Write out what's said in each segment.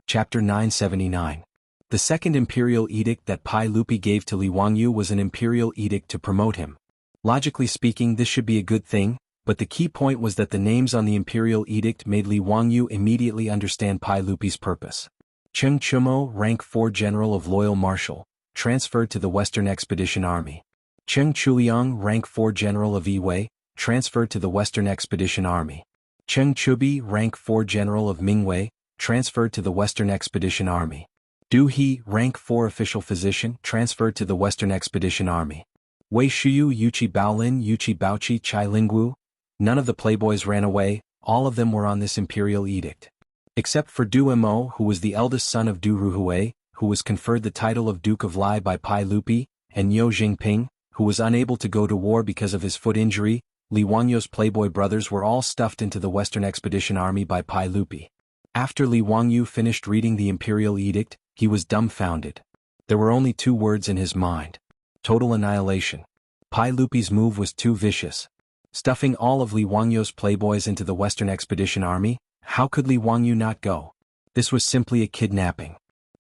Chapter 979. The second imperial edict that Pai Lupi gave to Li Wangyu was an imperial edict to promote him. Logically speaking, this should be a good thing, but the key point was that the names on the imperial edict made Li Wangyu immediately understand Pai Lupi's purpose. Cheng Chumo, rank 4 General of Loyal Marshal, transferred to the Western Expedition Army. Cheng Chuliang, rank 4 General of Yiwei, transferred to the Western Expedition Army. Cheng Chubi, rank 4 General of Mingwei, transferred to the Western Expedition Army. Du He, rank 4 Official Physician, transferred to the Western Expedition Army. Wei Shuyu, Yuchi Baolin, Yuchi Baochi, Chai Lingwu. None of the playboys ran away, all of them were on this imperial edict. Except for Du Mo, who was the eldest son of Du Ruhui, who was conferred the title of Duke of Lai by Pai Lupi, and Yo Jingping, who was unable to go to war because of his foot injury. Li Wangyu's playboy brothers were all stuffed into the Western Expedition Army by Pai Lupi. After Li Wangyu finished reading the imperial edict, he was dumbfounded. There were only 2 words in his mind. Total annihilation. Pai Lupi's move was too vicious. Stuffing all of Li Wangyu's playboys into the Western Expedition Army, how could Li Wangyu not go? This was simply a kidnapping.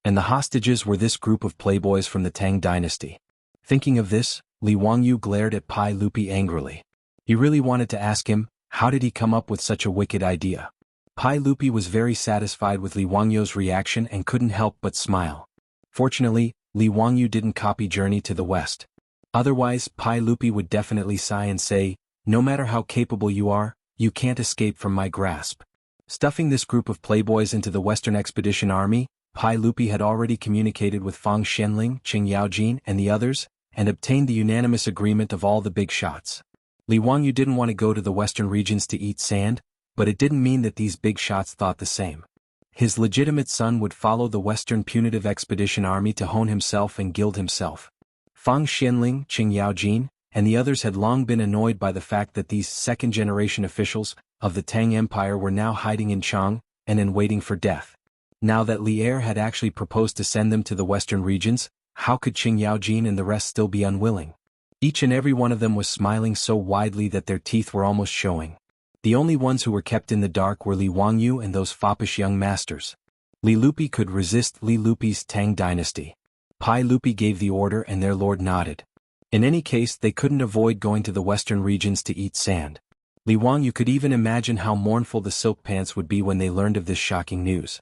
And the hostages were this group of playboys from the Tang dynasty. Thinking of this, Li Wangyu glared at Pai Lupi angrily. He really wanted to ask him, how did he come up with such a wicked idea? Pai Lupi was very satisfied with Li Wangyu's reaction and couldn't help but smile. Fortunately, Li Wangyu didn't copy Journey to the West. Otherwise, Pai Lupi would definitely sigh and say, no matter how capable you are, you can't escape from my grasp. Stuffing this group of playboys into the Western Expedition Army, Pai Lupi had already communicated with Fang Xianling, Qing Yaojin, and the others, and obtained the unanimous agreement of all the big shots. Li Wangyu didn't want to go to the Western regions to eat sand, but it didn't mean that these big shots thought the same. His legitimate son would follow the Western Punitive Expedition Army to hone himself and gild himself. Fang Xianling, Qing Yaojin, and the others had long been annoyed by the fact that these second-generation officials of the Tang Empire were now hiding in Chang and in waiting for death. Now that Li Er had actually proposed to send them to the Western regions, how could Qing Yaojin and the rest still be unwilling? Each and every one of them was smiling so widely that their teeth were almost showing. The only ones who were kept in the dark were Li Wangyu and those foppish young masters. Li Lupi could resist Li Lupi's Tang dynasty. Pai Lupi gave the order and their lord nodded. In any case, they couldn't avoid going to the Western regions to eat sand. Li Wangyu could even imagine how mournful the Silk Pants would be when they learned of this shocking news.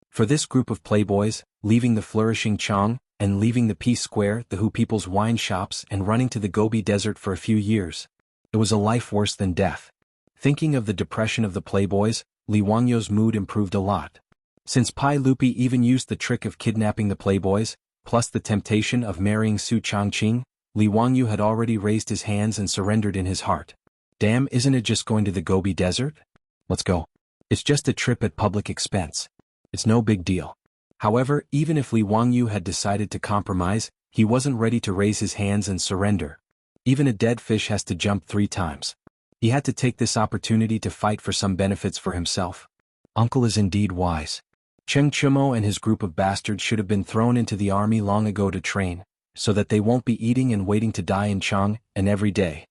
For this group of playboys, leaving the flourishing Chang, and leaving the Peace Square, the Hu People's wine shops, and running to the Gobi Desert for a few years, it was a life worse than death. Thinking of the depression of the playboys, Li Wangyu's mood improved a lot. Since Pai Lupi even used the trick of kidnapping the playboys, plus the temptation of marrying Su Changqing, Li Wangyu had already raised his hands and surrendered in his heart. Damn, isn't it just going to the Gobi Desert? Let's go. It's just a trip at public expense. It's no big deal. However, even if Li Wangyu had decided to compromise, he wasn't ready to raise his hands and surrender. Even a dead fish has to jump 3 times. He had to take this opportunity to fight for some benefits for himself. Uncle is indeed wise. Cheng Chumo and his group of bastards should have been thrown into the army long ago to train, so that they won't be eating and waiting to die in Chang, and every day.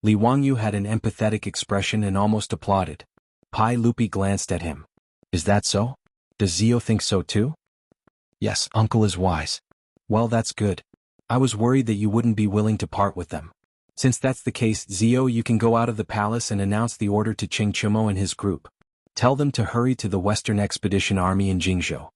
Li Wangyu had an empathetic expression and almost applauded. Pai Lupi glanced at him. Is that so? Does Zio think so too? Yes, uncle is wise. Well, that's good. I was worried that you wouldn't be willing to part with them. Since that's the case, Zio, you can go out of the palace and announce the order to Cheng Chumo and his group. Tell them to hurry to the Western Expedition Army in Jingzhou.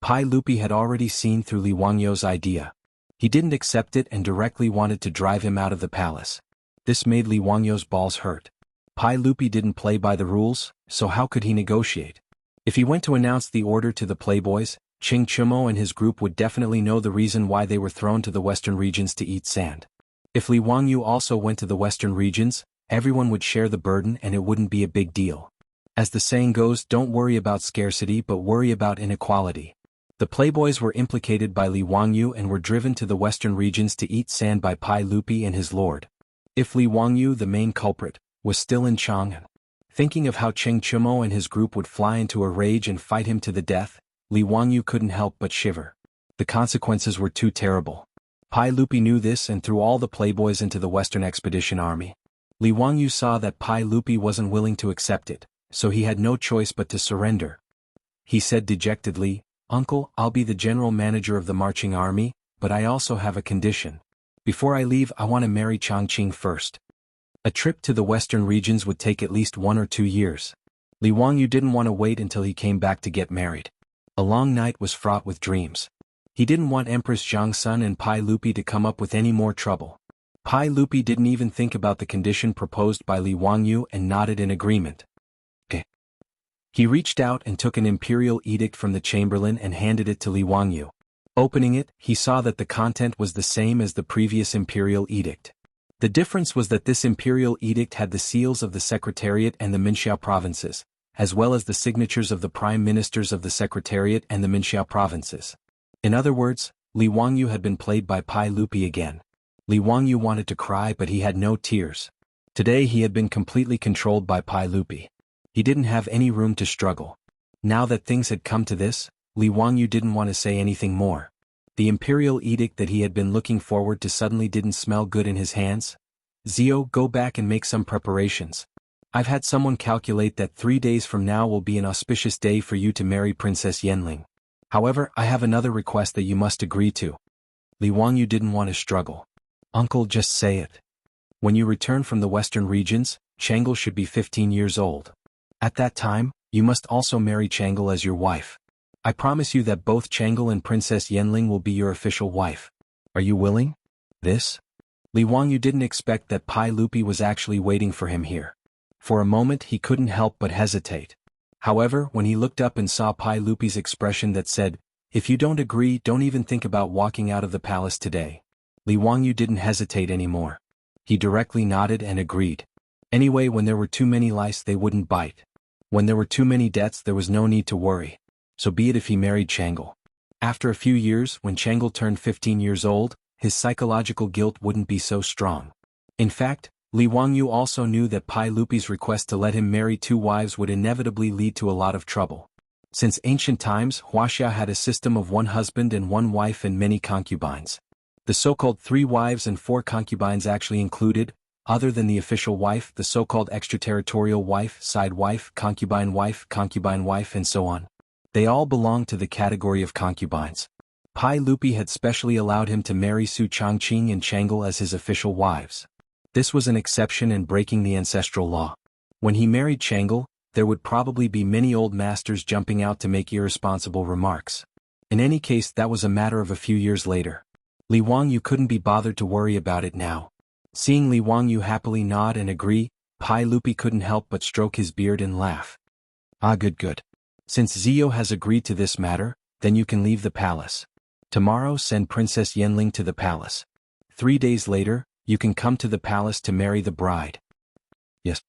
Pai Lupi had already seen through Li Wangyu's idea. He didn't accept it and directly wanted to drive him out of the palace. This made Li Wangyu's balls hurt. Pai Lupi didn't play by the rules, so how could he negotiate? If he went to announce the order to the playboys, Cheng Chumo and his group would definitely know the reason why they were thrown to the Western regions to eat sand. If Li Wangyu also went to the Western regions, everyone would share the burden and it wouldn't be a big deal. As the saying goes, don't worry about scarcity but worry about inequality. The playboys were implicated by Li Wangyu and were driven to the Western regions to eat sand by Pai Lupi and his lord. If Li Wangyu, the main culprit, was still in Chang'an, thinking of how Cheng Chumo and his group would fly into a rage and fight him to the death, Li Wangyu couldn't help but shiver. The consequences were too terrible. Pai Lupi knew this and threw all the playboys into the Western Expedition Army. Li Wangyu saw that Pai Lupi wasn't willing to accept it, so he had no choice but to surrender. He said dejectedly, "Uncle, I'll be the general manager of the marching army, but I also have a condition. Before I leave I want to marry Chongqing first." A trip to the western regions would take at least 1 or 2 years. Li Wangyu didn't want to wait until he came back to get married. A long night was fraught with dreams. He didn't want Empress Zhangsun and Pai Lupi to come up with any more trouble. Pai Lupi didn't even think about the condition proposed by Li Wangyu and nodded in agreement. Okay. He reached out and took an imperial edict from the chamberlain and handed it to Li Wangyu. Opening it, he saw that the content was the same as the previous imperial edict. The difference was that this imperial edict had the seals of the Secretariat and the Minxiao provinces, as well as the signatures of the prime ministers of the Secretariat and the Minxiao provinces. In other words, Li Wangyu had been played by Pai Lupi again. Li Wangyu wanted to cry but he had no tears. Today he had been completely controlled by Pai Lupi. He didn't have any room to struggle. Now that things had come to this, Li Wangyu didn't want to say anything more. The imperial edict that he had been looking forward to suddenly didn't smell good in his hands. "Zio, go back and make some preparations. I've had someone calculate that 3 days from now will be an auspicious day for you to marry Princess Yanling. However, I have another request that you must agree to." Li Wangyu didn't want to struggle. "Uncle, just say it. When you return from the western regions, Changel should be 15 years old. At that time, you must also marry Changel as your wife. I promise you that both Changel and Princess Yanling will be your official wife. Are you willing?" This? Li Wangyu didn't expect that Pai Lupi was actually waiting for him here. For a moment he couldn't help but hesitate. However, when he looked up and saw Pai Lupi's expression that said, "If you don't agree, don't even think about walking out of the palace today," Li Wangyu didn't hesitate anymore. He directly nodded and agreed. Anyway, when there were too many lice they wouldn't bite. When there were too many debts there was no need to worry. So be it if he married Changel. After a few years, when Changel turned 15 years old, his psychological guilt wouldn't be so strong. In fact, Li Wangyu also knew that Pai Lupi's request to let him marry 2 wives would inevitably lead to a lot of trouble. Since ancient times, Wuxia had a system of 1 husband and 1 wife and many concubines. The so-called 3 wives and 4 concubines actually included, other than the official wife, the so-called extraterritorial wife, side wife, concubine wife, and so on. They all belonged to the category of concubines. Pai Lupi had specially allowed him to marry Su Chongqing and Changel as his official wives. This was an exception and breaking the ancestral law. When he married Changel, there would probably be many old masters jumping out to make irresponsible remarks. In any case, that was a matter of a few years later. Li Wangyu couldn't be bothered to worry about it now. Seeing Li Wangyu happily nod and agree, Pai Lupi couldn't help but stroke his beard and laugh. "Ah, good. Since Zio has agreed to this matter, then you can leave the palace. Tomorrow send Princess Yanling to the palace. 3 days later, you can come to the palace to marry the bride." "Yes."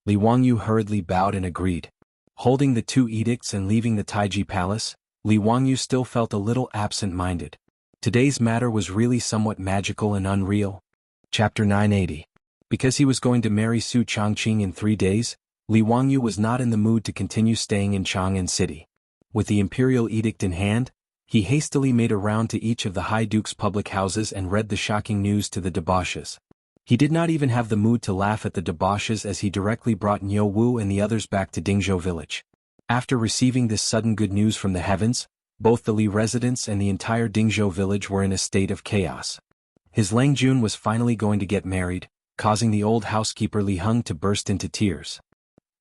Li Wangyu hurriedly bowed and agreed. Holding the 2 edicts and leaving the Taiji palace, Li Wangyu still felt a little absent-minded. Today's matter was really somewhat magical and unreal. Chapter 980. Because he was going to marry Su Chongqing in 3 days, Li Wangyu was not in the mood to continue staying in Chang'an City. With the imperial edict in hand, he hastily made a round to each of the High Duke's public houses and read the shocking news to the debauches. He did not even have the mood to laugh at the debauches as he directly brought Niu Wu and the others back to Dingzhou village. After receiving this sudden good news from the heavens, both the Li residents and the entire Dingzhou village were in a state of chaos. His Lang Jun was finally going to get married, causing the old housekeeper Li Heng to burst into tears.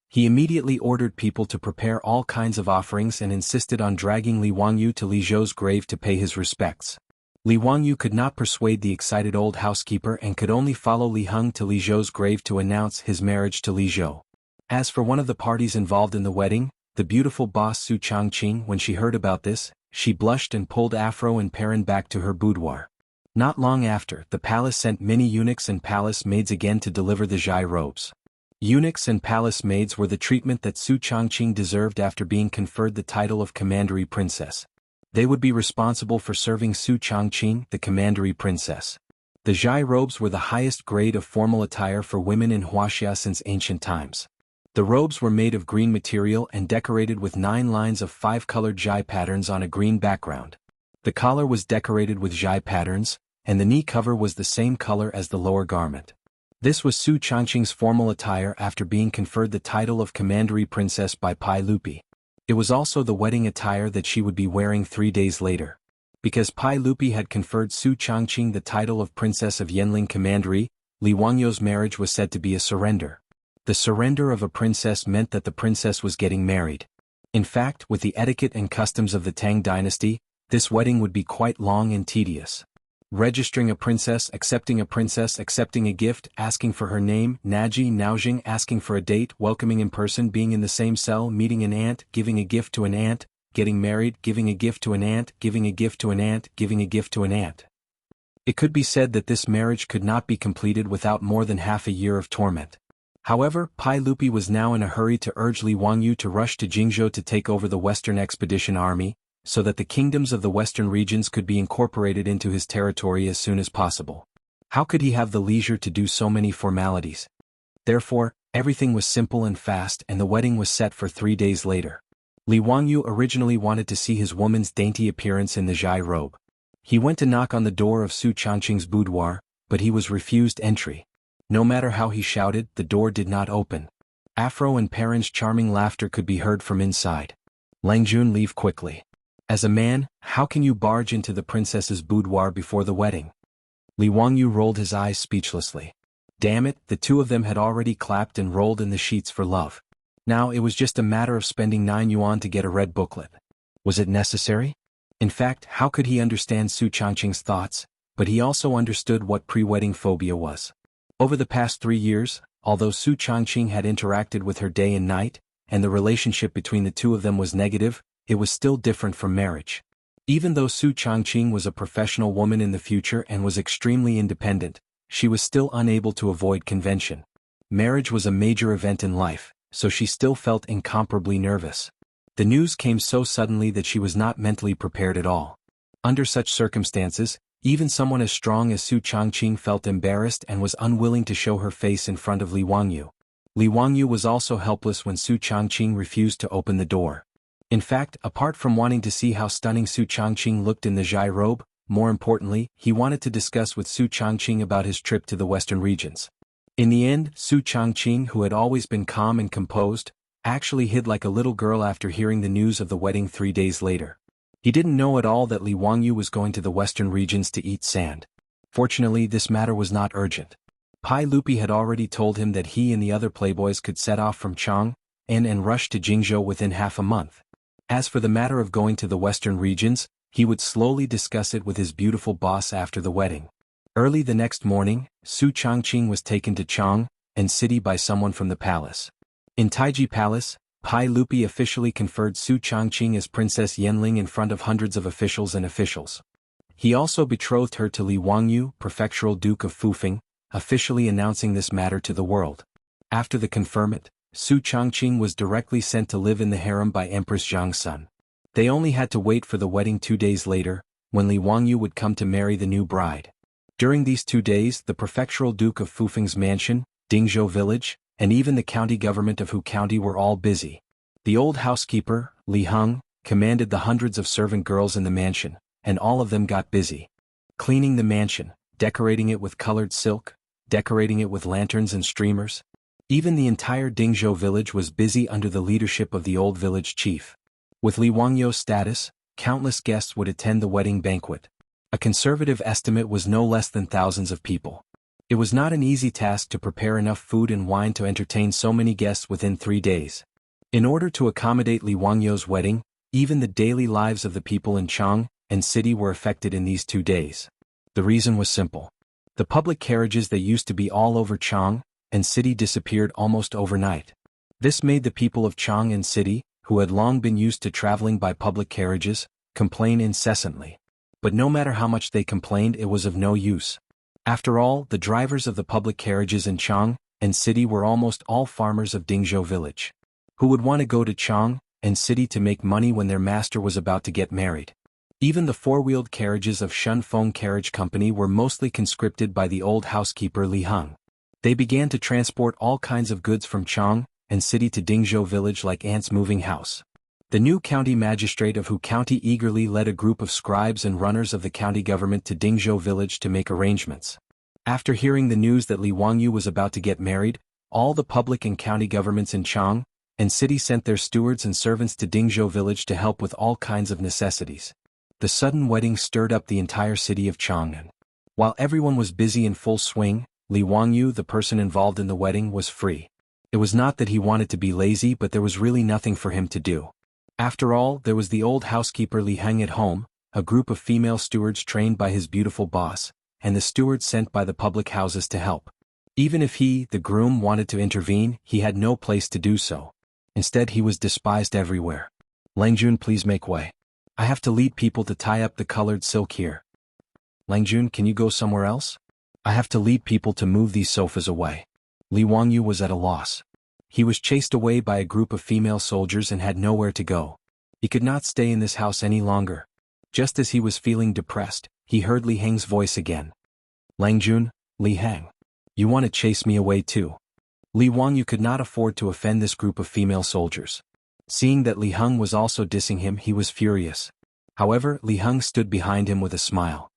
He immediately ordered people to prepare all kinds of offerings and insisted on dragging Li Wangyu to Li Zhou's grave to pay his respects. Li Wangyu could not persuade the excited old housekeeper and could only follow Li Heng to Li Zhou's grave to announce his marriage to Li Zhou. As for one of the parties involved in the wedding, the beautiful boss Su Chongqing, when she heard about this, she blushed and pulled Afro and Perrin back to her boudoir. Not long after, the palace sent many eunuchs and palace maids again to deliver the Zhai robes. Eunuchs and palace maids were the treatment that Su Chongqing deserved after being conferred the title of Commandery Princess. They would be responsible for serving Su Chongqing, the Commandery Princess. The Zhai robes were the highest grade of formal attire for women in Wuxia since ancient times. The robes were made of green material and decorated with 9 lines of 5-colored Zhai patterns on a green background. The collar was decorated with Zhai patterns, and the knee cover was the same color as the lower garment. This was Su Chongqing's formal attire after being conferred the title of Commandery Princess by Pai Lupi. It was also the wedding attire that she would be wearing 3 days later. Because Pai Lupi had conferred Su Changqing the title of Princess of Yanling Commandery, Li Wangyu's marriage was said to be a surrender. The surrender of a princess meant that the princess was getting married. In fact, with the etiquette and customs of the Tang dynasty, this wedding would be quite long and tedious. Registering a princess, accepting a gift, asking for her name, Naji, Naojing, asking for a date, welcoming in person, being in the same cell, meeting an aunt, giving a gift to an aunt, getting married, giving a gift to an aunt, giving a gift to an aunt, giving a gift to an aunt. It could be said that this marriage could not be completed without more than half a year of torment. However, Pai Lupi was now in a hurry to urge Li Wangyu to rush to Jingzhou to take over the Western Expedition Army, so that the kingdoms of the western regions could be incorporated into his territory as soon as possible. How could he have the leisure to do so many formalities? Therefore, everything was simple and fast, and the wedding was set for 3 days later. Li Wangyu originally wanted to see his woman's dainty appearance in the zhai robe. He went to knock on the door of Su Changqing's boudoir, but he was refused entry. No matter how he shouted, the door did not open. Afro and Perrin's charming laughter could be heard from inside. Langjun, leave quickly. As a man, how can you barge into the princess's boudoir before the wedding? Li Wangyu rolled his eyes speechlessly. Damn it, the two of them had already clapped and rolled in the sheets for love. Now it was just a matter of spending 9 yuan to get a red booklet. Was it necessary? In fact, how could he understand Su Changqing's thoughts? But he also understood what pre-wedding phobia was. Over the past 3 years, although Su Changqing had interacted with her day and night, and the relationship between the two of them was negative, it was still different from marriage. Even though Su Changqing was a professional woman in the future and was extremely independent, she was still unable to avoid convention. Marriage was a major event in life, so she still felt incomparably nervous. The news came so suddenly that she was not mentally prepared at all. Under such circumstances, even someone as strong as Su Changqing felt embarrassed and was unwilling to show her face in front of Li Wangyu. Li Wangyu was also helpless when Su Changqing refused to open the door. In fact, apart from wanting to see how stunning Su Changqing looked in the zhai robe, more importantly, he wanted to discuss with Su Changqing about his trip to the western regions. In the end, Su Changqing, who had always been calm and composed, actually hid like a little girl after hearing the news of the wedding 3 days later. He didn't know at all that Li Wangyu was going to the western regions to eat sand. Fortunately, this matter was not urgent. Pai Lupi had already told him that he and the other playboys could set off from Chang and rush to Jingzhou within half a month. As for the matter of going to the western regions, he would slowly discuss it with his beautiful boss after the wedding. Early the next morning, Su Changqing was taken to Chang and city by someone from the palace. In Taiji Palace, Pai Lupi officially conferred Su Changqing as Princess Yanling in front of hundreds of officials and officials. He also betrothed her to Li Wangyu, Prefectural Duke of Fufeng, officially announcing this matter to the world. After the conferment, Su Changqing was directly sent to live in the harem by Empress Zhang's son. They only had to wait for the wedding 2 days later, when Li Wangyu would come to marry the new bride. During these 2 days, the Prefectural Duke of Fufeng's mansion, Dingzhou village, and even the county government of Hu County were all busy. The old housekeeper, Li Heng, commanded the hundreds of servant girls in the mansion, and all of them got busy. Cleaning the mansion, decorating it with colored silk, decorating it with lanterns and streamers. Even the entire Dingzhou village was busy under the leadership of the old village chief. With Li Wangyu's status, countless guests would attend the wedding banquet. A conservative estimate was no less than thousands of people. It was not an easy task to prepare enough food and wine to entertain so many guests within 3 days. In order to accommodate Li Wangyu's wedding, even the daily lives of the people in Chang and city were affected in these 2 days. The reason was simple. The public carriages that used to be all over Chang and city disappeared almost overnight. This made the people of Chang and city, who had long been used to traveling by public carriages, complain incessantly. But no matter how much they complained, it was of no use. After all, the drivers of the public carriages in Chang and city were almost all farmers of Dingzhou village. Who would want to go to Chang and city to make money when their master was about to get married? Even the four-wheeled carriages of Shunfeng Carriage Company were mostly conscripted by the old housekeeper Li Heng. They began to transport all kinds of goods from Chang and city to Dingzhou village like ants moving house. The new county magistrate of Hu County eagerly led a group of scribes and runners of the county government to Dingzhou village to make arrangements. After hearing the news that Li Wangyu was about to get married, all the public and county governments in Chang and city sent their stewards and servants to Dingzhou village to help with all kinds of necessities. The sudden wedding stirred up the entire city of Chang'an. While everyone was busy in full swing, Li Wangyu, the person involved in the wedding, was free. It was not that he wanted to be lazy, but there was really nothing for him to do. After all, there was the old housekeeper Li Heng at home, a group of female stewards trained by his beautiful boss, and the stewards sent by the public houses to help. Even if he, the groom, wanted to intervene, he had no place to do so. Instead, he was despised everywhere. Langjun, please make way. I have to lead people to tie up the colored silk here. Langjun, can you go somewhere else? I have to lead people to move these sofas away. Li Wangyu was at a loss. He was chased away by a group of female soldiers and had nowhere to go. He could not stay in this house any longer. Just as he was feeling depressed, he heard Li Heng's voice again. Langjun, Li Heng. You want to chase me away too? Li Wangyu could not afford to offend this group of female soldiers. Seeing that Li Heng was also dissing him, he was furious. However, Li Heng stood behind him with a smile.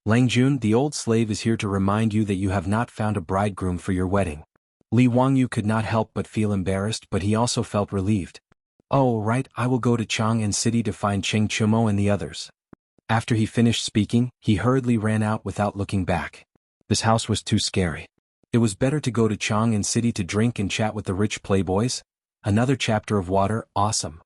Langjun, the old slave is here to remind you that you have not found a bridegroom for your wedding. Li Wangyu could not help but feel embarrassed, but he also felt relieved. Oh, right, I will go to Chang'an City to find Cheng Chumo and the others. After he finished speaking, he hurriedly ran out without looking back. This house was too scary. It was better to go to Chang'an City to drink and chat with the rich playboys. Another chapter of water, awesome.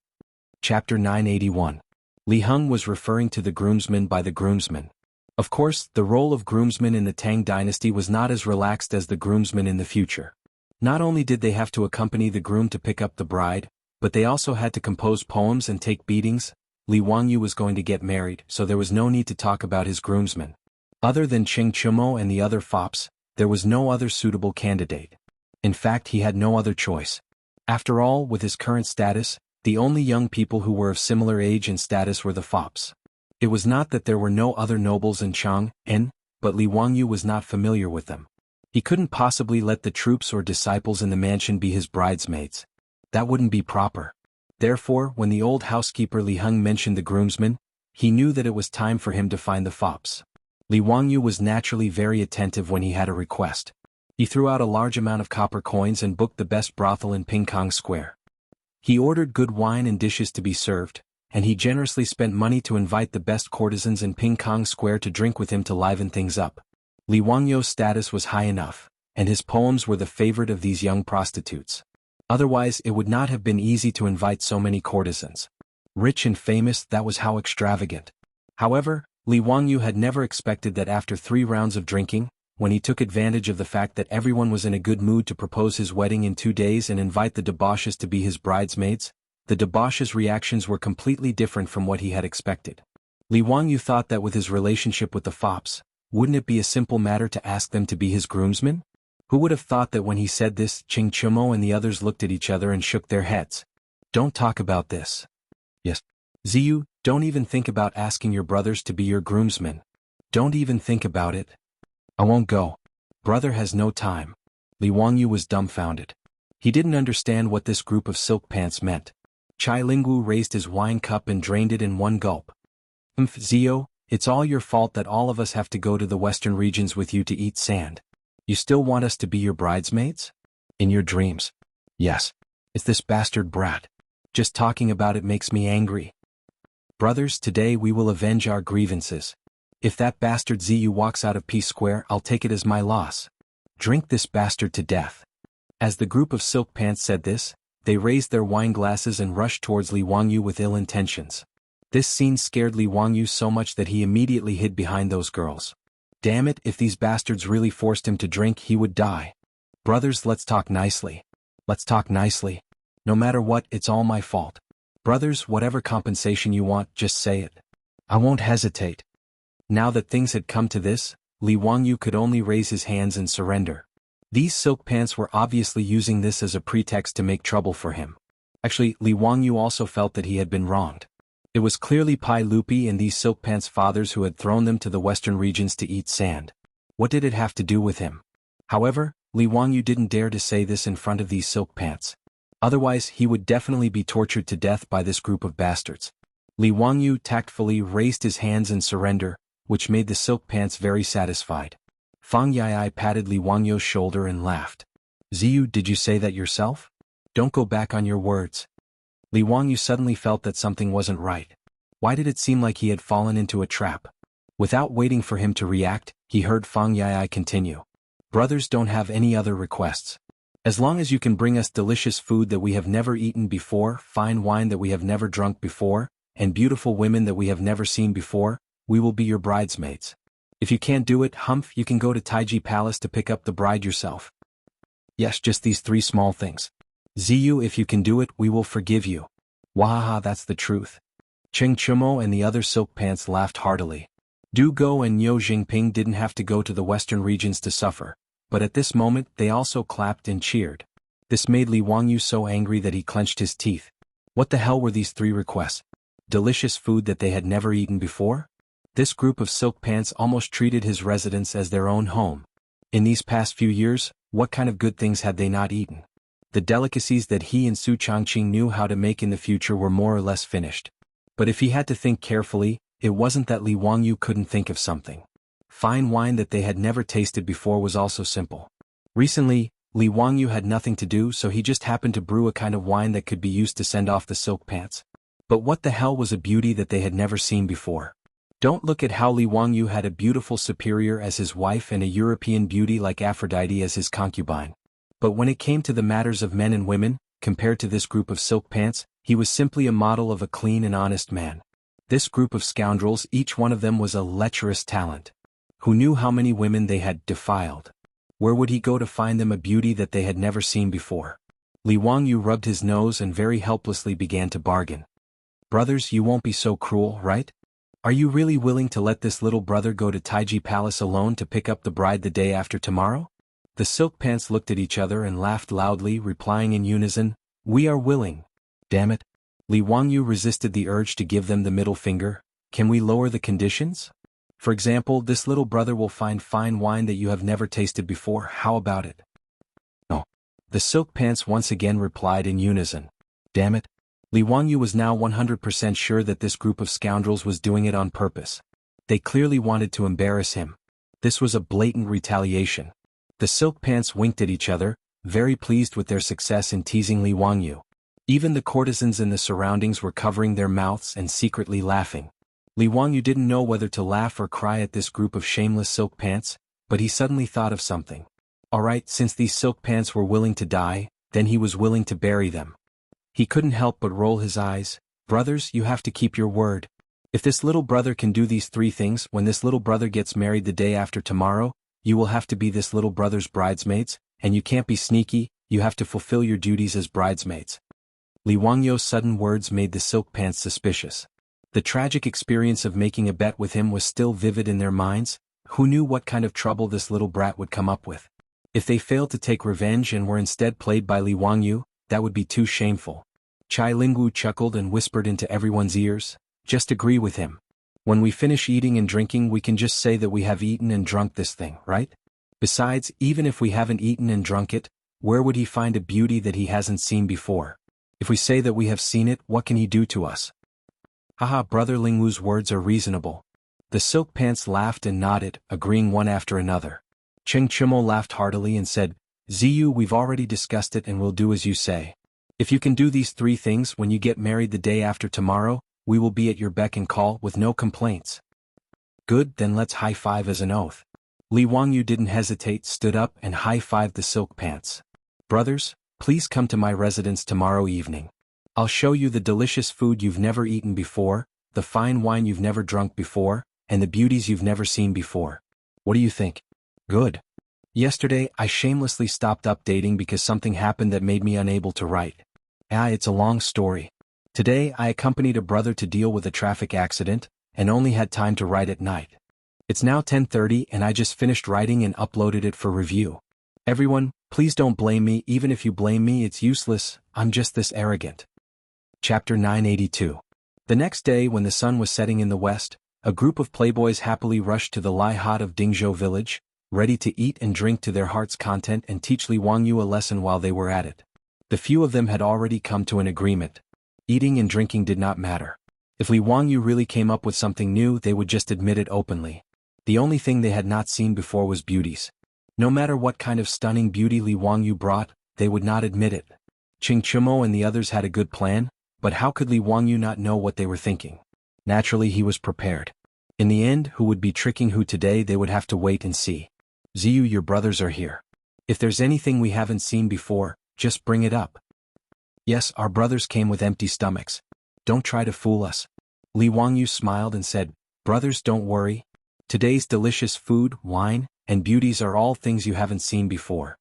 Chapter 981. Li Heng was referring to the groomsmen by the groomsmen. Of course, the role of groomsmen in the Tang dynasty was not as relaxed as the groomsmen in the future. Not only did they have to accompany the groom to pick up the bride, but they also had to compose poems and take beatings. Li Wangyu was going to get married, so there was no need to talk about his groomsmen. Other than Cheng Chumo and the other fops, there was no other suitable candidate. In fact, he had no other choice. After all, with his current status, the only young people who were of similar age and status were the fops. It was not that there were no other nobles in Chang'an, but Li Wangyu was not familiar with them. He couldn't possibly let the troops or disciples in the mansion be his bridesmaids. That wouldn't be proper. Therefore, when the old housekeeper Li Heng mentioned the groomsmen, he knew that it was time for him to find the fops. Li Wangyu was naturally very attentive when he had a request. He threw out a large amount of copper coins and booked the best brothel in Pingkong Square. He ordered good wine and dishes to be served, and he generously spent money to invite the best courtesans in Pingkong Square to drink with him to liven things up. Li Wangyu's status was high enough, and his poems were the favorite of these young prostitutes. Otherwise, it would not have been easy to invite so many courtesans. Rich and famous, that was how extravagant. However, Li Wangyu had never expected that after 3 rounds of drinking, when he took advantage of the fact that everyone was in a good mood to propose his wedding in 2 days and invite the debauches to be his bridesmaids, the debauches' reactions were completely different from what he had expected. Li Wangyu thought that with his relationship with the fops, wouldn't it be a simple matter to ask them to be his groomsmen? Who would have thought that when he said this, Cheng Chumo and the others looked at each other and shook their heads. Don't talk about this. Yes. Ziyu, don't even think about asking your brothers to be your groomsmen. Don't even think about it. I won't go. Brother has no time. Li Wangyu was dumbfounded. He didn't understand what this group of silk pants meant. Chai Lingwu raised his wine cup and drained it in one gulp. Zio, it's all your fault that all of us have to go to the western regions with you to eat sand. You still want us to be your bridesmaids? In your dreams. Yes. It's this bastard brat. Just talking about it makes me angry. Brothers, today we will avenge our grievances. If that bastard Ziyu walks out of Peace Square, I'll take it as my loss. Drink this bastard to death. As the group of silk pants said this, they raised their wine glasses and rushed towards Li Wangyu with ill intentions. This scene scared Li Wangyu so much that he immediately hid behind those girls. Damn it, if these bastards really forced him to drink, he would die. Brothers, let's talk nicely. Let's talk nicely. No matter what, it's all my fault. Brothers, whatever compensation you want, just say it. I won't hesitate. Now that things had come to this, Li Wangyu could only raise his hands and surrender. These silk pants were obviously using this as a pretext to make trouble for him. Actually, Li Wangyu also felt that he had been wronged. It was clearly Pai Lupi and these silk pants' fathers who had thrown them to the western regions to eat sand. What did it have to do with him? However, Li Wangyu didn't dare to say this in front of these silk pants. Otherwise, he would definitely be tortured to death by this group of bastards. Li Wangyu tactfully raised his hands in surrender, which made the silk pants very satisfied. Fang Yai patted Li Wangyu's shoulder and laughed. Ziyu, did you say that yourself? Don't go back on your words. Li Wangyu suddenly felt that something wasn't right. Why did it seem like he had fallen into a trap? Without waiting for him to react, he heard Fang Yai continue. Brothers don't have any other requests. As long as you can bring us delicious food that we have never eaten before, fine wine that we have never drunk before, and beautiful women that we have never seen before, we will be your bridesmaids. If you can't do it, humph, you can go to Taiji Palace to pick up the bride yourself. Yes, just these 3 small things. Ziyu, if you can do it, we will forgive you. Wahaha, that's the truth. Cheng Chumo and the other silk pants laughed heartily. Du Go and Niu Jingping didn't have to go to the western regions to suffer, but at this moment they also clapped and cheered. This made Li Wangyu so angry that he clenched his teeth. What the hell were these 3 requests? Delicious food that they had never eaten before? This group of silk pants almost treated his residence as their own home. In these past few years, what kind of good things had they not eaten? The delicacies that he and Su Changqing knew how to make in the future were more or less finished. But if he had to think carefully, it wasn't that Li Wangyu couldn't think of something. Fine wine that they had never tasted before was also simple. Recently, Li Wangyu had nothing to do, so he just happened to brew a kind of wine that could be used to send off the silk pants. But what the hell was a beauty that they had never seen before? Don't look at how Li Wangyu had a beautiful superior as his wife and a European beauty like Aphrodite as his concubine. But when it came to the matters of men and women, compared to this group of silk pants, he was simply a model of a clean and honest man. This group of scoundrels, each one of them was a lecherous talent. Who knew how many women they had defiled? Where would he go to find them a beauty that they had never seen before? Li Wangyu rubbed his nose and very helplessly began to bargain. Brothers, you won't be so cruel, right? Are you really willing to let this little brother go to Taiji Palace alone to pick up the bride the day after tomorrow? The silk pants looked at each other and laughed loudly, replying in unison, "We are willing." Damn it. Li Wangyu resisted the urge to give them the middle finger. Can we lower the conditions? For example, this little brother will find fine wine that you have never tasted before. How about it? No. The silk pants once again replied in unison. Damn it. Li Wangyu was now 100% sure that this group of scoundrels was doing it on purpose. They clearly wanted to embarrass him. This was a blatant retaliation. The silk pants winked at each other, very pleased with their success in teasing Li Wangyu. Even the courtesans in the surroundings were covering their mouths and secretly laughing. Li Wangyu didn't know whether to laugh or cry at this group of shameless silk pants, but he suddenly thought of something. Alright, since these silk pants were willing to die, then he was willing to bury them. He couldn't help but roll his eyes. Brothers, you have to keep your word. If this little brother can do these 3 things, when this little brother gets married the day after tomorrow, you will have to be this little brother's bridesmaids, and you can't be sneaky, you have to fulfill your duties as bridesmaids. Li Wangyu's sudden words made the silk pants suspicious. The tragic experience of making a bet with him was still vivid in their minds. Who knew what kind of trouble this little brat would come up with? If they failed to take revenge and were instead played by Li Wangyu, that would be too shameful. Chai Lingwu chuckled and whispered into everyone's ears, "Just agree with him. When we finish eating and drinking, we can just say that we have eaten and drunk this thing, right? Besides, even if we haven't eaten and drunk it, where would he find a beauty that he hasn't seen before? If we say that we have seen it, what can he do to us?" Haha, Brother Lingwu's words are reasonable. The silk pants laughed and nodded, agreeing one after another. Cheng Chumo laughed heartily and said, "Ziyu, we've already discussed it and we'll do as you say. If you can do these 3 things when you get married the day after tomorrow, we will be at your beck and call with no complaints." Good, then let's high-five as an oath. Li Wangyu didn't hesitate, stood up and high-fived the silk pants. "Brothers, please come to my residence tomorrow evening. I'll show you the delicious food you've never eaten before, the fine wine you've never drunk before, and the beauties you've never seen before. What do you think?" Good. Yesterday, I shamelessly stopped updating because something happened that made me unable to write. It's a long story. Today, I accompanied a brother to deal with a traffic accident, and only had time to write at night. It's now 10:30 and I just finished writing and uploaded it for review. Everyone, please don't blame me. Even if you blame me, it's useless. I'm just this arrogant. Chapter 982. The next day, when the sun was setting in the west, a group of playboys happily rushed to the Lai Hot of Dingzhou village, ready to eat and drink to their heart's content and teach Li Wangyu a lesson while they were at it. The few of them had already come to an agreement. Eating and drinking did not matter. If Li Wangyu really came up with something new, they would just admit it openly. The only thing they had not seen before was beauties. No matter what kind of stunning beauty Li Wangyu brought, they would not admit it. Ching Chumo and the others had a good plan, but how could Li Wangyu not know what they were thinking? Naturally he was prepared. In the end, who would be tricking who today they would have to wait and see. Ziyu, your brothers are here. If there's anything we haven't seen before, just bring it up. Yes, our brothers came with empty stomachs. Don't try to fool us. Li Wangyu smiled and said, brothers, don't worry. Today's delicious food, wine, and beauties are all things you haven't seen before.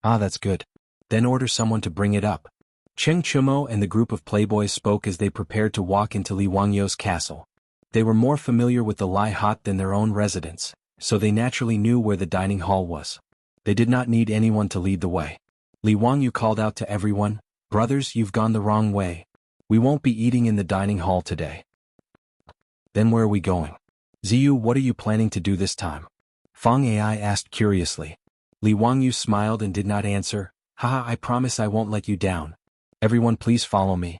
Ah, that's good. Then order someone to bring it up. Cheng Chumo and the group of playboys spoke as they prepared to walk into Li Wangyu's castle. They were more familiar with the Lai Hot than their own residence, so they naturally knew where the dining hall was. They did not need anyone to lead the way. Li Wangyu called out to everyone, brothers, you've gone the wrong way. We won't be eating in the dining hall today. Then where are we going? Ziyu, what are you planning to do this time? Fang Ai asked curiously. Li Wangyu smiled and did not answer. Haha, I promise I won't let you down. Everyone please follow me.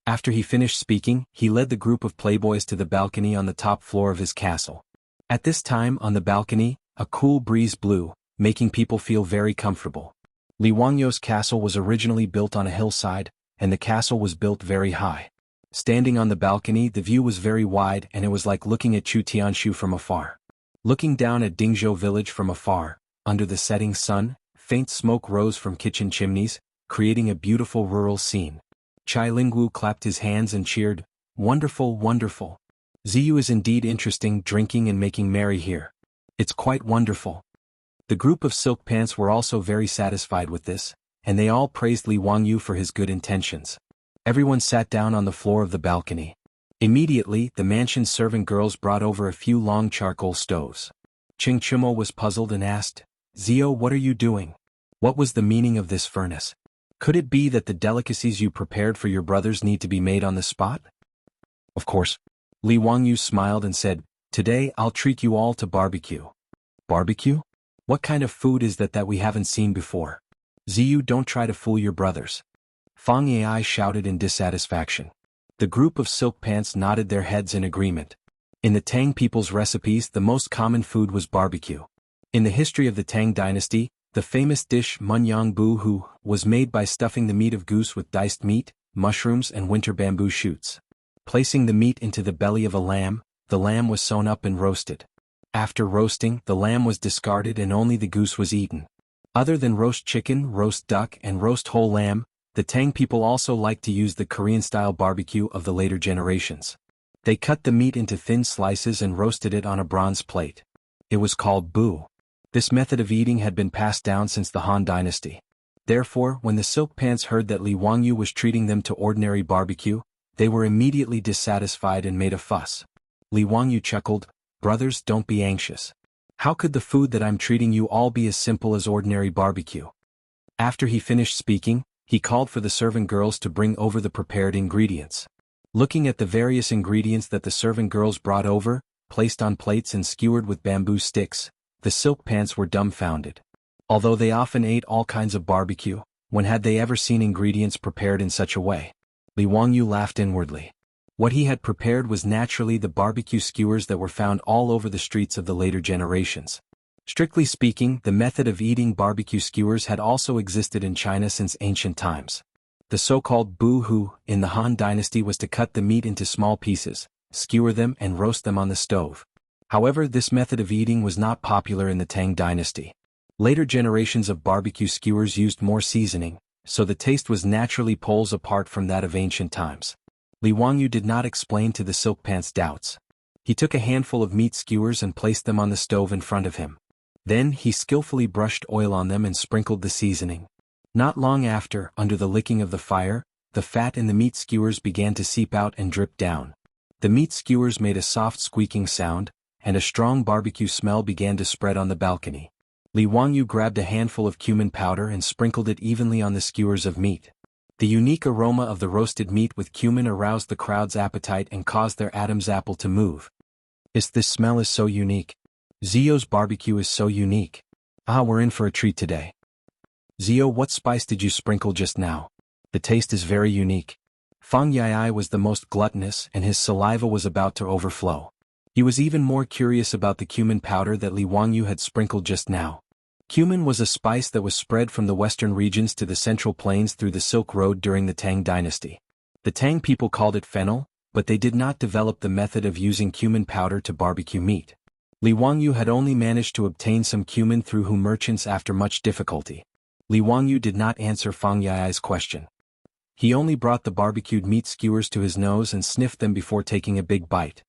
After he finished speaking, he led the group of playboys to the balcony on the top floor of his castle. At this time, on the balcony, a cool breeze blew, making people feel very comfortable. Li Wangyu's castle was originally built on a hillside, and the castle was built very high. Standing on the balcony, the view was very wide and it was like looking at Chu Tianshu from afar. Looking down at Dingzhou village from afar, under the setting sun, faint smoke rose from kitchen chimneys, creating a beautiful rural scene. Chai Lingwu clapped his hands and cheered, wonderful, wonderful. Ziyu is indeed interesting, drinking and making merry here. It's quite wonderful. The group of silk pants were also very satisfied with this, and they all praised Li Wangyu for his good intentions. Everyone sat down on the floor of the balcony. Immediately, the mansion's servant girls brought over a few long charcoal stoves. Ching Chumo was puzzled and asked, Zio, what are you doing? What was the meaning of this furnace? Could it be that the delicacies you prepared for your brothers need to be made on the spot? Of course. Li Wangyu smiled and said, today I'll treat you all to barbecue. Barbecue? What kind of food is that we haven't seen before? Ziyu, don't try to fool your brothers. Fang Ai shouted in dissatisfaction. The group of silk pants nodded their heads in agreement. In the Tang people's recipes, the most common food was barbecue. In the history of the Tang dynasty, the famous dish Munyang Bu Hu was made by stuffing the meat of goose with diced meat, mushrooms and winter bamboo shoots. Placing the meat into the belly of a lamb, the lamb was sewn up and roasted. After roasting, the lamb was discarded and only the goose was eaten. Other than roast chicken, roast duck and roast whole lamb, the Tang people also liked to use the Korean-style barbecue of the later generations. They cut the meat into thin slices and roasted it on a bronze plate. It was called bu. This method of eating had been passed down since the Han dynasty. Therefore, when the silk pants heard that Li Wangyu was treating them to ordinary barbecue, they were immediately dissatisfied and made a fuss. Li Wangyu chuckled, brothers, don't be anxious. How could the food that I'm treating you all be as simple as ordinary barbecue? After he finished speaking, he called for the servant girls to bring over the prepared ingredients. Looking at the various ingredients that the servant girls brought over, placed on plates and skewered with bamboo sticks, the silk pants were dumbfounded. Although they often ate all kinds of barbecue, when had they ever seen ingredients prepared in such a way? Li Wangyu laughed inwardly. What he had prepared was naturally the barbecue skewers that were found all over the streets of the later generations. Strictly speaking, the method of eating barbecue skewers had also existed in China since ancient times. The so-called bu hu in the Han dynasty was to cut the meat into small pieces, skewer them and roast them on the stove. However, this method of eating was not popular in the Tang dynasty. Later generations of barbecue skewers used more seasoning, so the taste was naturally poles apart from that of ancient times. Li Wangyu did not explain to the silk pants doubts. He took a handful of meat skewers and placed them on the stove in front of him. Then he skillfully brushed oil on them and sprinkled the seasoning. Not long after, under the licking of the fire, the fat in the meat skewers began to seep out and drip down. The meat skewers made a soft squeaking sound, and a strong barbecue smell began to spread on the balcony. Li Wangyu grabbed a handful of cumin powder and sprinkled it evenly on the skewers of meat. The unique aroma of the roasted meat with cumin aroused the crowd's appetite and caused their Adam's apple to move. This smell is so unique. Zio's barbecue is so unique. Ah, we're in for a treat today. Zio, what spice did you sprinkle just now? The taste is very unique. Fang Yai was the most gluttonous and his saliva was about to overflow. He was even more curious about the cumin powder that Li Wangyu had sprinkled just now. Cumin was a spice that was spread from the western regions to the central plains through the Silk Road during the Tang dynasty. The Tang people called it fennel, but they did not develop the method of using cumin powder to barbecue meat. Li Wangyu had only managed to obtain some cumin through Hu merchants after much difficulty. Li Wangyu did not answer Fang Yai's question. He only brought the barbecued meat skewers to his nose and sniffed them before taking a big bite.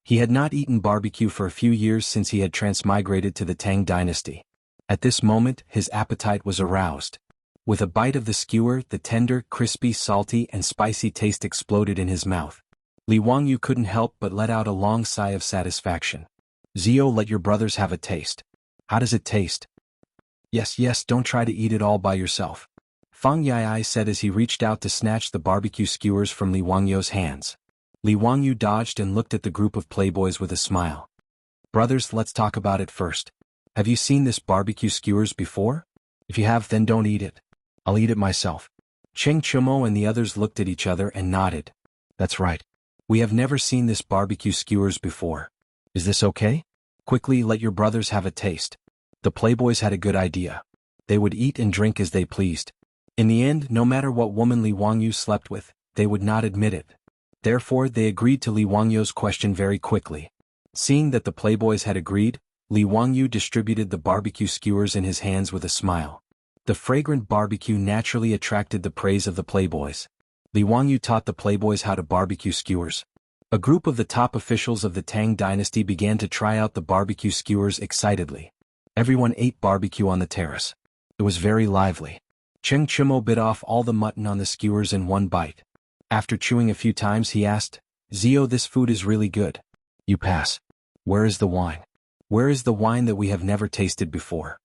He had not eaten barbecue for a few years since he had transmigrated to the Tang dynasty. At this moment, his appetite was aroused. With a bite of the skewer, the tender, crispy, salty, and spicy taste exploded in his mouth. Li Wangyu couldn't help but let out a long sigh of satisfaction. Zio, let your brothers have a taste. How does it taste? Yes, don't try to eat it all by yourself. Fang Yai said as he reached out to snatch the barbecue skewers from Li Wangyu's hands. Li Wangyu dodged and looked at the group of playboys with a smile. Brothers, let's talk about it first. Have you seen this barbecue skewers before? If you have, then don't eat it. I'll eat it myself. Cheng Chumo and the others looked at each other and nodded. That's right. We have never seen this barbecue skewers before. Is this okay? Quickly, let your brothers have a taste. The playboys had a good idea. They would eat and drink as they pleased. In the end, no matter what woman Li Wangyu slept with, they would not admit it. Therefore, they agreed to Li Wangyu's question very quickly. Seeing that the playboys had agreed, Li Wangyu distributed the barbecue skewers in his hands with a smile. The fragrant barbecue naturally attracted the praise of the playboys. Li Wangyu taught the playboys how to barbecue skewers. A group of the top officials of the Tang dynasty began to try out the barbecue skewers excitedly. Everyone ate barbecue on the terrace. It was very lively. Cheng Chumo bit off all the mutton on the skewers in one bite. After chewing a few times he asked, Zio, this food is really good. You pass. Where is the wine? Where is the wine that we have never tasted before?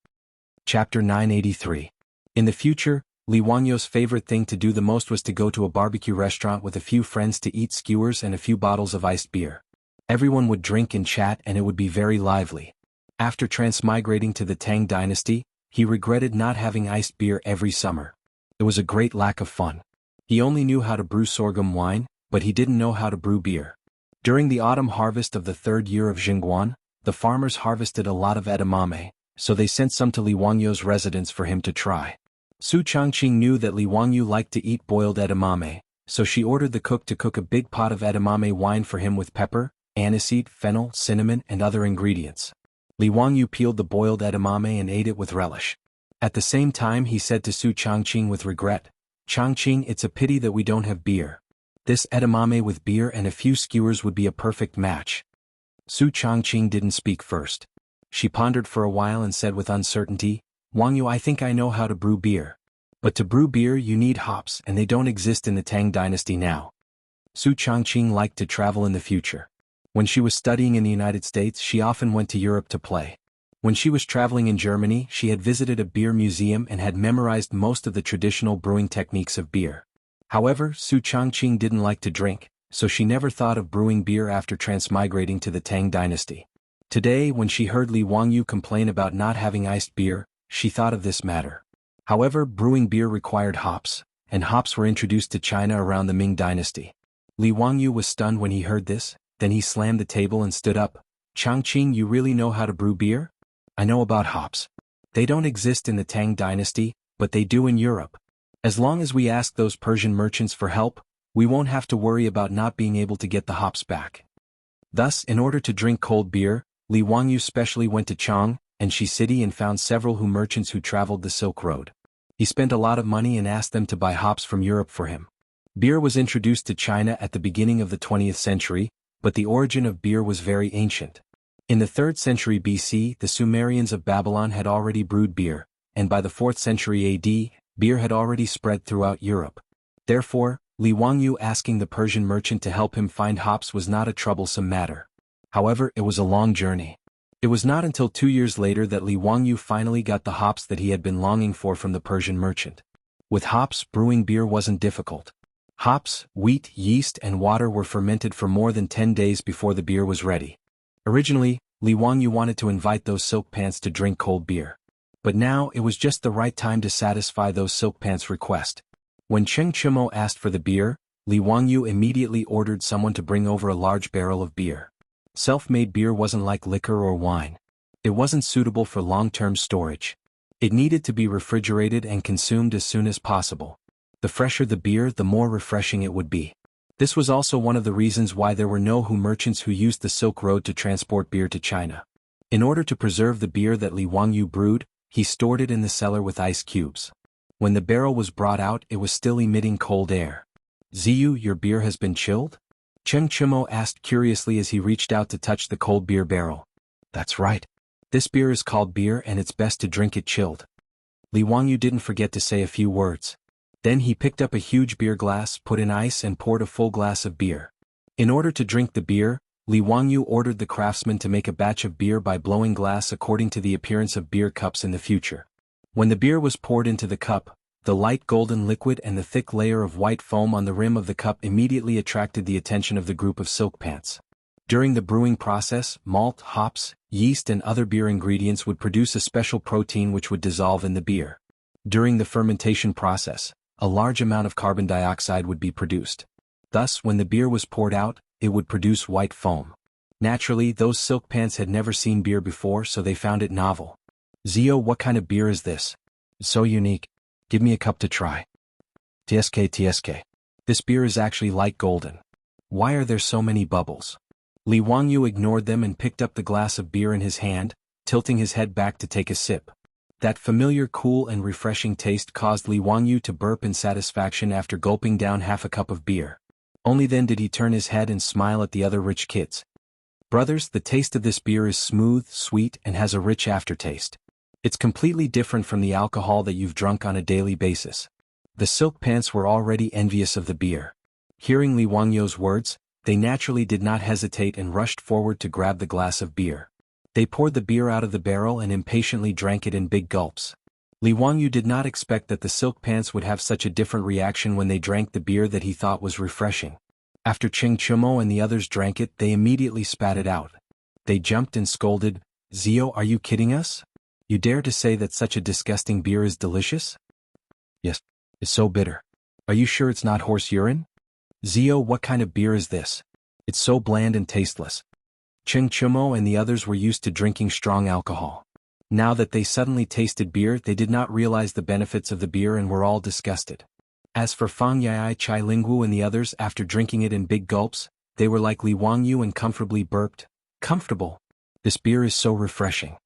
Chapter 983. In the future, Li Wangyu's favorite thing to do the most was to go to a barbecue restaurant with a few friends to eat skewers and a few bottles of iced beer. Everyone would drink and chat and it would be very lively. After transmigrating to the Tang dynasty, he regretted not having iced beer every summer. It was a great lack of fun. He only knew how to brew sorghum wine, but he didn't know how to brew beer. During the autumn harvest of the third year of Jingguan, the farmers harvested a lot of edamame, so they sent some to Li Wangyu's residence for him to try. Su Changqing knew that Li Wangyu liked to eat boiled edamame, so she ordered the cook to cook a big pot of edamame wine for him with pepper, aniseed, fennel, cinnamon, and other ingredients. Li Wangyu peeled the boiled edamame and ate it with relish. At the same time he said to Su Changqing with regret, Changqing, it's a pity that we don't have beer. This edamame with beer and a few skewers would be a perfect match. Su Changqing didn't speak first. She pondered for a while and said with uncertainty, Wangyu, I think I know how to brew beer. But to brew beer you need hops and they don't exist in the Tang dynasty now. Su Changqing liked to travel in the future. When she was studying in the United States she often went to Europe to play. When she was traveling in Germany she had visited a beer museum and had memorized most of the traditional brewing techniques of beer. However, Su Changqing didn't like to drink, so she never thought of brewing beer after transmigrating to the Tang dynasty. Today, when she heard Li Wangyu complain about not having iced beer, she thought of this matter. However, brewing beer required hops, and hops were introduced to China around the Ming dynasty. Li Wangyu was stunned when he heard this, then he slammed the table and stood up. Changqing, you really know how to brew beer? I know about hops. They don't exist in the Tang dynasty, but they do in Europe. As long as we ask those Persian merchants for help, we won't have to worry about not being able to get the hops back. Thus, in order to drink cold beer, Li Wangyu specially went to Chang and Shi City and found several Hu merchants who traveled the Silk Road. He spent a lot of money and asked them to buy hops from Europe for him. Beer was introduced to China at the beginning of the 20th century, but the origin of beer was very ancient. In the 3rd century BC, the Sumerians of Babylon had already brewed beer, and by the 4th century AD, beer had already spread throughout Europe. Therefore, Li Wangyu asking the Persian merchant to help him find hops was not a troublesome matter. However, it was a long journey. It was not until 2 years later that Li Wangyu finally got the hops that he had been longing for from the Persian merchant. With hops, brewing beer wasn't difficult. Hops, wheat, yeast, and water were fermented for more than 10 days before the beer was ready. Originally, Li Wangyu wanted to invite those silk pants to drink cold beer. But now it was just the right time to satisfy those silk pants' request. When Cheng Chumo asked for the beer, Li Wangyu immediately ordered someone to bring over a large barrel of beer. Self-made beer wasn't like liquor or wine. It wasn't suitable for long-term storage. It needed to be refrigerated and consumed as soon as possible. The fresher the beer, the more refreshing it would be. This was also one of the reasons why there were no merchants who used the Silk Road to transport beer to China. In order to preserve the beer that Li Wangyu brewed, he stored it in the cellar with ice cubes. When the barrel was brought out, it was still emitting cold air. "Ziyu, your beer has been chilled?" Cheng Chimo asked curiously as he reached out to touch the cold beer barrel. "That's right. This beer is called beer and it's best to drink it chilled." Li Wangyu didn't forget to say a few words. Then he picked up a huge beer glass, put in ice and poured a full glass of beer. In order to drink the beer, Li Wangyu ordered the craftsman to make a batch of beer by blowing glass according to the appearance of beer cups in the future. When the beer was poured into the cup, the light golden liquid and the thick layer of white foam on the rim of the cup immediately attracted the attention of the group of silk pants. During the brewing process, malt, hops, yeast and other beer ingredients would produce a special protein which would dissolve in the beer. During the fermentation process, a large amount of carbon dioxide would be produced. Thus, when the beer was poured out, it would produce white foam. Naturally, those silk pants had never seen beer before, so they found it novel. "Zio, what kind of beer is this? It's so unique. Give me a cup to try." TSK. This beer is actually light golden. Why are there so many bubbles?" Li Wangyu ignored them and picked up the glass of beer in his hand, tilting his head back to take a sip. That familiar cool and refreshing taste caused Li Wangyu to burp in satisfaction after gulping down half a cup of beer. Only then did he turn his head and smile at the other rich kids. "Brothers, the taste of this beer is smooth, sweet, and has a rich aftertaste. It's completely different from the alcohol that you've drunk on a daily basis." The silk pants were already envious of the beer. Hearing Li Wangyu's words, they naturally did not hesitate and rushed forward to grab the glass of beer. They poured the beer out of the barrel and impatiently drank it in big gulps. Li Wangyu did not expect that the silk pants would have such a different reaction when they drank the beer that he thought was refreshing. After Cheng Chumo and the others drank it, they immediately spat it out. They jumped and scolded, "Zio, are you kidding us? You dare to say that such a disgusting beer is delicious?" "Yes, it's so bitter. Are you sure it's not horse urine?" "Zio, what kind of beer is this? It's so bland and tasteless." Cheng Chumo and the others were used to drinking strong alcohol. Now that they suddenly tasted beer, they did not realize the benefits of the beer and were all disgusted. As for Fang Yai, Chai Lingwu and the others, after drinking it in big gulps, they were like Li Wangyu and comfortably burped, "Comfortable. This beer is so refreshing.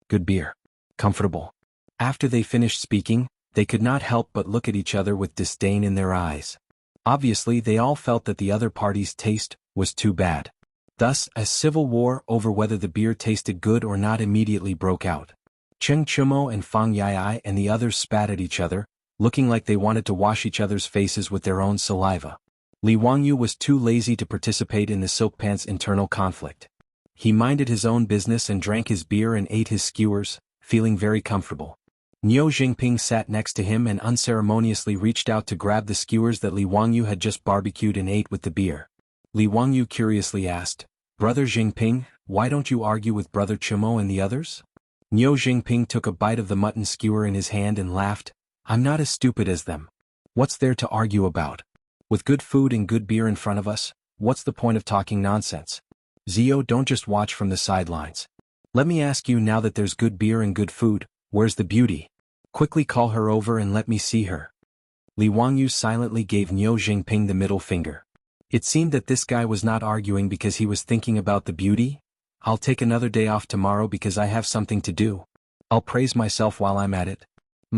Good beer. Comfortable." After they finished speaking, they could not help but look at each other with disdain in their eyes. Obviously, they all felt that the other party's taste was too bad. Thus, a civil war over whether the beer tasted good or not immediately broke out. Cheng Chumo and Fang Yai and the others spat at each other, looking like they wanted to wash each other's faces with their own saliva. Li Wangyu was too lazy to participate in the silk pants' internal conflict. He minded his own business and drank his beer and ate his skewers, feeling very comfortable. Niu Jingping sat next to him and unceremoniously reached out to grab the skewers that Li Wangyu had just barbecued and ate with the beer. Li Wangyu curiously asked, "Brother Jingping, why don't you argue with Brother Chumo and the others?" Niu Jingping took a bite of the mutton skewer in his hand and laughed, "I'm not as stupid as them. What's there to argue about? With good food and good beer in front of us, what's the point of talking nonsense? Zio, don't just watch from the sidelines. Let me ask you, now that there's good beer and good food, where's the beauty? Quickly call her over and let me see her." Li Wangyu silently gave Niu Jingping the middle finger. It seemed that this guy was not arguing because he was thinking about the beauty. "I'll take another day off tomorrow because I have something to do. I'll praise myself while I'm at it.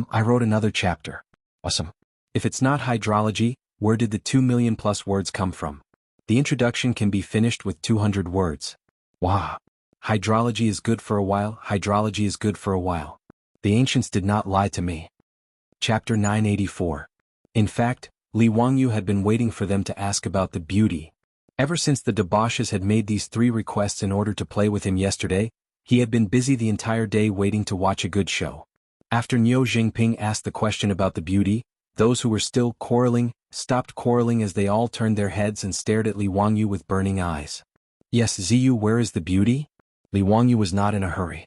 I wrote another chapter. Awesome. If it's not hydrology, where did the 2 million plus words come from? The introduction can be finished with 200 words. Wow. Hydrology is good for a while, hydrology is good for a while. The ancients did not lie to me." Chapter 984. In fact, Li Wangyu had been waiting for them to ask about the beauty. Ever since the debauches had made these 3 requests in order to play with him yesterday, he had been busy the entire day waiting to watch a good show. After Niu Jingping asked the question about the beauty, those who were still quarreling stopped quarreling as they all turned their heads and stared at Li Wangyu with burning eyes. "Yes, Ziyu, where is the beauty?" Li Wangyu was not in a hurry.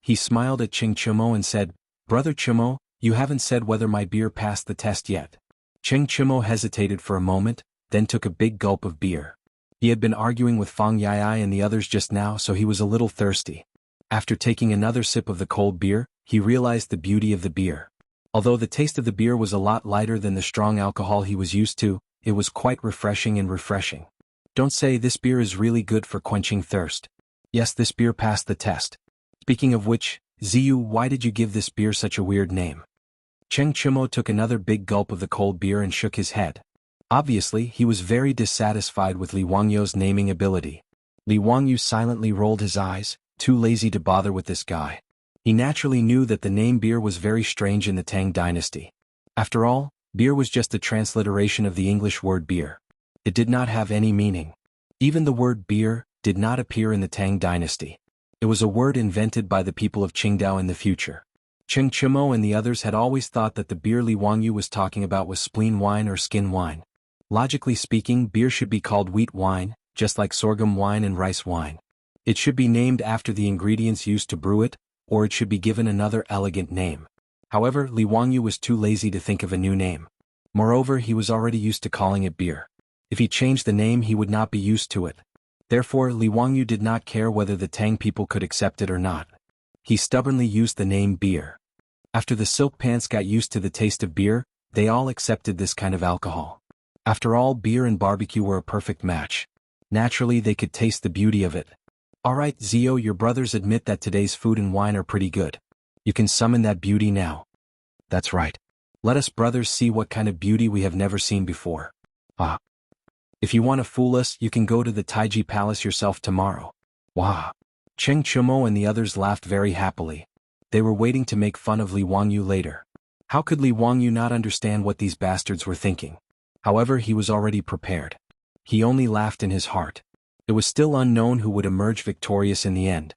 He smiled at Cheng Chumo and said, "Brother Chumo, you haven't said whether my beer passed the test yet." Cheng Chumo hesitated for a moment, then took a big gulp of beer. He had been arguing with Fang Yai and the others just now, so he was a little thirsty. After taking another sip of the cold beer, he realized the beauty of the beer. Although the taste of the beer was a lot lighter than the strong alcohol he was used to, it was quite refreshing and refreshing. Don't say this beer is really good for quenching thirst. Yes, this beer passed the test. Speaking of which, Ziyu, why did you give this beer such a weird name? Cheng Chumo took another big gulp of the cold beer and shook his head. Obviously, he was very dissatisfied with Li Wangyu's naming ability. Li Wangyu silently rolled his eyes, too lazy to bother with this guy. He naturally knew that the name beer was very strange in the Tang dynasty. After all, beer was just a transliteration of the English word beer. It did not have any meaning. Even the word beer did not appear in the Tang dynasty. It was a word invented by the people of Qingdao in the future. Cheng Chumo and the others had always thought that the beer Li Wangyu was talking about was spleen wine or skin wine. Logically speaking, beer should be called wheat wine, just like sorghum wine and rice wine. It should be named after the ingredients used to brew it, or it should be given another elegant name. However, Li Wangyu was too lazy to think of a new name. Moreover, he was already used to calling it beer. If he changed the name, he would not be used to it. Therefore, Li Wangyu did not care whether the Tang people could accept it or not. He stubbornly used the name beer. After the silk pants got used to the taste of beer, they all accepted this kind of alcohol. After all, beer and barbecue were a perfect match. Naturally, they could taste the beauty of it. Alright, Zio, your brothers admit that today's food and wine are pretty good. You can summon that beauty now. That's right. Let us brothers see what kind of beauty we have never seen before. If you want to fool us, you can go to the Taiji Palace yourself tomorrow. Wah! Cheng Chumo and the others laughed very happily. They were waiting to make fun of Li Wangyu later. How could Li Wangyu not understand what these bastards were thinking? However, he was already prepared. He only laughed in his heart. It was still unknown who would emerge victorious in the end.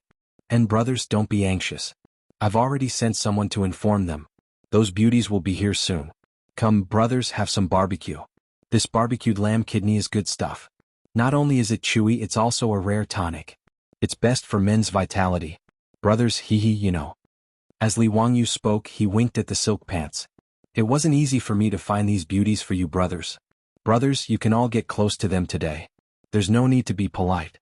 And brothers, don't be anxious. I've already sent someone to inform them. Those beauties will be here soon. Come, brothers, have some barbecue. This barbecued lamb kidney is good stuff. Not only is it chewy, it's also a rare tonic. It's best for men's vitality. Brothers, you know. As Li Wangyu spoke, he winked at the silk pants. It wasn't easy for me to find these beauties for you brothers. Brothers, you can all get close to them today. There's no need to be polite.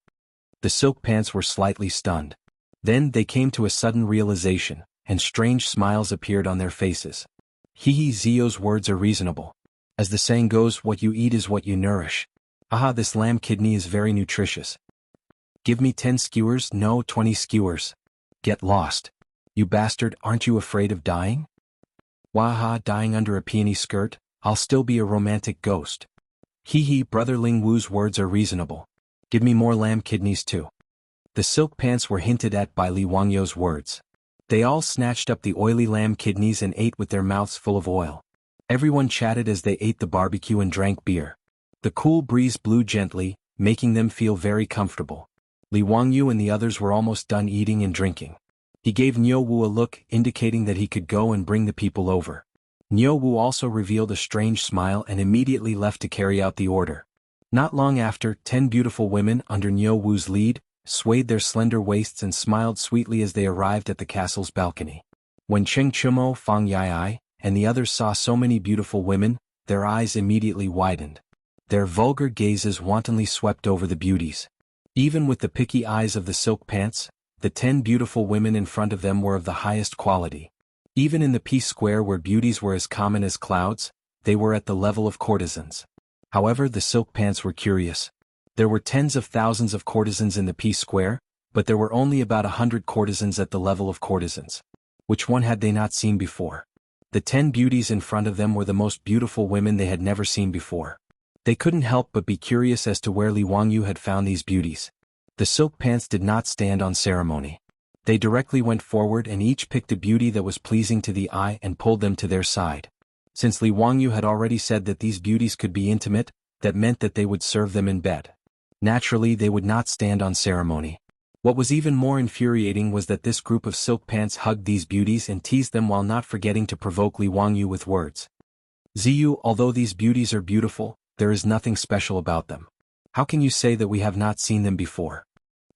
The silk pants were slightly stunned. Then they came to a sudden realization, and strange smiles appeared on their faces. Zio's words are reasonable. As the saying goes, what you eat is what you nourish. Aha, this lamb kidney is very nutritious. Give me 10 skewers, no 20 skewers. Get lost. You bastard, aren't you afraid of dying? Waha, dying under a peony skirt? I'll still be a romantic ghost. Brother Ling Wu's words are reasonable. Give me more lamb kidneys too. The silk pants were hinted at by Li Wangyu's words. They all snatched up the oily lamb kidneys and ate with their mouths full of oil. Everyone chatted as they ate the barbecue and drank beer. The cool breeze blew gently, making them feel very comfortable. Li Wangyu and the others were almost done eating and drinking. He gave Niu Wu a look, indicating that he could go and bring the people over. Niu Wu also revealed a strange smile and immediately left to carry out the order. Not long after, 10 beautiful women, under Niu Wu's lead, swayed their slender waists and smiled sweetly as they arrived at the castle's balcony. When Cheng Chumo, Fang Yai, and the others saw so many beautiful women, their eyes immediately widened. Their vulgar gazes wantonly swept over the beauties. Even with the picky eyes of the silk pants, the 10 beautiful women in front of them were of the highest quality. Even in the Peace Square where beauties were as common as clouds, they were at the level of courtesans. However, the silk pants were curious. There were tens of thousands of courtesans in the Peace Square, but there were only about 100 courtesans at the level of courtesans. Which one had they not seen before? The 10 beauties in front of them were the most beautiful women they had never seen before. They couldn't help but be curious as to where Li Wangyu had found these beauties. The silk pants did not stand on ceremony. They directly went forward and each picked a beauty that was pleasing to the eye and pulled them to their side. Since Li Wangyu had already said that these beauties could be intimate, that meant that they would serve them in bed. Naturally, they would not stand on ceremony. What was even more infuriating was that this group of silk pants hugged these beauties and teased them while not forgetting to provoke Li Wangyu with words. Ziyu, although these beauties are beautiful, there is nothing special about them. How can you say that we have not seen them before?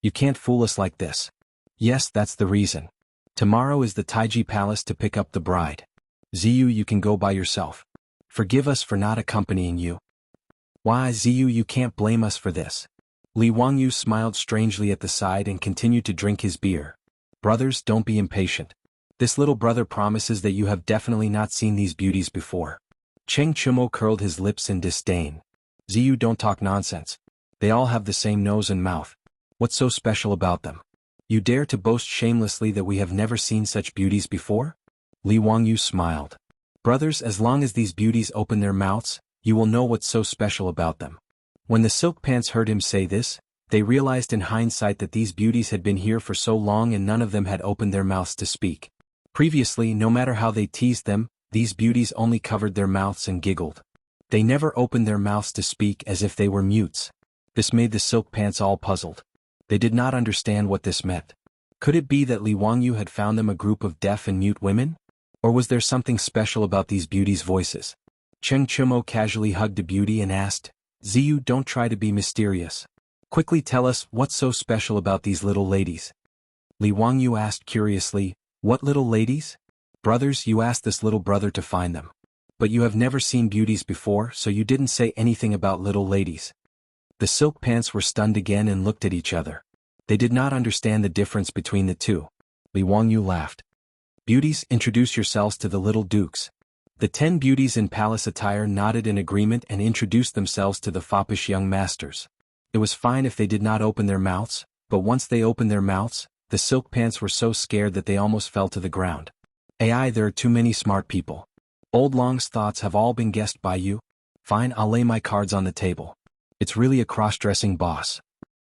You can't fool us like this. Yes, that's the reason. Tomorrow is the Taiji Palace to pick up the bride. Ziyu, you can go by yourself. Forgive us for not accompanying you. Why, Ziyu, you can't blame us for this. Li Wangyu smiled strangely at the side and continued to drink his beer. Brothers, don't be impatient. This little brother promises that you have definitely not seen these beauties before. Cheng Chumo curled his lips in disdain. Ziyu, don't talk nonsense. They all have the same nose and mouth. What's so special about them? You dare to boast shamelessly that we have never seen such beauties before? Li Wangyu smiled. Brothers, as long as these beauties open their mouths, you will know what's so special about them. When the silk pants heard him say this, they realized in hindsight that these beauties had been here for so long and none of them had opened their mouths to speak. Previously, no matter how they teased them, these beauties only covered their mouths and giggled. They never opened their mouths to speak, as if they were mutes. This made the silk pants all puzzled. They did not understand what this meant. Could it be that Li Wangyu had found them a group of deaf and mute women? Or was there something special about these beauties' voices? Cheng Chumo casually hugged a beauty and asked, Ziyu, don't try to be mysterious. Quickly tell us what's so special about these little ladies. Li Wangyu asked curiously, what little ladies? Brothers, you asked this little brother to find them. But you have never seen beauties before, so you didn't say anything about little ladies. The silk pants were stunned again and looked at each other. They did not understand the difference between the two. Li Wangyu laughed. Beauties, introduce yourselves to the little dukes. The 10 beauties in palace attire nodded in agreement and introduced themselves to the foppish young masters. It was fine if they did not open their mouths, but once they opened their mouths, the silk pants were so scared that they almost fell to the ground. AI, there are too many smart people. Old Long's thoughts have all been guessed by you. Fine, I'll lay my cards on the table. It's really a cross-dressing boss.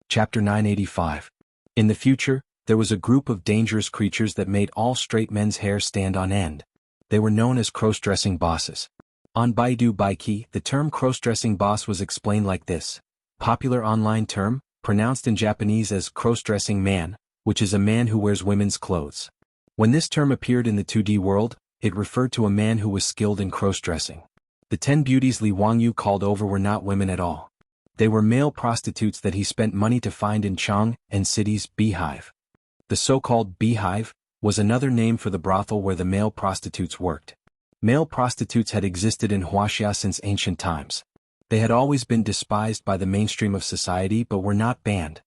Chapter 985. In the future, there was a group of dangerous creatures that made all straight men's hair stand on end. They were known as cross-dressing bosses. On Baidu Baiki, the term cross-dressing boss was explained like this. Popular online term, pronounced in Japanese as cross-dressing man, which is a man who wears women's clothes. When this term appeared in the 2D world, it referred to a man who was skilled in cross-dressing. The 10 beauties Li Wangyu called over were not women at all. They were male prostitutes that he spent money to find in Chang and City's beehive. The so-called beehive was another name for the brothel where the male prostitutes worked. Male prostitutes had existed in Wuxia since ancient times. They had always been despised by the mainstream of society but were not banned.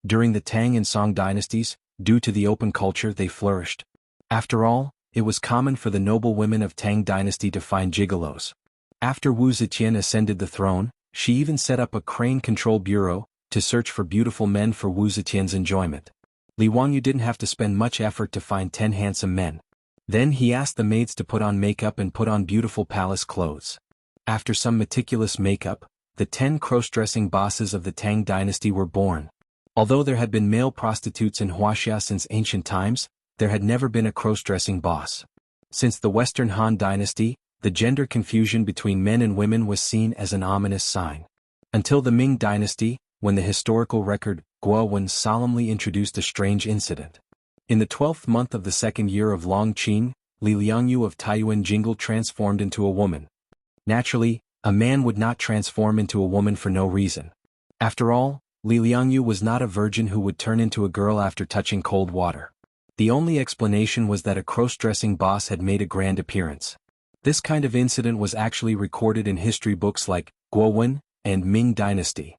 During the Tang and Song dynasties, due to the open culture, they flourished. After all, it was common for the noble women of Tang dynasty to find gigolos. After Wu Zetian ascended the throne, she even set up a crane control bureau to search for beautiful men for Wu Zetian's enjoyment. Li Wangyu didn't have to spend much effort to find 10 handsome men. Then he asked the maids to put on makeup and put on beautiful palace clothes. After some meticulous makeup, the 10 cross-dressing bosses of the Tang dynasty were born. Although there had been male prostitutes in Wuxia since ancient times, there had never been a cross-dressing boss. Since the Western Han dynasty, the gender confusion between men and women was seen as an ominous sign. Until the Ming dynasty, when the historical record, Guowen, solemnly introduced a strange incident. In the 12th month of the second year of Long Qing, Li Liangyu of Taiyuan Jingle transformed into a woman. Naturally, a man would not transform into a woman for no reason. After all, Li Liangyu was not a virgin who would turn into a girl after touching cold water. The only explanation was that a cross-dressing boss had made a grand appearance. This kind of incident was actually recorded in history books like Guowen and Ming Dynasty.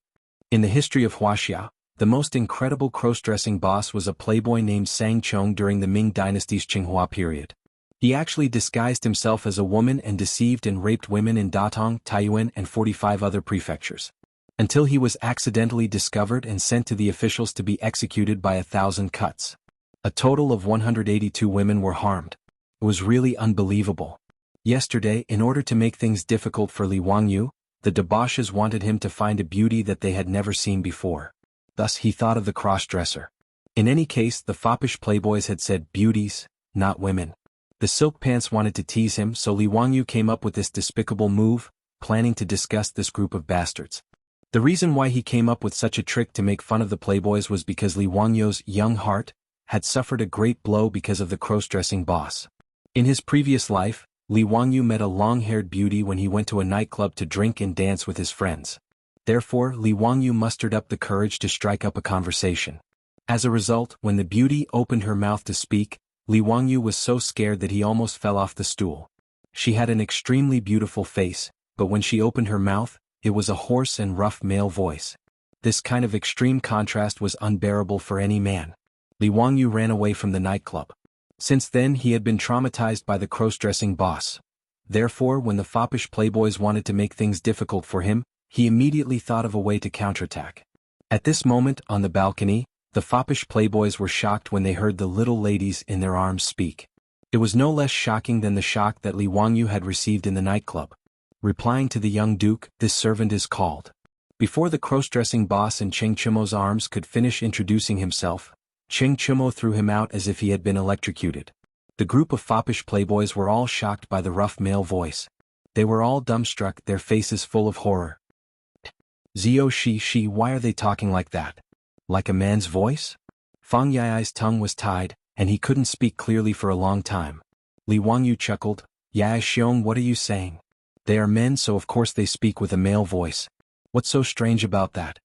In the history of Wuxia, the most incredible cross-dressing boss was a playboy named Sang Chong during the Ming Dynasty's Qinghua period. He actually disguised himself as a woman and deceived and raped women in Datong, Taiyuan, and 45 other prefectures. Until he was accidentally discovered and sent to the officials to be executed by 1,000 cuts. A total of 182 women were harmed. It was really unbelievable. Yesterday, in order to make things difficult for Li Wangyu, the debauches wanted him to find a beauty that they had never seen before. Thus he thought of the cross-dresser. In any case, the foppish playboys had said beauties, not women. The silk pants wanted to tease him, so Li Wangyu came up with this despicable move, planning to disgust this group of bastards. The reason why he came up with such a trick to make fun of the playboys was because Li Wangyu's young heart had suffered a great blow because of the cross-dressing boss. In his previous life, Li Wangyu met a long-haired beauty when he went to a nightclub to drink and dance with his friends. Therefore, Li Wangyu mustered up the courage to strike up a conversation. As a result, when the beauty opened her mouth to speak, Li Wangyu was so scared that he almost fell off the stool. She had an extremely beautiful face, but when she opened her mouth, it was a hoarse and rough male voice. This kind of extreme contrast was unbearable for any man. Li Wangyu ran away from the nightclub. Since then he had been traumatized by the cross-dressing boss. Therefore, when the foppish playboys wanted to make things difficult for him, he immediately thought of a way to counterattack. At this moment, on the balcony, the foppish playboys were shocked when they heard the little ladies in their arms speak. It was no less shocking than the shock that Li Wangyu had received in the nightclub. Replying to the young duke, "This servant is called." Before the cross-dressing boss in Cheng Chumo's arms could finish introducing himself, Cheng Chumo threw him out as if he had been electrocuted. The group of foppish playboys were all shocked by the rough male voice. They were all dumbstruck, their faces full of horror. "Zio Shi, why are they talking like that? Like a man's voice?" Fang Yai's tongue was tied, and he couldn't speak clearly for a long time. Li Wangyu chuckled, "Yai Xiong, what are you saying? They are men, so of course they speak with a male voice. What's so strange about that?"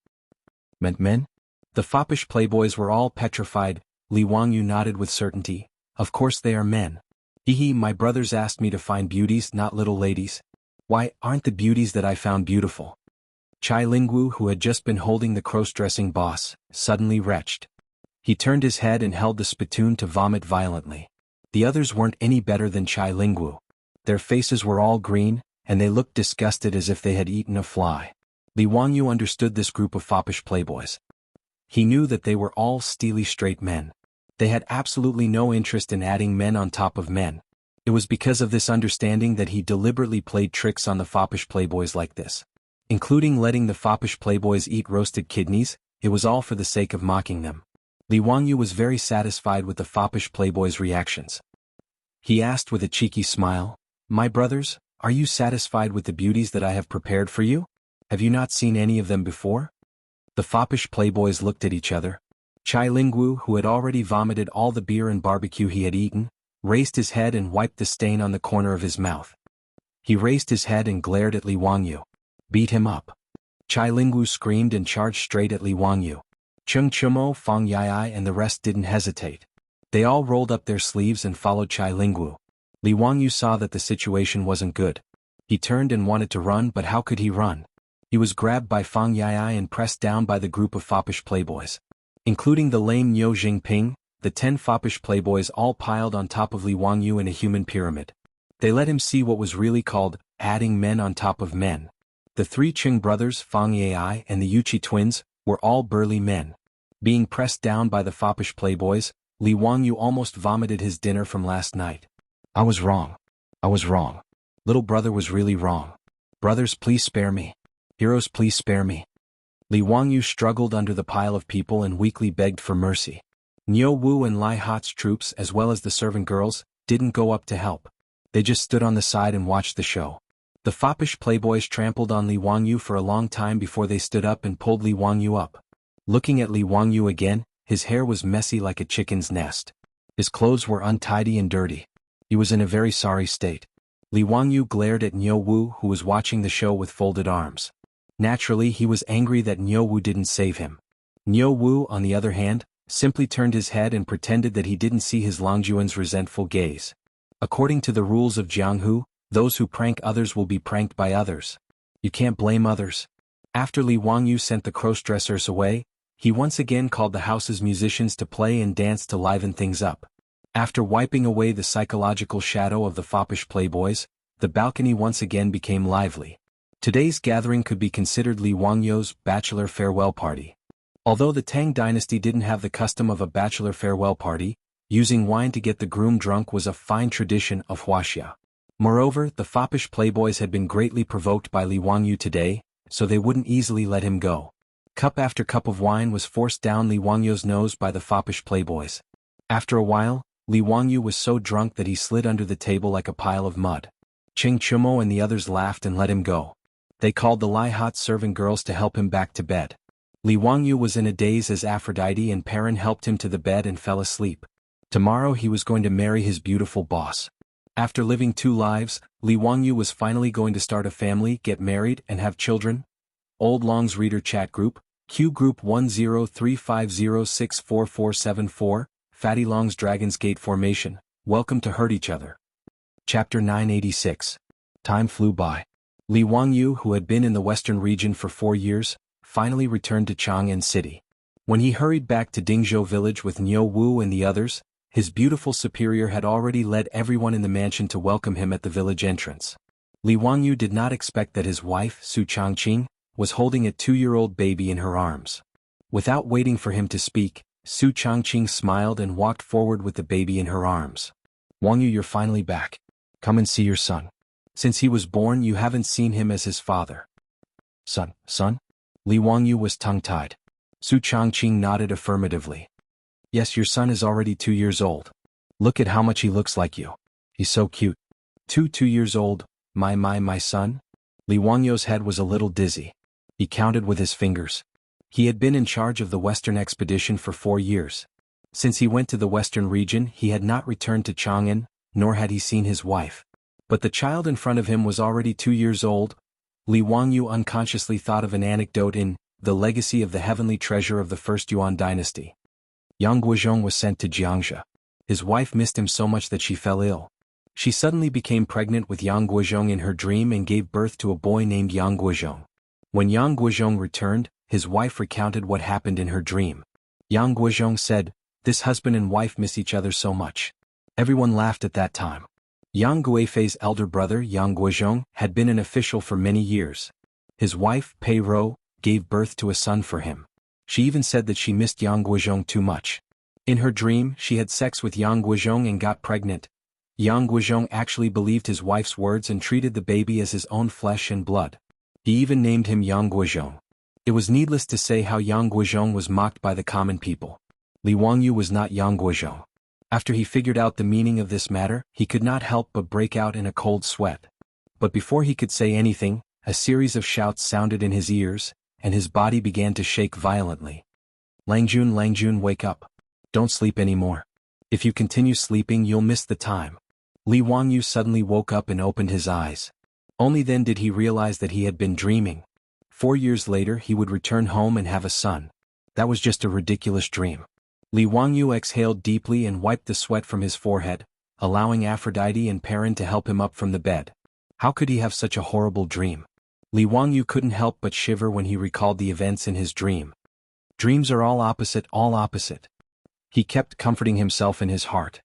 "Meant men?" The foppish playboys were all petrified. Li Wangyu nodded with certainty. "Of course they are men. Hehe, my brothers asked me to find beauties, not little ladies. Why, aren't the beauties that I found beautiful?" Chai Lingwu, who had just been holding the cross-dressing boss, suddenly retched. He turned his head and held the spittoon to vomit violently. The others weren't any better than Chai Lingwu. Their faces were all green, and they looked disgusted as if they had eaten a fly. Li Wangyu understood this group of foppish playboys. He knew that they were all steely straight men. They had absolutely no interest in adding men on top of men. It was because of this understanding that he deliberately played tricks on the foppish playboys like this. Including letting the foppish playboys eat roasted kidneys, it was all for the sake of mocking them. Li Wangyu was very satisfied with the foppish playboys' reactions. He asked with a cheeky smile, "My brothers, are you satisfied with the beauties that I have prepared for you? Have you not seen any of them before?" The foppish playboys looked at each other. Chai Lingwu, who had already vomited all the beer and barbecue he had eaten, raised his head and wiped the stain on the corner of his mouth. He raised his head and glared at Li Wangyu. "Beat him up." Chai Lingwu screamed and charged straight at Li Wangyu. Cheng Chumo, Fang Yai and the rest didn't hesitate. They all rolled up their sleeves and followed Chai Lingwu. Li Wangyu saw that the situation wasn't good. He turned and wanted to run, but how could he run? He was grabbed by Fang Yai and pressed down by the group of foppish playboys. Including the lame Niu Jingping, the 10 foppish playboys all piled on top of Li Wangyu in a human pyramid. They let him see what was really called adding men on top of men. The 3 Qing brothers, Fang Yai and the Yuchi twins, were all burly men. Being pressed down by the foppish playboys, Li Wangyu almost vomited his dinner from last night. "I was wrong. I was wrong. Little brother was really wrong. Brothers, please spare me. Heroes, please spare me." Li Wangyu struggled under the pile of people and weakly begged for mercy. Niu Wu and Lai Hat's troops, as well as the servant girls, didn't go up to help. They just stood on the side and watched the show. The foppish playboys trampled on Li Wangyu for a long time before they stood up and pulled Li Wangyu up. Looking at Li Wangyu again, his hair was messy like a chicken's nest. His clothes were untidy and dirty. He was in a very sorry state. Li Wangyu glared at Niu Wu, who was watching the show with folded arms. Naturally, he was angry that Niu Wu didn't save him. Niu Wu, on the other hand, simply turned his head and pretended that he didn't see his Longjuan's resentful gaze. According to the rules of Jianghu, those who prank others will be pranked by others. You can't blame others. After Li Wangyu sent the cross-dressers away, he once again called the house's musicians to play and dance to liven things up. After wiping away the psychological shadow of the foppish playboys, the balcony once again became lively. Today's gathering could be considered Li Wangyu's bachelor farewell party. Although the Tang dynasty didn't have the custom of a bachelor farewell party, using wine to get the groom drunk was a fine tradition of Wuxia. Moreover, the foppish playboys had been greatly provoked by Li Wangyu today, so they wouldn't easily let him go. Cup after cup of wine was forced down Li Wangyu's nose by the foppish playboys. After a while, Li Wangyu was so drunk that he slid under the table like a pile of mud. Cheng Chumo and the others laughed and let him go. They called the Lai Hat servant girls to help him back to bed. Li Wangyu was in a daze as Aphrodite and Perrin helped him to the bed and fell asleep. Tomorrow he was going to marry his beautiful boss. After living 2 lives, Li Wangyu was finally going to start a family, get married, and have children. Old Long's Reader Chat Group, Q Group 1035064474, Fatty Long's Dragon's Gate Formation, welcome to hurt each other. Chapter 986. Time flew by. Li Wangyu, who had been in the western region for 4 years, finally returned to Chang'an City. When he hurried back to Dingzhou village with Niu Wu and the others, his beautiful superior had already led everyone in the mansion to welcome him at the village entrance. Li Wangyu did not expect that his wife, Su Changqing, was holding a 2-year-old baby in her arms. Without waiting for him to speak, Su Changqing smiled and walked forward with the baby in her arms. "Wangyu, you're finally back. Come and see your son. Since he was born you haven't seen him as his father." Son? Li Wangyu was tongue-tied. Su Changqing nodded affirmatively. "Yes, your son is already 2 years old. Look at how much he looks like you. He's so cute." 2 years old, my son? Li Wangyu's head was a little dizzy. He counted with his fingers. He had been in charge of the Western expedition for 4 years. Since he went to the Western region he had not returned to Chang'an, nor had he seen his wife. But the child in front of him was already 2 years old. Li Wangyu unconsciously thought of an anecdote in The Legacy of the Heavenly Treasure of the First Yuan Dynasty. Yang Guozhong was sent to Jiangxia. His wife missed him so much that she fell ill. She suddenly became pregnant with Yang Guozhong in her dream and gave birth to a boy named Yang Guozhong. When Yang Guozhong returned, his wife recounted what happened in her dream. Yang Guozhong said, "This husband and wife miss each other so much." Everyone laughed at that time. Yang Guifei's elder brother Yang Guozhong had been an official for many years. His wife, Pei Rou, gave birth to a son for him. She even said that she missed Yang Guozhong too much. In her dream, she had sex with Yang Guozhong and got pregnant. Yang Guozhong actually believed his wife's words and treated the baby as his own flesh and blood. He even named him Yang Guozhong. It was needless to say how Yang Guozhong was mocked by the common people. Li Wangyu was not Yang Guozhong. After he figured out the meaning of this matter, he could not help but break out in a cold sweat. But before he could say anything, a series of shouts sounded in his ears, and his body began to shake violently. Langjun, wake up. Don't sleep anymore. If you continue sleeping you'll miss the time." Li Wangyu suddenly woke up and opened his eyes. Only then did he realize that he had been dreaming. 4 years later he would return home and have a son. That was just a ridiculous dream. Li Wangyu exhaled deeply and wiped the sweat from his forehead, allowing Aphrodite and Perrin to help him up from the bed. How could he have such a horrible dream? Li Wangyu couldn't help but shiver when he recalled the events in his dream. Dreams are all opposite, all opposite. He kept comforting himself in his heart.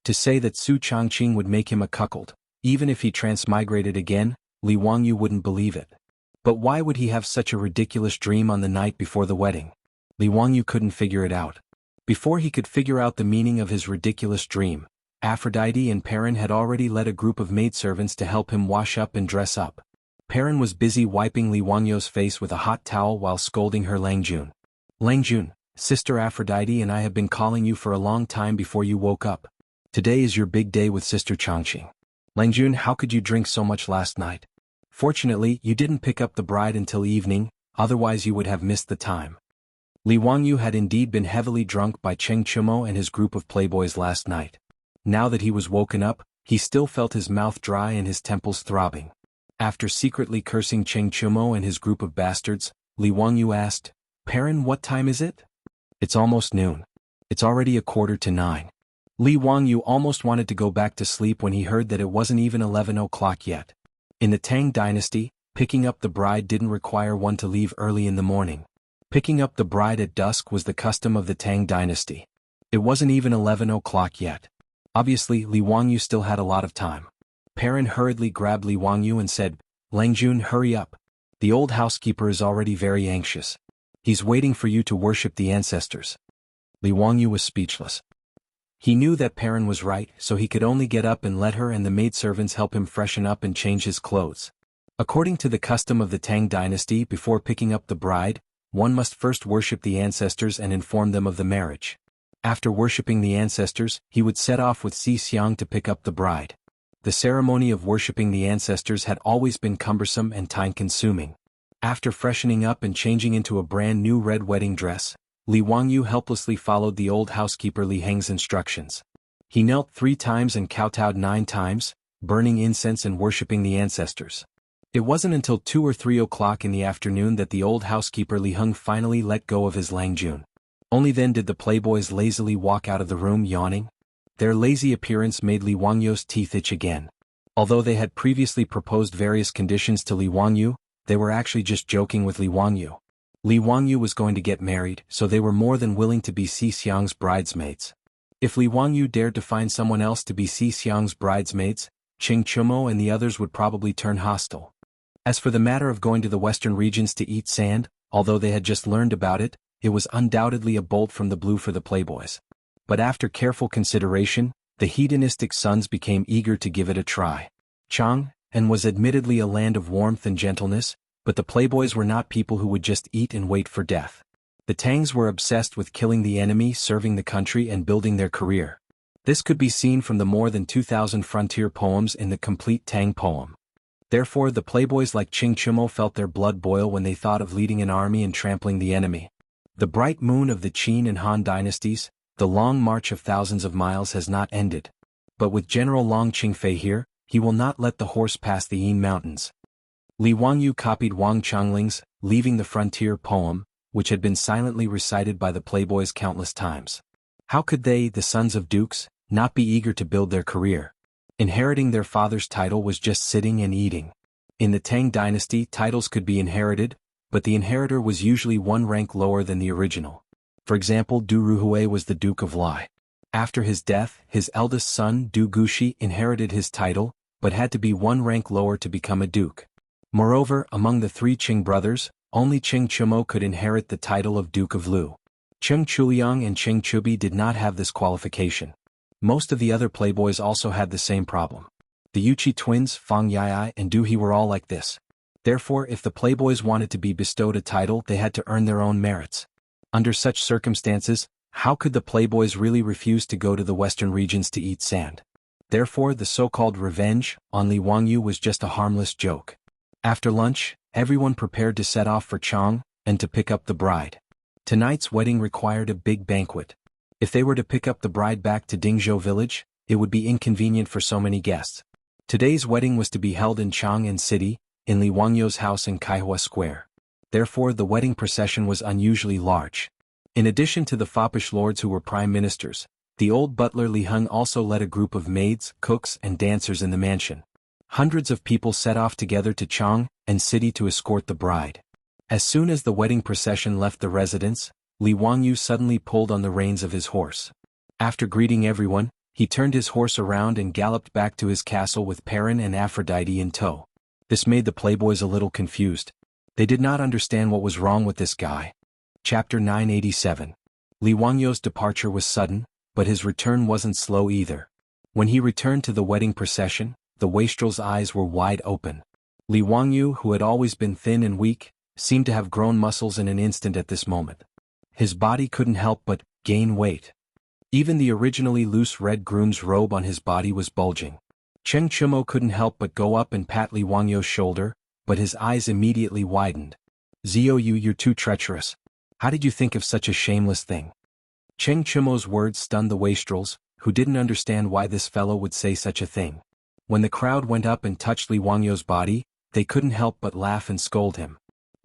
To say that Su Changqing would make him a cuckold, even if he transmigrated again, Li Wangyu wouldn't believe it. But why would he have such a ridiculous dream on the night before the wedding? Li Wangyu couldn't figure it out. Before he could figure out the meaning of his ridiculous dream, Aphrodite and Perrin had already led a group of maidservants to help him wash up and dress up. Perrin was busy wiping Li Wangyu's face with a hot towel while scolding her. Langjun, Sister Aphrodite and I have been calling you for a long time before you woke up. Today is your big day with Sister Changqing. Langjun, how could you drink so much last night? Fortunately, you didn't pick up the bride until evening, otherwise you would have missed the time. Li Wangyu had indeed been heavily drunk by Cheng Chumo and his group of playboys last night. Now that he was woken up, he still felt his mouth dry and his temples throbbing. After secretly cursing Cheng Chumo and his group of bastards, Li Wangyu asked, "Perrin, what time is it?" "It's almost noon. It's already 9:15. Li Wangyu almost wanted to go back to sleep when he heard that it wasn't even 11 o'clock yet. In the Tang dynasty, picking up the bride didn't require one to leave early in the morning. Picking up the bride at dusk was the custom of the Tang dynasty. It wasn't even 11 o'clock yet. Obviously, Li Wangyu still had a lot of time. Perrin hurriedly grabbed Li Wangyu and said, "Langjun, hurry up. The old housekeeper is already very anxious. He's waiting for you to worship the ancestors." Li Wangyu was speechless. He knew that Perrin was right, so he could only get up and let her and the maidservants help him freshen up and change his clothes. According to the custom of the Tang dynasty, before picking up the bride, one must first worship the ancestors and inform them of the marriage. After worshipping the ancestors, he would set off with Si Xiang to pick up the bride. The ceremony of worshipping the ancestors had always been cumbersome and time-consuming. After freshening up and changing into a brand new red wedding dress, Li Wangyu helplessly followed the old housekeeper Li Heng's instructions. He knelt 3 times and kowtowed 9 times, burning incense and worshipping the ancestors. It wasn't until 2 or 3 o'clock in the afternoon that the old housekeeper Li Heng finally let go of his Langjun. Only then did the playboys lazily walk out of the room yawning. Their lazy appearance made Li Wangyu's teeth itch again. Although they had previously proposed various conditions to Li Wangyu, they were actually just joking with Li Wangyu. Li Wangyu was going to get married, so they were more than willing to be Si Xiang's bridesmaids. If Li Wangyu dared to find someone else to be Si Xiang's bridesmaids, Qing Chumo and the others would probably turn hostile. As for the matter of going to the western regions to eat sand, although they had just learned about it, it was undoubtedly a bolt from the blue for the playboys. But after careful consideration, the hedonistic sons became eager to give it a try. Chang was admittedly a land of warmth and gentleness, but the playboys were not people who would just eat and wait for death. The Tangs were obsessed with killing the enemy, serving the country and building their career. This could be seen from the more than 2,000 frontier poems in the complete Tang poem. Therefore the playboys like Qing Chumo felt their blood boil when they thought of leading an army and trampling the enemy. The bright moon of the Qin and Han dynasties, the long march of thousands of miles has not ended. But with General Long Qingfei here, he will not let the horse pass the Yin Mountains. Li Wangyu copied Wang Changling's Leaving the Frontier poem, which had been silently recited by the playboys countless times. How could they, the sons of dukes, not be eager to build their career? Inheriting their father's title was just sitting and eating. In the Tang dynasty, titles could be inherited, but the inheritor was usually one rank lower than the original. For example, Du Ruhui was the Duke of Lai. After his death, his eldest son, Du Gushi, inherited his title, but had to be one rank lower to become a duke. Moreover, among the three Qing brothers, only Qing Chumo could inherit the title of Duke of Lu. Qing Chuliang and Qing Chubi did not have this qualification. Most of the other playboys also had the same problem. The Yuchi twins, Fang Yai and Du He were all like this. Therefore, if the playboys wanted to be bestowed a title, they had to earn their own merits. Under such circumstances, how could the playboys really refuse to go to the western regions to eat sand? Therefore, the so-called revenge on Li Wangyu was just a harmless joke. After lunch, everyone prepared to set off for Chang and to pick up the bride. Tonight's wedding required a big banquet. If they were to pick up the bride back to Dingzhou village, it would be inconvenient for so many guests. Today's wedding was to be held in Chang'an City, in Li Wangyu's house in Kaihua Square. Therefore, the wedding procession was unusually large. In addition to the foppish lords who were prime ministers, the old butler Li Heng also led a group of maids, cooks and dancers in the mansion. Hundreds of people set off together to Chang'an City to escort the bride. As soon as the wedding procession left the residence, Li Wangyu suddenly pulled on the reins of his horse. After greeting everyone, he turned his horse around and galloped back to his castle with Perrin and Aphrodite in tow. This made the playboys a little confused. They did not understand what was wrong with this guy. Chapter 987. Li Wangyu's departure was sudden, but his return wasn't slow either. When he returned to the wedding procession, the wastrel's eyes were wide open. Li Wangyu, who had always been thin and weak, seemed to have grown muscles in an instant at this moment. His body couldn't help but gain weight. Even the originally loose red groom's robe on his body was bulging. Cheng Chumo couldn't help but go up and pat Li Wangyu's shoulder, but his eyes immediately widened. Zhou Yu, you're too treacherous. How did you think of such a shameless thing? Cheng Chumo's words stunned the wastrels, who didn't understand why this fellow would say such a thing. When the crowd went up and touched Li Wangyu's body, they couldn't help but laugh and scold him.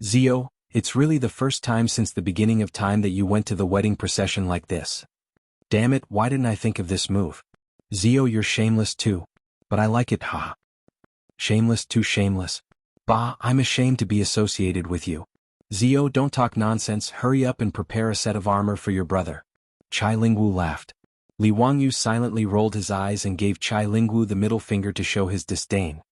Zhou, it's really the first time since the beginning of time that you went to the wedding procession like this. Damn it, why didn't I think of this move? Zhou, you're shameless too. But I like it, ha. Shameless too shameless. Bah, I'm ashamed to be associated with you. Zhou, don't talk nonsense, hurry up and prepare a set of armor for your brother. Chai Lingwu laughed. Li Wangyu silently rolled his eyes and gave Chai Lingwu the middle finger to show his disdain.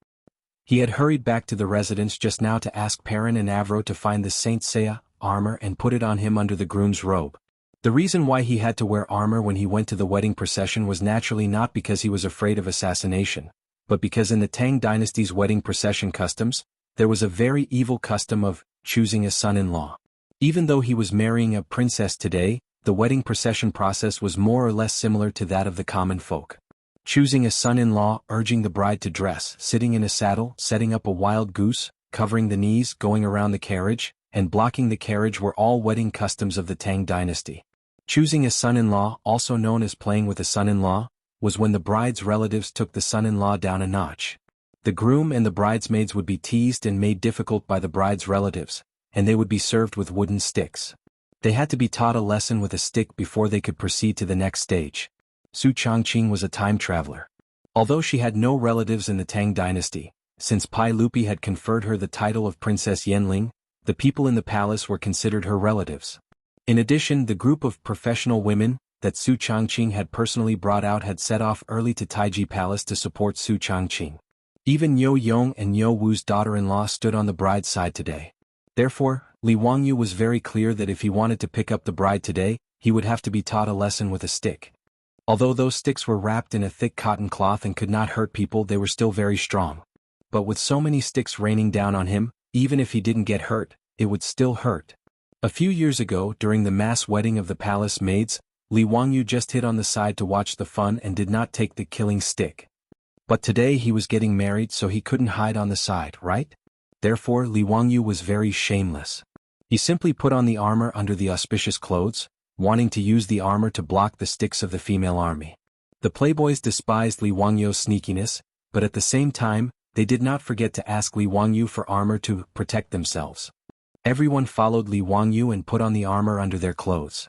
He had hurried back to the residence just now to ask Perrin and Avro to find the Saint Seiya armor and put it on him under the groom's robe. The reason why he had to wear armor when he went to the wedding procession was naturally not because he was afraid of assassination, but because in the Tang dynasty's wedding procession customs, there was a very evil custom of choosing a son-in-law. Even though he was marrying a princess today, the wedding procession process was more or less similar to that of the common folk. Choosing a son-in-law, urging the bride to dress, sitting in a saddle, setting up a wild goose, covering the knees, going around the carriage, and blocking the carriage were all wedding customs of the Tang dynasty. Choosing a son-in-law, also known as playing with a son-in-law, was when the bride's relatives took the son-in-law down a notch. The groom and the bridesmaids would be teased and made difficult by the bride's relatives, and they would be served with wooden sticks. They had to be taught a lesson with a stick before they could proceed to the next stage. Su Changqing was a time traveler. Although she had no relatives in the Tang dynasty, since Pai Lupi had conferred her the title of Princess Yanling, the people in the palace were considered her relatives. In addition, the group of professional women, that Su Changqing had personally brought out had set off early to Taiji Palace to support Su Changqing. Even Yo Yong and Yo Wu's daughter-in-law stood on the bride's side today. Therefore, Li Wangyu was very clear that if he wanted to pick up the bride today, he would have to be taught a lesson with a stick. Although those sticks were wrapped in a thick cotton cloth and could not hurt people, they were still very strong. But with so many sticks raining down on him, even if he didn't get hurt, it would still hurt. A few years ago, during the mass wedding of the palace maids, Li Wangyu just hid on the side to watch the fun and did not take the killing stick. But today he was getting married, so he couldn't hide on the side, right? Therefore Li Wangyu was very shameless. He simply put on the armor under the auspicious clothes, wanting to use the armor to block the sticks of the female army. The playboys despised Li Wangyu's sneakiness, but at the same time, they did not forget to ask Li Wangyu for armor to protect themselves. Everyone followed Li Wangyu and put on the armor under their clothes.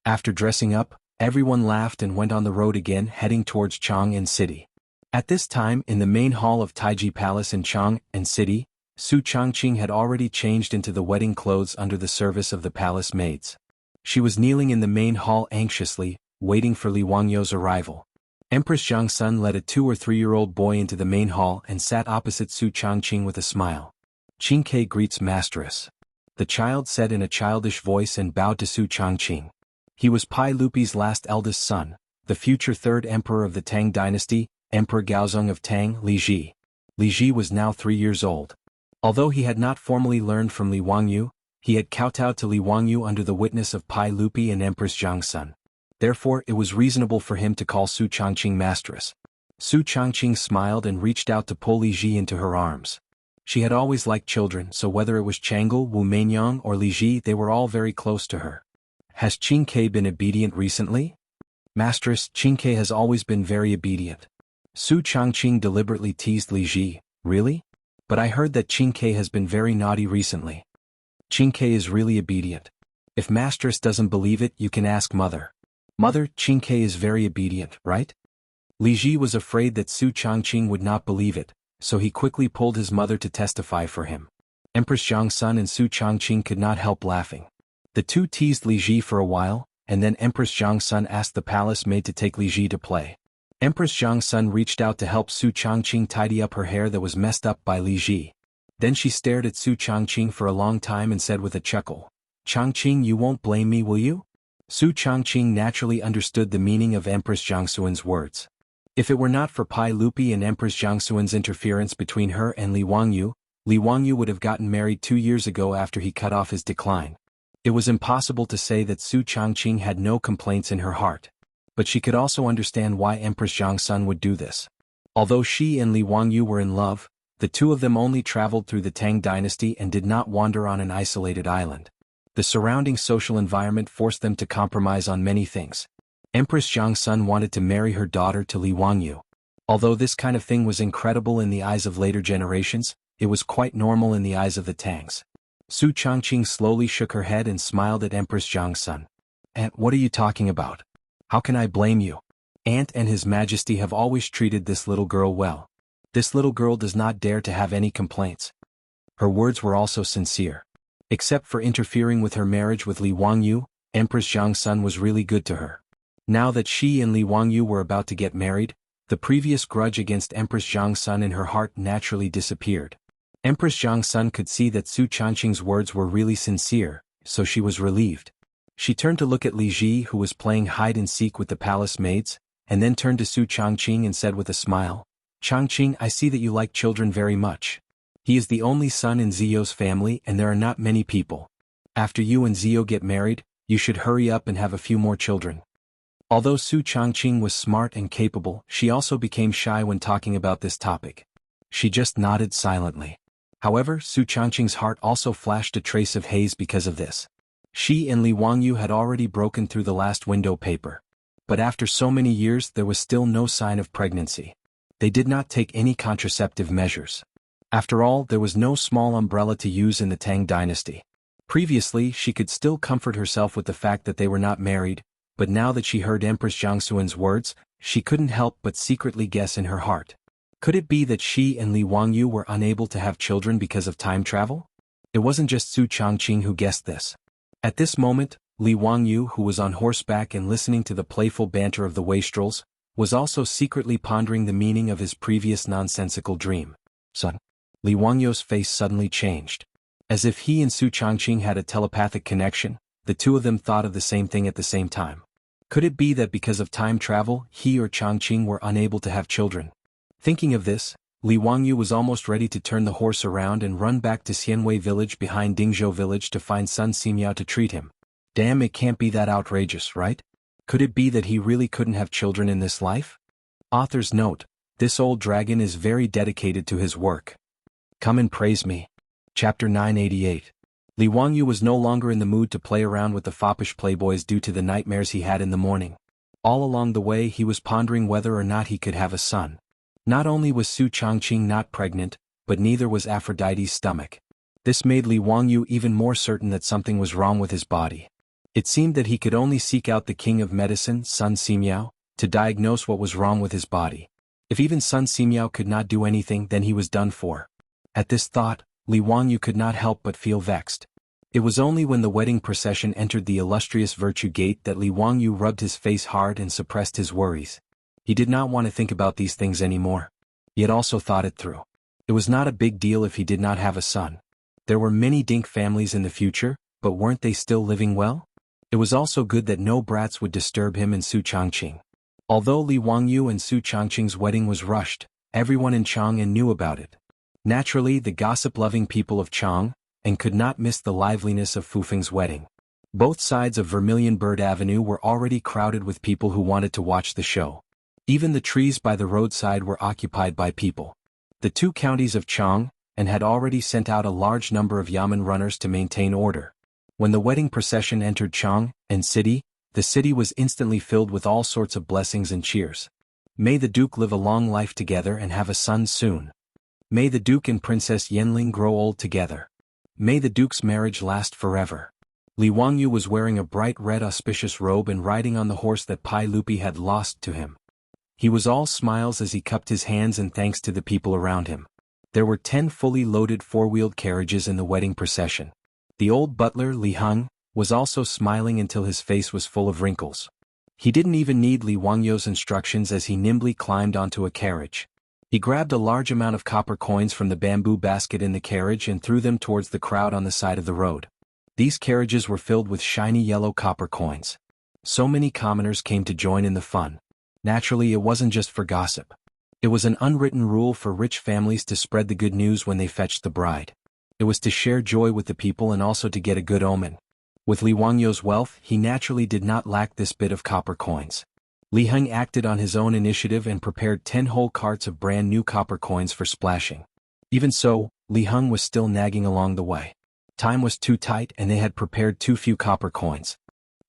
After dressing up, everyone laughed and went on the road again, heading towards Chang'an City. At this time, in the main hall of Taiji Palace in Chang'an City, Su Changqing had already changed into the wedding clothes under the service of the palace maids. She was kneeling in the main hall anxiously, waiting for Li Wangyu's arrival. Empress Zhangsun led a 2- or 3-year-old boy into the main hall and sat opposite Su Changqing with a smile. "Qingke greets Masteress," the child said in a childish voice and bowed to Su Changqing. He was Pai Lupi's last eldest son, the future third emperor of the Tang dynasty, Emperor Gaozong of Tang, Li Ji. Li Ji was now 3 years old. Although he had not formally learned from Li Wangyu, he had kowtowed to Li Wangyu under the witness of Pai Lupi and Empress Zhangsun. Therefore it was reasonable for him to call Su Changqing Masteress. Su Changqing smiled and reached out to pull Li Ji into her arms. She had always liked children, so whether it was Chang'e, Wu Meinyang or Li Ji, they were all very close to her. "Has Qingke been obedient recently?" "Masteress, Qingke has always been very obedient." Su Changqing deliberately teased Li Ji. "Really? But I heard that Qingke has been very naughty recently." "Qingke is really obedient. If Masteress doesn't believe it, you can ask Mother." "Mother, Qingke is very obedient, right?" Li Ji was afraid that Su Changqing would not believe it, so he quickly pulled his mother to testify for him. Empress Zhangsun and Su Changqing could not help laughing. The two teased Li Ji for a while, and then Empress Zhangsun asked the palace maid to take Li Ji to play. Empress Zhangsun reached out to help Su Changqing tidy up her hair that was messed up by Li Ji. Then she stared at Su Changqing for a long time and said with a chuckle, "Changqing, you won't blame me, will you?" Su Changqing naturally understood the meaning of Empress Zhangsun's words. If it were not for Pai Lupi and Empress Zhangsun's interference between her and Li Wangyu would have gotten married 2 years ago after he cut off his decline. It was impossible to say that Su Changqing had no complaints in her heart. But she could also understand why Empress Zhangsun would do this. Although she and Li Wangyu were in love, the two of them only traveled through the Tang dynasty and did not wander on an isolated island. The surrounding social environment forced them to compromise on many things. Empress Zhangsun wanted to marry her daughter to Li Wangyu. Although this kind of thing was incredible in the eyes of later generations, it was quite normal in the eyes of the Tangs. Su Changqing slowly shook her head and smiled at Empress Zhangsun. "Aunt, what are you talking about? How can I blame you? Aunt and His Majesty have always treated this little girl well. This little girl does not dare to have any complaints." Her words were also sincere. Except for interfering with her marriage with Li Wangyu, Empress Zhangsun was really good to her. Now that she and Li Wangyu were about to get married, the previous grudge against Empress Zhangsun in her heart naturally disappeared. Empress Zhangsun could see that Su Changqing's words were really sincere, so she was relieved. She turned to look at Li Ji, who was playing hide-and-seek with the palace maids, and then turned to Su Changqing and said with a smile, "Changqing, I see that you like children very much. He is the only son in Zio's family and there are not many people. After you and Zio get married, you should hurry up and have a few more children." Although Su Changqing was smart and capable, she also became shy when talking about this topic. She just nodded silently. However, Su Changqing's heart also flashed a trace of haze because of this. She and Li Wangyu had already broken through the last window paper. But after so many years there was still no sign of pregnancy. They did not take any contraceptive measures. After all, there was no small umbrella to use in the Tang dynasty. Previously she could still comfort herself with the fact that they were not married, but now that she heard Empress Zhangsun's words, she couldn't help but secretly guess in her heart. Could it be that she and Li Wangyu were unable to have children because of time travel? It wasn't just Su Changqing who guessed this. At this moment, Li Wangyu, who was on horseback and listening to the playful banter of the wastrels, was also secretly pondering the meaning of his previous nonsensical dream. Son. Li Wangyu's face suddenly changed. As if he and Su Changqing had a telepathic connection, the two of them thought of the same thing at the same time. Could it be that because of time travel, he or Changqing were unable to have children? Thinking of this, Li Wangyu was almost ready to turn the horse around and run back to Xianwei village behind Dingzhou village to find Sun Simiao to treat him. Damn, it can't be that outrageous, right? Could it be that he really couldn't have children in this life? Author's note: this old dragon is very dedicated to his work. Come and praise me. Chapter 988. Li Wangyu was no longer in the mood to play around with the foppish playboys due to the nightmares he had in the morning. All along the way he was pondering whether or not he could have a son. Not only was Su Changqing not pregnant, but neither was Aphrodite's stomach. This made Li Wangyu even more certain that something was wrong with his body. It seemed that he could only seek out the king of medicine, Sun Simiao, to diagnose what was wrong with his body. If even Sun Simiao could not do anything, then he was done for. At this thought, Li Wangyu could not help but feel vexed. It was only when the wedding procession entered the illustrious Virtue Gate that Li Wangyu rubbed his face hard and suppressed his worries. He did not want to think about these things anymore. He had also thought it through. It was not a big deal if he did not have a son. There were many Dink families in the future, but weren't they still living well? It was also good that no brats would disturb him and Su Changqing. Although Li Wangyu and Su Changqing's wedding was rushed, everyone in Chang'an knew about it. Naturally, the gossip-loving people of Chang and could not miss the liveliness of Fufeng's wedding. Both sides of Vermilion Bird Avenue were already crowded with people who wanted to watch the show. Even the trees by the roadside were occupied by people. The two counties of Chang and had already sent out a large number of yamen runners to maintain order. When the wedding procession entered Chang and city, the city was instantly filled with all sorts of blessings and cheers. May the Duke live a long life together and have a son soon. May the Duke and Princess Yanling grow old together. May the Duke's marriage last forever. Li Wangyu was wearing a bright red auspicious robe and riding on the horse that Pai Lupi had lost to him. He was all smiles as he cupped his hands and thanks to the people around him. There were 10 fully loaded four-wheeled carriages in the wedding procession. The old butler, Li Heng, was also smiling until his face was full of wrinkles. He didn't even need Li Wangyu's instructions as he nimbly climbed onto a carriage. He grabbed a large amount of copper coins from the bamboo basket in the carriage and threw them towards the crowd on the side of the road. These carriages were filled with shiny yellow copper coins. So many commoners came to join in the fun. Naturally, it wasn't just for gossip. It was an unwritten rule for rich families to spread the good news when they fetched the bride. It was to share joy with the people and also to get a good omen. With Li Wangyu's wealth, he naturally did not lack this bit of copper coins. Li Heng acted on his own initiative and prepared 10 whole carts of brand new copper coins for splashing. Even so, Li Heng was still nagging along the way. Time was too tight and they had prepared too few copper coins.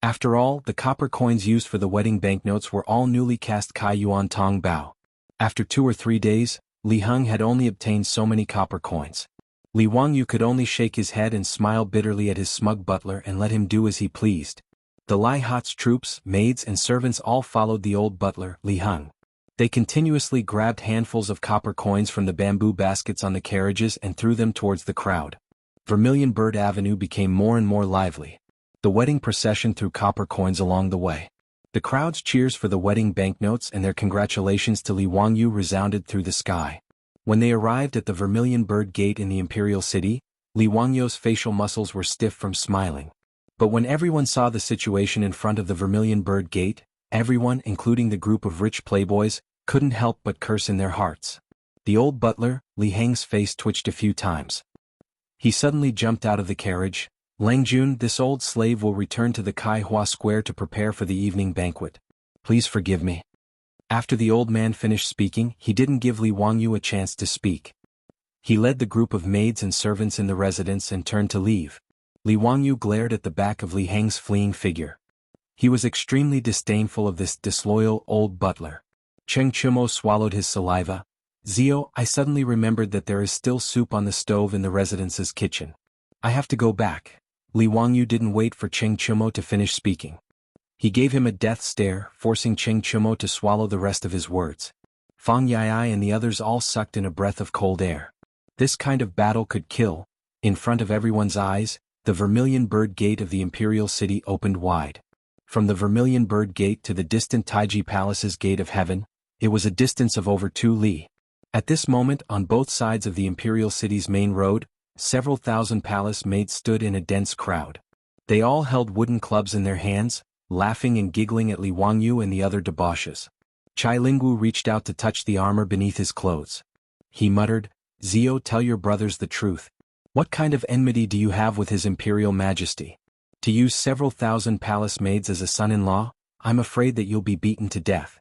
After all, the copper coins used for the wedding banknotes were all newly cast Kai Yuan Tong Bao. After 2 or 3 days, Li Heng had only obtained so many copper coins. Li Wangyu could only shake his head and smile bitterly at his smug butler and let him do as he pleased. The Lai Hat's troops, maids and servants all followed the old butler, Li Heng. They continuously grabbed handfuls of copper coins from the bamboo baskets on the carriages and threw them towards the crowd. Vermilion Bird Avenue became more and more lively. The wedding procession threw copper coins along the way. The crowd's cheers for the wedding banknotes and their congratulations to Li Wangyu resounded through the sky. When they arrived at the Vermilion Bird Gate in the Imperial City, Li Wangyu's facial muscles were stiff from smiling. But when everyone saw the situation in front of the Vermilion Bird Gate, everyone, including the group of rich playboys, couldn't help but curse in their hearts. The old butler, Li Heng's face twitched a few times. He suddenly jumped out of the carriage. Langjun, this old slave will return to the Kai Hua Square to prepare for the evening banquet. Please forgive me. After the old man finished speaking, he didn't give Li Wangyu a chance to speak. He led the group of maids and servants in the residence and turned to leave. Li Wangyu glared at the back of Li Heng's fleeing figure. He was extremely disdainful of this disloyal old butler. Cheng Chumo swallowed his saliva. Zio, I suddenly remembered that there is still soup on the stove in the residence's kitchen. I have to go back. Li Wangyu didn't wait for Cheng Chumo to finish speaking. He gave him a death stare, forcing Cheng Chumo to swallow the rest of his words. Fang Yai and the others all sucked in a breath of cold air. This kind of battle could kill. In front of everyone's eyes, The Vermilion Bird Gate of the Imperial City opened wide. From the Vermilion Bird Gate to the distant Taiji Palace's Gate of Heaven, it was a distance of over 2 li. At this moment, on both sides of the Imperial City's main road, several thousand palace maids stood in a dense crowd. They all held wooden clubs in their hands, laughing and giggling at Li Wangyu and the other debauches. Chai Lingwu reached out to touch the armor beneath his clothes. He muttered, "Zio, tell your brothers the truth. What kind of enmity do you have with His Imperial Majesty? To use several thousand palace maids as a son-in-law, I'm afraid that you'll be beaten to death."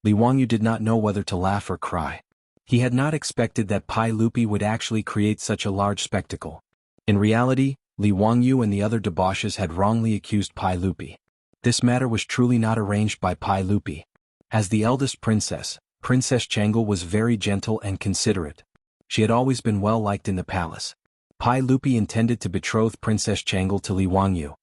Li Wangyu did not know whether to laugh or cry. He had not expected that Pai Lupi would actually create such a large spectacle. In reality, Li Wangyu and the other debauches had wrongly accused Pai Lupi. This matter was truly not arranged by Pai Lupi. As the eldest princess, Princess Changel was very gentle and considerate. She had always been well liked in the palace. Pai Lupi intended to betroth Princess Changel to Li Wangyu.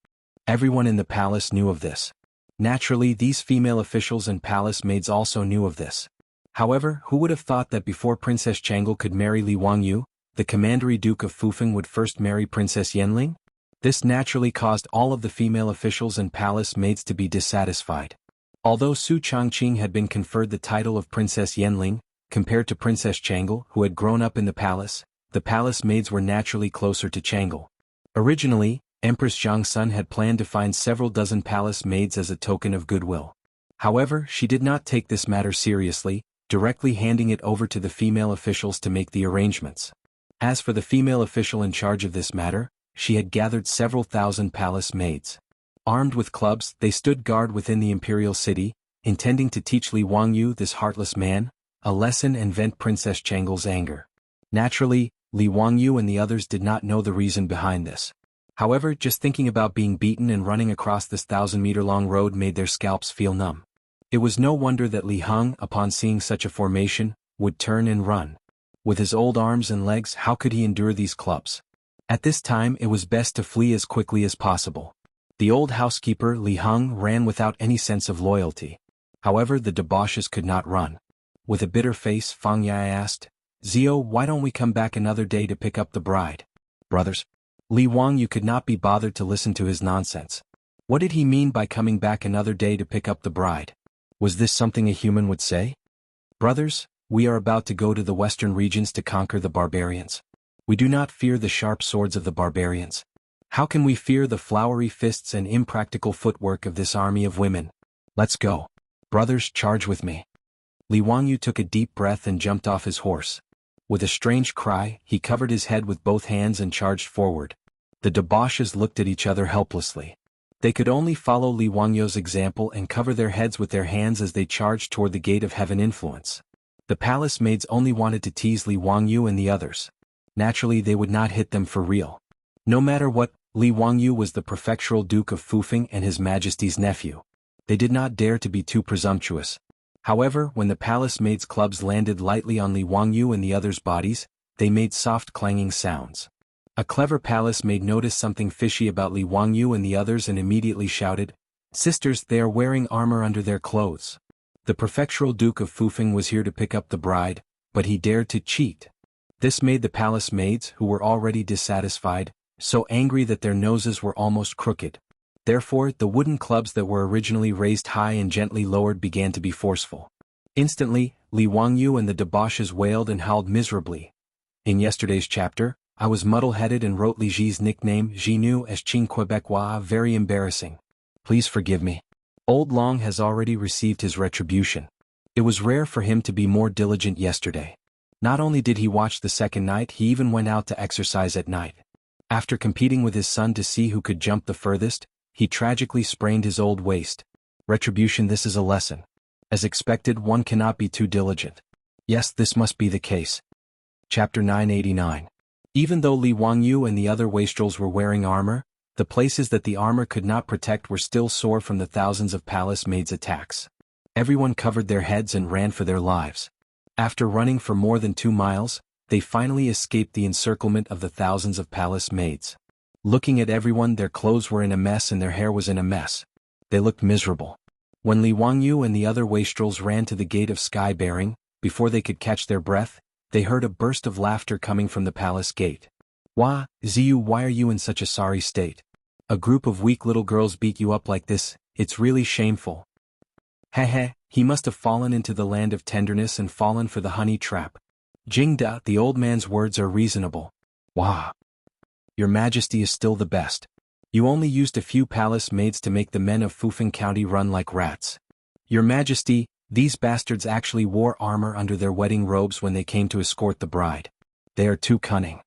Everyone in the palace knew of this. Naturally, these female officials and palace maids also knew of this. However, who would have thought that before Princess Changel could marry Li Wangyu, the Commandery Duke of Fufeng would first marry Princess Yanling? This naturally caused all of the female officials and palace maids to be dissatisfied. Although Su Chongqing had been conferred the title of Princess Yanling, compared to Princess Changel, who had grown up in the palace maids were naturally closer to Changel. Originally, Empress Zhangsun had planned to find several dozen palace maids as a token of goodwill. However, she did not take this matter seriously, directly handing it over to the female officials to make the arrangements. As for the female official in charge of this matter, she had gathered several thousand palace maids. Armed with clubs, they stood guard within the imperial city, intending to teach Li Wangyu, this heartless man, a lesson and vent Princess Changel's anger. Naturally, Li Wangyu and the others did not know the reason behind this. However, just thinking about being beaten and running across this 1,000-meter-long road made their scalps feel numb. It was no wonder that Li Heng, upon seeing such a formation, would turn and run. With his old arms and legs, how could he endure these clubs? At this time, it was best to flee as quickly as possible. The old housekeeper, Li Heng, ran without any sense of loyalty. However, the debauches could not run. With a bitter face, Fang Yai asked, "Zio, why don't we come back another day to pick up the bride?" "Brothers?" Li Wangyu could not be bothered to listen to his nonsense. What did he mean by coming back another day to pick up the bride? Was this something a human would say? "Brothers, we are about to go to the western regions to conquer the barbarians. We do not fear the sharp swords of the barbarians. How can we fear the flowery fists and impractical footwork of this army of women? Let's go. Brothers, charge with me." Li Wangyu took a deep breath and jumped off his horse. With a strange cry, he covered his head with both hands and charged forward. The debauches looked at each other helplessly. They could only follow Li Wangyu's example and cover their heads with their hands as they charged toward the Gate of Heaven influence. The palace maids only wanted to tease Li Wangyu and the others. Naturally, they would not hit them for real. No matter what, Li Wangyu was the prefectural Duke of Fufeng and His Majesty's nephew. They did not dare to be too presumptuous. However, when the palace maids' clubs landed lightly on Li Wangyu and the others' bodies, they made soft clanging sounds. A clever palace maid noticed something fishy about Li Wangyu and the others and immediately shouted, "Sisters, they are wearing armor under their clothes." The prefectural Duke of Fufeng was here to pick up the bride, but he dared to cheat. This made the palace maids, who were already dissatisfied, so angry that their noses were almost crooked. Therefore, the wooden clubs that were originally raised high and gently lowered began to be forceful. Instantly, Li Wangyu and the debauches wailed and howled miserably. In yesterday's chapter, I was muddle-headed and wrote Li Ji's nickname Jinu as Qing Quebecois very embarrassing. Please forgive me. Old Long has already received his retribution. It was rare for him to be more diligent yesterday. Not only did he watch the second night, he even went out to exercise at night. After competing with his son to see who could jump the furthest, he tragically sprained his old waist. Retribution, this is a lesson. As expected, one cannot be too diligent. Yes, this must be the case. Chapter 989. Even though Li Wangyu and the other wastrels were wearing armor, the places that the armor could not protect were still sore from the thousands of palace maids' attacks. Everyone covered their heads and ran for their lives. After running for more than 2 miles, they finally escaped the encirclement of the thousands of palace maids. Looking at everyone, their clothes were in a mess and their hair was in a mess. They looked miserable. When Li Wangyu and the other wastrels ran to the Gate of Sky Bearing, before they could catch their breath, they heard a burst of laughter coming from the palace gate. Wah, Ziyu, why are you in such a sorry state? A group of weak little girls beat you up like this, it's really shameful. Heh, he must have fallen into the land of tenderness and fallen for the honey trap. Jingda, the old man's words are reasonable. Wah. Your Majesty is still the best. You only used a few palace maids to make the men of Fufeng County run like rats. Your Majesty, these bastards actually wore armor under their wedding robes when they came to escort the bride. They are too cunning.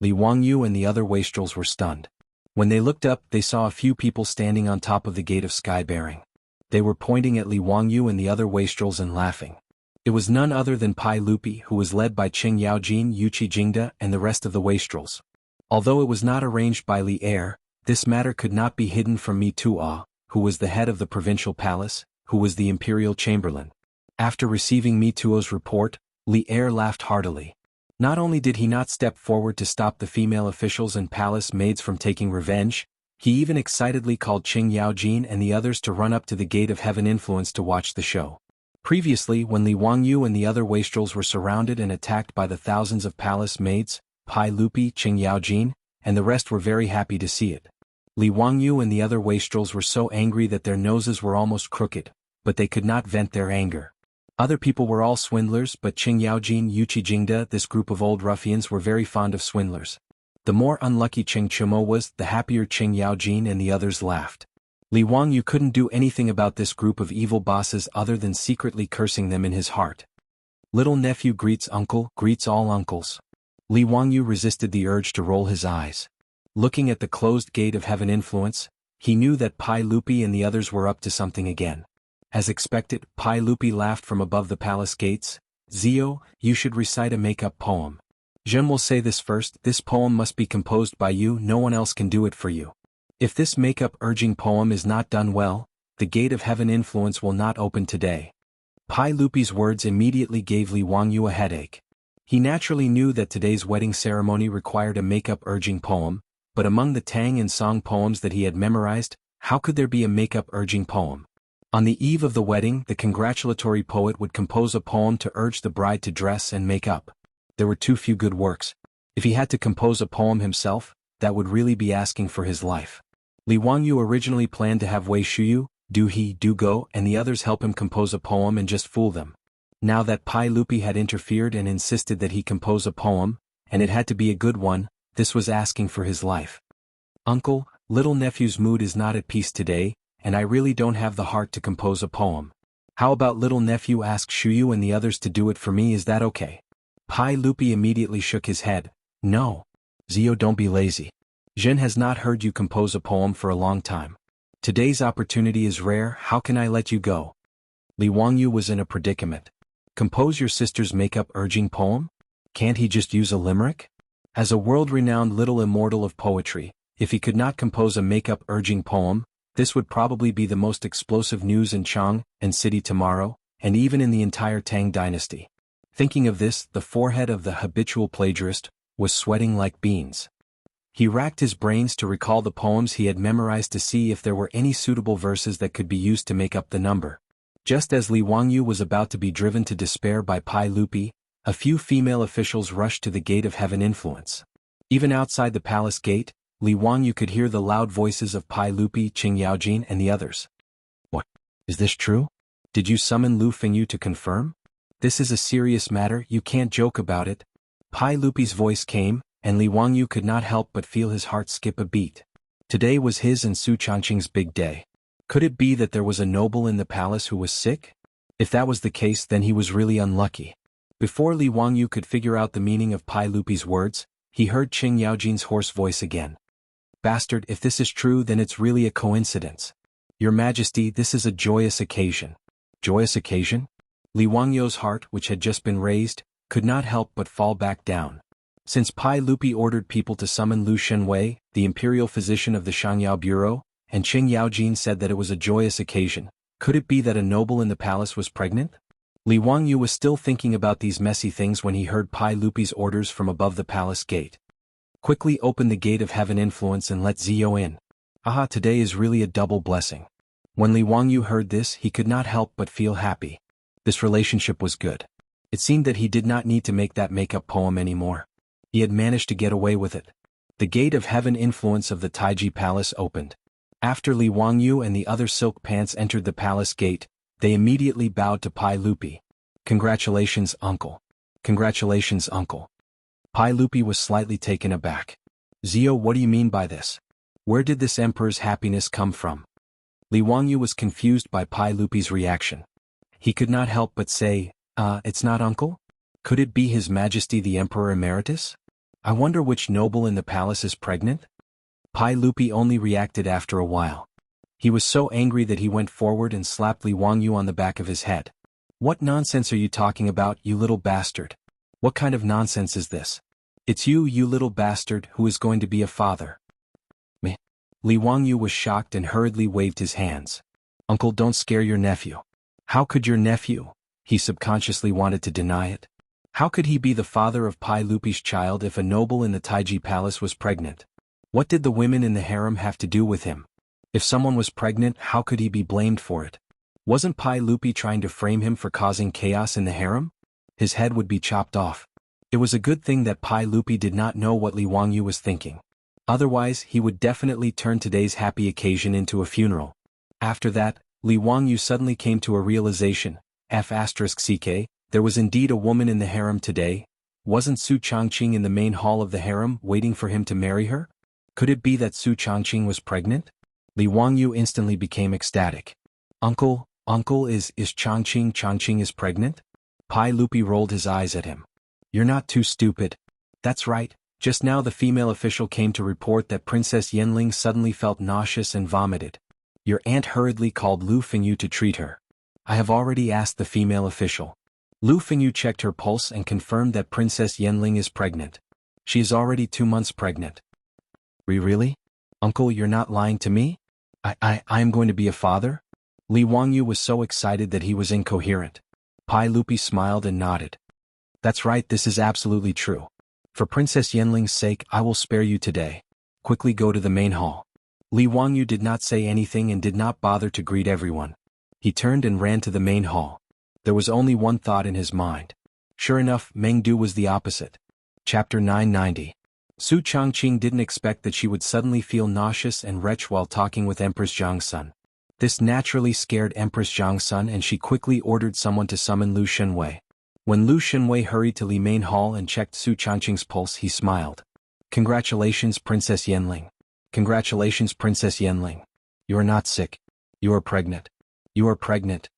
Li Wangyu and the other wastrels were stunned. When they looked up, they saw a few people standing on top of the gate of sky-bearing. They were pointing at Li Wangyu and the other wastrels and laughing. It was none other than Pai Lupi, who was led by Qing Yaojin, Yuqi Jingda, and the rest of the wastrels. Although it was not arranged by Li Er, this matter could not be hidden from Mi Tuo, who was the head of the provincial palace, who was the imperial chamberlain. After receiving Mi Tuo's report, Li Er laughed heartily. Not only did he not step forward to stop the female officials and palace maids from taking revenge, he even excitedly called Qing Yaojin and the others to run up to the Gate of Heaven Influence to watch the show. Previously, when Li Wangyu and the other wastrels were surrounded and attacked by the thousands of palace maids, Pai Lupi, Qing Yaojin, and the rest were very happy to see it. Li Wangyu and the other wastrels were so angry that their noses were almost crooked, but they could not vent their anger. Other people were all swindlers, but Qing Yaojin, Yuqi Jingda, this group of old ruffians were very fond of swindlers. The more unlucky Qing Chumo was, the happier Qing Yaojin and the others laughed. Li Wangyu couldn't do anything about this group of evil bosses other than secretly cursing them in his heart. Little nephew greets uncle, greets all uncles. Li Wangyu resisted the urge to roll his eyes. Looking at the closed Gate of Heaven Influence, he knew that Pai Lupi and the others were up to something again. As expected, Pai Lupi laughed from above the palace gates. Zio, you should recite a make-up poem. Zhen will say this first, this poem must be composed by you, no one else can do it for you. If this make-up urging poem is not done well, the Gate of Heaven Influence will not open today. Pai Lupi's words immediately gave Li Wangyu a headache. He naturally knew that today's wedding ceremony required a make-up urging poem, but among the Tang and Song poems that he had memorized, how could there be a make-up urging poem? On the eve of the wedding, the congratulatory poet would compose a poem to urge the bride to dress and make up. There were too few good works. If he had to compose a poem himself, that would really be asking for his life. Li Wangyu originally planned to have Wei Shuyu, Du He, Du Go, and the others help him compose a poem and just fool them. Now that Pai Lupi had interfered and insisted that he compose a poem, and it had to be a good one, this was asking for his life. Uncle, little nephew's mood is not at peace today, and I really don't have the heart to compose a poem. How about little nephew ask Shuyu and the others to do it for me, is that okay? Pai Lupi immediately shook his head. No. Zio, don't be lazy. Zhen has not heard you compose a poem for a long time. Today's opportunity is rare, how can I let you go? Li Wangyu was in a predicament. Compose your sister's make-up urging poem? Can't he just use a limerick? As a world-renowned little immortal of poetry, if he could not compose a make-up urging poem, this would probably be the most explosive news in Chang and City tomorrow, and even in the entire Tang dynasty. Thinking of this, the forehead of the habitual plagiarist was sweating like beans. He racked his brains to recall the poems he had memorized to see if there were any suitable verses that could be used to make up the number. Just as Li Wangyu was about to be driven to despair by Pai Lupi, a few female officials rushed to the Gate of Heaven Influence. Even outside the palace gate, Li Wangyu could hear the loud voices of Pai Lupi, Qing Yaojin, and the others. What? Is this true? Did you summon Lu Fengyu to confirm? This is a serious matter, you can't joke about it. Pai Lupi's voice came, and Li Wangyu could not help but feel his heart skip a beat. Today was his and Su Changqing's big day. Could it be that there was a noble in the palace who was sick? If that was the case, then he was really unlucky. Before Li Wangyu could figure out the meaning of Pai Lupi's words, he heard Qing Yaojin's hoarse voice again. Bastard, if this is true, then it's really a coincidence. Your Majesty, this is a joyous occasion. Joyous occasion? Li Wangyu's heart, which had just been raised, could not help but fall back down. Since Pai Lupi ordered people to summon Lu Shenwei, the imperial physician of the Shangyao Bureau, and Qing Yaojin said that it was a joyous occasion, could it be that a noble in the palace was pregnant? Li Wangyu was still thinking about these messy things when he heard Pai Lupi's orders from above the palace gate. Quickly open the Gate of Heaven Influence and let Zio in. Aha, today is really a double blessing. When Li Wangyu heard this, he could not help but feel happy. This relationship was good. It seemed that he did not need to make that make-up poem anymore. He had managed to get away with it. The gate of heaven influence of the Taiji Palace opened. After Li Wangyu and the other silk pants entered the palace gate, they immediately bowed to Pai Lupi. "Congratulations, uncle. Congratulations, uncle." Pai Lupi was slightly taken aback. "Zio, what do you mean by this? Where did this emperor's happiness come from?" Li Wangyu was confused by Pai Lupi's reaction. He could not help but say, it's not uncle? Could it be His Majesty the Emperor Emeritus? I wonder which noble in the palace is pregnant?" Pai Lupi only reacted after a while. He was so angry that he went forward and slapped Li Wangyu on the back of his head. "What nonsense are you talking about, you little bastard? What kind of nonsense is this? It's you little bastard, who is going to be a father." "Me?" Li Wangyu was shocked and hurriedly waved his hands. "Uncle, don't scare your nephew." How could your nephew? He subconsciously wanted to deny it. How could he be the father of Pai Lupi's child if a noble in the Taiji Palace was pregnant? What did the women in the harem have to do with him? If someone was pregnant, how could he be blamed for it? Wasn't Pai Lupi trying to frame him for causing chaos in the harem? His head would be chopped off. It was a good thing that Pai Lupi did not know what Li Wangyu was thinking. Otherwise, he would definitely turn today's happy occasion into a funeral. After that, Li Wangyu suddenly came to a realization. F***ck, there was indeed a woman in the harem today. Wasn't Su Changqing in the main hall of the harem waiting for him to marry her? Could it be that Su Changqing was pregnant? Li Wangyu instantly became ecstatic. Uncle, is Changqing is pregnant? Pai Lupi rolled his eyes at him. You're not too stupid. That's right, just now the female official came to report that Princess Yanling suddenly felt nauseous and vomited. Your aunt hurriedly called Lu Fengyu to treat her. I have already asked the female official. Lu Fengyu checked her pulse and confirmed that Princess Yanling is pregnant. She is already 2 months pregnant. Really? Uncle, you're not lying to me? I am going to be a father? Li Wangyu was so excited that he was incoherent. Pai Lupi smiled and nodded. That's right, this is absolutely true. For Princess Yanling's sake, I will spare you today. Quickly go to the main hall. Li Wangyu did not say anything and did not bother to greet everyone. He turned and ran to the main hall. There was only one thought in his mind. Sure enough, Mengdu was the opposite. Chapter 990. Su Changqing didn't expect that she would suddenly feel nauseous and retch while talking with Empress Zhangsun. This naturally scared Empress Zhangsun and she quickly ordered someone to summon Lu Shenwei. When Lu Shenwei hurried to Li main hall and checked Su Changqing's pulse, he smiled. Congratulations, Princess Yanling. Congratulations, Princess Yanling. You are not sick. You are pregnant. You are pregnant.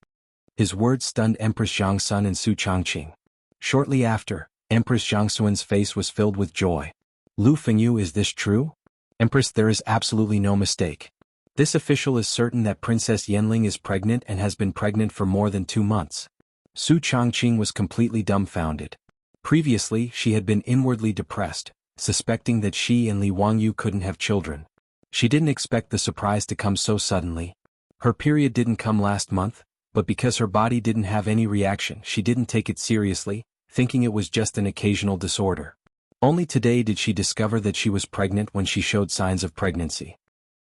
His words stunned Empress Zhangsun and Su Changqing. Shortly after, Empress Zhangsun's face was filled with joy. Lu Fengyu, is this true? Empress, there is absolutely no mistake. This official is certain that Princess Yanling is pregnant and has been pregnant for more than 2 months. Su Changqing was completely dumbfounded. Previously, she had been inwardly depressed, suspecting that she and Li Wangyu couldn't have children. She didn't expect the surprise to come so suddenly. Her period didn't come last month, but because her body didn't have any reaction, she didn't take it seriously, thinking it was just an occasional disorder. Only today did she discover that she was pregnant when she showed signs of pregnancy.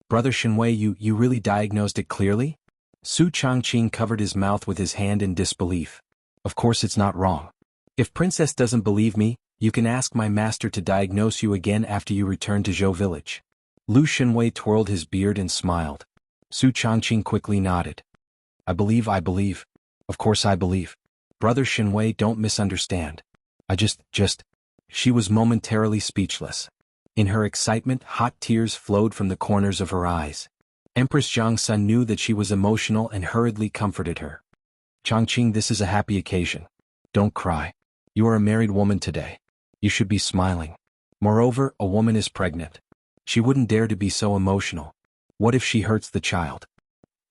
Brother Shenwei, you really diagnosed it clearly? Su Changqing covered his mouth with his hand in disbelief. Of course it's not wrong. If Princess doesn't believe me, you can ask my master to diagnose you again after you return to Zhou village. Lu Shenwei twirled his beard and smiled. Su Changqing quickly nodded. I believe. Of course I believe. Brother Shenwei, don't misunderstand. I just... She was momentarily speechless. In her excitement, hot tears flowed from the corners of her eyes. Empress Zhangsun knew that she was emotional and hurriedly comforted her. Changqing, this is a happy occasion. Don't cry. You are a married woman today. You should be smiling. Moreover, a woman is pregnant. She wouldn't dare to be so emotional. What if she hurts the child?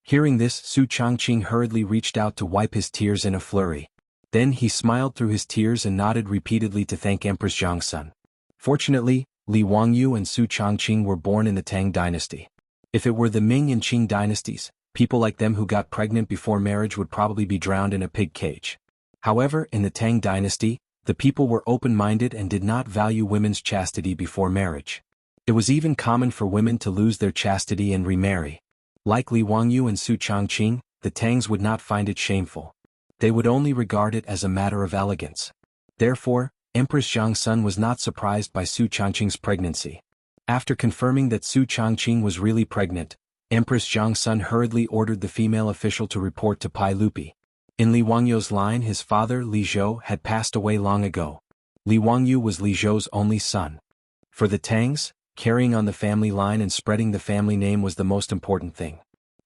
Hearing this, Su Changqing hurriedly reached out to wipe his tears in a flurry. Then he smiled through his tears and nodded repeatedly to thank Empress Zhangsun. Fortunately, Li Wangyu and Su Changqing were born in the Tang dynasty. If it were the Ming and Qing dynasties, people like them who got pregnant before marriage would probably be drowned in a pig cage. However, in the Tang dynasty, the people were open-minded and did not value women's chastity before marriage. It was even common for women to lose their chastity and remarry. Like Li Wangyu and Su Changqing, the Tangs would not find it shameful. They would only regard it as a matter of elegance. Therefore, Empress Zhangsun was not surprised by Su Changqing's pregnancy. After confirming that Su Changqing was really pregnant, Empress Zhangsun hurriedly ordered the female official to report to Pai Lupi. In Li Wangyu's line, his father, Li Zhou, had passed away long ago. Li Wangyu was Li Zhou's only son. For the Tangs, carrying on the family line and spreading the family name was the most important thing.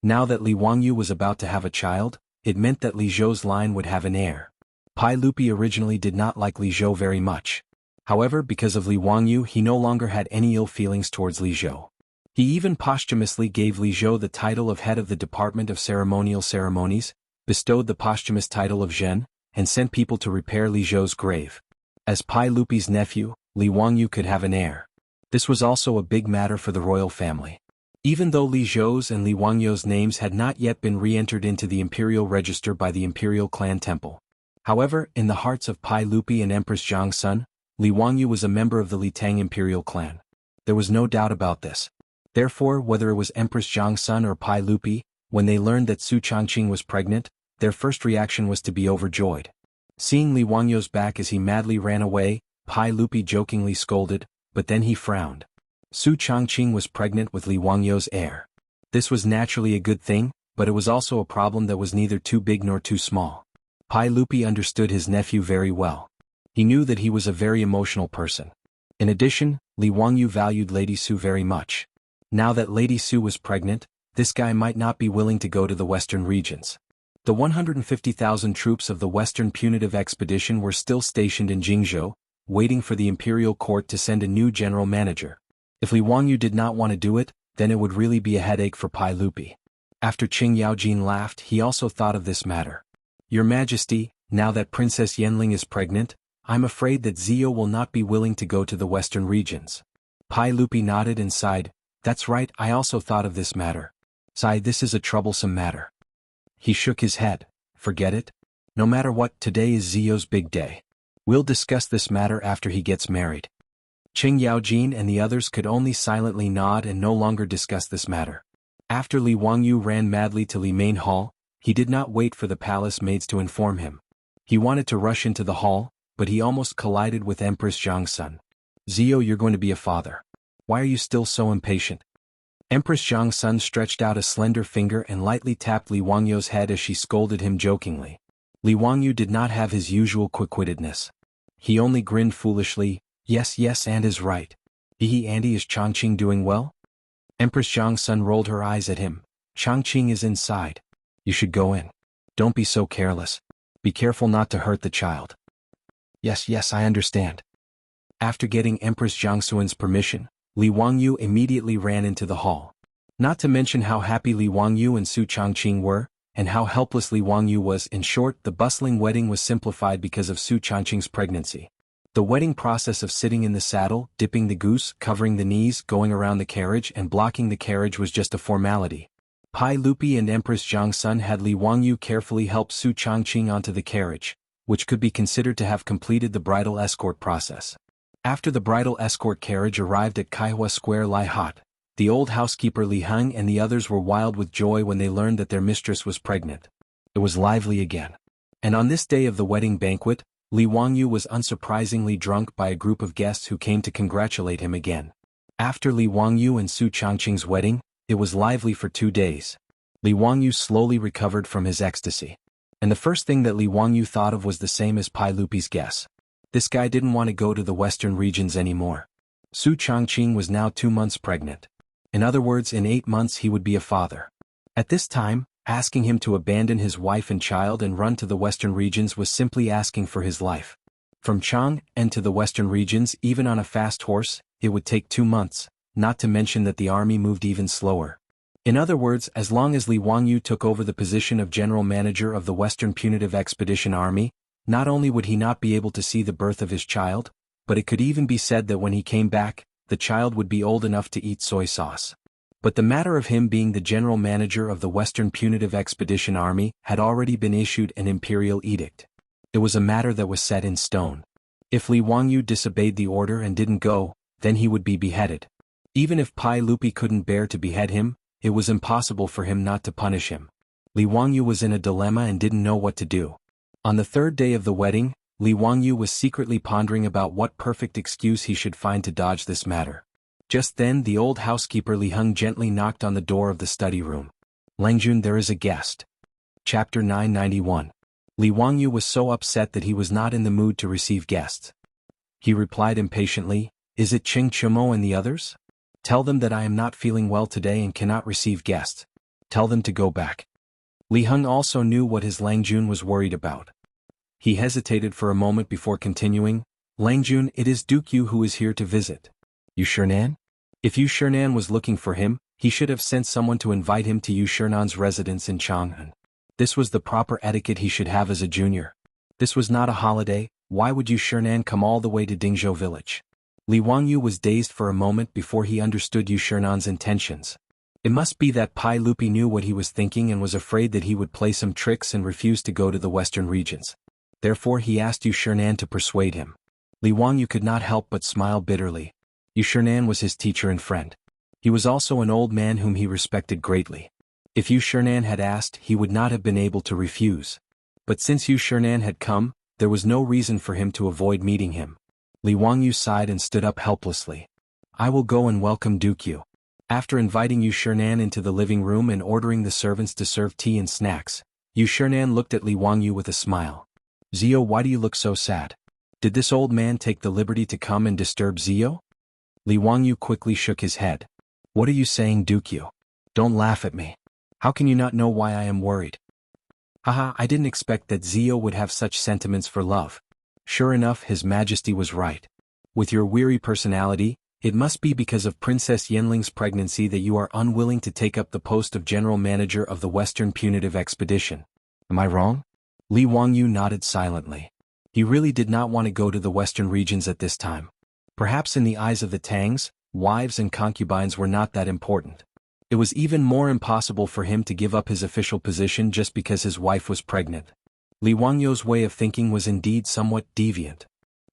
Now that Li Wangyu was about to have a child, it meant that Li Zhou's line would have an heir. Pai Lupi originally did not like Li Zhou very much. However, because of Li Wangyu, he no longer had any ill feelings towards Li Zhou. He even posthumously gave Li Zhou the title of head of the Department of Ceremonial Ceremonies, bestowed the posthumous title of Zhen, and sent people to repair Li Zhou's grave. As Pai Lupi's nephew, Li Wangyu could have an heir. This was also a big matter for the royal family. Even though Li Zhou's and Li Wangyu's names had not yet been re-entered into the imperial register by the imperial clan temple. However, in the hearts of Pai Lupi and Empress Zhangsun, Li Wangyu was a member of the Li Tang imperial clan. There was no doubt about this. Therefore, whether it was Empress Zhangsun or Pai Lupi, when they learned that Su Changqing was pregnant, their first reaction was to be overjoyed. Seeing Li Wangyu's back as he madly ran away, Pai Lupi jokingly scolded, but then he frowned. Su Changqing was pregnant with Li Wangyu's heir. This was naturally a good thing, but it was also a problem that was neither too big nor too small. Pai Lupi understood his nephew very well. He knew that he was a very emotional person. In addition, Li Wangyu valued Lady Su very much. Now that Lady Su was pregnant, this guy might not be willing to go to the western regions. The 150,000 troops of the Western Punitive Expedition were still stationed in Jingzhou, waiting for the imperial court to send a new general manager. If Li Wangyu did not want to do it, then it would really be a headache for Pai Lupi. After Qing Yaojin laughed, he also thought of this matter. Your Majesty, now that Princess Yanling is pregnant, I'm afraid that Zio will not be willing to go to the western regions. Pai Lupi nodded and sighed. That's right, I also thought of this matter. Sigh, this is a troublesome matter. He shook his head. Forget it. No matter what, today is Zio's big day. We'll discuss this matter after he gets married. Qing Yaojin and the others could only silently nod and no longer discuss this matter. After Li Wangyu ran madly to Li Main Hall, he did not wait for the palace maids to inform him. He wanted to rush into the hall, but he almost collided with Empress Zhangsun. Zio, you're going to be a father. Why are you still so impatient? Empress Zhangsun stretched out a slender finger and lightly tapped Li Wangyu's head as she scolded him jokingly. Li Wangyu did not have his usual quick-wittedness. He only grinned foolishly. Yes, and is right. Andy, is Changqing doing well? Empress Zhangsun rolled her eyes at him. Changqing is inside. You should go in. Don't be so careless. Be careful not to hurt the child. Yes, I understand. After getting Empress Zhangsun's permission, Li Wangyu immediately ran into the hall. Not to mention how happy Li Wangyu and Su Changqing were, and how helpless Li Wangyu was. In short, the bustling wedding was simplified because of Su Changqing's pregnancy. The wedding process of sitting in the saddle, dipping the goose, covering the knees, going around the carriage and blocking the carriage was just a formality. Pai Lupi and Empress Zhangsun had Li Wangyu carefully help Su Changqing onto the carriage, which could be considered to have completed the bridal escort process. After the bridal escort carriage arrived at Kaihua Square Lai Hot, the old housekeeper Li Heng and the others were wild with joy when they learned that their mistress was pregnant. It was lively again. And on this day of the wedding banquet, Li Wangyu was unsurprisingly drunk by a group of guests who came to congratulate him again. After Li Wangyu and Su Changqing's wedding, it was lively for 2 days. Li Wangyu slowly recovered from his ecstasy. And the first thing that Li Wangyu thought of was the same as Pai Lupi's guess. This guy didn't want to go to the western regions anymore. Su Changqing was now 2 months pregnant. In other words, in 8 months he would be a father. At this time, asking him to abandon his wife and child and run to the western regions was simply asking for his life. From Chang'an to the western regions, even on a fast horse, it would take 2 months, not to mention that the army moved even slower. In other words, as long as Li Wangyu took over the position of general manager of the Western Punitive Expedition Army, not only would he not be able to see the birth of his child, but it could even be said that when he came back, the child would be old enough to eat soy sauce. But the matter of him being the general manager of the Western Punitive Expedition Army had already been issued an imperial edict. It was a matter that was set in stone. If Li Wangyu disobeyed the order and didn't go, then he would be beheaded. Even if Pai Lupi couldn't bear to behead him, it was impossible for him not to punish him. Li Wangyu was in a dilemma and didn't know what to do. On the 3rd day of the wedding, Li Wangyu was secretly pondering about what perfect excuse he should find to dodge this matter. Just then the old housekeeper Li Heng gently knocked on the door of the study room. "Langjun, there is a guest." Chapter 991. Li Wangyu was so upset that he was not in the mood to receive guests. He replied impatiently, "Is it Qing Chumo and the others? Tell them that I am not feeling well today and cannot receive guests. Tell them to go back." Li Heng also knew what his Langjun was worried about. He hesitated for a moment before continuing, "Langjun, it is Duke Yu who is here to visit. Yu Shernan? If Yu Shernan was looking for him, he should have sent someone to invite him to Yu Shernan's residence in Chang'an. This was the proper etiquette he should have as a junior. This was not a holiday. Why would Yu Shernan come all the way to Dingzhou village?" Li Wangyu was dazed for a moment before he understood Yu Shernan's intentions. It must be that Pai Lupi knew what he was thinking and was afraid that he would play some tricks and refuse to go to the western regions. Therefore he asked Yu Shernan to persuade him. Li Wangyu could not help but smile bitterly. Yu Shernan was his teacher and friend. He was also an old man whom he respected greatly. If Yu Shernan had asked, he would not have been able to refuse. But since Yu Shernan had come, there was no reason for him to avoid meeting him. Li Wangyu sighed and stood up helplessly. "I will go and welcome Duke Yu." After inviting Yu Shernan into the living room and ordering the servants to serve tea and snacks, Yu Shernan looked at Li Wangyu with a smile. "Zio, why do you look so sad? Did this old man take the liberty to come and disturb Zio?" Li Wangyu quickly shook his head. "What are you saying, Duke Yu? Don't laugh at me. How can you not know why I am worried?" "Haha, I didn't expect that Zio would have such sentiments for love." Sure enough, His Majesty was right. With your weary personality, it must be because of Princess Yenling's pregnancy that you are unwilling to take up the post of General Manager of the Western Punitive Expedition. Am I wrong? Li Wangyu nodded silently. He really did not want to go to the western regions at this time. Perhaps in the eyes of the Tangs, wives and concubines were not that important. It was even more impossible for him to give up his official position just because his wife was pregnant. Li Wangyu's way of thinking was indeed somewhat deviant.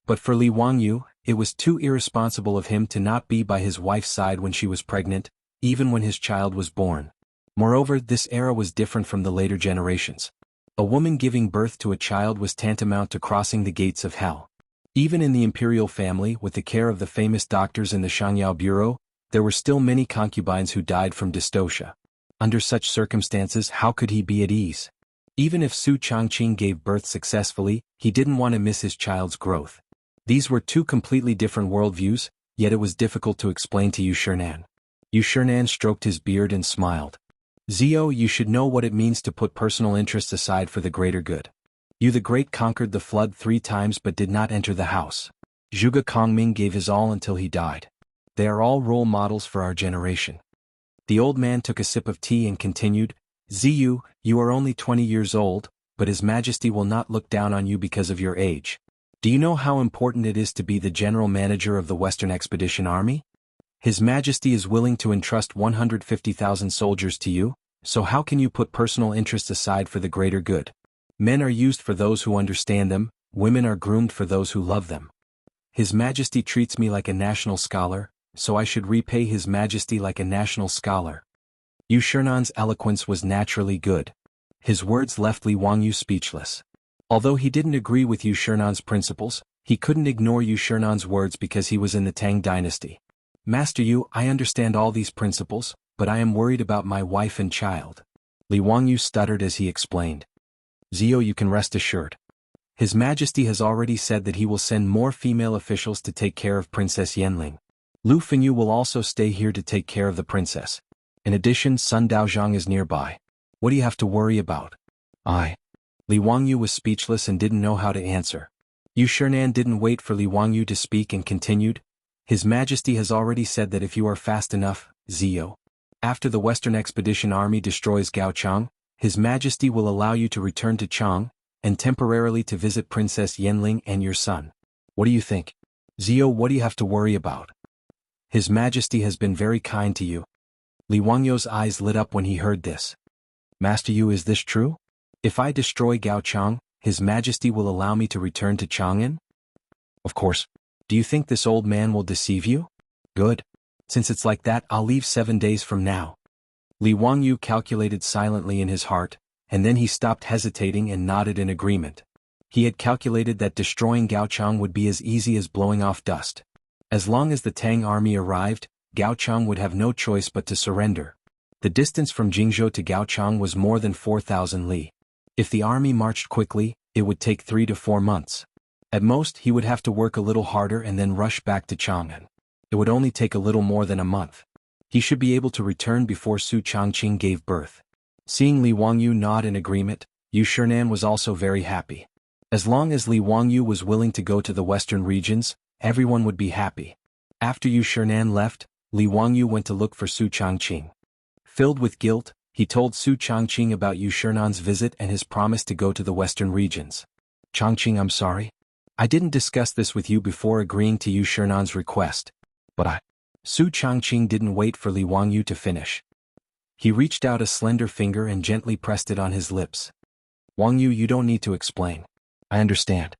But for Li Wangyu, it was too irresponsible of him to not be by his wife's side when she was pregnant, even when his child was born. Moreover, this era was different from the later generations. A woman giving birth to a child was tantamount to crossing the gates of hell. Even in the imperial family, with the care of the famous doctors in the Shangyao Bureau, there were still many concubines who died from dystocia. Under such circumstances, how could he be at ease? Even if Su Changqing gave birth successfully, he didn't want to miss his child's growth. These were two completely different worldviews, yet it was difficult to explain to Yu Shernan. Yu Shernan stroked his beard and smiled. "Zio, you should know what it means to put personal interests aside for the greater good. Yu the Great conquered the flood 3 times but did not enter the house. Zhuge Kongming gave his all until he died. They are all role models for our generation." The old man took a sip of tea and continued, "Ziyu, you are only 20 years old, but His Majesty will not look down on you because of your age. Do you know how important it is to be the general manager of the Western Expedition Army? His Majesty is willing to entrust 150,000 soldiers to you, so how can you put personal interests aside for the greater good? Men are used for those who understand them, women are groomed for those who love them. His Majesty treats me like a national scholar, so I should repay His Majesty like a national scholar." Yu Shernan's eloquence was naturally good. His words left Li Wangyu speechless. Although he didn't agree with Yu Shernan's principles, he couldn't ignore Yu Shernan's words because he was in the Tang dynasty. "Master Yu, I understand all these principles, but I am worried about my wife and child." Li Wangyu stuttered as he explained. "Zio, you can rest assured. His Majesty has already said that he will send more female officials to take care of Princess Yenling. Lu Fengyu will also stay here to take care of the princess. In addition, Sun Daozhang is nearby. What do you have to worry about?" Li Wangyu was speechless and didn't know how to answer. Yu Shernan didn't wait for Li Wangyu to speak and continued, "His Majesty has already said that if you are fast enough, Zio, after the Western Expedition Army destroys Gaochang, His Majesty will allow you to return to Chang, and temporarily to visit Princess Yenling and your son. What do you think? Zio, what do you have to worry about? His Majesty has been very kind to you." Li Wangyu's eyes lit up when he heard this. "Master Yu, is this true? If I destroy Gaochang, His Majesty will allow me to return to Chang'an?" "Of course. Do you think this old man will deceive you? Good. Since it's like that, I'll leave 7 days from now." Li Wangyu calculated silently in his heart, and then he stopped hesitating and nodded in agreement. He had calculated that destroying Gaochang would be as easy as blowing off dust. As long as the Tang army arrived, Gaochang would have no choice but to surrender. The distance from Jingzhou to Gaochang was more than 4,000 li. If the army marched quickly, it would take 3 to 4 months. At most, he would have to work a little harder and then rush back to Chang'an. It would only take a little more than a month. He should be able to return before Su Changqing gave birth. Seeing Li Wangyu nod in agreement, Yu Shernan was also very happy. As long as Li Wangyu was willing to go to the western regions, everyone would be happy. After Yu Shernan left, Li Wangyu went to look for Su Changqing. Filled with guilt, he told Su Changqing about Yu Shernan's visit and his promise to go to the western regions. Changqing, I'm sorry. I didn't discuss this with you before agreeing to Yu Shernan's request. But Su Changqing didn't wait for Li Wangyu to finish. He reached out a slender finger and gently pressed it on his lips. Wangyu, you don't need to explain. I understand.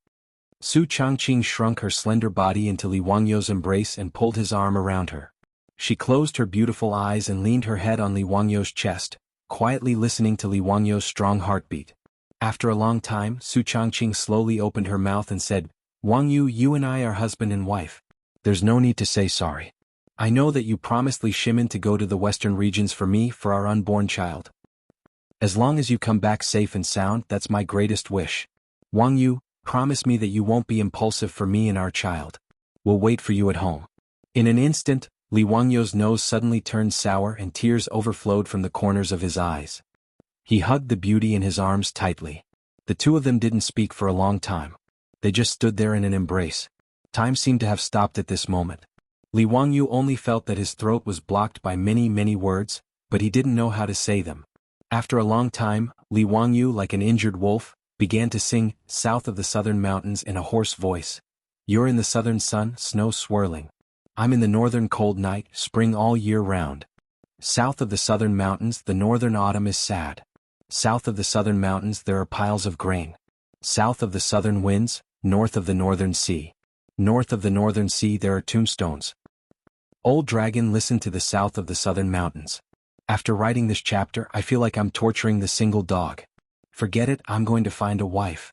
Su Changqing shrunk her slender body into Li Wangyu's embrace and pulled his arm around her. She closed her beautiful eyes and leaned her head on Li Wangyu's chest, quietly listening to Li Wangyu's strong heartbeat. After a long time, Su Changqing slowly opened her mouth and said, Wangyu, you and I are husband and wife. There's no need to say sorry. I know that you promised Li Shimin to go to the western regions for me for our unborn child. As long as you come back safe and sound, that's my greatest wish. Wangyu, promise me that you won't be impulsive for me and our child. We'll wait for you at home. In an instant, Li Wangyu's nose suddenly turned sour and tears overflowed from the corners of his eyes. He hugged the beauty in his arms tightly. The two of them didn't speak for a long time. They just stood there in an embrace. Time seemed to have stopped at this moment. Li Wangyu only felt that his throat was blocked by many words, but he didn't know how to say them. After a long time, Li Wangyu, like an injured wolf, began to sing, South of the Southern Mountains in a hoarse voice. You're in the southern sun, snow swirling. I'm in the northern cold night, spring all year round. South of the southern mountains, the northern autumn is sad. South of the southern mountains, there are piles of grain. South of the southern winds, north of the northern sea. North of the northern sea, there are tombstones. Old Dragon listened to the south of the southern mountains. After writing this chapter, I feel like I'm torturing the single dog. Forget it, I'm going to find a wife.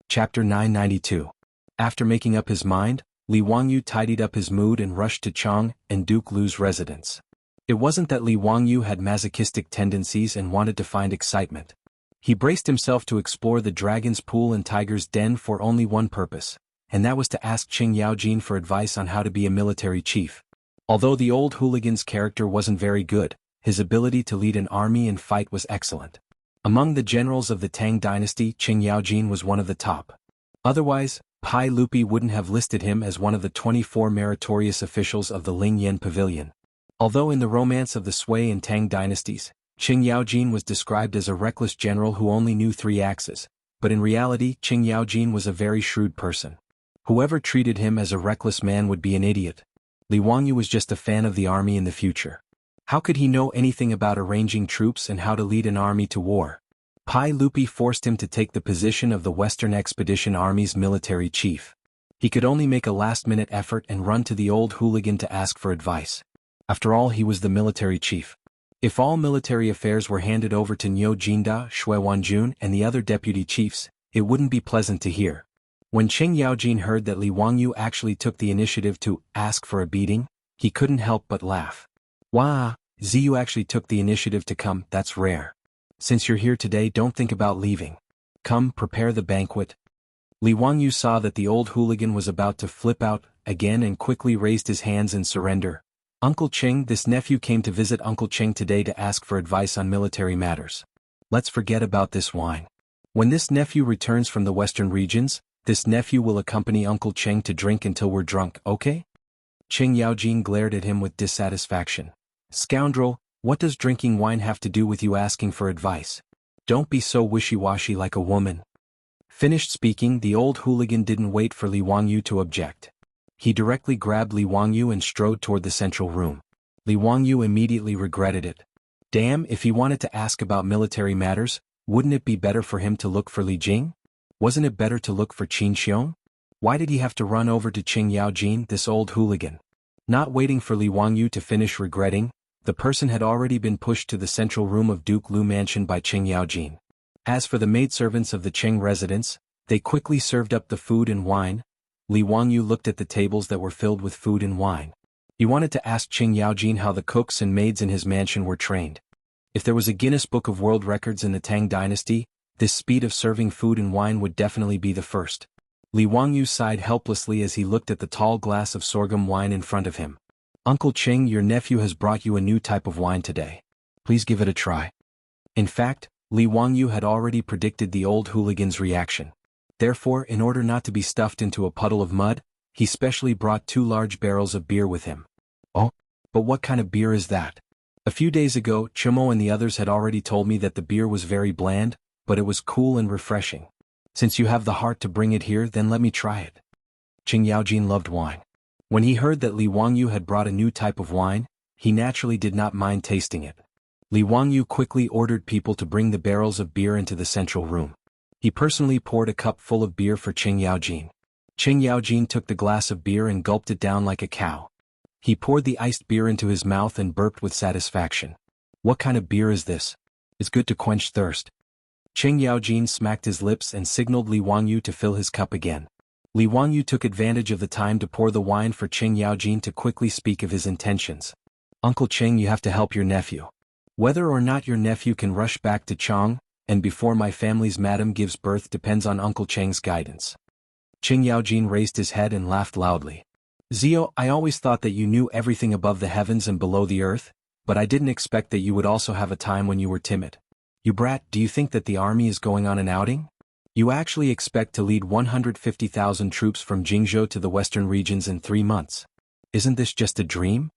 Chapter 992. After making up his mind, Li Wangyu tidied up his mood and rushed to Chang and Duke Lu's residence. It wasn't that Li Wangyu had masochistic tendencies and wanted to find excitement. He braced himself to explore the dragon's pool and tiger's den for only one purpose, and that was to ask Qing Yaojin for advice on how to be a military chief. Although the old hooligan's character wasn't very good, his ability to lead an army and fight was excellent. Among the generals of the Tang dynasty, Qing Yaojin was one of the top. Otherwise, Pai Lupi wouldn't have listed him as one of the 24 meritorious officials of the Ling Yan Pavilion. Although in the romance of the Sui and Tang dynasties, Qing Yaojin was described as a reckless general who only knew 3 axes, but in reality Qing Yaojin was a very shrewd person. Whoever treated him as a reckless man would be an idiot. Li Wangyu was just a fan of the army in the future. How could he know anything about arranging troops and how to lead an army to war? Pai Lupi forced him to take the position of the Western Expedition Army's military chief. He could only make a last-minute effort and run to the old hooligan to ask for advice. After all, he was the military chief. If all military affairs were handed over to Niu Jinda, Shui Wanjun, and the other deputy chiefs, it wouldn't be pleasant to hear. When Qing Yaojin heard that Li Wangyu actually took the initiative to ask for a beating, he couldn't help but laugh. Wah, Ziyu actually took the initiative to come, that's rare. Since you're here today, don't think about leaving. Come, prepare the banquet. Li Wangyu saw that the old hooligan was about to flip out again and quickly raised his hands in surrender. Uncle Qing, this nephew came to visit Uncle Qing today to ask for advice on military matters. Let's forget about this wine. When this nephew returns from the western regions, this nephew will accompany Uncle Qing to drink until we're drunk, okay? Qing Yaojin glared at him with dissatisfaction. Scoundrel, what does drinking wine have to do with you asking for advice? Don't be so wishy-washy like a woman. Finished speaking, the old hooligan didn't wait for Li Wangyu to object. He directly grabbed Li Wangyu and strode toward the central room. Li Wangyu immediately regretted it. Damn, if he wanted to ask about military matters, wouldn't it be better for him to look for Li Jing? Wasn't it better to look for Qin Xiong? Why did he have to run over to Qing Yaojin, this old hooligan? Not waiting for Li Wangyu to finish regretting, the person had already been pushed to the central room of Duke Lu Mansion by Qing Yaojin. As for the maidservants of the Qing residence, they quickly served up the food and wine. Li Wangyu looked at the tables that were filled with food and wine. He wanted to ask Qing Yaojin how the cooks and maids in his mansion were trained. If there was a Guinness Book of World Records in the Tang dynasty, this speed of serving food and wine would definitely be the first. Li Wangyu sighed helplessly as he looked at the tall glass of sorghum wine in front of him. Uncle Qing, your nephew has brought you a new type of wine today. Please give it a try. In fact, Li Wangyu had already predicted the old hooligan's reaction. Therefore, in order not to be stuffed into a puddle of mud, he specially brought 2 large barrels of beer with him. Oh, but what kind of beer is that? A few days ago, Chumo and the others had already told me that the beer was very bland, but it was cool and refreshing. Since you have the heart to bring it here, then let me try it. Qing Yaojin loved wine. When he heard that Li Wangyu had brought a new type of wine, he naturally did not mind tasting it. Li Wangyu quickly ordered people to bring the barrels of beer into the central room. He personally poured a cup full of beer for Qing Yaojin. Qing Yaojin took the glass of beer and gulped it down like a cow. He poured the iced beer into his mouth and burped with satisfaction. What kind of beer is this? It's good to quench thirst. Qing Yaojin smacked his lips and signaled Li Wangyu to fill his cup again. Li Wangyu took advantage of the time to pour the wine for Qing Yaojin to quickly speak of his intentions. Uncle Qing, you have to help your nephew. Whether or not your nephew can rush back to Chang, and before my family's madam gives birth depends on Uncle Cheng's guidance. Qing Yaojin raised his head and laughed loudly. Zio, I always thought that you knew everything above the heavens and below the earth, but I didn't expect that you would also have a time when you were timid. You brat, do you think that the army is going on an outing? You actually expect to lead 150,000 troops from Jingzhou to the western regions in 3 months. Isn't this just a dream?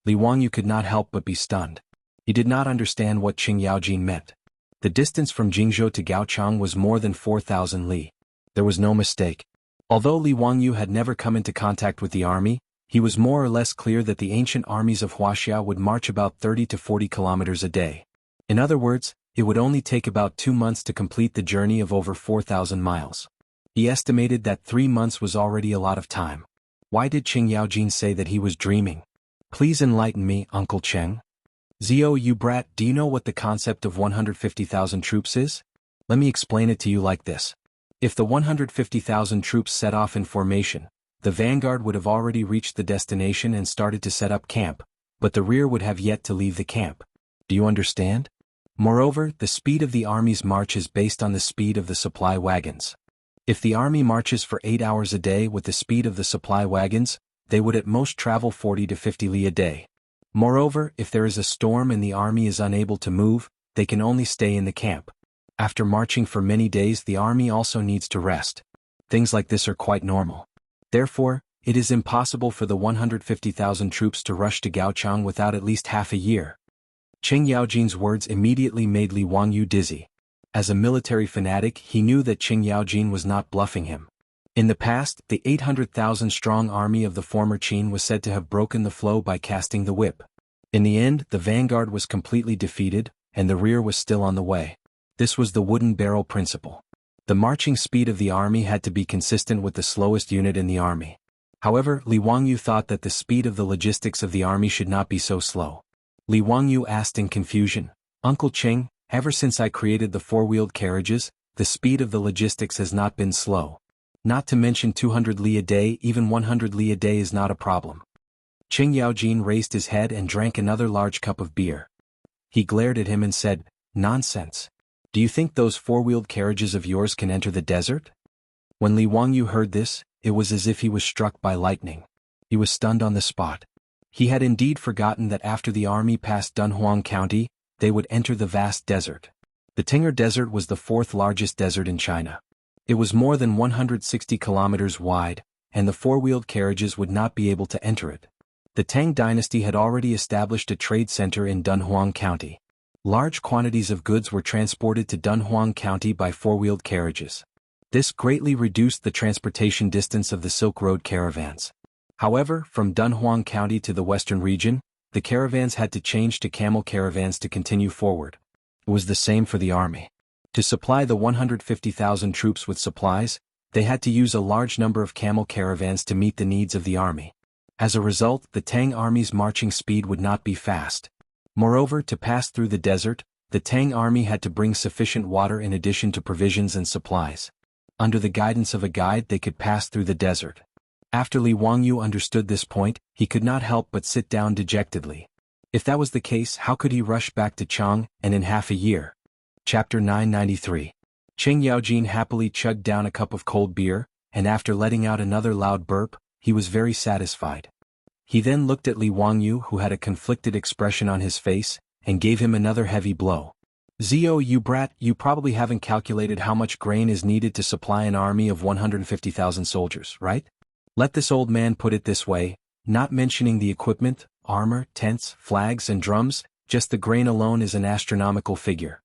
Li Wangyu could not help but be stunned. He did not understand what Qing Yaojin meant. The distance from Jingzhou to Gaochang was more than 4,000 li. There was no mistake. Although Li Wangyu had never come into contact with the army, he was more or less clear that the ancient armies of Huaxia would march about 30 to 40 kilometers a day. In other words, it would only take about 2 months to complete the journey of over 4,000 miles. He estimated that 3 months was already a lot of time. Why did Qing Yaojin say that he was dreaming? Please enlighten me, Uncle Cheng. Zio, you brat, do you know what the concept of 150,000 troops is? Let me explain it to you like this. If the 150,000 troops set off in formation, the vanguard would have already reached the destination and started to set up camp, but the rear would have yet to leave the camp. Do you understand? Moreover, the speed of the army's march is based on the speed of the supply wagons. If the army marches for 8 hours a day with the speed of the supply wagons, they would at most travel 40 to 50 li a day. Moreover, if there is a storm and the army is unable to move, they can only stay in the camp. After marching for many days, the army also needs to rest. Things like this are quite normal. Therefore, it is impossible for the 150,000 troops to rush to Gaochang without at least half a year. Qing Yaojin's words immediately made Li Wangyu dizzy. As a military fanatic, he knew that Qing Yaojin was not bluffing him. In the past, the 800,000-strong army of the former Qin was said to have broken the flow by casting the whip. In the end, the vanguard was completely defeated, and the rear was still on the way. This was the wooden barrel principle. The marching speed of the army had to be consistent with the slowest unit in the army. However, Li Wangyu thought that the speed of the logistics of the army should not be so slow. Li Wangyu asked in confusion, Uncle Qing, ever since I created the four-wheeled carriages, the speed of the logistics has not been slow. Not to mention 200 li a day, even 100 li a day is not a problem. Qing Yaojin raised his head and drank another large cup of beer. He glared at him and said, Nonsense. Do you think those four-wheeled carriages of yours can enter the desert? When Li Wangyu heard this, it was as if he was struck by lightning. He was stunned on the spot. He had indeed forgotten that after the army passed Dunhuang County, they would enter the vast desert. The Ting'er Desert was the fourth largest desert in China. It was more than 160 kilometers wide, and the four-wheeled carriages would not be able to enter it. The Tang dynasty had already established a trade center in Dunhuang County. Large quantities of goods were transported to Dunhuang County by four-wheeled carriages. This greatly reduced the transportation distance of the Silk Road caravans. However, from Dunhuang County to the western region, the caravans had to change to camel caravans to continue forward. It was the same for the army. To supply the 150,000 troops with supplies, they had to use a large number of camel caravans to meet the needs of the army. As a result, the Tang army's marching speed would not be fast. Moreover, to pass through the desert, the Tang army had to bring sufficient water in addition to provisions and supplies. Under the guidance of a guide, they could pass through the desert. After Li Wangyu understood this point, he could not help but sit down dejectedly. If that was the case, how could he rush back to Chang, and in half a year? Chapter 993. Cheng Yaojin happily chugged down a cup of cold beer, and after letting out another loud burp, he was very satisfied. He then looked at Li Wangyu, who had a conflicted expression on his face, and gave him another heavy blow. Zio, you brat, you probably haven't calculated how much grain is needed to supply an army of 150,000 soldiers, right? Let this old man put it this way, not mentioning the equipment, armor, tents, flags and drums, just the grain alone is an astronomical figure.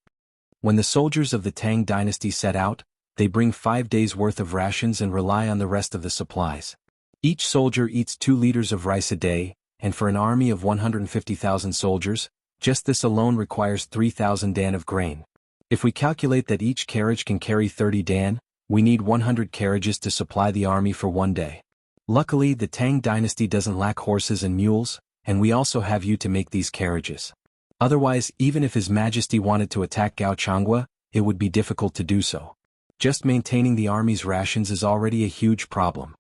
When the soldiers of the Tang dynasty set out, they bring 5 days' worth of rations and rely on the rest of the supplies. Each soldier eats 2 liters of rice a day, and for an army of 150,000 soldiers, just this alone requires 3,000 dan of grain. If we calculate that each carriage can carry 30 dan, we need 100 carriages to supply the army for 1 day. Luckily, the Tang dynasty doesn't lack horses and mules, and we also have you to make these carriages. Otherwise, even if His Majesty wanted to attack Gaochangua, it would be difficult to do so. Just maintaining the army's rations is already a huge problem.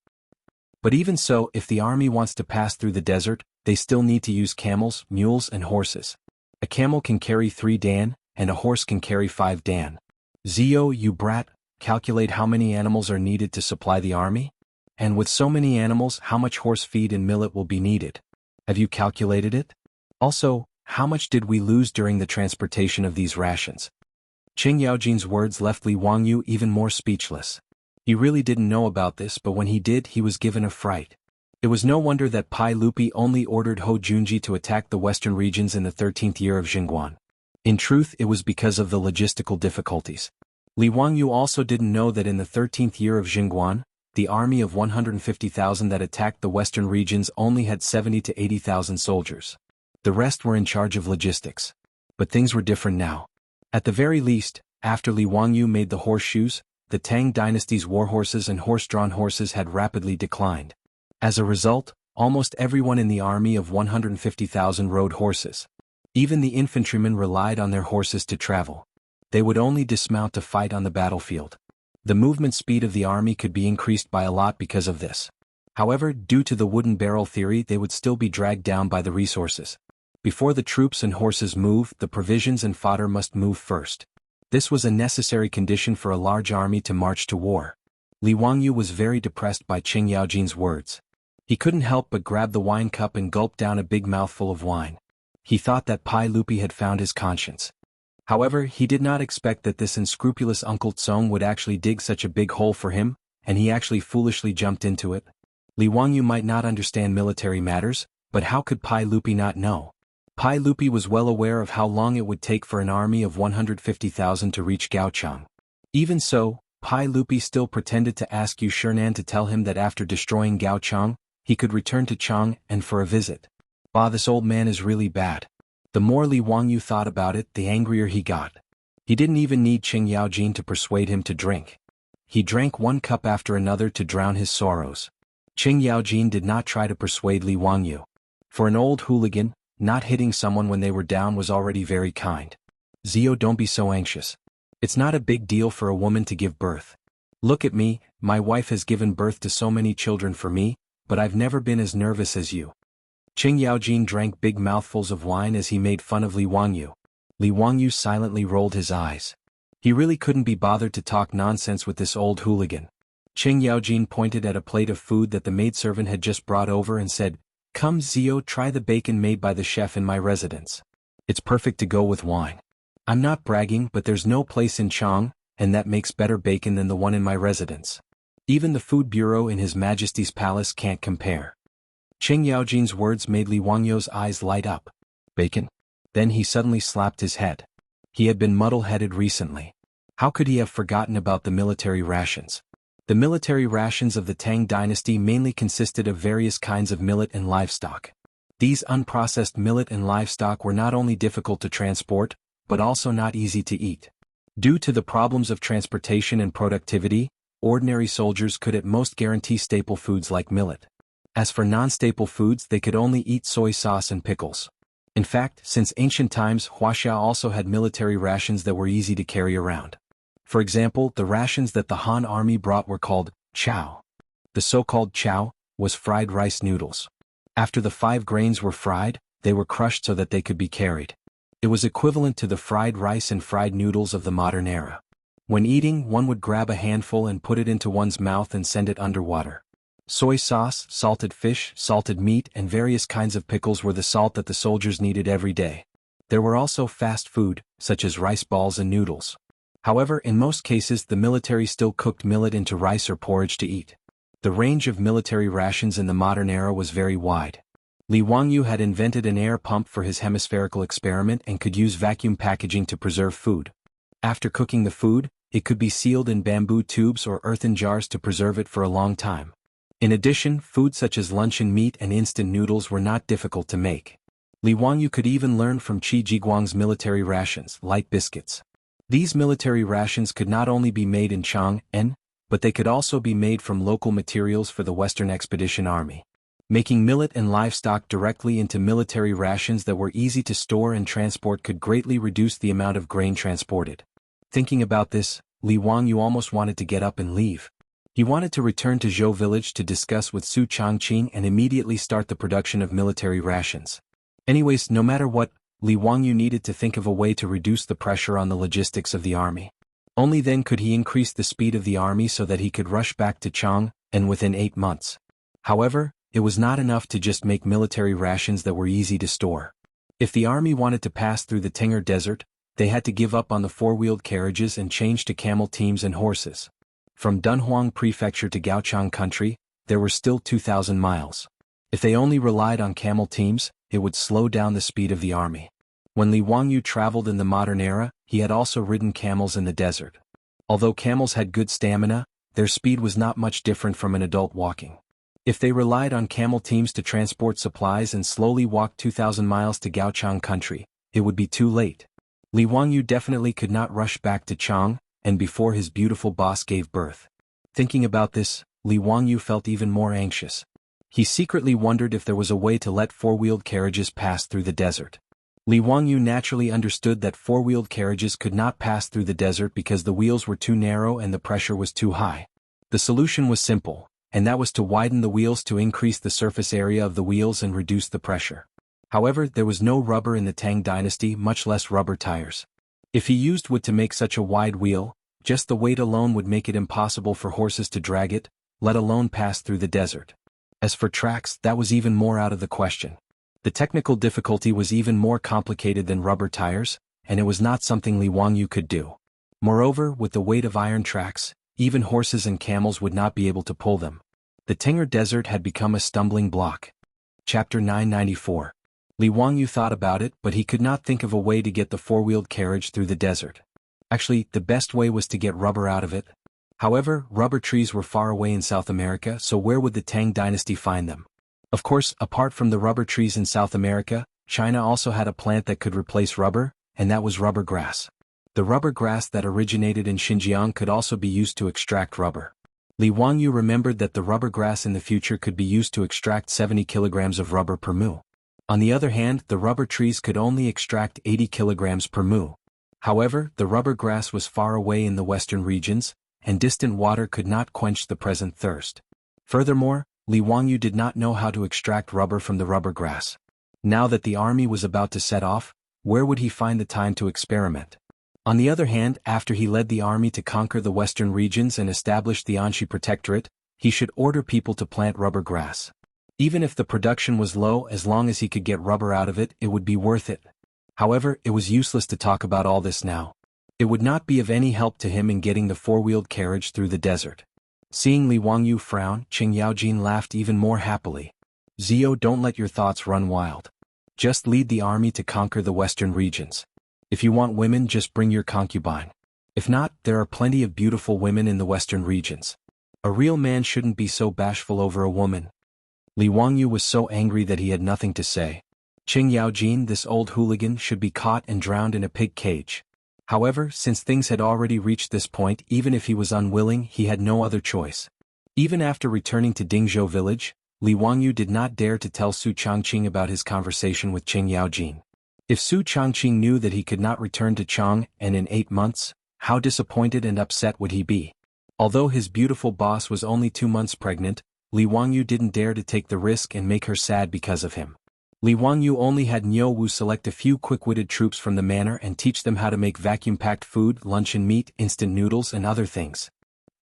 But even so, if the army wants to pass through the desert, they still need to use camels, mules and horses. A camel can carry 3 dan, and a horse can carry 5 dan. Zio, you brat, calculate how many animals are needed to supply the army? And with so many animals, how much horse feed and millet will be needed? Have you calculated it? Also, how much did we lose during the transportation of these rations? Cheng Yaojin's words left Li Wangyu even more speechless. He really didn't know about this, but when he did, he was given a fright. It was no wonder that Pai Lupi only ordered Ho Junji to attack the western regions in the 13th year of Jingguan. In truth, it was because of the logistical difficulties. Li Wangyu also didn't know that in the 13th year of Jingguan, the army of 150,000 that attacked the western regions only had 70 to 80,000 soldiers. The rest were in charge of logistics. But things were different now. At the very least, after Li Wangyu made the horseshoes, the Tang dynasty's warhorses and horse-drawn horses had rapidly declined. As a result, almost everyone in the army of 150,000 rode horses. Even the infantrymen relied on their horses to travel. They would only dismount to fight on the battlefield. The movement speed of the army could be increased by a lot because of this. However, due to the wooden barrel theory, they would still be dragged down by the resources. Before the troops and horses move, the provisions and fodder must move first. This was a necessary condition for a large army to march to war. Li Wangyu was very depressed by Cheng Yaojin's words. He couldn't help but grab the wine cup and gulp down a big mouthful of wine. He thought that Pai Lupi had found his conscience. However, he did not expect that this unscrupulous Uncle Tsong would actually dig such a big hole for him, and he actually foolishly jumped into it. Li Wangyu might not understand military matters, but how could Pai Lupi not know? Pai Lupi was well aware of how long it would take for an army of 150,000 to reach Gaochang. Even so, Pai Lupi still pretended to ask Yu Shernan to tell him that after destroying Gaochang, he could return to Chang and for a visit. Bah, this old man is really bad. The more Li Wangyu thought about it, the angrier he got. He didn't even need Cheng Yaojin to persuade him to drink. He drank 1 cup after another to drown his sorrows. Cheng Yaojin did not try to persuade Li Wangyu. For an old hooligan, not hitting someone when they were down was already very kind. Zio, don't be so anxious. It's not a big deal for a woman to give birth. Look at me, my wife has given birth to so many children for me, but I've never been as nervous as you. Cheng Yaojin drank big mouthfuls of wine as he made fun of Li Wangyu. Li Wangyu silently rolled his eyes. He really couldn't be bothered to talk nonsense with this old hooligan. Cheng Yaojin pointed at a plate of food that the maidservant had just brought over and said, "Come Zio, try the bacon made by the chef in my residence. It's perfect to go with wine. I'm not bragging, but there's no place in Chang, and that makes better bacon than the one in my residence. Even the food bureau in His Majesty's palace can't compare." Cheng Yaojin's words made Li Wangyu's eyes light up. Bacon? Then he suddenly slapped his head. He had been muddle-headed recently. How could he have forgotten about the military rations? The military rations of the Tang dynasty mainly consisted of various kinds of millet and livestock. These unprocessed millet and livestock were not only difficult to transport, but also not easy to eat. Due to the problems of transportation and productivity, ordinary soldiers could at most guarantee staple foods like millet. As for non-staple foods, they could only eat soy sauce and pickles. In fact, since ancient times, Wuxia also had military rations that were easy to carry around. For example, the rations that the Han army brought were called chow. The so-called chow was fried rice noodles. After the 5 grains were fried, they were crushed so that they could be carried. It was equivalent to the fried rice and fried noodles of the modern era. When eating, one would grab a handful and put it into one's mouth and send it underwater. Soy sauce, salted fish, salted meat, and various kinds of pickles were the salt that the soldiers needed every day. There were also fast food, such as rice balls and noodles. However, in most cases the military still cooked millet into rice or porridge to eat. The range of military rations in the modern era was very wide. Li Wangyu had invented an air pump for his hemispherical experiment and could use vacuum packaging to preserve food. After cooking the food, it could be sealed in bamboo tubes or earthen jars to preserve it for a long time. In addition, food such as luncheon meat and instant noodles were not difficult to make. Li Wangyu could even learn from Qi Jiguang's military rations, light biscuits. These military rations could not only be made in Chang'an, but they could also be made from local materials for the Western Expedition Army. Making millet and livestock directly into military rations that were easy to store and transport could greatly reduce the amount of grain transported. Thinking about this, Li Wangyu almost wanted to get up and leave. He wanted to return to Zhou village to discuss with Su Changqing and immediately start the production of military rations. Anyways, no matter what, Li Wangyu needed to think of a way to reduce the pressure on the logistics of the army. Only then could he increase the speed of the army so that he could rush back to Chang'an within 8 months. However, it was not enough to just make military rations that were easy to store. If the army wanted to pass through the Tang Desert, they had to give up on the 4-wheeled carriages and change to camel teams and horses. From Dunhuang Prefecture to Gaochang Country, there were still 2,000 miles. If they only relied on camel teams, it would slow down the speed of the army. When Li Wangyu traveled in the modern era, he had also ridden camels in the desert. Although camels had good stamina, their speed was not much different from an adult walking. If they relied on camel teams to transport supplies and slowly walked 2,000 miles to Gaochang Country, it would be too late. Li Wangyu definitely could not rush back to Chang'an before his beautiful boss gave birth. Thinking about this, Li Wangyu felt even more anxious. He secretly wondered if there was a way to let 4-wheeled carriages pass through the desert. Li Wangyu naturally understood that 4-wheeled carriages could not pass through the desert because the wheels were too narrow and the pressure was too high. The solution was simple, and that was to widen the wheels to increase the surface area of the wheels and reduce the pressure. However, there was no rubber in the Tang dynasty, much less rubber tires. If he used wood to make such a wide wheel, just the weight alone would make it impossible for horses to drag it, let alone pass through the desert. As for tracks, that was even more out of the question. The technical difficulty was even more complicated than rubber tires, and it was not something Li Wangyu could do. Moreover, with the weight of iron tracks, even horses and camels would not be able to pull them. The Tang Desert had become a stumbling block. Chapter 994. Li Wangyu thought about it, but he could not think of a way to get the 4-wheeled carriage through the desert. Actually, the best way was to get rubber out of it. However, rubber trees were far away in South America, so where would the Tang dynasty find them? Of course, apart from the rubber trees in South America, China also had a plant that could replace rubber, and that was rubber grass. The rubber grass that originated in Xinjiang could also be used to extract rubber. Li Wangyu remembered that the rubber grass in the future could be used to extract 70 kilograms of rubber per mu. On the other hand, the rubber trees could only extract 80 kilograms per mu. However, the rubber grass was far away in the western regions, and distant water could not quench the present thirst. Furthermore, Li Wangyu did not know how to extract rubber from the rubber grass. Now that the army was about to set off, where would he find the time to experiment? On the other hand, after he led the army to conquer the western regions and establish the Anxi Protectorate, he should order people to plant rubber grass. Even if the production was low, as long as he could get rubber out of it, it would be worth it. However, it was useless to talk about all this now. It would not be of any help to him in getting the 4-wheeled carriage through the desert. Seeing Li Wangyu frown, Qing Yaojin laughed even more happily. Zio, don't let your thoughts run wild. Just lead the army to conquer the western regions. If you want women, just bring your concubine. If not, there are plenty of beautiful women in the western regions. A real man shouldn't be so bashful over a woman. Li Wangyu was so angry that he had nothing to say. Qing Yaojin, this old hooligan, should be caught and drowned in a pig cage. However, since things had already reached this point, even if he was unwilling, he had no other choice. Even after returning to Dingzhou village, Li Wangyu did not dare to tell Su Changqing about his conversation with Qing Yaojin. If Su Changqing knew that he could not return to Chang'an in 8 months, how disappointed and upset would he be? Although his beautiful boss was only 2 months pregnant, Li Wangyu didn't dare to take the risk and make her sad because of him. Li Wangyu only had Niu Wu select a few quick-witted troops from the manor and teach them how to make vacuum-packed food, luncheon meat, instant noodles and other things.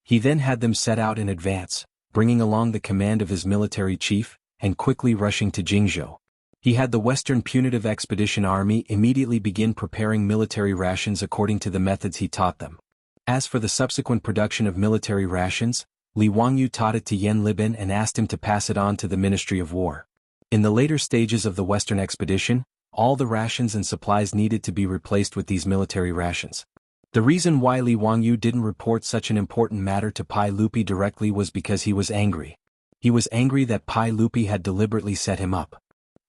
He then had them set out in advance, bringing along the command of his military chief, and quickly rushing to Jingzhou. He had the Western Punitive Expedition Army immediately begin preparing military rations according to the methods he taught them. As for the subsequent production of military rations, Li Wangyu taught it to Yan Libin and asked him to pass it on to the Ministry of War. In the later stages of the Western expedition, all the rations and supplies needed to be replaced with these military rations. The reason why Li Wangyu didn't report such an important matter to Pai Lupi directly was because he was angry. He was angry that Pai Lupi had deliberately set him up.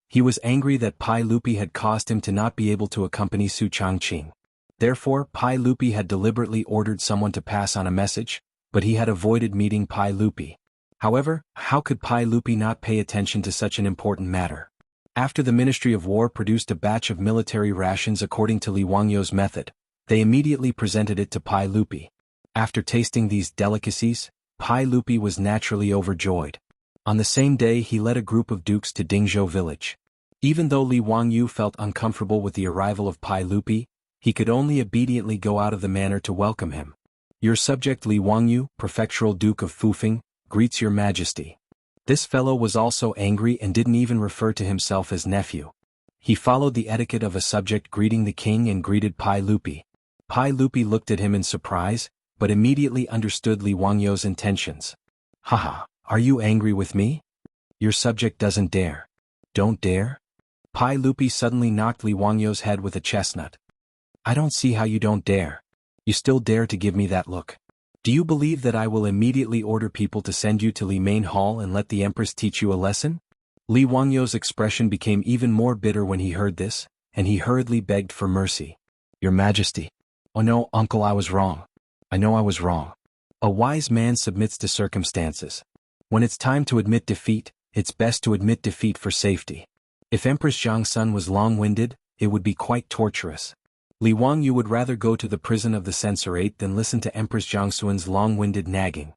He was angry that Pai Lupi had caused him to not be able to accompany Su Changqing. Therefore, Pai Lupi had deliberately ordered someone to pass on a message, but he had avoided meeting Pai Lupi. However, how could Pai Lupi not pay attention to such an important matter? After the Ministry of War produced a batch of military rations according to Li Wangyu's method, they immediately presented it to Pai Lupi. After tasting these delicacies, Pai Lupi was naturally overjoyed. On the same day he led a group of dukes to Dingzhou village. Even though Li Wangyu felt uncomfortable with the arrival of Pai Lupi, he could only obediently go out of the manor to welcome him. Your subject Li Wangyu, prefectural Duke of Fufeng, greets your majesty. This fellow was also angry and didn't even refer to himself as nephew. He followed the etiquette of a subject greeting the king and greeted Pai Lupi. Pai Lupi looked at him in surprise, but immediately understood Li Wangyu's intentions. Haha, are you angry with me? Your subject doesn't dare. Don't dare? Pai Lupi suddenly knocked Li Wangyu's head with a chestnut. I don't see how you don't dare. You still dare to give me that look. Do you believe that I will immediately order people to send you to Li Main Hall and let the Empress teach you a lesson? Li Wangyu's expression became even more bitter when he heard this, and he hurriedly begged for mercy. Your Majesty. Oh no, uncle, I was wrong. I know I was wrong. A wise man submits to circumstances. When it's time to admit defeat, it's best to admit defeat for safety. If Empress Zhangsun was long-winded, it would be quite torturous. Li Wangyu would rather go to the prison of the censorate than listen to Empress Zhangsun's long-winded nagging.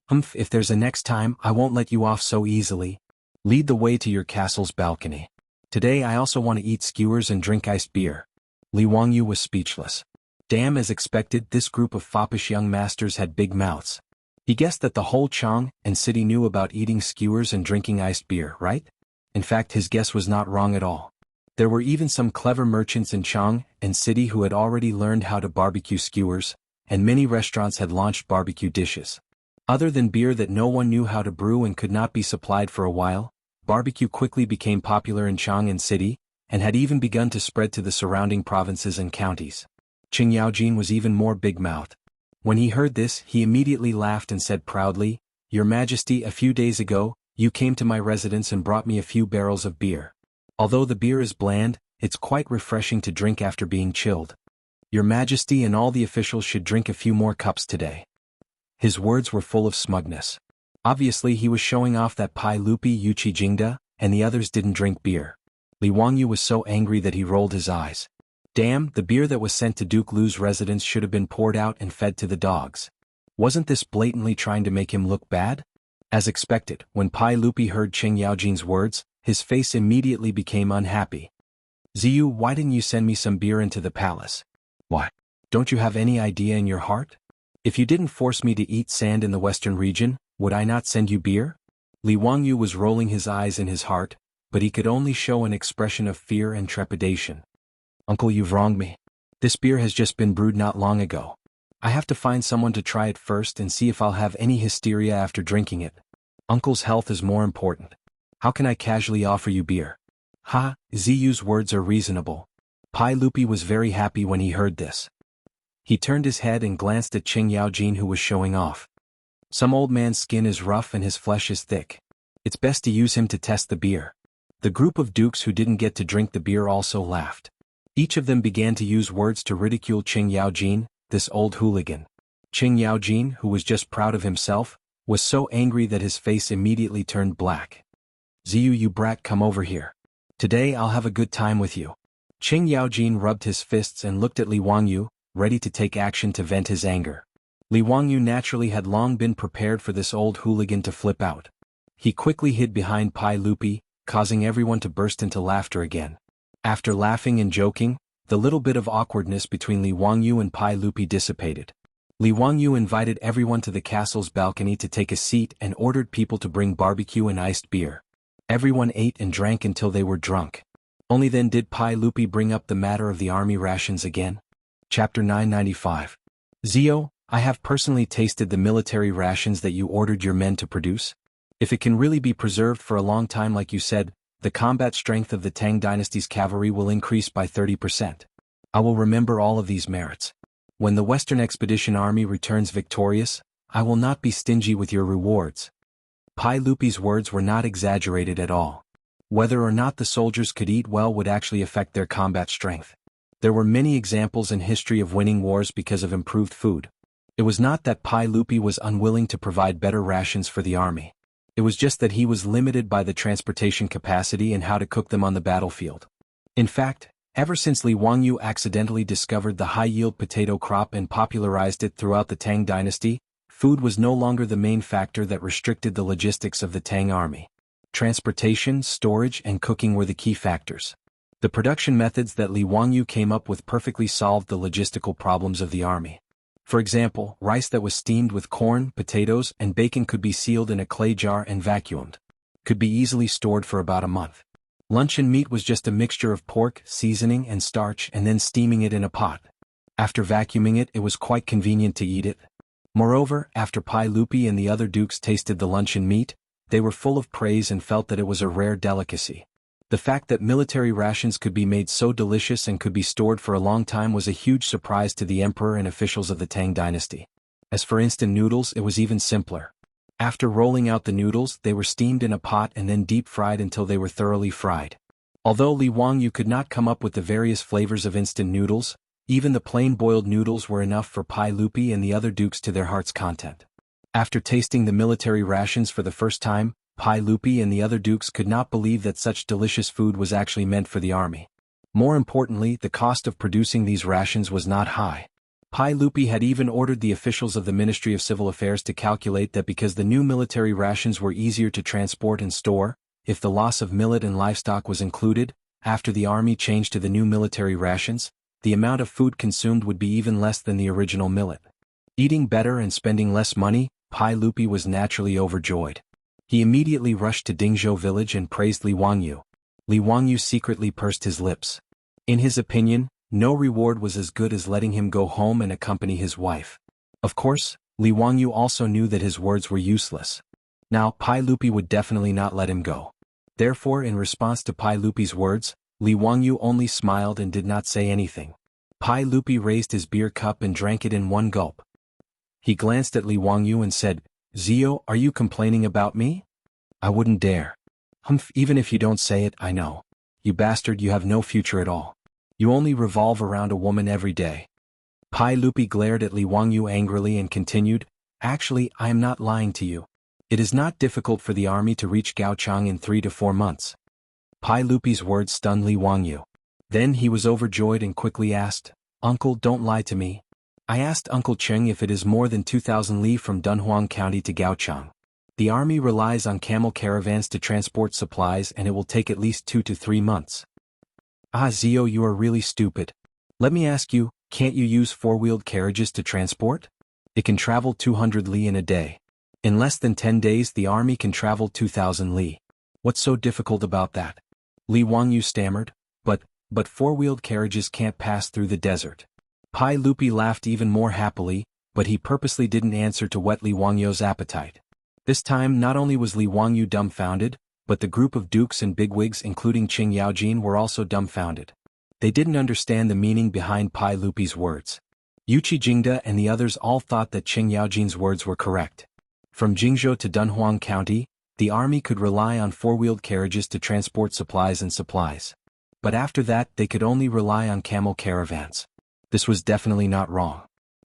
If there's a next time, I won't let you off so easily. Lead the way to your castle's balcony. Today I also want to eat skewers and drink iced beer. Li Wangyu was speechless. Damn, as expected, this group of foppish young masters had big mouths. He guessed that the whole Chang and city knew about eating skewers and drinking iced beer, right? In fact, his guess was not wrong at all. There were even some clever merchants in Chang and city who had already learned how to barbecue skewers, and many restaurants had launched barbecue dishes. Other than beer that no one knew how to brew and could not be supplied for a while, barbecue quickly became popular in Chang and city, and had even begun to spread to the surrounding provinces and counties. Qing Yaojin was even more big-mouthed. When he heard this, he immediately laughed and said proudly, Your Majesty, a few days ago, you came to my residence and brought me a few barrels of beer. Although the beer is bland, it's quite refreshing to drink after being chilled. Your Majesty and all the officials should drink a few more cups today. His words were full of smugness. Obviously he was showing off that Pai Lupi, Yuchi Jingda, and the others didn't drink beer. Li Wangyu was so angry that he rolled his eyes. Damn, the beer that was sent to Duke Lu's residence should have been poured out and fed to the dogs. Wasn't this blatantly trying to make him look bad? As expected, when Pai Lupi heard Qing Yaojin's words, his face immediately became unhappy. Ziyu, why didn't you send me some beer into the palace? Why? Don't you have any idea in your heart? If you didn't force me to eat sand in the western region, would I not send you beer? Li Wangyu was rolling his eyes in his heart, but he could only show an expression of fear and trepidation. Uncle, you've wronged me. This beer has just been brewed not long ago. I have to find someone to try it first and see if I'll have any hysteria after drinking it. Uncle's health is more important. How can I casually offer you beer? Ha, Ziyu's words are reasonable. Pai Lupi was very happy when he heard this. He turned his head and glanced at Qing Yaojin, who was showing off. Some old man's skin is rough and his flesh is thick. It's best to use him to test the beer. The group of dukes who didn't get to drink the beer also laughed. Each of them began to use words to ridicule Qing Yaojin, this old hooligan. Qing Yaojin, who was just proud of himself, was so angry that his face immediately turned black. Ziyu, you brat, come over here. Today I'll have a good time with you. Qing Yaojin rubbed his fists and looked at Li Wangyu, ready to take action to vent his anger. Li Wangyu naturally had long been prepared for this old hooligan to flip out. He quickly hid behind Pai Lupi, causing everyone to burst into laughter again. After laughing and joking, the little bit of awkwardness between Li Wangyu and Pai Lupi dissipated. Li Wangyu invited everyone to the castle's balcony to take a seat and ordered people to bring barbecue and iced beer. Everyone ate and drank until they were drunk. Only then did Pai Lupi bring up the matter of the army rations again. Chapter 995. Zio, I have personally tasted the military rations that you ordered your men to produce. If it can really be preserved for a long time like you said, the combat strength of the Tang dynasty's cavalry will increase by 30%. I will remember all of these merits. When the Western Expedition Army returns victorious, I will not be stingy with your rewards. Pai Lupi's words were not exaggerated at all. Whether or not the soldiers could eat well would actually affect their combat strength. There were many examples in history of winning wars because of improved food. It was not that Pai Lupi was unwilling to provide better rations for the army. It was just that he was limited by the transportation capacity and how to cook them on the battlefield. In fact, ever since Li Wangyu accidentally discovered the high-yield potato crop and popularized it throughout the Tang dynasty, food was no longer the main factor that restricted the logistics of the Tang army. Transportation, storage, and cooking were the key factors. The production methods that Li Wangyu came up with perfectly solved the logistical problems of the army. For example, rice that was steamed with corn, potatoes, and bacon could be sealed in a clay jar and vacuumed. Could be easily stored for about a month. Luncheon meat was just a mixture of pork, seasoning, and starch and then steaming it in a pot. After vacuuming it, it was quite convenient to eat it. Moreover, after Pai Lupi and the other dukes tasted the luncheon meat, they were full of praise and felt that it was a rare delicacy. The fact that military rations could be made so delicious and could be stored for a long time was a huge surprise to the emperor and officials of the Tang dynasty. As for instant noodles, it was even simpler. After rolling out the noodles, they were steamed in a pot and then deep-fried until they were thoroughly fried. Although Li Wangyu could not come up with the various flavors of instant noodles, even the plain boiled noodles were enough for Pai Lupi and the other dukes to their heart's content. After tasting the military rations for the first time, Pai Lupi and the other dukes could not believe that such delicious food was actually meant for the army. More importantly, the cost of producing these rations was not high. Pai Lupi had even ordered the officials of the Ministry of Civil Affairs to calculate that because the new military rations were easier to transport and store, if the loss of millet and livestock was included, after the army changed to the new military rations, the amount of food consumed would be even less than the original millet. Eating better and spending less money, Pai Lupi was naturally overjoyed. He immediately rushed to Dingzhou village and praised Li Wangyu. Li Wangyu secretly pursed his lips. In his opinion, no reward was as good as letting him go home and accompany his wife. Of course, Li Wangyu also knew that his words were useless. Now, Pai Lupi would definitely not let him go. Therefore, in response to Pai Lupi's words, Li Wangyu only smiled and did not say anything. Pai Lupi raised his beer cup and drank it in one gulp. He glanced at Li Wangyu and said, "Zio, are you complaining about me? I wouldn't dare. Humph, even if you don't say it, I know. You bastard, you have no future at all. You only revolve around a woman every day." Pai Lupi glared at Li Wangyu angrily and continued, "Actually, I am not lying to you. It is not difficult for the army to reach Gaochang in 3 to 4 months." Pai Lupi's words stunned Li Wangyu. Then he was overjoyed and quickly asked, "Uncle, don't lie to me. I asked Uncle Cheng if it is more than 2,000 li from Dunhuang County to Gaochang. The army relies on camel caravans to transport supplies and it will take at least 2 to 3 months. Ah, Zio, you are really stupid. Let me ask you, can't you use four-wheeled carriages to transport? It can travel 200 li in a day. In less than 10 days the army can travel 2,000 li. What's so difficult about that?" Li Wangyu stammered, but four-wheeled carriages can't pass through the desert." Pai Lupi laughed even more happily, but he purposely didn't answer to whet Li Wangyu's appetite. This time not only was Li Wangyu dumbfounded, but the group of dukes and bigwigs including Qing Yaojin were also dumbfounded. They didn't understand the meaning behind Pai Lupi's words. Yuqi Jingda and the others all thought that Qing Yaojin's words were correct. From Jingzhou to Dunhuang County, the army could rely on four-wheeled carriages to transport supplies and supplies. But after that they could only rely on camel caravans. This was definitely not wrong.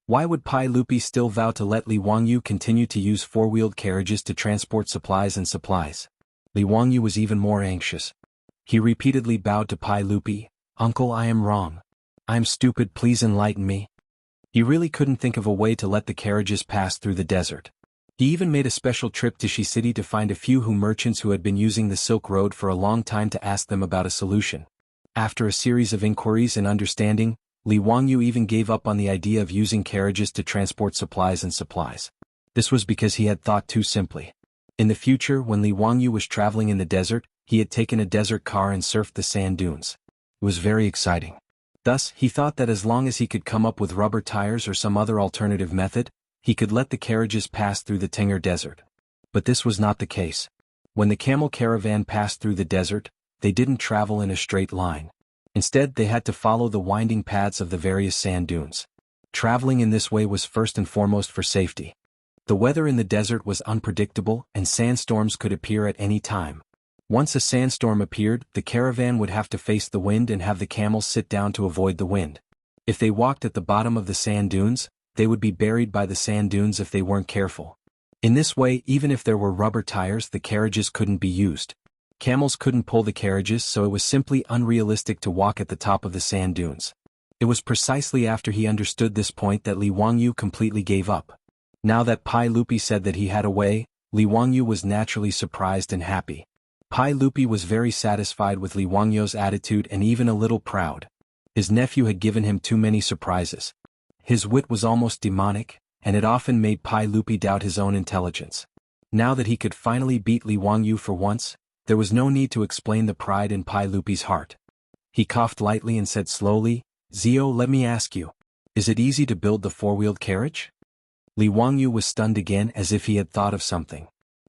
Why would Pai Lupi still vow to let Li Wangyu continue to use four-wheeled carriages to transport supplies and supplies? Li Wangyu was even more anxious. He repeatedly bowed to Pai Lupi, "Uncle, I am wrong. I am stupid, please enlighten me." He really couldn't think of a way to let the carriages pass through the desert. He even made a special trip to Shi City to find a few merchants who had been using the Silk Road for a long time to ask them about a solution. After a series of inquiries and understanding, Li Wangyu even gave up on the idea of using carriages to transport supplies and supplies. This was because he had thought too simply. In the future, when Li Wangyu was traveling in the desert, he had taken a desert car and surfed the sand dunes. It was very exciting. Thus, he thought that as long as he could come up with rubber tires or some other alternative method, he could let the carriages pass through the Tang desert. But this was not the case. When the camel caravan passed through the desert, they didn't travel in a straight line. Instead, they had to follow the winding paths of the various sand dunes. Traveling in this way was first and foremost for safety. The weather in the desert was unpredictable, and sandstorms could appear at any time. Once a sandstorm appeared, the caravan would have to face the wind and have the camels sit down to avoid the wind. If they walked at the bottom of the sand dunes, they would be buried by the sand dunes if they weren't careful. In this way, even if there were rubber tires, the carriages couldn't be used. Camels couldn't pull the carriages, so it was simply unrealistic to walk at the top of the sand dunes. It was precisely after he understood this point that Li Wangyu completely gave up. Now that Pai Lupi said that he had a way, Li Wangyu was naturally surprised and happy. Pai Lupi was very satisfied with Li Wangyu's attitude and even a little proud. His nephew had given him too many surprises. His wit was almost demonic, and it often made Pai Lupi doubt his own intelligence. Now that he could finally beat Li Wangyu for once, there was no need to explain the pride in Pai Lupi's heart. He coughed lightly and said slowly, "Zio, let me ask you. Is it easy to build the four-wheeled carriage?" Li Wangyu was stunned again as if he had thought of something.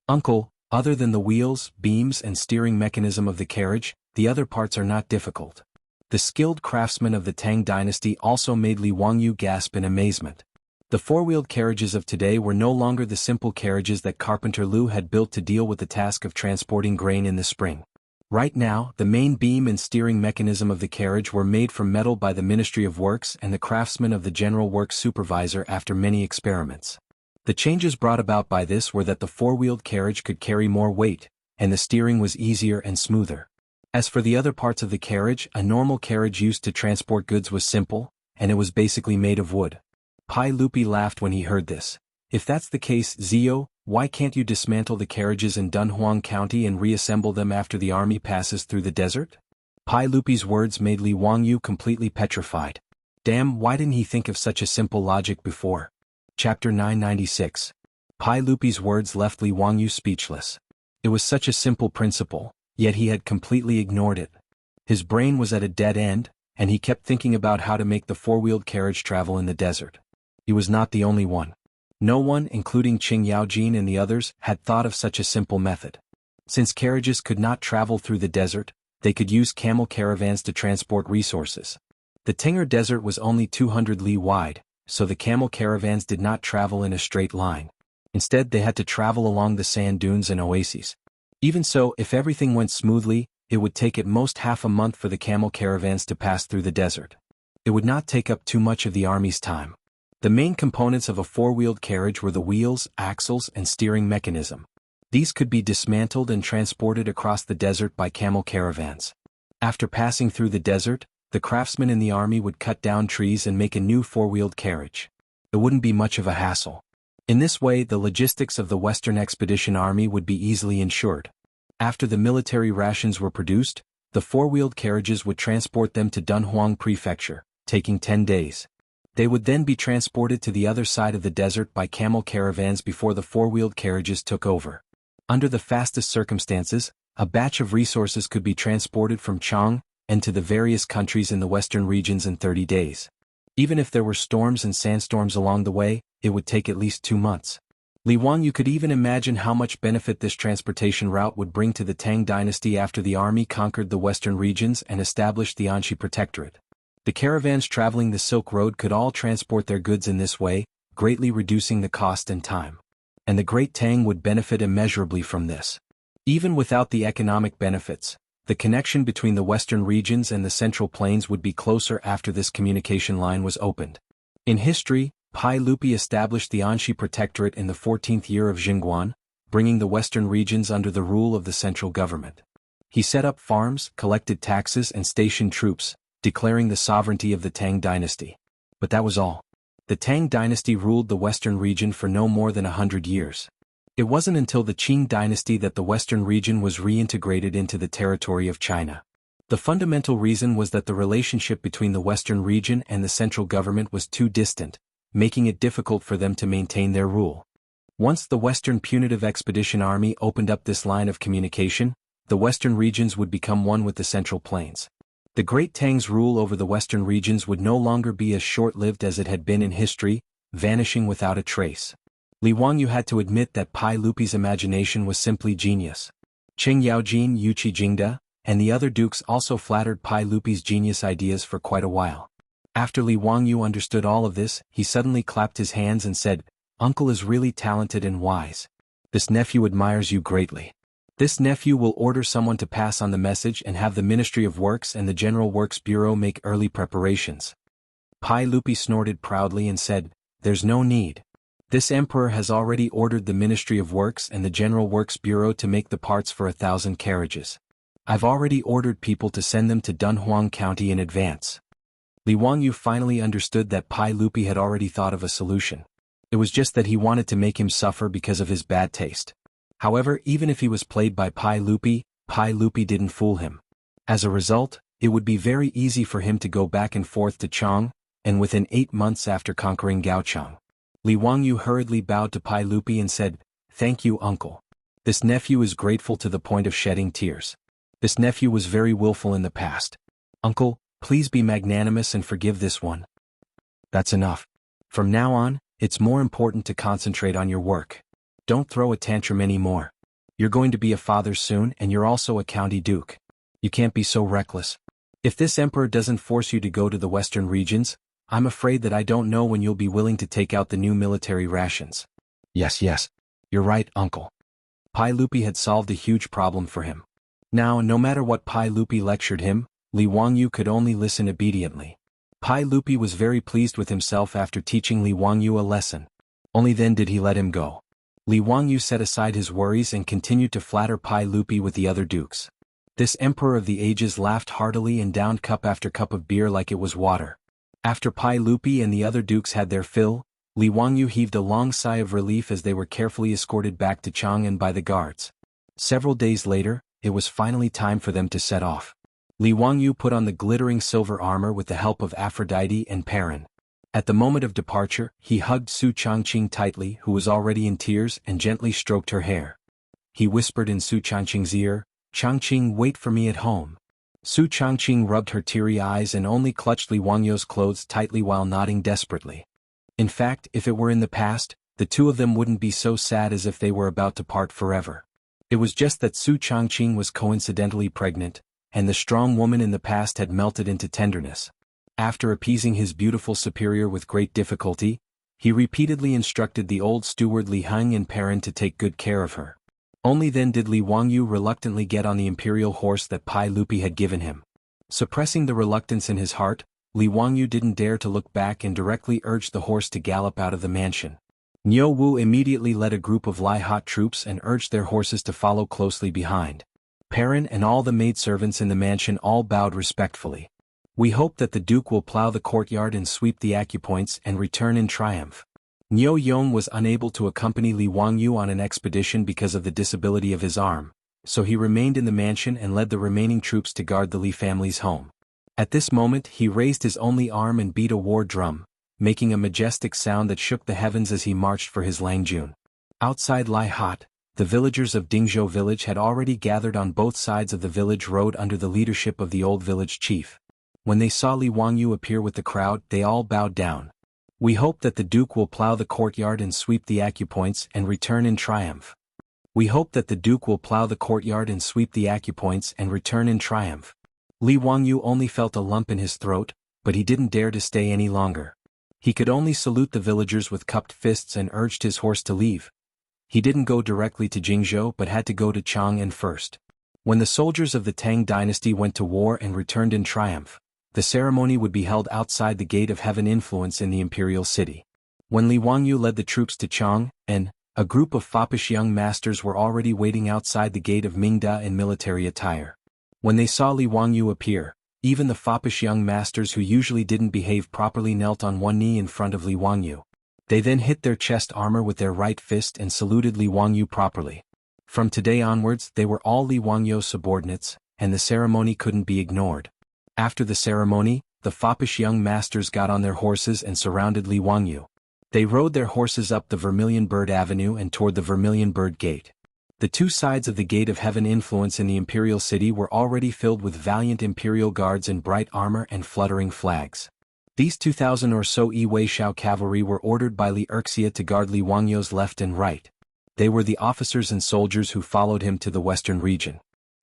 "Uncle, other than the wheels, beams and steering mechanism of the carriage, the other parts are not difficult." The skilled craftsmen of the Tang dynasty also made Li Wangyu gasp in amazement. The four-wheeled carriages of today were no longer the simple carriages that Carpenter Liu had built to deal with the task of transporting grain in the spring. Right now, the main beam and steering mechanism of the carriage were made from metal by the Ministry of Works and the craftsmen of the General Works Supervisor after many experiments. The changes brought about by this were that the four-wheeled carriage could carry more weight, and the steering was easier and smoother. As for the other parts of the carriage, a normal carriage used to transport goods was simple, and it was basically made of wood. Pai Lupi laughed when he heard this. "If that's the case, Zio, why can't you dismantle the carriages in Dunhuang County and reassemble them after the army passes through the desert?" Pai Lupi's words made Li Wangyu completely petrified. Damn, why didn't he think of such a simple logic before? Chapter 996. Pai Lupi's words left Li Wangyu speechless. It was such a simple principle, yet he had completely ignored it. His brain was at a dead end, and he kept thinking about how to make the four-wheeled carriage travel in the desert. He was not the only one. No one, including Qing Yaojin and the others, had thought of such a simple method. Since carriages could not travel through the desert, they could use camel caravans to transport resources. The Tang desert was only 200 li wide, so the camel caravans did not travel in a straight line. Instead, they had to travel along the sand dunes and oases. Even so, if everything went smoothly, it would take at most half a month for the camel caravans to pass through the desert. It would not take up too much of the army's time. The main components of a four-wheeled carriage were the wheels, axles, and steering mechanism. These could be dismantled and transported across the desert by camel caravans. After passing through the desert, the craftsmen in the army would cut down trees and make a new four-wheeled carriage. It wouldn't be much of a hassle. In this way, the logistics of the Western Expedition Army would be easily ensured. After the military rations were produced, the four-wheeled carriages would transport them to Dunhuang Prefecture, taking 10 days. They would then be transported to the other side of the desert by camel caravans before the four-wheeled carriages took over. Under the fastest circumstances, a batch of resources could be transported from Chang and to the various countries in the western regions in 30 days. Even if there were storms and sandstorms along the way, it would take at least 2 months. Li Wangyu could even imagine how much benefit this transportation route would bring to the Tang dynasty after the army conquered the western regions and established the Anxi Protectorate. The caravans traveling the Silk Road could all transport their goods in this way, greatly reducing the cost and time. And the Great Tang would benefit immeasurably from this. Even without the economic benefits, the connection between the western regions and the Central Plains would be closer after this communication line was opened. In history, Pai Lupi established the Anxi Protectorate in the 14th year of Jingguan, bringing the western regions under the rule of the central government. He set up farms, collected taxes and stationed troops, declaring the sovereignty of the Tang dynasty. But that was all. The Tang dynasty ruled the western region for no more than 100 years. It wasn't until the Qing dynasty that the western region was reintegrated into the territory of China. The fundamental reason was that the relationship between the western region and the central government was too distant, making it difficult for them to maintain their rule. Once the Western Punitive Expedition Army opened up this line of communication, the western regions would become one with the Central Plains. The Great Tang's rule over the western regions would no longer be as short-lived as it had been in history, vanishing without a trace. Li Wangyu had to admit that Pai Lupi's imagination was simply genius. Cheng Yaojin, Yuqi Jingda, and the other dukes also flattered Pai Lupi's genius ideas for quite a while. After Li Wangyu understood all of this, he suddenly clapped his hands and said, "Uncle is really talented and wise. This nephew admires you greatly. This nephew will order someone to pass on the message and have the Ministry of Works and the General Works Bureau make early preparations." Pai Lupi snorted proudly and said, "There's no need. This emperor has already ordered the Ministry of Works and the General Works Bureau to make the parts for 1,000 carriages. I've already ordered people to send them to Dunhuang County in advance." Li Wangyu finally understood that Pai Lupi had already thought of a solution. It was just that he wanted to make him suffer because of his bad taste. However, even if he was played by Pai Lupi didn't fool him. As a result, it would be very easy for him to go back and forth to Chang, and within 8 months after conquering Gaochang, Li Wangyu hurriedly bowed to Pai Lupi and said, "Thank you, uncle. This nephew is grateful to the point of shedding tears. This nephew was very willful in the past. Uncle, please be magnanimous and forgive this one. That's enough. From now on, it's more important to concentrate on your work. Don't throw a tantrum anymore. You're going to be a father soon and you're also a county duke. You can't be so reckless. If this emperor doesn't force you to go to the western regions, I'm afraid that I don't know when you'll be willing to take out the new military rations." Yes, you're right, uncle." Pai Lupi had solved a huge problem for him. Now, no matter what Pai Lupi lectured him, Li Wangyu could only listen obediently. Pai Lupi was very pleased with himself after teaching Li Wangyu a lesson. Only then did he let him go. Li Wangyu set aside his worries and continued to flatter Pai Lupi with the other dukes. This emperor of the ages laughed heartily and downed cup after cup of beer like it was water. After Pai Lupi and the other dukes had their fill, Li Wangyu heaved a long sigh of relief as they were carefully escorted back to Chang'an by the guards. Several days later, it was finally time for them to set off. Li Wangyu put on the glittering silver armor with the help of Aphrodite and Perrin. At the moment of departure, he hugged Su Changqing tightly, who was already in tears, and gently stroked her hair. He whispered in Su Changqing's ear, "Changqing, wait for me at home." Su Changqing rubbed her teary eyes and only clutched Li Wangyu's clothes tightly while nodding desperately. In fact, if it were in the past, the two of them wouldn't be so sad as if they were about to part forever. It was just that Su Changqing was coincidentally pregnant, and the strong woman in the past had melted into tenderness. After appeasing his beautiful superior with great difficulty, he repeatedly instructed the old steward Li Heng and Perrin to take good care of her. Only then did Li Wangyu reluctantly get on the imperial horse that Pai Lupi had given him. Suppressing the reluctance in his heart, Li Wangyu didn't dare to look back and directly urged the horse to gallop out of the mansion. Niu Wu immediately led a group of Lai Hot troops and urged their horses to follow closely behind. Perrin and all the maidservants in the mansion all bowed respectfully. "We hope that the Duke will plow the courtyard and sweep the acupoints and return in triumph." Niu Yong was unable to accompany Li Wangyu on an expedition because of the disability of his arm, so he remained in the mansion and led the remaining troops to guard the Li family's home. At this moment he raised his only arm and beat a war drum, making a majestic sound that shook the heavens as he marched for his Langjun. Outside Lai Hot, the villagers of Dingzhou village had already gathered on both sides of the village road under the leadership of the old village chief. When they saw Li Wangyu appear with the crowd, they all bowed down. "We hope that the Duke will plow the courtyard and sweep the acupoints and return in triumph." "We hope that the Duke will plow the courtyard and sweep the acupoints and return in triumph." Li Wangyu only felt a lump in his throat, but he didn't dare to stay any longer. He could only salute the villagers with cupped fists and urged his horse to leave. He didn't go directly to Jingzhou but had to go to Chang'an first. When the soldiers of the Tang dynasty went to war and returned in triumph, the ceremony would be held outside the Gate of Heaven Influence in the imperial city. When Li Wangyu led the troops to Chang'an, a group of foppish young masters were already waiting outside the gate of Mingda in military attire. When they saw Li Wangyu appear, even the foppish young masters who usually didn't behave properly knelt on one knee in front of Li Wangyu. They then hit their chest armor with their right fist and saluted Li Wangyu properly. From today onwards they were all Li Wangyu's subordinates, and the ceremony couldn't be ignored. After the ceremony, the foppish young masters got on their horses and surrounded Li Wangyu. They rode their horses up the Vermilion Bird Avenue and toward the Vermilion Bird Gate. The two sides of the Gate of Heaven influence in the imperial city were already filled with valiant imperial guards in bright armor and fluttering flags. These 2,000 or so Yi Shao cavalry were ordered by Li Wuxia to guard Li Wangyu's left and right. They were the officers and soldiers who followed him to the western region.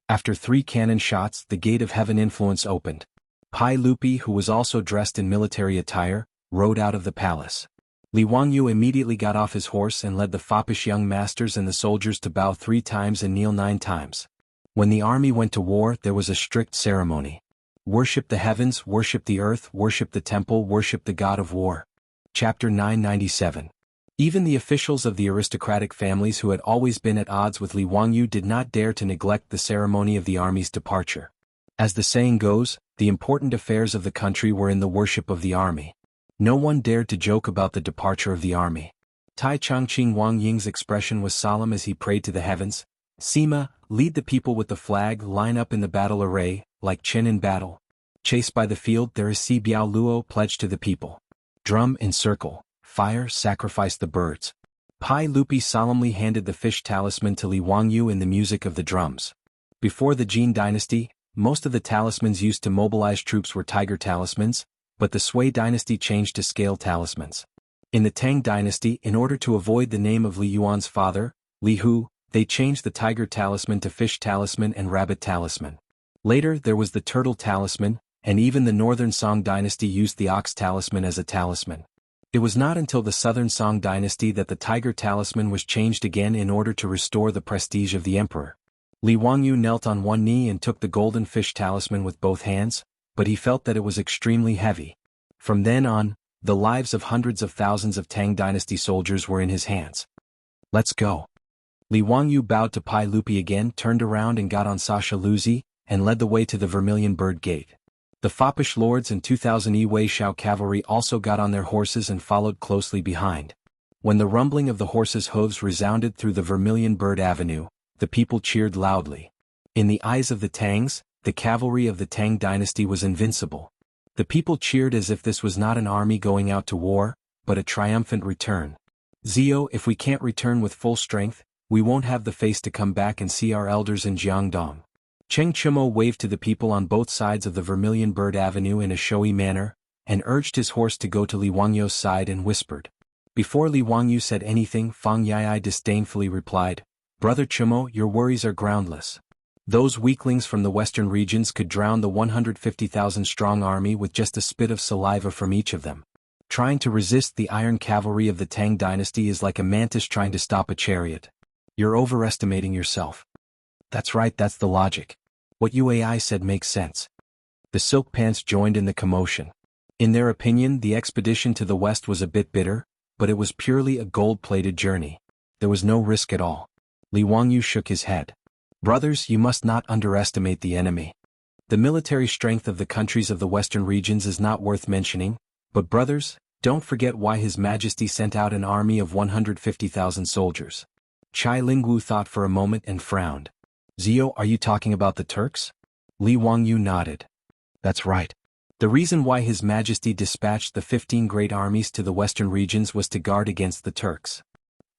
After 3 cannon shots, the Gate of Heaven influence opened. Pai Lupi, who was also dressed in military attire, rode out of the palace. Li Wangyu immediately got off his horse and led the foppish young masters and the soldiers to bow 3 times and kneel 9 times. When the army went to war, there was a strict ceremony. Worship the heavens, worship the earth, worship the temple, worship the god of war. Chapter 997. Even the officials of the aristocratic families who had always been at odds with Li Wangyu did not dare to neglect the ceremony of the army's departure. As the saying goes, the important affairs of the country were in the worship of the army. No one dared to joke about the departure of the army. Tai Changqing Wang Ying's expression was solemn as he prayed to the heavens. Sima, lead the people with the flag, line up in the battle array, like Chen in battle. Chase by the field, there is Si Biao Luo, pledge to the people. Drum, encircle. Fire, sacrifice the birds. Pai Lupi solemnly handed the fish talisman to Li Wangyu in the music of the drums. Before the Jin dynasty, most of the talismans used to mobilize troops were tiger talismans, but the Sui dynasty changed to scale talismans. In the Tang dynasty, in order to avoid the name of Li Yuan's father, Li Hu, they changed the tiger talisman to fish talisman and rabbit talisman. Later there was the turtle talisman, and even the northern Song dynasty used the ox talisman as a talisman. It was not until the southern Song dynasty that the tiger talisman was changed again in order to restore the prestige of the emperor. Li Wangyu knelt on one knee and took the golden fish talisman with both hands, but he felt that it was extremely heavy. From then on, the lives of hundreds of thousands of Tang dynasty soldiers were in his hands. Let's go. Li Wangyu bowed to Pai Lupi again, turned around and got on Sasha Luzi, and led the way to the Vermilion Bird Gate. The foppish lords and 2,000 Yi Shao cavalry also got on their horses and followed closely behind. When the rumbling of the horses' hooves resounded through the Vermilion Bird Avenue, the people cheered loudly. In the eyes of the Tangs, the cavalry of the Tang dynasty was invincible. The people cheered as if this was not an army going out to war, but a triumphant return. Zio, if we can't return with full strength, we won't have the face to come back and see our elders in Jiangdong. Cheng Chumo waved to the people on both sides of the Vermilion Bird Avenue in a showy manner, and urged his horse to go to Li Wangyu's side and whispered. Before Li Wangyu said anything, Fang Yai disdainfully replied, "Brother Chumo, your worries are groundless. Those weaklings from the western regions could drown the 150,000-strong army with just a spit of saliva from each of them. Trying to resist the iron cavalry of the Tang dynasty is like a mantis trying to stop a chariot. You're overestimating yourself." That's right, that's the logic. What UAI said makes sense. The Silk Pants joined in the commotion. In their opinion, the expedition to the west was a bit bitter, but it was purely a gold-plated journey. There was no risk at all. Li Wangyu shook his head. Brothers, you must not underestimate the enemy. The military strength of the countries of the western regions is not worth mentioning, but brothers, don't forget why His Majesty sent out an army of 150,000 soldiers. Chai Lingwu thought for a moment and frowned. Zio, are you talking about the Turks? Li Wangyu nodded. That's right. The reason why His Majesty dispatched the 15 great armies to the western regions was to guard against the Turks.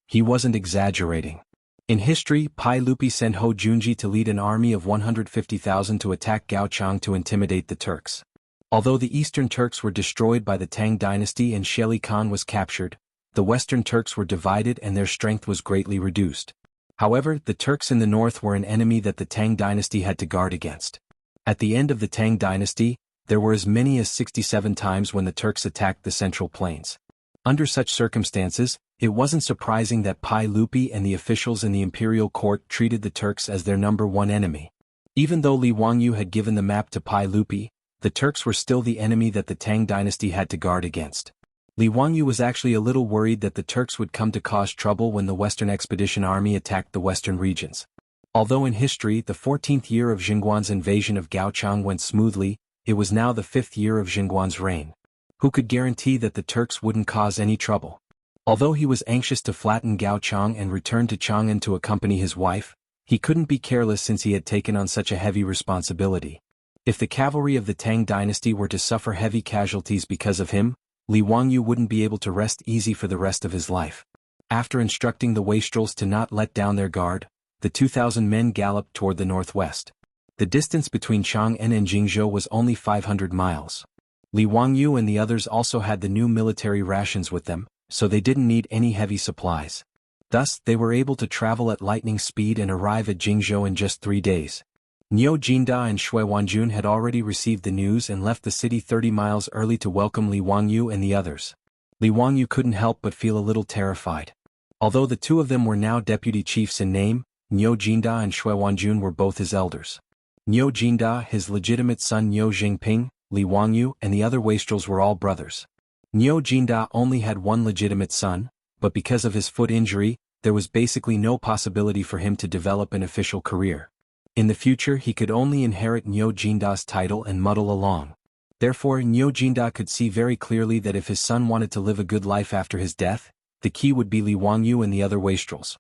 He wasn't exaggerating. In history, Pai Lupi sent Ho Junji to lead an army of 150,000 to attack Gaochang to intimidate the Turks. Although the eastern Turks were destroyed by the Tang dynasty and Sheli Khan was captured, the western Turks were divided and their strength was greatly reduced. However, the Turks in the north were an enemy that the Tang dynasty had to guard against. At the end of the Tang dynasty, there were as many as 67 times when the Turks attacked the Central Plains. Under such circumstances, it wasn't surprising that Pai Lupi and the officials in the imperial court treated the Turks as their number one enemy. Even though Li Wangyu had given the map to Pai Lupi, the Turks were still the enemy that the Tang dynasty had to guard against. Li Wangyu was actually a little worried that the Turks would come to cause trouble when the Western Expedition Army attacked the western regions. Although in history the 14th year of Xinguan's invasion of Gaochang went smoothly, it was now the 5th year of Xinguan's reign. Who could guarantee that the Turks wouldn't cause any trouble? Although he was anxious to flatten Gao Chang and return to Chang'an to accompany his wife, he couldn't be careless since he had taken on such a heavy responsibility. If the cavalry of the Tang dynasty were to suffer heavy casualties because of him, Li Wangyu wouldn't be able to rest easy for the rest of his life. After instructing the wastrels to not let down their guard, the 2,000 men galloped toward the northwest. The distance between Chang'an and Jingzhou was only 500 miles. Li Wangyu and the others also had the new military rations with them, so they didn't need any heavy supplies. Thus, they were able to travel at lightning speed and arrive at Jingzhou in just 3 days. Niu Jinda and Shui Wanjun had already received the news and left the city 30 miles early to welcome Li Wangyu and the others. Li Wangyu couldn't help but feel a little terrified. Although the two of them were now deputy chiefs in name, Niu Jinda and Shui Wanjun were both his elders. Niu Jinda, his legitimate son Niu Jingping, Li Wangyu, and the other wastrels were all brothers. Niu Jinda only had one legitimate son, but because of his foot injury, there was basically no possibility for him to develop an official career. In the future he could only inherit Niu Jinda's title and muddle along. Therefore Niu Jinda could see very clearly that if his son wanted to live a good life after his death, the key would be Li Wangyu and the other wastrels.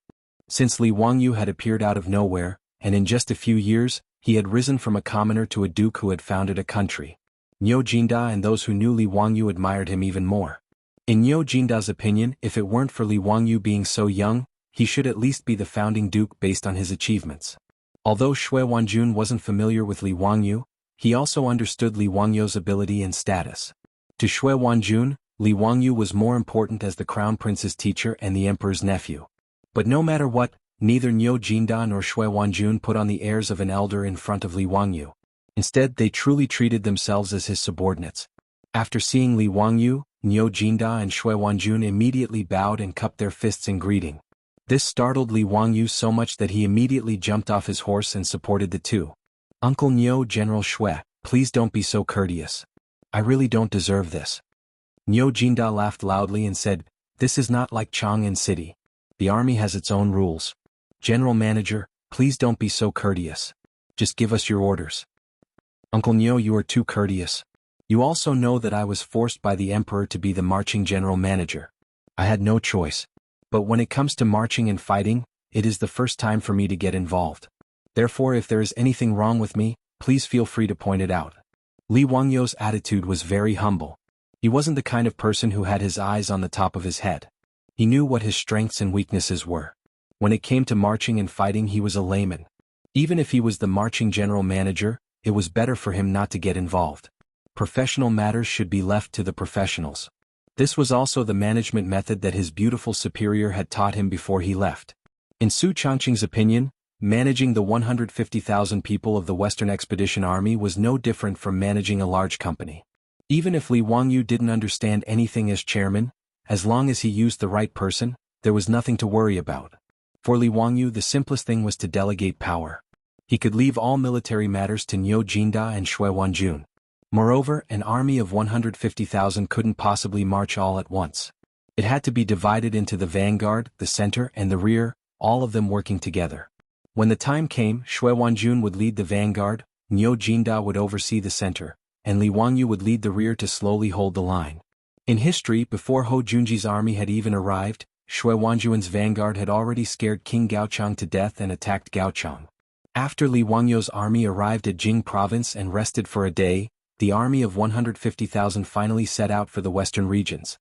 Since Li Wangyu had appeared out of nowhere, and in just a few years, he had risen from a commoner to a duke who had founded a country. Niu Jinda and those who knew Li Wangyu admired him even more. In Niu Jinda's opinion, if it weren't for Li Wangyu being so young, he should at least be the founding duke based on his achievements. Although Shui Wanjun wasn't familiar with Li Wangyu, he also understood Li Wangyu's ability and status. To Shui Wanjun, Li Wangyu was more important as the crown prince's teacher and the emperor's nephew. But no matter what, neither Niu Jinda nor Shui Wanjun put on the airs of an elder in front of Li Wangyu. Instead, they truly treated themselves as his subordinates. After seeing Li Wangyu, Niu Jinda and Shui Wanjun immediately bowed and cupped their fists in greeting. This startled Li Wangyu so much that he immediately jumped off his horse and supported the two. "Uncle Niu, General Shui, please don't be so courteous. I really don't deserve this." Niu Jinda laughed loudly and said, "This is not like Chang'an City. The army has its own rules. General Manager, please don't be so courteous. Just give us your orders." "Uncle Niu, you are too courteous. You also know that I was forced by the emperor to be the marching general manager. I had no choice. But when it comes to marching and fighting, it is the first time for me to get involved. Therefore if there is anything wrong with me, please feel free to point it out." Li Wangyu's attitude was very humble. He wasn't the kind of person who had his eyes on the top of his head. He knew what his strengths and weaknesses were. When it came to marching and fighting, he was a layman. Even if he was the marching general manager, it was better for him not to get involved. Professional matters should be left to the professionals. This was also the management method that his beautiful superior had taught him before he left. In Su Changqing's opinion, managing the 150,000 people of the Western Expedition Army was no different from managing a large company. Even if Li Wangyu didn't understand anything as chairman, as long as he used the right person, there was nothing to worry about. For Li Wangyu, the simplest thing was to delegate power. He could leave all military matters to Niu Jinda and Shui Wanjun. Moreover, an army of 150,000 couldn't possibly march all at once. It had to be divided into the vanguard, the center, and the rear, all of them working together. When the time came, Shui Wanjun would lead the vanguard, Niu Jinda would oversee the center, and Li Wangyu would lead the rear to slowly hold the line. In history, before Ho Junji's army had even arrived, Shui Wanjun's vanguard had already scared King Gaochang to death and attacked Gaochang. After Li Wangyu's army arrived at Jing province and rested for a day, the army of 150,000 finally set out for the western regions.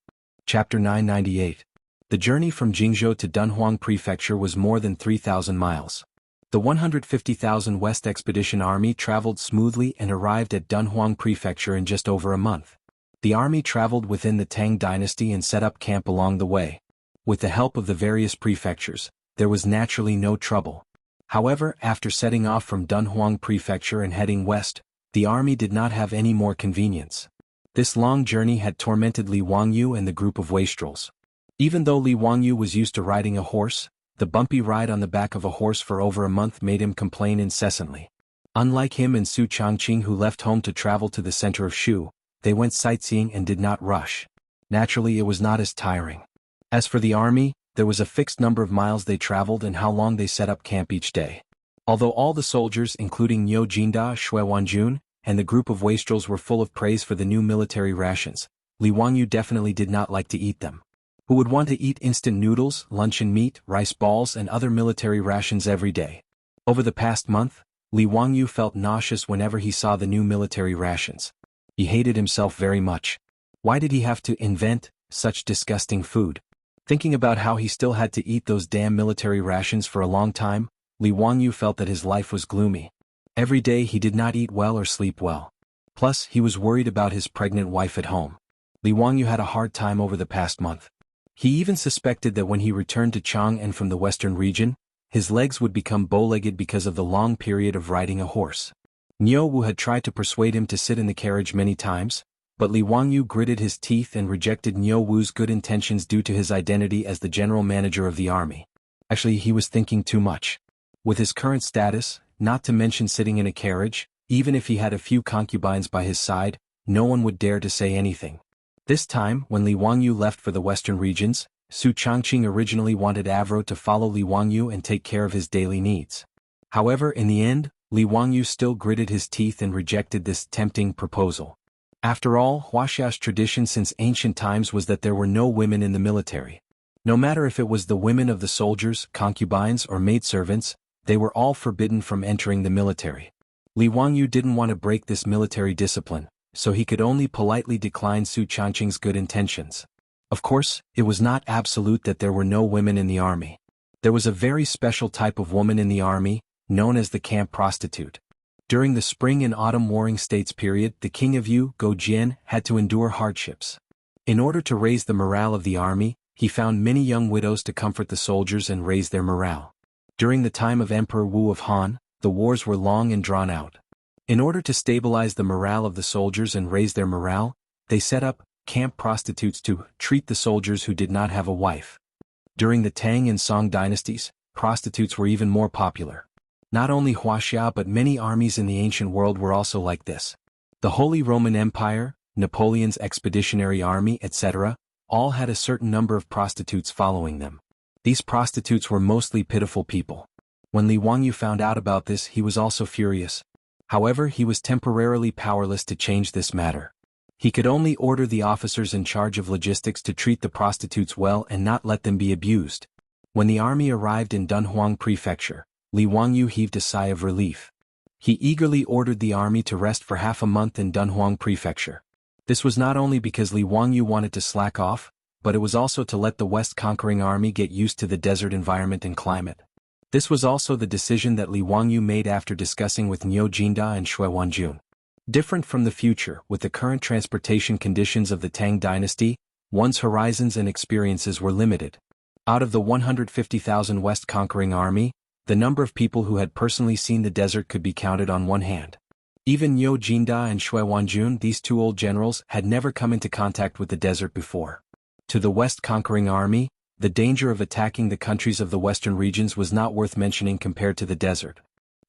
Chapter 998. The journey from Jingzhou to Dunhuang Prefecture was more than 3,000 miles. The 150,000 West Expedition Army traveled smoothly and arrived at Dunhuang Prefecture in just over a month. The army traveled within the Tang dynasty and set up camp along the way. With the help of the various prefectures, there was naturally no trouble. However, after setting off from Dunhuang Prefecture and heading west, the army did not have any more convenience. This long journey had tormented Li Wangyu and the group of wastrels. Even though Li Wangyu was used to riding a horse, the bumpy ride on the back of a horse for over a month made him complain incessantly. Unlike him and Su Changqing, who left home to travel to the center of Shu, they went sightseeing and did not rush. Naturally, it was not as tiring. As for the army, there was a fixed number of miles they traveled and how long they set up camp each day. Although all the soldiers, including Niu Jinda, Shui Wanjun, and the group of wastrels were full of praise for the new military rations, Li Wangyu definitely did not like to eat them. who would want to eat instant noodles, luncheon meat, rice balls and other military rations every day. Over the past month, Li Wangyu felt nauseous whenever he saw the new military rations. He hated himself very much. Why did he have to invent such disgusting food? Thinking about how he still had to eat those damn military rations for a long time, Li Wangyu felt that his life was gloomy. Every day he did not eat well or sleep well. Plus, he was worried about his pregnant wife at home. Li Wangyu had a hard time over the past month. He even suspected that when he returned to Chang'an from the western region, his legs would become bow-legged because of the long period of riding a horse. Niu Wu had tried to persuade him to sit in the carriage many times, but Li Wangyu gritted his teeth and rejected Niu Wu's good intentions due to his identity as the general manager of the army. Actually, he was thinking too much. With his current status, not to mention sitting in a carriage, even if he had a few concubines by his side, no one would dare to say anything. This time, when Li Wangyu left for the western regions, Su Changqing originally wanted Avro to follow Li Wangyu and take care of his daily needs. However, in the end, Li Wangyu still gritted his teeth and rejected this tempting proposal. After all, Huaxia's tradition since ancient times was that there were no women in the military. No matter if it was the women of the soldiers, concubines or maidservants, they were all forbidden from entering the military. Li Wangyu didn't want to break this military discipline, so he could only politely decline Su Changqing's good intentions. Of course, it was not absolute that there were no women in the army. There was a very special type of woman in the army, known as the camp prostitute. During the spring and autumn warring states period, the king of Yu, Jian, had to endure hardships. In order to raise the morale of the army, he found many young widows to comfort the soldiers and raise their morale. During the time of Emperor Wu of Han, the wars were long and drawn out. In order to stabilize the morale of the soldiers and raise their morale, they set up camp prostitutes to treat the soldiers who did not have a wife. During the Tang and Song dynasties, prostitutes were even more popular. Not only Huaxia but many armies in the ancient world were also like this. The Holy Roman Empire, Napoleon's expeditionary army, etc., all had a certain number of prostitutes following them. These prostitutes were mostly pitiful people. When Li Wangyu found out about this, he was also furious. However, he was temporarily powerless to change this matter. He could only order the officers in charge of logistics to treat the prostitutes well and not let them be abused. When the army arrived in Dunhuang Prefecture, Li Wangyu heaved a sigh of relief. He eagerly ordered the army to rest for half a month in Dunhuang Prefecture. This was not only because Li Wangyu wanted to slack off, but it was also to let the West conquering army get used to the desert environment and climate. This was also the decision that Li Wangyu made after discussing with Niu Jinda and Shui Wanjun. Different from the future, with the current transportation conditions of the Tang dynasty, one's horizons and experiences were limited. Out of the 150,000 West conquering army, the number of people who had personally seen the desert could be counted on one hand. Even Niu Jinda and Shui Wanjun, these two old generals, had never come into contact with the desert before. To the West conquering army, the danger of attacking the countries of the western regions was not worth mentioning compared to the desert.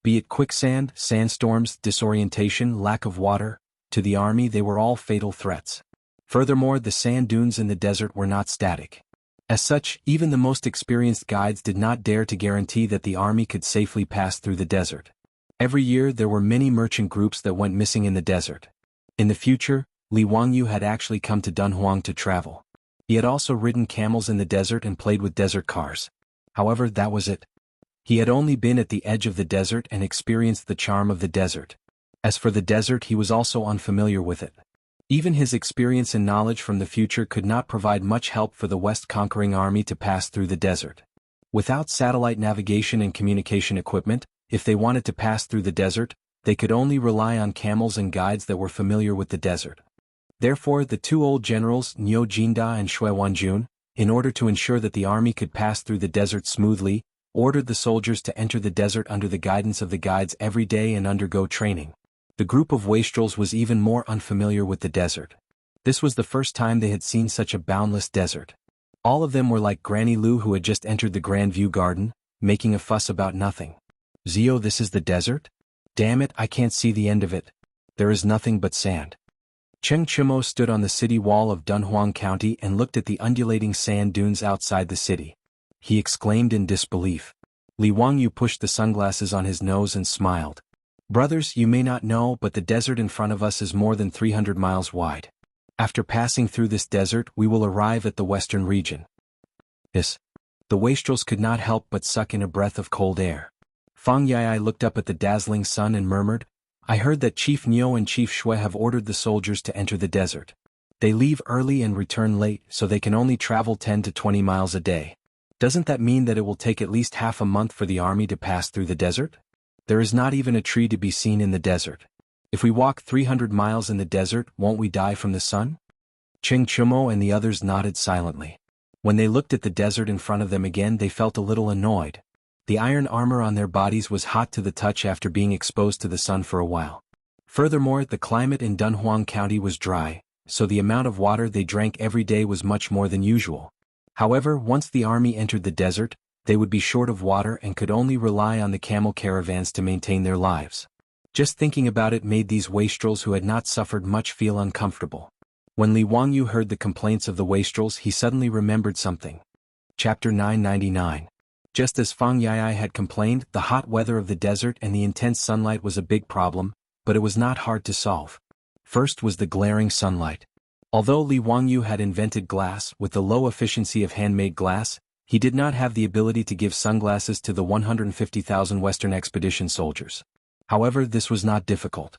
Be it quicksand, sandstorms, disorientation, lack of water, to the army they were all fatal threats. Furthermore, the sand dunes in the desert were not static. As such, even the most experienced guides did not dare to guarantee that the army could safely pass through the desert. Every year there were many merchant groups that went missing in the desert. In the future, Li Wangyu had actually come to Dunhuang to travel. He had also ridden camels in the desert and played with desert cars. However, that was it. He had only been at the edge of the desert and experienced the charm of the desert. As for the desert, he was also unfamiliar with it. Even his experience and knowledge from the future could not provide much help for the West conquering army to pass through the desert. Without satellite navigation and communication equipment, if they wanted to pass through the desert, they could only rely on camels and guides that were familiar with the desert. Therefore, the two old generals, Niu Jinda and Shui Wanjun, in order to ensure that the army could pass through the desert smoothly, ordered the soldiers to enter the desert under the guidance of the guides every day and undergo training. The group of wastrels was even more unfamiliar with the desert. This was the first time they had seen such a boundless desert. All of them were like Granny Lu, who had just entered the Grand View Garden, making a fuss about nothing. "Zio, this is the desert? Damn it, I can't see the end of it. There is nothing but sand." Cheng Chimo stood on the city wall of Dunhuang County and looked at the undulating sand dunes outside the city. He exclaimed in disbelief. Li Wangyu pushed the sunglasses on his nose and smiled. "Brothers, you may not know, but the desert in front of us is more than 300 miles wide. After passing through this desert we will arrive at the western region. This. The wastrels could not help but suck in a breath of cold air. Fang Yai looked up at the dazzling sun and murmured, I heard that Chief Niu and Chief Shui have ordered the soldiers to enter the desert. They leave early and return late so they can only travel 10 to 20 miles a day. Doesn't that mean that it will take at least half a month for the army to pass through the desert? There is not even a tree to be seen in the desert. If we walk 300 miles in the desert, won't we die from the sun? Cheng Chumo and the others nodded silently. When they looked at the desert in front of them again they felt a little annoyed. The iron armor on their bodies was hot to the touch after being exposed to the sun for a while. Furthermore, the climate in Dunhuang County was dry, so the amount of water they drank every day was much more than usual. However, once the army entered the desert, they would be short of water and could only rely on the camel caravans to maintain their lives. Just thinking about it made these wastrels who had not suffered much feel uncomfortable. When Li Wangyu heard the complaints of the wastrels he suddenly remembered something. Chapter 999. Just as Fang Yai had complained, the hot weather of the desert and the intense sunlight was a big problem, but it was not hard to solve. First was the glaring sunlight. Although Li Wangyu had invented glass with the low efficiency of handmade glass, he did not have the ability to give sunglasses to the 150,000 Western expedition soldiers. However, this was not difficult.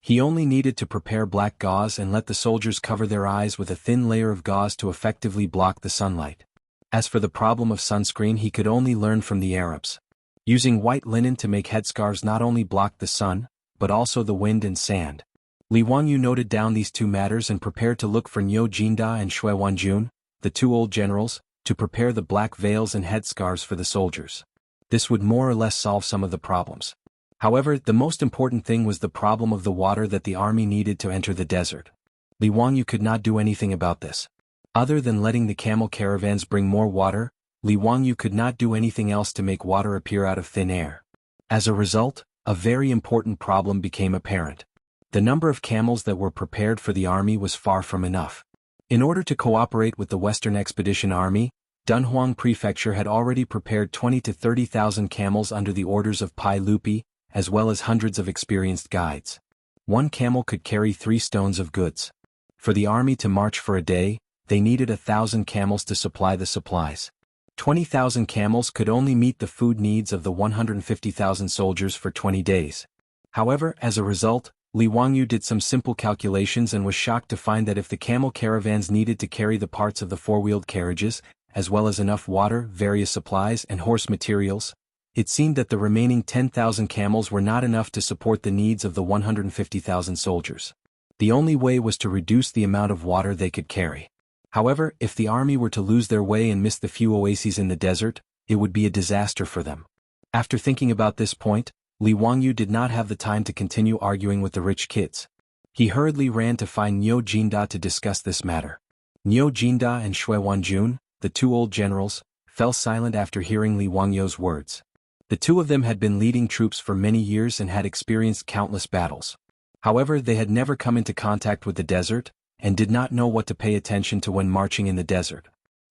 He only needed to prepare black gauze and let the soldiers cover their eyes with a thin layer of gauze to effectively block the sunlight. As for the problem of sunscreen he could only learn from the Arabs. Using white linen to make headscarves not only blocked the sun, but also the wind and sand. Li Wangyu noted down these two matters and prepared to look for Niu Jinda and Shui Wanjun, the two old generals, to prepare the black veils and headscarves for the soldiers. This would more or less solve some of the problems. However, the most important thing was the problem of the water that the army needed to enter the desert. Li Wangyu could not do anything about this. Other than letting the camel caravans bring more water, Li Wangyu could not do anything else to make water appear out of thin air. As a result, a very important problem became apparent. The number of camels that were prepared for the army was far from enough. In order to cooperate with the Western Expedition Army, Dunhuang Prefecture had already prepared 20 to 30,000 camels under the orders of Pai Lupi, as well as hundreds of experienced guides. One camel could carry 3 stones of goods. For the army to march for a day, they needed 1,000 camels to supply the supplies. 20,000 camels could only meet the food needs of the 150,000 soldiers for 20 days. However, as a result, Li Wangyu did some simple calculations and was shocked to find that if the camel caravans needed to carry the parts of the four-wheeled carriages, as well as enough water, various supplies and horse materials, it seemed that the remaining 10,000 camels were not enough to support the needs of the 150,000 soldiers. The only way was to reduce the amount of water they could carry. However, if the army were to lose their way and miss the few oases in the desert, it would be a disaster for them. After thinking about this point, Li Wangyu did not have the time to continue arguing with the rich kids. He hurriedly ran to find Niu Jinda to discuss this matter. Niu Jinda and Shui Wanjun, the two old generals, fell silent after hearing Li Wangyu's words. The two of them had been leading troops for many years and had experienced countless battles. However, they had never come into contact with the desert, and did not know what to pay attention to when marching in the desert.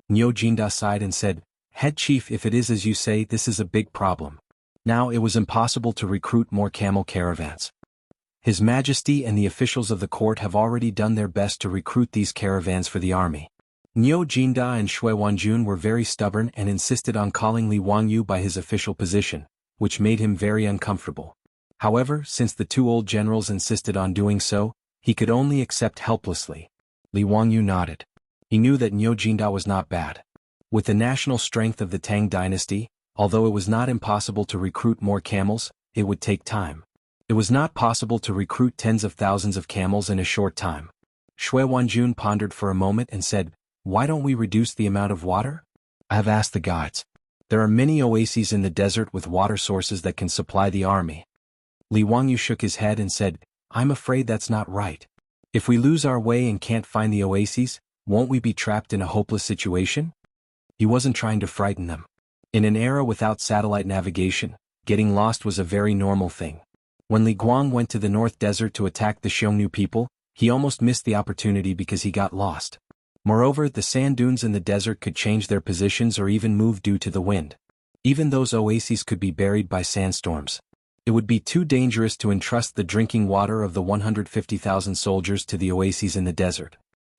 Niu Jinda sighed and said, Head Chief, if it is as you say, this is a big problem. Now it was impossible to recruit more camel caravans. His Majesty and the officials of the court have already done their best to recruit these caravans for the army. Niu Jinda and Shui Wanjun were very stubborn and insisted on calling Li Wangyu by his official position, which made him very uncomfortable. However, since the two old generals insisted on doing so, he could only accept helplessly. Li Wangyu nodded. He knew that Niu Jinda was not bad. With the national strength of the Tang dynasty, although it was not impossible to recruit more camels, it would take time. It was not possible to recruit tens of thousands of camels in a short time. Shui Wanjun pondered for a moment and said, Why don't we reduce the amount of water? I have asked the guides. There are many oases in the desert with water sources that can supply the army. Li Wangyu shook his head and said, I'm afraid that's not right. If we lose our way and can't find the oases, won't we be trapped in a hopeless situation? He wasn't trying to frighten them. In an era without satellite navigation, getting lost was a very normal thing. When Li Guang went to the North Desert to attack the Xiongnu people, he almost missed the opportunity because he got lost. Moreover, the sand dunes in the desert could change their positions or even move due to the wind. Even those oases could be buried by sandstorms. It would be too dangerous to entrust the drinking water of the 150,000 soldiers to the oases in the desert.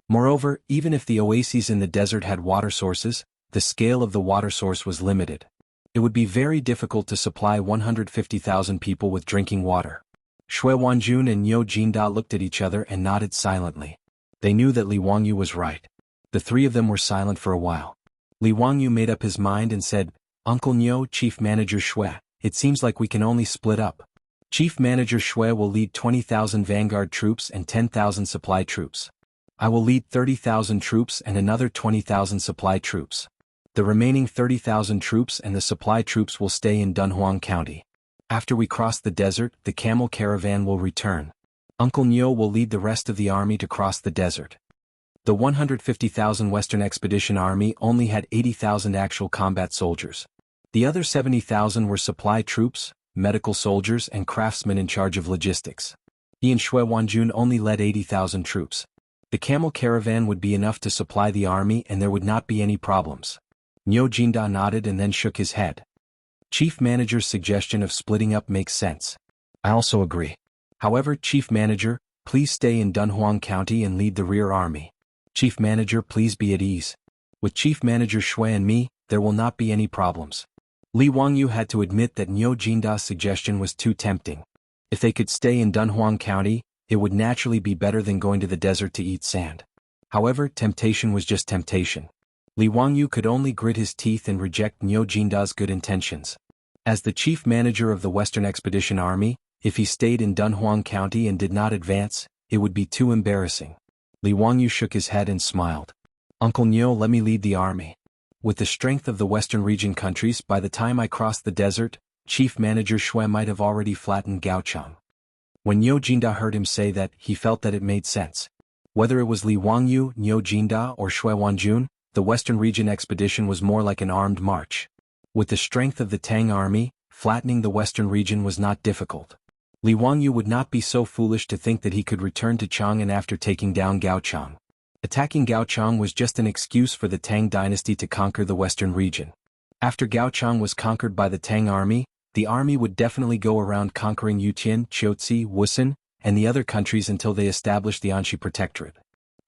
Moreover, even if the oases in the desert had water sources, the scale of the water source was limited. It would be very difficult to supply 150,000 people with drinking water. Shui Wanjun and Niu Jinda looked at each other and nodded silently. They knew that Li Wangyu was right. The three of them were silent for a while. Li Wangyu made up his mind and said, "Uncle Niu, Chief Manager Shui, it seems like we can only split up. Chief Manager Shui will lead 20,000 vanguard troops and 10,000 supply troops. I will lead 30,000 troops and another 20,000 supply troops. The remaining 30,000 troops and the supply troops will stay in Dunhuang County. After we cross the desert, the camel caravan will return. Uncle Niu will lead the rest of the army to cross the desert." The 150,000 Western Expedition Army only had 80,000 actual combat soldiers. The other 70,000 were supply troops, medical soldiers and craftsmen in charge of logistics. He and Shui Wanjun only led 80,000 troops. The camel caravan would be enough to supply the army and there would not be any problems. Niu Jinda nodded and then shook his head. Chief Manager's suggestion of splitting up makes sense. I also agree. However, Chief Manager, please stay in Dunhuang County and lead the rear army. Chief Manager, please be at ease. With Chief Manager Shui and me, there will not be any problems. Li Wangyu had to admit that Niu Jinda's suggestion was too tempting. If they could stay in Dunhuang County, it would naturally be better than going to the desert to eat sand. However, temptation was just temptation. Li Wangyu could only grit his teeth and reject Niu Jinda's good intentions. As the chief manager of the Western Expedition Army, if he stayed in Dunhuang County and did not advance, it would be too embarrassing. Li Wangyu shook his head and smiled. Uncle Niu, let me lead the army. With the strength of the Western region countries, by the time I crossed the desert, Chief Manager Shui might have already flattened Gaochang. When Niu Jinda heard him say that, he felt that it made sense. Whether it was Li Wangyu, Niu Jinda or Shui Wanjun, the Western region expedition was more like an armed march. With the strength of the Tang army, flattening the Western region was not difficult. Li Wangyu would not be so foolish to think that he could return to Chang'an after taking down Gaochang. Attacking Gaochang was just an excuse for the Tang dynasty to conquer the Western region. After Gaochang was conquered by the Tang army, the army would definitely go around conquering Yutian, Qiuzi, Wusun, and the other countries until they established the Anxi Protectorate.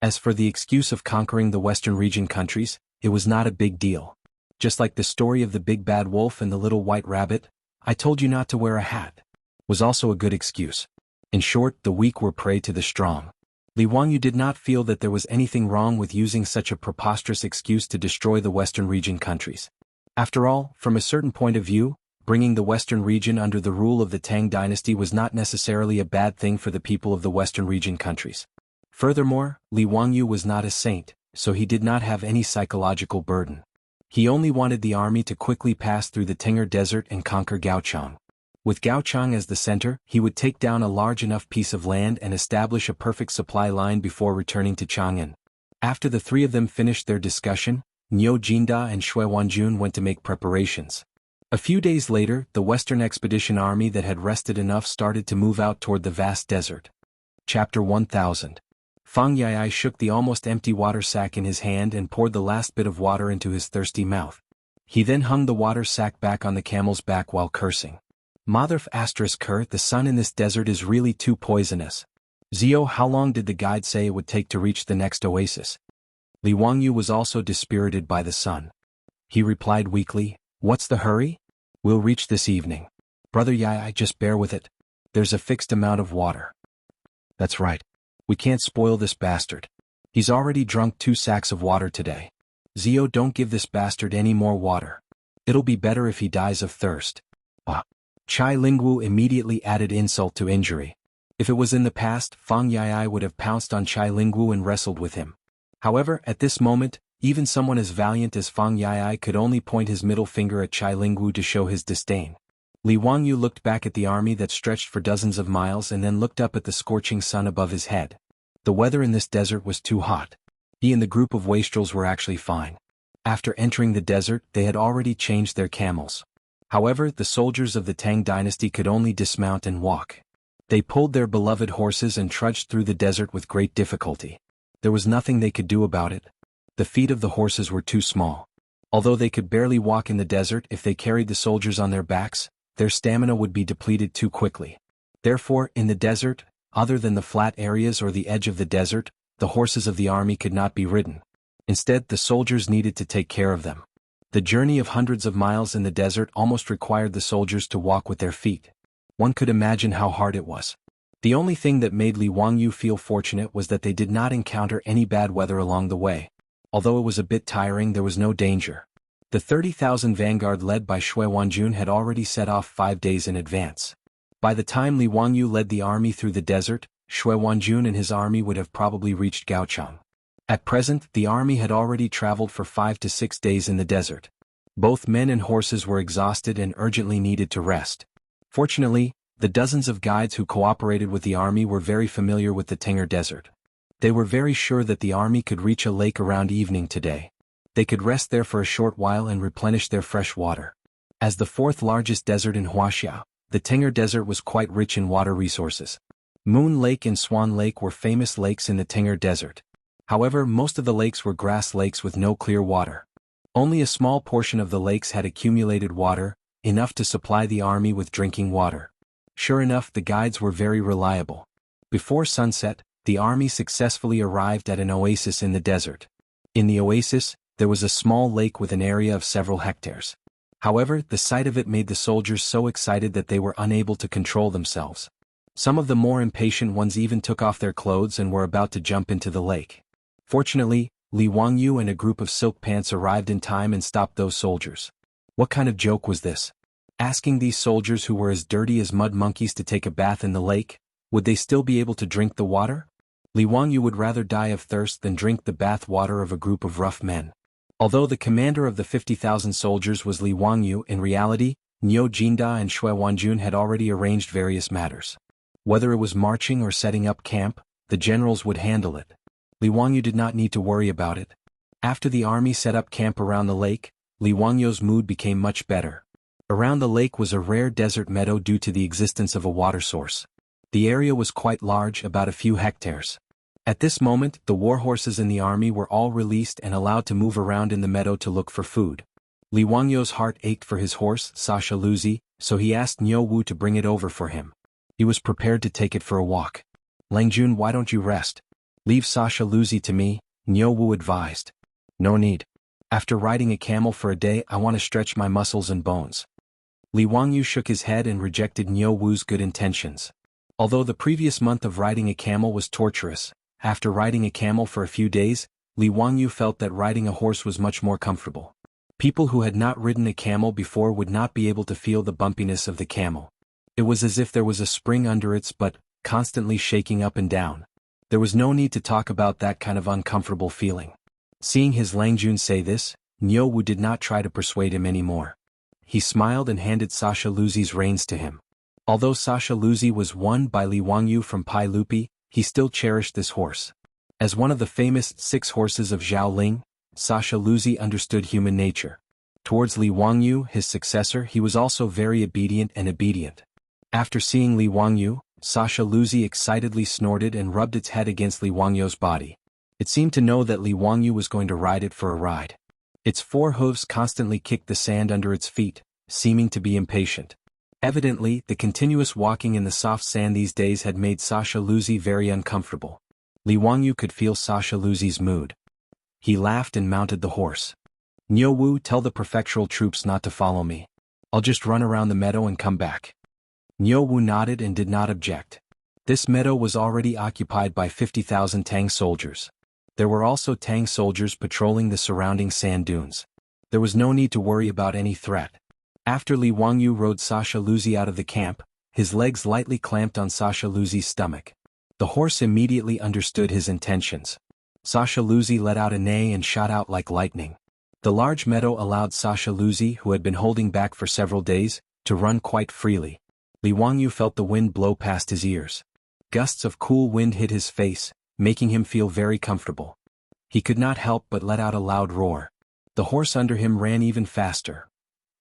As for the excuse of conquering the Western region countries, it was not a big deal. Just like the story of the big bad wolf and the little white rabbit, I told you not to wear a hat, was also a good excuse. In short, the weak were prey to the strong. Li Wangyu did not feel that there was anything wrong with using such a preposterous excuse to destroy the Western region countries. After all, from a certain point of view, bringing the Western region under the rule of the Tang dynasty was not necessarily a bad thing for the people of the Western region countries. Furthermore, Li Wangyu was not a saint, so he did not have any psychological burden. He only wanted the army to quickly pass through the Ting'er Desert and conquer Gaochang. With Gaochang as the center, he would take down a large enough piece of land and establish a perfect supply line before returning to Chang'an. After the three of them finished their discussion, Niu Jinda and Shui Wanjun went to make preparations. A few days later, the Western Expedition Army that had rested enough started to move out toward the vast desert. Chapter 1000. Fang Yai shook the almost empty water sack in his hand and poured the last bit of water into his thirsty mouth. He then hung the water sack back on the camel's back while cursing. Mother **Ker, the sun in this desert is really too poisonous. Zio, how long did the guide say it would take to reach the next oasis? Li Wangyu was also dispirited by the sun. He replied weakly, what's the hurry? We'll reach this evening. Brother Yai, just bear with it. There's a fixed amount of water. That's right. We can't spoil this bastard. He's already drunk 2 sacks of water today. Zio, don't give this bastard any more water. It'll be better if he dies of thirst. Chai Lingwu immediately added insult to injury. If it was in the past, Fang Yai would have pounced on Chai Lingwu and wrestled with him. However, at this moment, even someone as valiant as Fang Yai could only point his middle finger at Chai Lingwu to show his disdain. Li Wangyu looked back at the army that stretched for dozens of miles and then looked up at the scorching sun above his head. The weather in this desert was too hot. He and the group of wastrels were actually fine. After entering the desert, they had already changed their camels. However, the soldiers of the Tang dynasty could only dismount and walk. They pulled their beloved horses and trudged through the desert with great difficulty. There was nothing they could do about it. The feet of the horses were too small. Although they could barely walk in the desert if they carried the soldiers on their backs, their stamina would be depleted too quickly. Therefore, in the desert, other than the flat areas or the edge of the desert, the horses of the army could not be ridden. Instead, the soldiers needed to take care of them. The journey of hundreds of miles in the desert almost required the soldiers to walk with their feet. One could imagine how hard it was. The only thing that made Li Wangyu feel fortunate was that they did not encounter any bad weather along the way. Although it was a bit tiring, there was no danger. The 30,000 vanguard led by Shui Wanjun had already set off 5 days in advance. By the time Li Wangyu led the army through the desert, Shui Wanjun and his army would have probably reached Gaochang. At present, the army had already traveled for 5 to 6 days in the desert. Both men and horses were exhausted and urgently needed to rest. Fortunately, the dozens of guides who cooperated with the army were very familiar with the Tang desert. They were very sure that the army could reach a lake around evening today. They could rest there for a short while and replenish their fresh water. As the fourth largest desert in Wuxia, the Tang desert was quite rich in water resources. Moon Lake and Swan Lake were famous lakes in the Tang desert. However, most of the lakes were grass lakes with no clear water. Only a small portion of the lakes had accumulated water, enough to supply the army with drinking water. Sure enough, the guides were very reliable. Before sunset, the army successfully arrived at an oasis in the desert. In the oasis, there was a small lake with an area of several hectares. However, the sight of it made the soldiers so excited that they were unable to control themselves. Some of the more impatient ones even took off their clothes and were about to jump into the lake. Fortunately, Li Wangyu and a group of silk pants arrived in time and stopped those soldiers. What kind of joke was this? Asking these soldiers who were as dirty as mud monkeys to take a bath in the lake, would they still be able to drink the water? Li Wangyu would rather die of thirst than drink the bath water of a group of rough men. Although the commander of the 50,000 soldiers was Li Wangyu, in reality, Niu Jinda and Shui Wanjun had already arranged various matters. Whether it was marching or setting up camp, the generals would handle it. Li Wangyu did not need to worry about it. After the army set up camp around the lake, Li Wangyu's mood became much better. Around the lake was a rare desert meadow due to the existence of a water source. The area was quite large, about a few hectares. At this moment, the war horses in the army were all released and allowed to move around in the meadow to look for food. Li Wangyu's heart ached for his horse, Sasha Luzi, so he asked Niu Wu to bring it over for him. He was prepared to take it for a walk. Langjun, why don't you rest? Leave Sasha Luzi to me, Niu Wu advised. No need. After riding a camel for a day, I want to stretch my muscles and bones. Li Wangyu shook his head and rejected Niu Wu's good intentions. Although the previous month of riding a camel was torturous, after riding a camel for a few days, Li Wangyu felt that riding a horse was much more comfortable. People who had not ridden a camel before would not be able to feel the bumpiness of the camel. It was as if there was a spring under its butt, constantly shaking up and down. There was no need to talk about that kind of uncomfortable feeling. Seeing his Langjun say this, Niu Wu did not try to persuade him anymore. He smiled and handed Sasha Luzi's reins to him. Although Sasha Luzi was won by Li Wangyu from Pai Lupi, he still cherished this horse. As one of the famous 6 horses of Zhaoling, Sasha Luzi understood human nature. Towards Li Wangyu, his successor, he was also very obedient. After seeing Li Wangyu, Sasha Luzi excitedly snorted and rubbed its head against Li Wangyu's body. It seemed to know that Li Wangyu was going to ride it for a ride. Its 4 hooves constantly kicked the sand under its feet, seeming to be impatient. Evidently, the continuous walking in the soft sand these days had made Sasha Luzi very uncomfortable. Li Wangyu could feel Sasha Luzi's mood. He laughed and mounted the horse. Niu Wu, tell the prefectural troops not to follow me. I'll just run around the meadow and come back. Niu Wu nodded and did not object. This meadow was already occupied by 50,000 Tang soldiers. There were also Tang soldiers patrolling the surrounding sand dunes. There was no need to worry about any threat. After Li Wangyu rode Sasha Luzi out of the camp, his legs lightly clamped on Sasha Luzi's stomach. The horse immediately understood his intentions. Sasha Luzi let out a neigh and shot out like lightning. The large meadow allowed Sasha Luzi, who had been holding back for several days, to run quite freely. Li Wangyu felt the wind blow past his ears. Gusts of cool wind hit his face, making him feel very comfortable. He could not help but let out a loud roar. The horse under him ran even faster.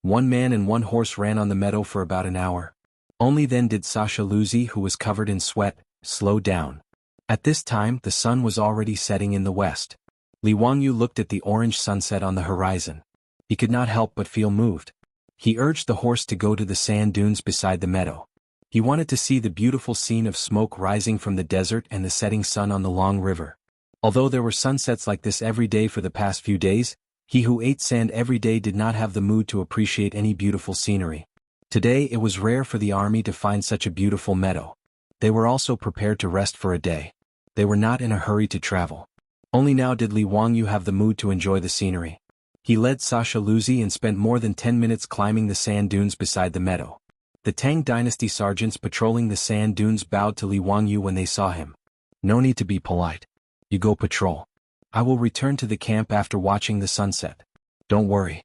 1 man and 1 horse ran on the meadow for about an hour. Only then did Sasha Luzi, who was covered in sweat, slow down. At this time, the sun was already setting in the west. Li Wangyu looked at the orange sunset on the horizon. He could not help but feel moved. He urged the horse to go to the sand dunes beside the meadow. He wanted to see the beautiful scene of smoke rising from the desert and the setting sun on the long river. Although there were sunsets like this every day for the past few days, he who ate sand every day did not have the mood to appreciate any beautiful scenery. Today it was rare for the army to find such a beautiful meadow. They were also prepared to rest for a day. They were not in a hurry to travel. Only now did Li Wangyu have the mood to enjoy the scenery. He led Sasha Luzi and spent more than 10 minutes climbing the sand dunes beside the meadow. The Tang dynasty sergeants patrolling the sand dunes bowed to Li Wangyu when they saw him. No need to be polite. You go patrol. I will return to the camp after watching the sunset. Don't worry.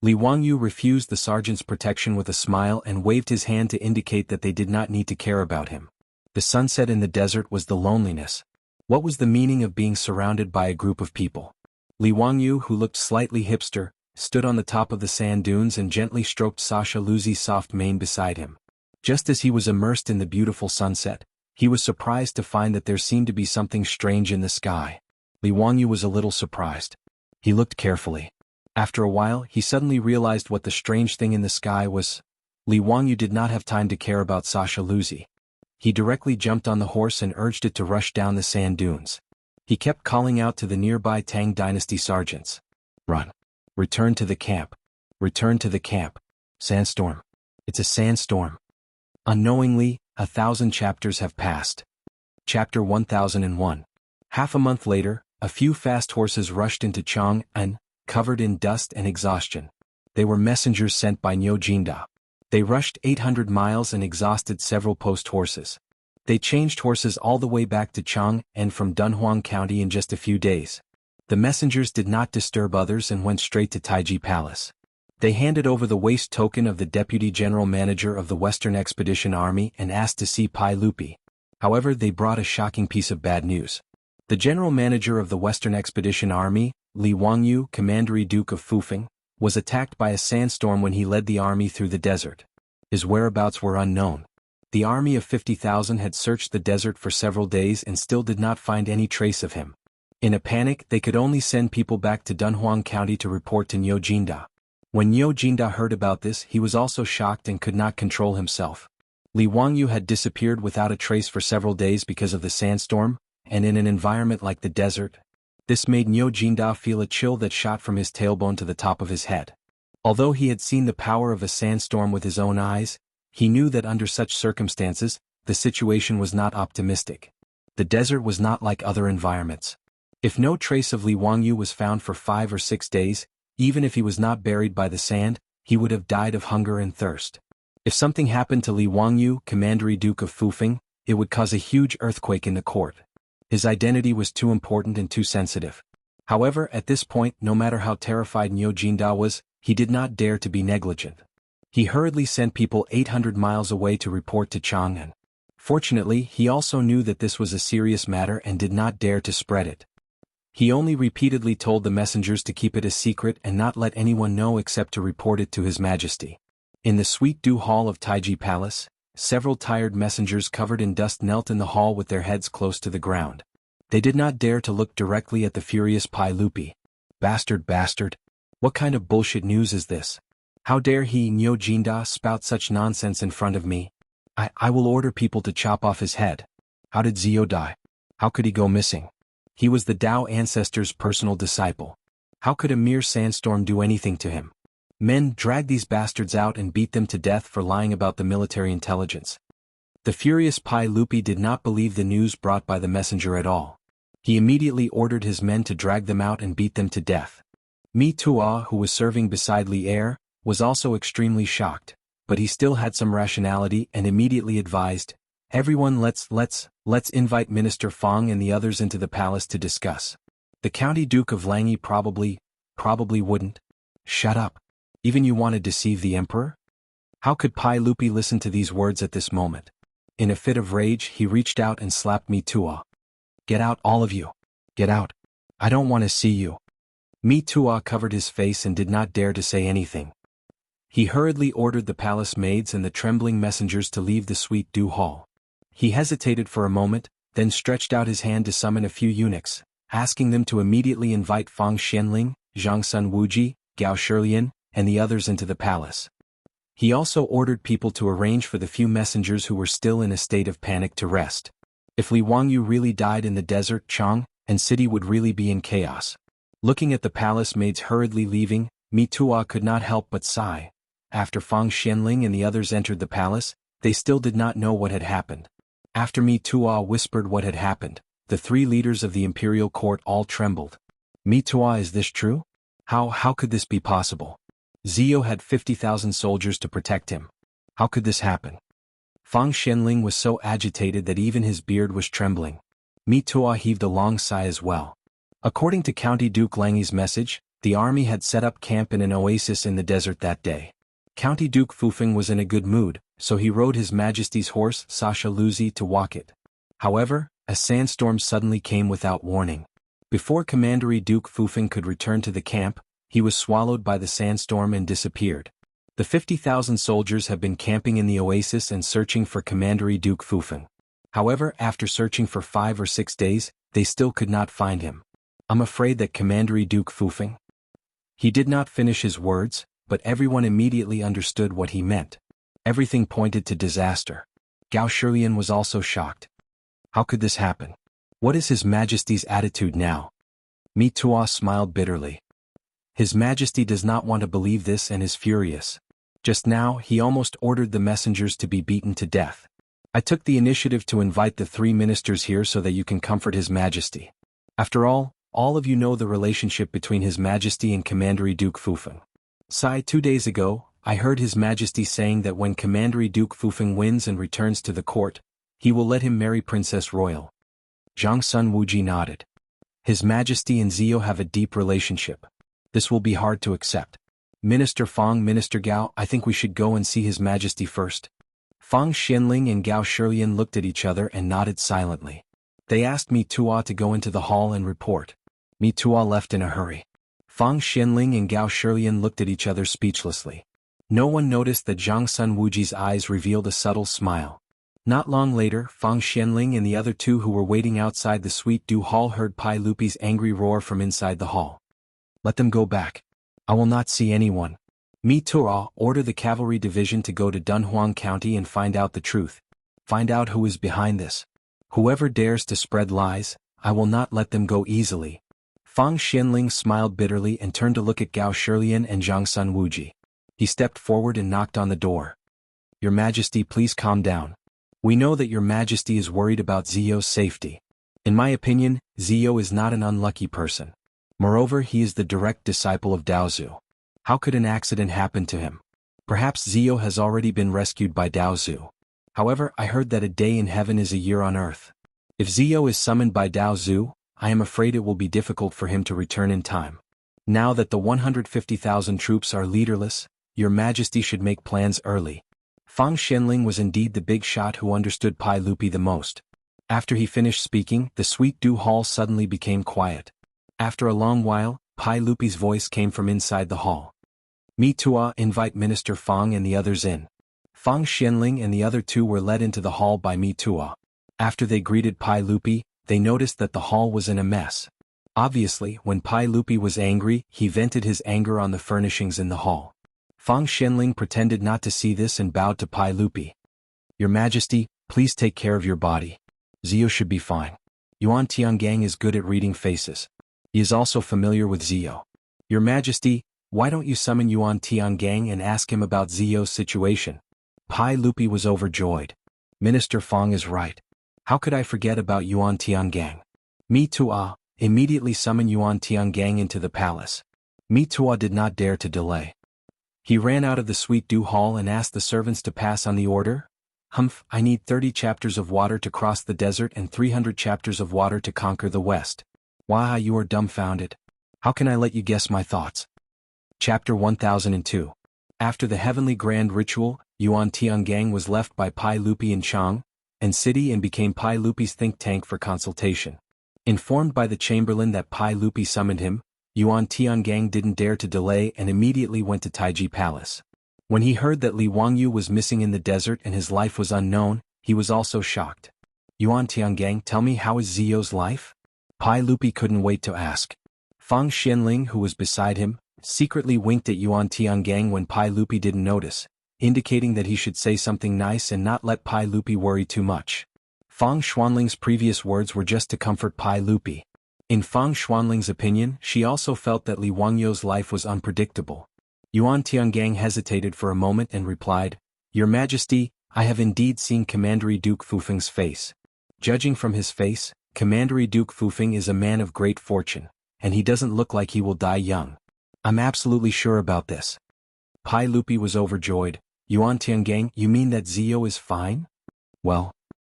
Li Wangyu refused the sergeant's protection with a smile and waved his hand to indicate that they did not need to care about him. The sunset in the desert was the loneliness. What was the meaning of being surrounded by a group of people? Li Wangyu, who looked slightly hipster, stood on the top of the sand dunes and gently stroked Sasha Luzi's soft mane beside him. Just as he was immersed in the beautiful sunset, he was surprised to find that there seemed to be something strange in the sky. Li Wangyu was a little surprised. He looked carefully. After a while, he suddenly realized what the strange thing in the sky was. Li Wangyu did not have time to care about Sasha Luzi. He directly jumped on the horse and urged it to rush down the sand dunes. He kept calling out to the nearby Tang dynasty sergeants. Run. Return to the camp. Return to the camp. Sandstorm. It's a sandstorm. Unknowingly, 1,000 chapters have passed. Chapter 1001. Half a month later, a few fast horses rushed into Chang'an, covered in dust and exhaustion. They were messengers sent by Niu Jinda. They rushed 800 miles and exhausted several post horses. They changed horses all the way back to Chang'an from Dunhuang County in just a few days. The messengers did not disturb others and went straight to Taiji Palace. They handed over the waist token of the Deputy General Manager of the Western Expedition Army and asked to see Pai Lupi. However, they brought a shocking piece of bad news. The General Manager of the Western Expedition Army, Li Wangyu, Commandery Duke of Fufeng, was attacked by a sandstorm when he led the army through the desert. His whereabouts were unknown. The army of 50,000 had searched the desert for several days and still did not find any trace of him. In a panic, they could only send people back to Dunhuang County to report to Niu Jinda. When Niu Jinda heard about this, he was also shocked and could not control himself. Li Wangyu had disappeared without a trace for several days because of the sandstorm, and in an environment like the desert. This made Niu Jinda feel a chill that shot from his tailbone to the top of his head. Although he had seen the power of a sandstorm with his own eyes, he knew that under such circumstances, the situation was not optimistic. The desert was not like other environments. If no trace of Li Wangyu was found for 5 or 6 days, even if he was not buried by the sand, he would have died of hunger and thirst. If something happened to Li Wangyu, Commandery Duke of Fufeng, it would cause a huge earthquake in the court. His identity was too important and too sensitive. However, at this point, no matter how terrified Niu Jinda was, he did not dare to be negligent. He hurriedly sent people 800 miles away to report to Chang'an. Fortunately, he also knew that this was a serious matter and did not dare to spread it. He only repeatedly told the messengers to keep it a secret and not let anyone know except to report it to His Majesty. In the Sweet Dew Hall of Taiji Palace, several tired messengers covered in dust knelt in the hall with their heads close to the ground. They did not dare to look directly at the furious Pai Lupi. Bastard, bastard! What kind of bullshit news is this? How dare he, Niu Jinda, spout such nonsense in front of me? I will order people to chop off his head. How did Zio die? How could he go missing? He was the Tao ancestor's personal disciple. How could a mere sandstorm do anything to him? Men, drag these bastards out and beat them to death for lying about the military intelligence. The furious Pai Lupi did not believe the news brought by the messenger at all. He immediately ordered his men to drag them out and beat them to death. Mi Tua, who was serving beside Li Er, was also extremely shocked, but he still had some rationality and immediately advised, "Everyone, let's invite Minister Fang and the others into the palace to discuss." The County Duke of Langi probably wouldn't. Shut up. Even you want to deceive the emperor? How could Pai Lupi listen to these words at this moment? In a fit of rage, he reached out and slapped Mi Tua. "Get out, all of you. Get out. I don't want to see you." Mi Tua covered his face and did not dare to say anything. He hurriedly ordered the palace maids and the trembling messengers to leave the Sweet Dew Hall. He hesitated for a moment, then stretched out his hand to summon a few eunuchs, asking them to immediately invite Fang Xianling, Zhang Sun Wuji, Gao Shilian, and the others into the palace. He also ordered people to arrange for the few messengers who were still in a state of panic to rest. If Li Wangyu really died in the desert Chang'an and city would really be in chaos. Looking at the palace maids hurriedly leaving, Mi Tuo could not help but sigh. After Fang Xianling and the others entered the palace, they still did not know what had happened. After Mi Tuo whispered what had happened, the three leaders of the imperial court all trembled. Mi Tuo, is this true? How could this be possible? Zio had 50,000 soldiers to protect him. How could this happen? Fang Xianling was so agitated that even his beard was trembling. Mi Tuo heaved a long sigh as well. According to County Duke Langyi's message, the army had set up camp in an oasis in the desert that day. County Duke Fufeng was in a good mood, so he rode His Majesty's horse Sasha Luzi to walk it. However, a sandstorm suddenly came without warning. Before Commandery Duke Fufeng could return to the camp, he was swallowed by the sandstorm and disappeared. The 50,000 soldiers have been camping in the oasis and searching for Commandery Duke Fufeng. However, after searching for 5 or 6 days, they still could not find him. I'm afraid that Commandery Duke Fufeng. He did not finish his words, but everyone immediately understood what he meant. Everything pointed to disaster. Gao Shilian was also shocked. How could this happen? What is His Majesty's attitude now? Mi Tuo smiled bitterly. His Majesty does not want to believe this and is furious. Just now, he almost ordered the messengers to be beaten to death. I took the initiative to invite the 3 ministers here so that you can comfort His Majesty. After all of you know the relationship between His Majesty and Commandery Duke Fufeng. 2 days ago, I heard His Majesty saying that when Commandery Duke Fufeng wins and returns to the court, he will let him marry Princess Royal. Zhang Sun Wuji nodded. His Majesty and Zio have a deep relationship. This will be hard to accept. Minister Fang, Minister Gao, I think we should go and see His Majesty first. Fang Xianling and Gao Shilian looked at each other and nodded silently. They asked Mi Tuo to go into the hall and report. Mi Tuo left in a hurry. Fang Xianling and Gao Shilian looked at each other speechlessly. No one noticed that Zhang Sun Wuji's eyes revealed a subtle smile. Not long later, Fang Xianling and the other 2 who were waiting outside the Sweet Dew Hall heard Pai Lupi's angry roar from inside the hall. Let them go back. I will not see anyone. Mi Tuo, order the cavalry division to go to Dunhuang County and find out the truth. Find out who is behind this. Whoever dares to spread lies, I will not let them go easily. Fang Xianling smiled bitterly and turned to look at Gao Shilian and Zhang Sun Wuji. He stepped forward and knocked on the door. Your Majesty, please calm down. We know that Your Majesty is worried about Zio's safety. In my opinion, Zio is not an unlucky person. Moreover, he is the direct disciple of Daozu. How could an accident happen to him? Perhaps Zio has already been rescued by Daozu. However, I heard that a day in heaven is a year on earth. If Zio is summoned by Daozu, I am afraid it will be difficult for him to return in time. Now that the 150,000 troops are leaderless, Your Majesty should make plans early. Fang Xianling was indeed the big shot who understood Pai Lupi the most. After he finished speaking, the Sweet Dew Hall suddenly became quiet. After a long while, Pai Lupi's voice came from inside the hall. Mi Tuo, invite Minister Fang and the others in. Fang Xianling and the other 2 were led into the hall by Mi Tuo. After they greeted Pai Lupi, they noticed that the hall was in a mess. Obviously, when Pai Lupi was angry, he vented his anger on the furnishings in the hall. Fang Xianling pretended not to see this and bowed to Pai Lupi. Your Majesty, please take care of your body. Zio should be fine. Yuan Tiangang is good at reading faces. He is also familiar with Zio. Your Majesty, why don't you summon Yuan Tiangang and ask him about Zio's situation? Pai Lupi was overjoyed. Minister Fang is right. How could I forget about Yuan Tiangang? Mi Tuo, immediately summon Yuan Tiangang into the palace. Mi Tuo did not dare to delay. He ran out of the Sweet Dew Hall and asked the servants to pass on the order. Humph, I need 30 chapters of water to cross the desert and 300 chapters of water to conquer the west. Why, you are dumbfounded. How can I let you guess my thoughts? Chapter 1002. After the heavenly grand ritual, Yuan Tiangang was left by Pai Lupi in Chang and City and became Pai Lupi's think tank for consultation. Informed by the chamberlain that Pai Lupi summoned him, Yuan Tiangang didn't dare to delay and immediately went to Taiji Palace. When he heard that Li Wangyu was missing in the desert and his life was unknown, he was also shocked. Yuan Tiangang, tell me, how is Zio's life? Pai Lupi couldn't wait to ask. Fang Xianling, who was beside him, secretly winked at Yuan Tiangang when Pai Lupi didn't notice, indicating that he should say something nice and not let Pai Lupi worry too much. Fang Xuanling's previous words were just to comfort Pai Lupi. In Fang Xuanling's opinion, she also felt that Li Wangyou's life was unpredictable. Yuan Tiangang hesitated for a moment and replied, "Your Majesty, I have indeed seen Commander Duke Fufeng's face. Judging from his face, Commander Duke Fufeng is a man of great fortune, and he doesn't look like he will die young. I'm absolutely sure about this." Pai Lupi was overjoyed. "Yuan Tiangang, you mean that Zio is fine?" Well,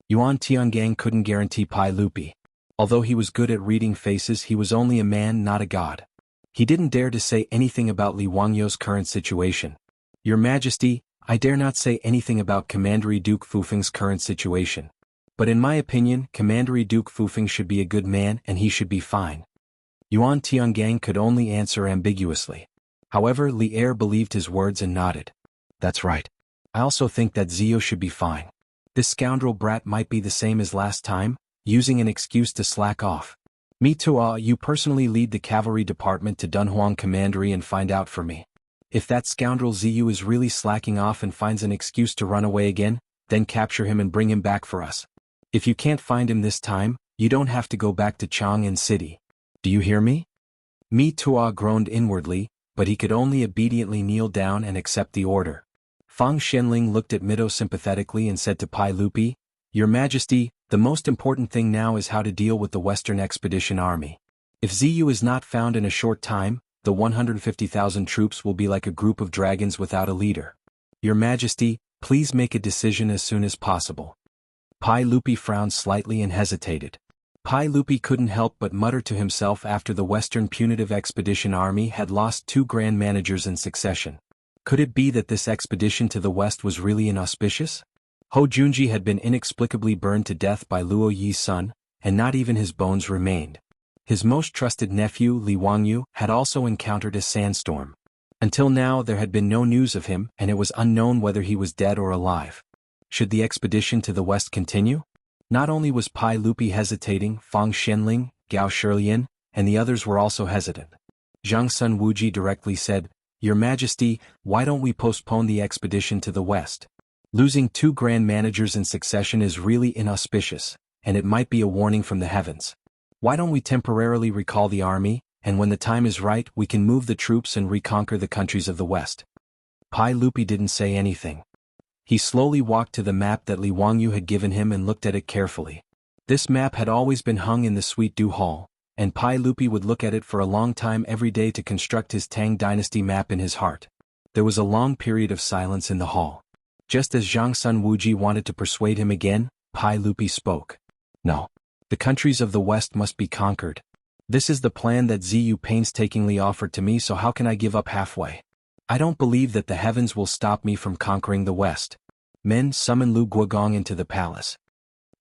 Yuan Tiangang couldn't guarantee Pai Lupi. Although he was good at reading faces, he was only a man, not a god. He didn't dare to say anything about Li Wangyou's current situation. "Your Majesty, I dare not say anything about Commander Duke Fufeng's current situation. But in my opinion, Commander Duke Fufeng should be a good man and he should be fine." Yuan Tiangang could only answer ambiguously. However, Li Er believed his words and nodded. "That's right. I also think that Zio should be fine. This scoundrel brat might be the same as last time, using an excuse to slack off. Me too. You personally lead the cavalry department to Dunhuang Commandery and find out for me. If that scoundrel Ziyu is really slacking off and finds an excuse to run away again, then capture him and bring him back for us. If you can't find him this time, you don't have to go back to Chang'an City. Do you hear me?" Mi Tua groaned inwardly, but he could only obediently kneel down and accept the order. Fang Xianling looked at Mido sympathetically and said to Pai Lupi, "Your Majesty, the most important thing now is how to deal with the Western Expedition Army. If Ziyu is not found in a short time, the 150,000 troops will be like a group of dragons without a leader. Your Majesty, please make a decision as soon as possible." Pai Lupi frowned slightly and hesitated. Pai Lupi couldn't help but mutter to himself after the Western Punitive Expedition Army had lost 2 Grand Managers in succession. Could it be that this expedition to the west was really inauspicious? Ho Junji had been inexplicably burned to death by Luo Yi's son, and not even his bones remained. His most trusted nephew, Li Wangyu, had also encountered a sandstorm. Until now there had been no news of him, and it was unknown whether he was dead or alive. Should the expedition to the west continue? Not only was Pai Lupi hesitating, Fang Xianling, Gao Shilian, and the others were also hesitant. Zhang Sun Wuji directly said, "Your Majesty, why don't we postpone the expedition to the west? Losing 2 Grand Managers in succession is really inauspicious, and it might be a warning from the heavens. Why don't we temporarily recall the army, and when the time is right we can move the troops and reconquer the countries of the west?" Pai Lupi didn't say anything. He slowly walked to the map that Li Wangyu had given him and looked at it carefully. This map had always been hung in the Sweet Dew Hall, and Pai Lupi would look at it for a long time every day to construct his Tang dynasty map in his heart. There was a long period of silence in the hall. Just as Zhang Sun Wuji wanted to persuade him again, Pai Lupi spoke. "No. The countries of the west must be conquered. This is the plan that Ziyu painstakingly offered to me, so how can I give up halfway? I don't believe that the heavens will stop me from conquering the west. Men, summon Lu Guogong into the palace."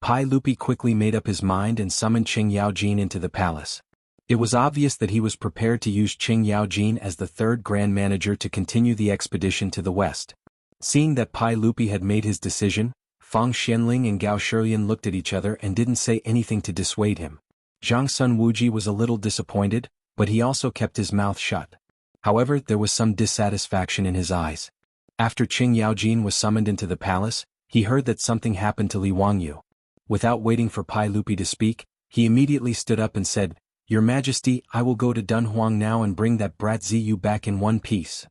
Pai Lupi quickly made up his mind and summoned Qing Yaojin into the palace. It was obvious that he was prepared to use Qing Yaojin as the 3rd Grand Manager to continue the expedition to the west. Seeing that Pai Lupi had made his decision, Fang Xianling and Gao Shilian looked at each other and didn't say anything to dissuade him. Zhang Sun Wuji was a little disappointed, but he also kept his mouth shut. However, there was some dissatisfaction in his eyes. After Qing Yaojin was summoned into the palace, he heard that something happened to Li Wangyu. Without waiting for Pai Lupi to speak, he immediately stood up and said, "Your Majesty, I will go to Dunhuang now and bring that brat Ziyu back in one piece."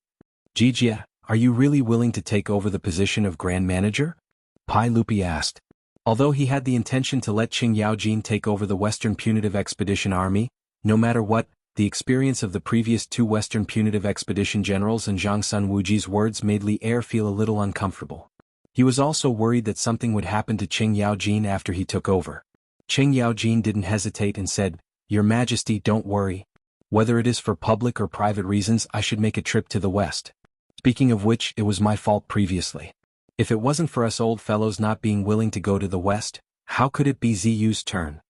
"Jijia, are you really willing to take over the position of Grand Manager?" Pai Lupi asked. Although he had the intention to let Qing Yaojin take over the Western Punitive Expedition Army, no matter what, the experience of the previous 2 Western Punitive Expedition generals and Zhang Sun Wuji's words made Li Er feel a little uncomfortable. He was also worried that something would happen to Qing Yaojin after he took over. Qing Yaojin didn't hesitate and said, "Your Majesty, don't worry. Whether it is for public or private reasons, I should make a trip to the west. Speaking of which, it was my fault previously. If it wasn't for us old fellows not being willing to go to the west, how could it be Ziyu's turn?"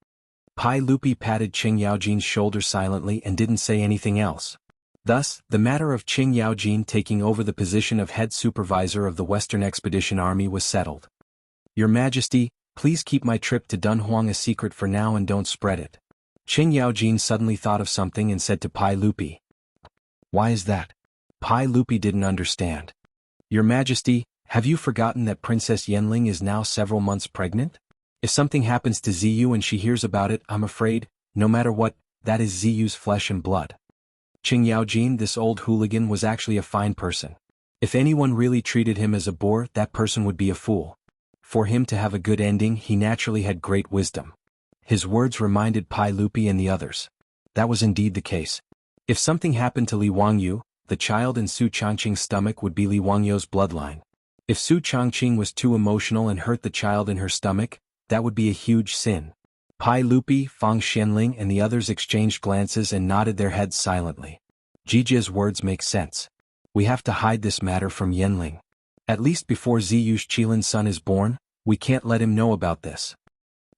Pai Lupi patted Qing Yaojin's shoulder silently and didn't say anything else. Thus, the matter of Qing Yaojin taking over the position of head supervisor of the Western Expedition Army was settled. "Your Majesty, please keep my trip to Dunhuang a secret for now and don't spread it." Qing Yaojin suddenly thought of something and said to Pai Lupi. "Why is that?" Pai Lupi didn't understand. "Your Majesty, have you forgotten that Princess Yanling is now several months pregnant? If something happens to Ziyu and she hears about it, I'm afraid, no matter what, that is Ziyu's flesh and blood. Qing Yaojin, this old hooligan, was actually a fine person. If anyone really treated him as a boor, that person would be a fool. For him to have a good ending, he naturally had great wisdom. His words reminded Pai Lupi and the others. That was indeed the case. If something happened to Li Wangyu, the child in Su Changqing's stomach would be Li Wangyu's bloodline. If Su Changqing was too emotional and hurt the child in her stomach, that would be a huge sin. Pai Lupi, Fang Xianling and the others exchanged glances and nodded their heads silently. Jijia's words make sense. We have to hide this matter from Yanling. At least before Ziyu's Qilin's son is born, we can't let him know about this.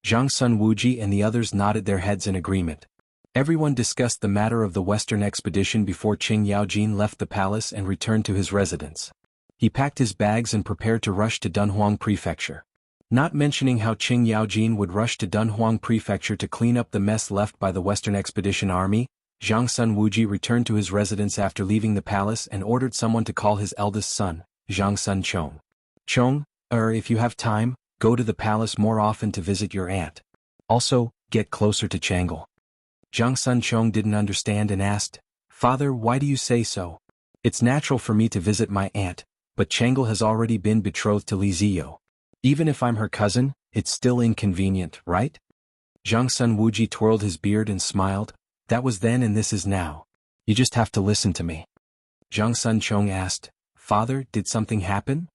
Zhang Sun Wuji and the others nodded their heads in agreement. Everyone discussed the matter of the Western expedition before Qing Yaojin left the palace and returned to his residence. He packed his bags and prepared to rush to Dunhuang Prefecture. Not mentioning how Qing Yaojin would rush to Dunhuang Prefecture to clean up the mess left by the Western Expedition Army, Zhang Sun Wuji returned to his residence after leaving the palace and ordered someone to call his eldest son, Zhang Sun Chong. Chong, if you have time, go to the palace more often to visit your aunt. Also, get closer to Changle. Zhang Sun Chong didn't understand and asked, Father, why do you say so? It's natural for me to visit my aunt, but Changle has already been betrothed to Li Ziyo. Even if I'm her cousin, it's still inconvenient, right? Zhang Sun Wuji twirled his beard and smiled. That was then and this is now. You just have to listen to me. Zhang Sun Chong asked, Father, did something happen?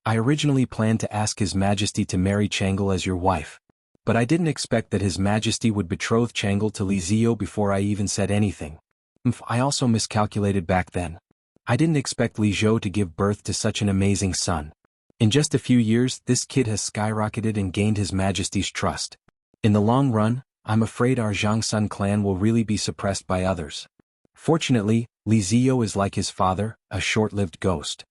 I originally planned to ask His Majesty to marry Changle as your wife. But I didn't expect that His Majesty would betroth Changle to Li Ziyo before I even said anything. I also miscalculated back then. I didn't expect Li Zhou to give birth to such an amazing son. In just a few years, this kid has skyrocketed and gained His Majesty's trust. In the long run, I'm afraid our Zhang Sun clan will really be suppressed by others. Fortunately, Li Ziyo is like his father, a short-lived ghost.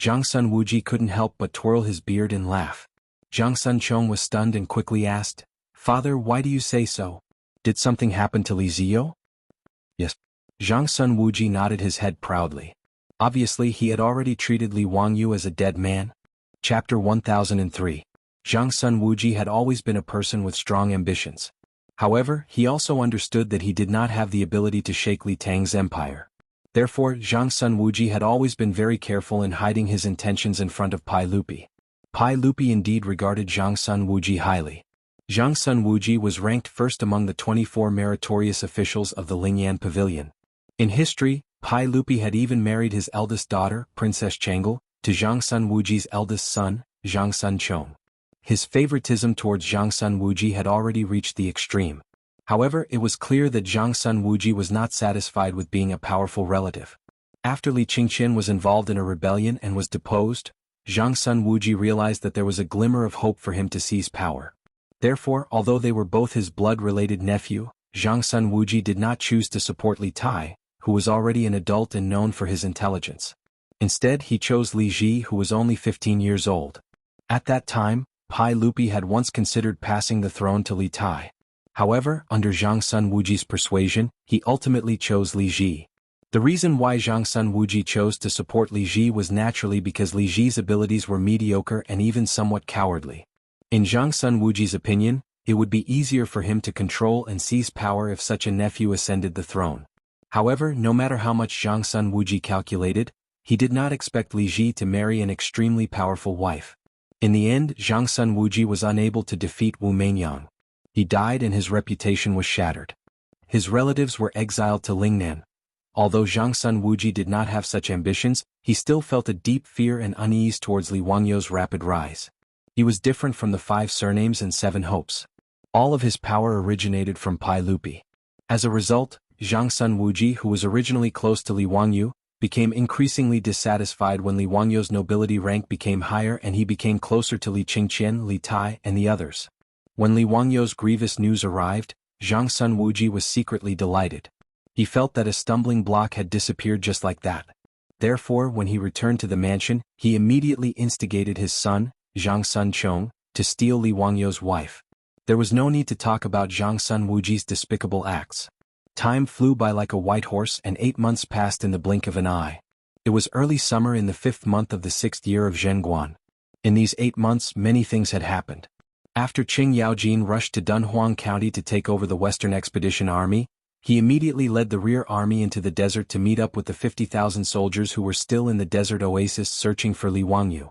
Zhang Sun Wuji couldn't help but twirl his beard and laugh. Zhang Sun Chong was stunned and quickly asked, Father, why do you say so? Did something happen to Li Ziyo? Yes. Zhang Sun Wuji nodded his head proudly. Obviously he had already treated Li Wangyu as a dead man. Chapter 1003. Zhang Sun Wuji had always been a person with strong ambitions. However, he also understood that he did not have the ability to shake Li Tang's empire. Therefore, Zhang Sun Wuji had always been very careful in hiding his intentions in front of Pai Lupi. Pai Lupi indeed regarded Zhang Sun Wuji highly. Zhang Sun Wuji was ranked first among the 24 meritorious officials of the Lingyan Pavilion. In history, Pai Lupi had even married his eldest daughter, Princess Changle, to Zhang Sun Wuji's eldest son, Zhang Sun Chong. His favoritism towards Zhang Sun Wuji had already reached the extreme. However, it was clear that Zhang Sun Wuji was not satisfied with being a powerful relative. After Li Qingqian was involved in a rebellion and was deposed, Zhang Sun Wuji realized that there was a glimmer of hope for him to seize power. Therefore, although they were both his blood-related nephew, Zhang Sun Wuji did not choose to support Li Tai, who was already an adult and known for his intelligence. Instead, he chose Li Ji, who was only 15 years old. At that time, Pai Lupi had once considered passing the throne to Li Tai. However, under Zhang Sun Wuji's persuasion, he ultimately chose Li Ji. The reason why Zhang Sun Wuji chose to support Li Ji was naturally because Li Ji's abilities were mediocre and even somewhat cowardly. In Zhang Sun Wuji's opinion, it would be easier for him to control and seize power if such a nephew ascended the throne. However, no matter how much Zhang Sun Wuji calculated, he did not expect Li Ji to marry an extremely powerful wife. In the end, Zhang Sun Wuji was unable to defeat Wu Mainyang. He died and his reputation was shattered. His relatives were exiled to Lingnan. Although Zhang Sun Wuji did not have such ambitions, he still felt a deep fear and unease towards Li Wangyu's rapid rise. He was different from the 5 surnames and 7 hopes. All of his power originated from Pai Lupi. As a result, Zhang Sun Wuji, who was originally close to Li Wangyu, became increasingly dissatisfied when Li Wangyu's nobility rank became higher and he became closer to Li Qingqian, Li Tai, and the others. When Li Wangyu's grievous news arrived, Zhang Sun Wuji was secretly delighted. He felt that a stumbling block had disappeared just like that. Therefore, when he returned to the mansion, he immediately instigated his son, Zhang Sun Chong, to steal Li Wangyu's wife. There was no need to talk about Zhang Sun Wuji's despicable acts. Time flew by like a white horse and 8 months passed in the blink of an eye. It was early summer in the 5th month of the 6th year of Zhenguan. In these 8 months many things had happened. After Qing Yaojin rushed to Dunhuang County to take over the Western Expedition Army, he immediately led the rear army into the desert to meet up with the 50,000 soldiers who were still in the desert oasis searching for Li Wangyu.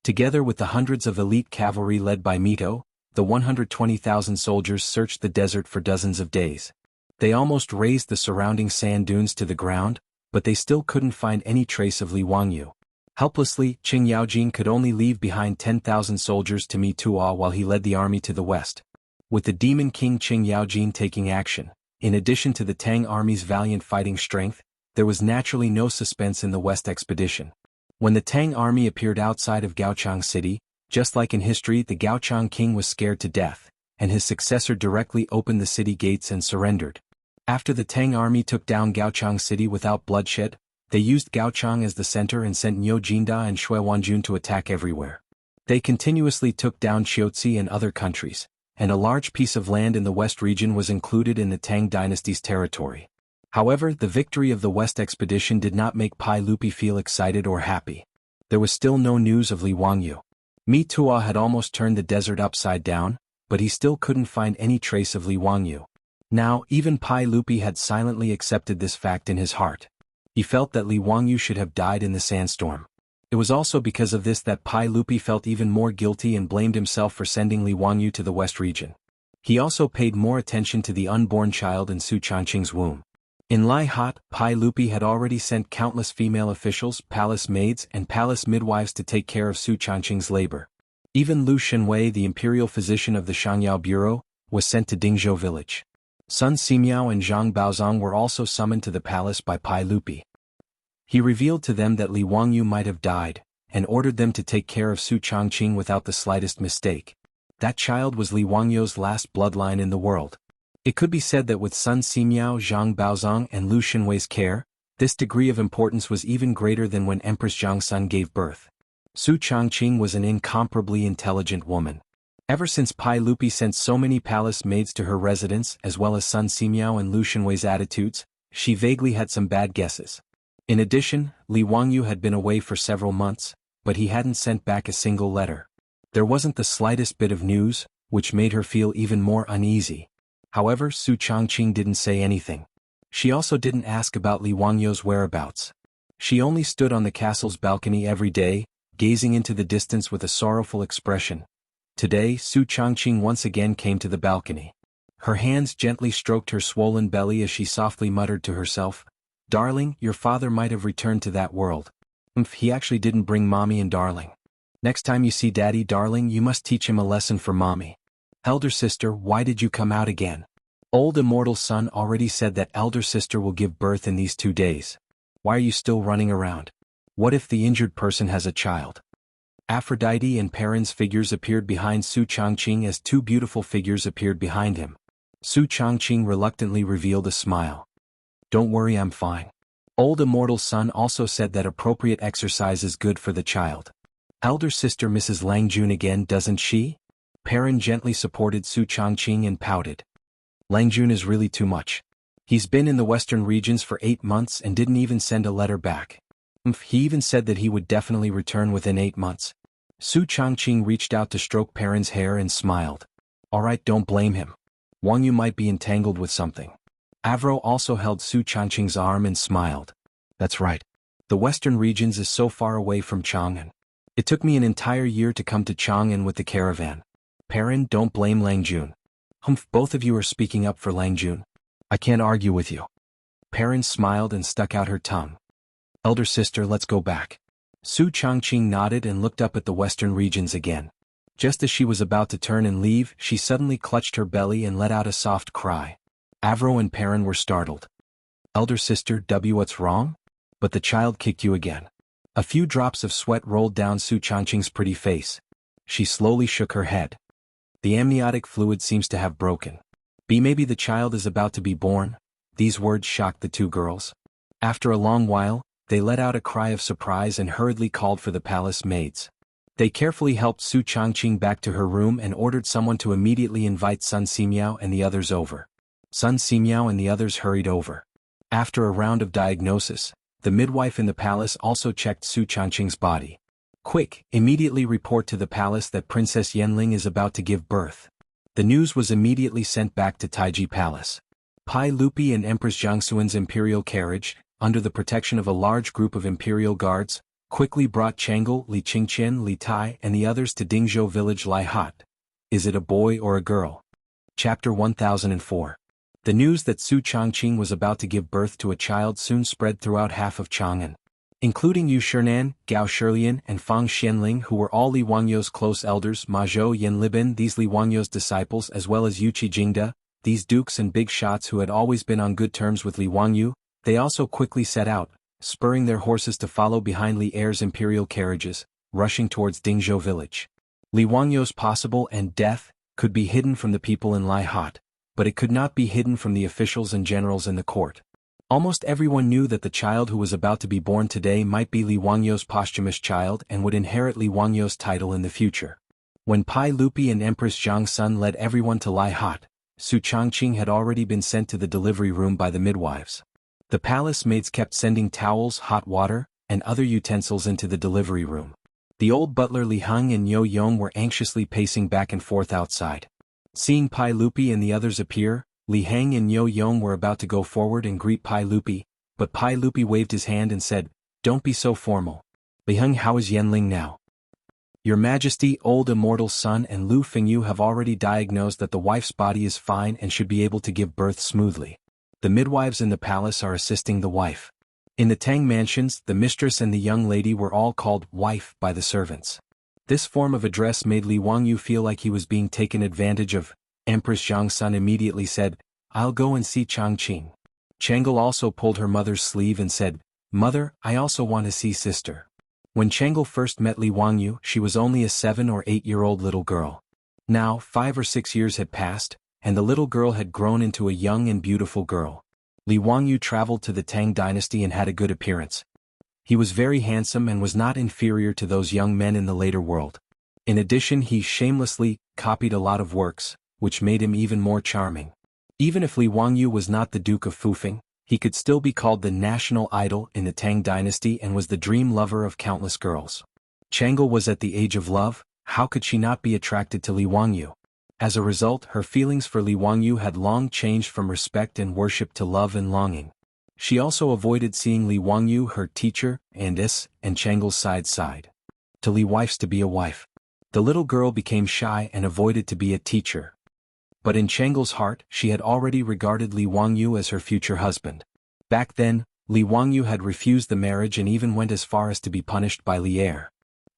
Together with the hundreds of elite cavalry led by Mito, the 120,000 soldiers searched the desert for dozens of days. They almost razed the surrounding sand dunes to the ground, but they still couldn't find any trace of Li Wangyu. Helplessly, Qing Yaojin could only leave behind 10,000 soldiers to meet Tuo while he led the army to the west. With the Demon King Qing Yaojin taking action, in addition to the Tang army's valiant fighting strength, there was naturally no suspense in the West expedition. When the Tang army appeared outside of Gaochang City, just like in history, the Gaochang king was scared to death, and his successor directly opened the city gates and surrendered. After the Tang army took down Gaochang City without bloodshed, they used Gaochang as the center and sent Niu Jinda and Shui Wanjun to attack everywhere. They continuously took down Qiuzi and other countries, and a large piece of land in the West region was included in the Tang dynasty's territory. However, the victory of the West expedition did not make Pai Lupi feel excited or happy. There was still no news of Li Wangyu. Mi Tuo had almost turned the desert upside down, but he still couldn't find any trace of Li Wangyu. Now, even Pai Lupi had silently accepted this fact in his heart. He felt that Li Wangyu should have died in the sandstorm. It was also because of this that Pai Lupi felt even more guilty and blamed himself for sending Li Wangyu to the West region. He also paid more attention to the unborn child in Su Changqing's womb. In Lai Hat, Pai Lupi had already sent countless female officials, palace maids, and palace midwives to take care of Su Changqing's labor. Even Lu Shenwei, the imperial physician of the Shangyao Bureau, was sent to Dingzhou village. Sun Simiao and Zhang Baozong were also summoned to the palace by Pai Lupi. He revealed to them that Li Wangyu might have died, and ordered them to take care of Su Changqing without the slightest mistake. That child was Li Wangyu's last bloodline in the world. It could be said that with Sun Simiao, Zhang Baozong, and Lu Shenwei's care, this degree of importance was even greater than when Empress Zhangsun gave birth. Su Changqing was an incomparably intelligent woman. Ever since Pai Lupi sent so many palace maids to her residence as well as Sun Simiao and Lu Shenwei's attitudes, she vaguely had some bad guesses. In addition, Li Wangyu had been away for several months, but he hadn't sent back a single letter. There wasn't the slightest bit of news, which made her feel even more uneasy. However, Su Changqing didn't say anything. She also didn't ask about Li Wangyu's whereabouts. She only stood on the castle's balcony every day, gazing into the distance with a sorrowful expression. Today, Su Changqing once again came to the balcony. Her hands gently stroked her swollen belly as she softly muttered to herself, "Darling, your father might have returned to that world. He actually didn't bring Mommy and Darling. Next time you see Daddy, Darling, you must teach him a lesson for Mommy. Elder sister, why did you come out again? Old immortal son already said that elder sister will give birth in these 2 days. Why are you still running around? What if the injured person has a child?" Aphrodite and Perrin's figures appeared behind Su Changqing as 2 beautiful figures appeared behind him. Su Changqing reluctantly revealed a smile. "Don't worry, I'm fine. Old immortal son also said that appropriate exercise is good for the child. Elder sister Mrs. Langjun again, doesn't she?" Perrin gently supported Su Changqing and pouted. "Langjun is really too much. He's been in the western regions for 8 months and didn't even send a letter back. He even said that he would definitely return within 8 months. Su Changqing reached out to stroke Perrin's hair and smiled. "Alright, don't blame him. Wangyu might be entangled with something." Avro also held Su Changqing's arm and smiled. "That's right. The western regions is so far away from Chang'an. It took me an entire year to come to Chang'an with the caravan. Perrin, don't blame Langjun." Both of you are speaking up for Langjun. I can't argue with you." Perrin smiled and stuck out her tongue. "Elder sister, let's go back." Su Changqing nodded and looked up at the western regions again. Just as she was about to turn and leave, she suddenly clutched her belly and let out a soft cry. Avro and Perrin were startled. "Elder sister, what's wrong?" "But the child kicked you again." A few drops of sweat rolled down Su Changqing's pretty face. She slowly shook her head. "The amniotic fluid seems to have broken. Maybe the child is about to be born." These words shocked the 2 girls. After a long while, they let out a cry of surprise and hurriedly called for the palace maids. They carefully helped Su Changqing back to her room and ordered someone to immediately invite Sun Simiao and the others over. Sun Simiao and the others hurried over. After a round of diagnosis, the midwife in the palace also checked Su Changqing's body. Quick, immediately report to the palace that Princess Yenling is about to give birth. The news was immediately sent back to Taiji Palace. Pai Lupi and Empress Jiangxuan's imperial carriage, under the protection of a large group of imperial guards, quickly brought Changel, Li Qingqian, Li Tai and the others to Dingzhou village Lai Hot. Is it a boy or a girl? Chapter 1004. The news that Su Changqing was about to give birth to a child soon spread throughout half of Chang'an. Including Yu Shinan, Gao Shilian and Fang Xianling, who were all Li Wangyou's close elders, Ma Zhou Yanlibin, these Li Wangyou's disciples, as well as Yu Qijingda, these dukes and big shots who had always been on good terms with Li Wangyu. They also quickly set out, spurring their horses to follow behind Li Heir's imperial carriages, rushing towards Dingzhou village. Li Wangyou's possible end death could be hidden from the people in Lai Hot, but it could not be hidden from the officials and generals in the court. Almost everyone knew that the child who was about to be born today might be Li Wangyou's posthumous child and would inherit Li Wangyou's title in the future. When Pai Lupi and Empress Jiangsun led everyone to Lai Hot, Su Changqing had already been sent to the delivery room by the midwives. The palace maids kept sending towels, hot water, and other utensils into the delivery room. The old butler Li Heng and Yo Yong were anxiously pacing back and forth outside. Seeing Pai Lupi and the others appear, Li Heng and Yo Yong were about to go forward and greet Pai Lupi, but Pai Lupi waved his hand and said, "Don't be so formal. Li Heng, how is Yenling now?" "Your Majesty, old immortal son and Lu Fengyu have already diagnosed that the wife's body is fine and should be able to give birth smoothly. The midwives in the palace are assisting the wife." In the Tang mansions, the mistress and the young lady were all called wife by the servants. This form of address made Li Wangyu feel like he was being taken advantage of. Empress Jiangsun immediately said, "I'll go and see Changqing." Changel also pulled her mother's sleeve and said, "Mother, I also want to see sister." When Changel first met Li Wangyu, she was only a 7 or 8-year-old little girl. Now, 5 or 6 years had passed, and the little girl had grown into a young and beautiful girl. Li Wangyu traveled to the Tang dynasty and had a good appearance. He was very handsome and was not inferior to those young men in the later world. In addition, he shamelessly copied a lot of works, which made him even more charming. Even if Li Wangyu was not the Duke of Fufeng, he could still be called the national idol in the Tang dynasty and was the dream lover of countless girls. Changel was at the age of love. How could she not be attracted to Li Wangyu? As a result, her feelings for Li Wangyu had long changed from respect and worship to love and longing. She also avoided seeing Li Wangyu, her teacher, and Changel's side. To Li wife's to be a wife. The little girl became shy and avoided to be a teacher. But in Changel's heart, she had already regarded Li Wangyu as her future husband. Back then, Li Wangyu had refused the marriage and even went as far as to be punished by Li Heir.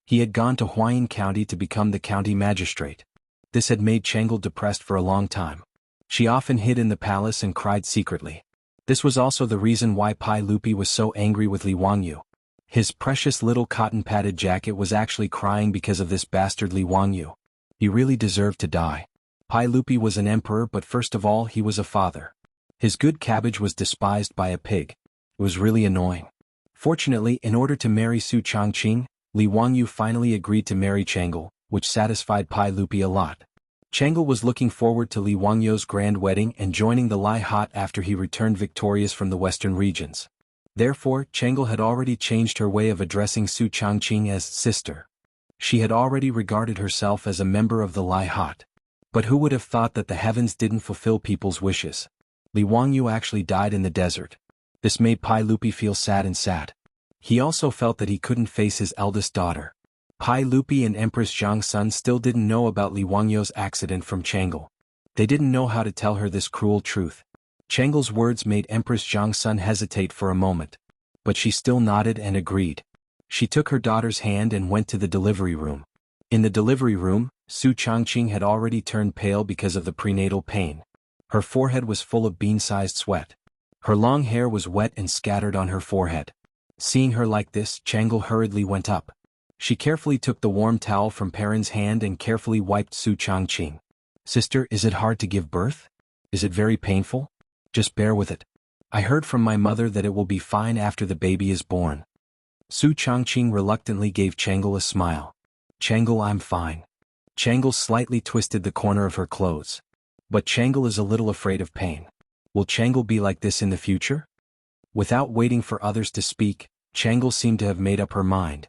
He had gone to Huayin County to become the county magistrate. This had made Changel depressed for a long time. She often hid in the palace and cried secretly. This was also the reason why Pai Lupi was so angry with Li Wangyu. His precious little cotton-padded jacket was actually crying because of this bastard Li Wangyu. He really deserved to die. Pai Lupi was an emperor, but first of all he was a father. His good cabbage was despised by a pig. It was really annoying. Fortunately, in order to marry Su Changqing, Li Wangyu finally agreed to marry Changel, which satisfied Pai Lupi a lot. Changel was looking forward to Li Wangyou's grand wedding and joining the Lai Hot after he returned victorious from the western regions. Therefore, Changel had already changed her way of addressing Su Changqing as sister. She had already regarded herself as a member of the Lai Hot. But who would have thought that the heavens didn't fulfill people's wishes? Li Wangyu actually died in the desert. This made Pai Lupi feel sad and sad. He also felt that he couldn't face his eldest daughter. Pai Lupi and Empress Jiangsun still didn't know about Li Wangyou's accident from Changel. They didn't know how to tell her this cruel truth. Changel's words made Empress Jiangsun hesitate for a moment. But she still nodded and agreed. She took her daughter's hand and went to the delivery room. In the delivery room, Su Changqing had already turned pale because of the prenatal pain. Her forehead was full of bean-sized sweat. Her long hair was wet and scattered on her forehead. Seeing her like this, Changel hurriedly went up. She carefully took the warm towel from Perrin's hand and carefully wiped Su Changqing. "Sister, is it hard to give birth? Is it very painful? Just bear with it. I heard from my mother that it will be fine after the baby is born." Su Changqing reluctantly gave Changel a smile. "Changel, I'm fine." Changel slightly twisted the corner of her clothes. "But Changel is a little afraid of pain. Will Changel be like this in the future?" Without waiting for others to speak, Changel seemed to have made up her mind.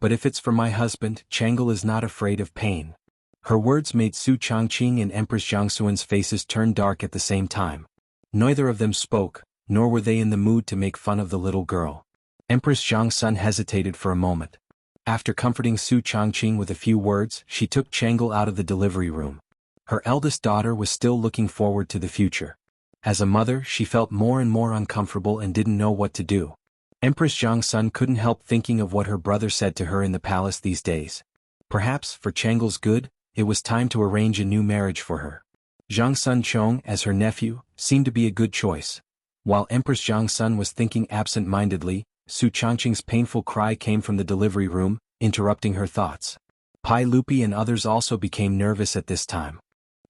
but if it's for my husband, Chang'e is not afraid of pain. Her words made Su Changqing and Empress Jiangxuan's faces turn dark at the same time. Neither of them spoke, nor were they in the mood to make fun of the little girl. Empress Jiangxun hesitated for a moment. After comforting Su Changqing with a few words, she took Chang'e out of the delivery room. Her eldest daughter was still looking forward to the future. As a mother, she felt more and more uncomfortable and didn't know what to do. Empress Jiangxun couldn't help thinking of what her brother said to her in the palace these days. Perhaps, for Chang'e's good, it was time to arrange a new marriage for her. Zhang Sunchong, as her nephew, seemed to be a good choice. While Empress Jiangxun was thinking absent-mindedly, Su Changqing's painful cry came from the delivery room, interrupting her thoughts. Pai Lupi and others also became nervous at this time.